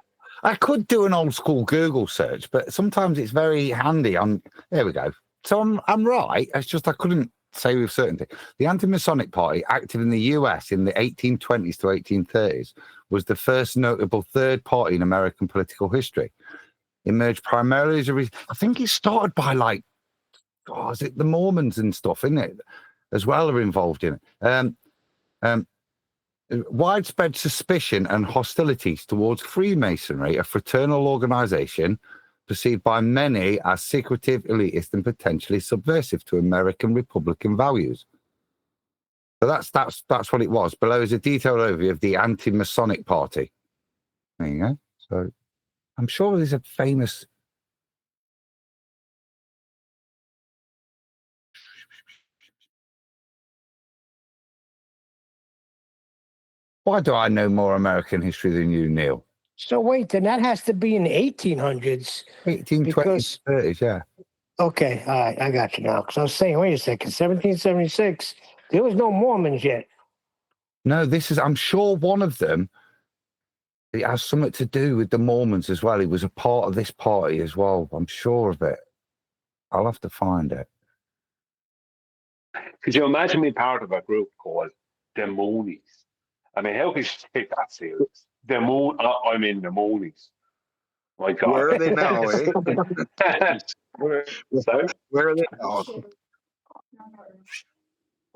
I could do an old school Google search, but sometimes it's very handy on. There we go. So I'm right. It's just I couldn't say with certainty. The Anti-Masonic Party, active in the US in the 1820s to 1830s, was the first notable third party in American political history. Emerged primarily as I think it started by is it the Mormons and stuff, isn't it? As well are involved in it. Widespread suspicion and hostilities towards Freemasonry, a fraternal organization perceived by many as secretive, elitist, and potentially subversive to American Republican values. So that's what it was. Below is a detailed overview of the Anti-Masonic Party. There you go. So I'm sure there's a famous. Why do I know more American history than you, Neil? So wait, then that has to be in the 1800s. 1820s, 30s, yeah. Okay, all right, I got you now. Because I was saying, wait a second, 1776, there was no Mormons yet. No, I'm sure one of them, it has something to do with the Mormons as well. He was a part of this party as well. I'm sure of it. I'll have to find it. Could you imagine being part of a group called the Moonies? I mean, how could you take that serious? The Moonies. My God. Where are they now, eh? Where are they now?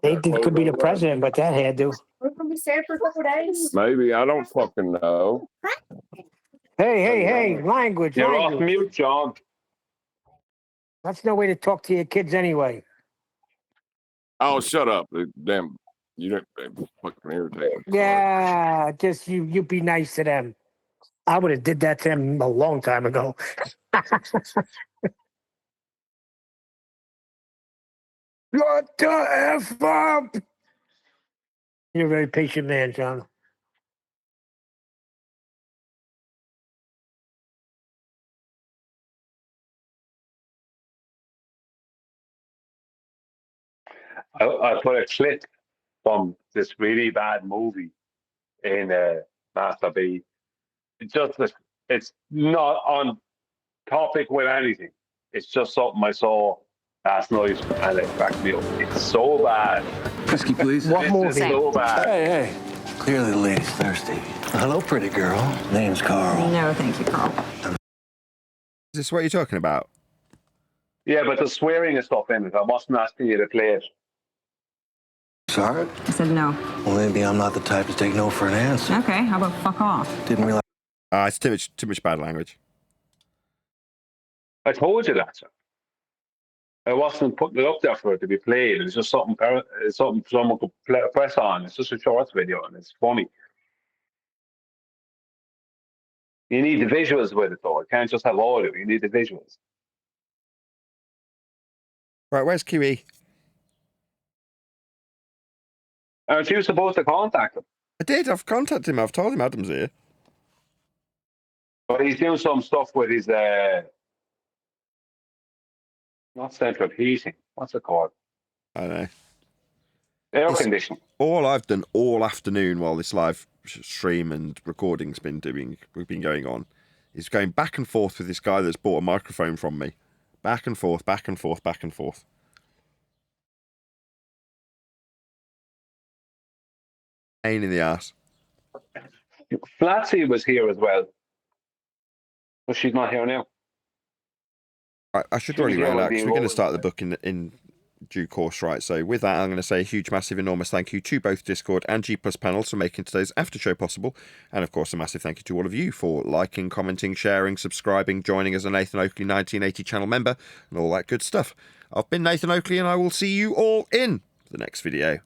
Nathan could be the president, but that had to. We're going to be sad for a couple days. Maybe. I don't fucking know. Hey, language. You're language. off mute, John. That's no way to talk to your kids anyway. Oh, shut up. Damn. You don't fucking irritate me. Yeah, just you be nice to them. I would have did that to them a long time ago. What the F up? You're a very patient man, John. I put a clip from this really bad movie in Master B. It's not on topic with anything. It's just something I saw last night and it cracked me up. It's so bad. Whiskey, please. What movie? So bad. Hey. Clearly the lady's thirsty. Hello, pretty girl. Name's Carl. No, thank you, Carl. Is this what you're talking about? Yeah, but the swearing and stuff in it. I wasn't asking you to play it. Sorry? I said no. Well, maybe I'm not the type to take no for an answer. Okay, how about fuck off? Didn't realize. It's too much bad language. I told you that, sir. I wasn't putting it up there for it to be played. It's just something someone could press on. It's just a short video and it's funny. You need the visuals with it, though. You can't just have audio. You need the visuals. Right, where's QE? Aren't you supposed to contact him? I did. I've contacted him. I've told him Adam's here. But he's doing some stuff with his not central heating. What's it called? I don't know. Air conditioning. All I've done all afternoon while this live stream and recording's been going on is going back and forth with this guy that's bought a microphone from me. Back and forth, back and forth, back and forth. Pain in the ass. Flatsy was here as well. But she's not here now. I should really relax. We're going to start the book in due course, right? So with that, I'm going to say a huge, massive, enormous thank you to both Discord and G Plus panels for making today's after show possible. And of course, a massive thank you to all of you for liking, commenting, sharing, subscribing, joining as a Nathan Oakley 1980 channel member, and all that good stuff. I've been Nathan Oakley, and I will see you all in the next video.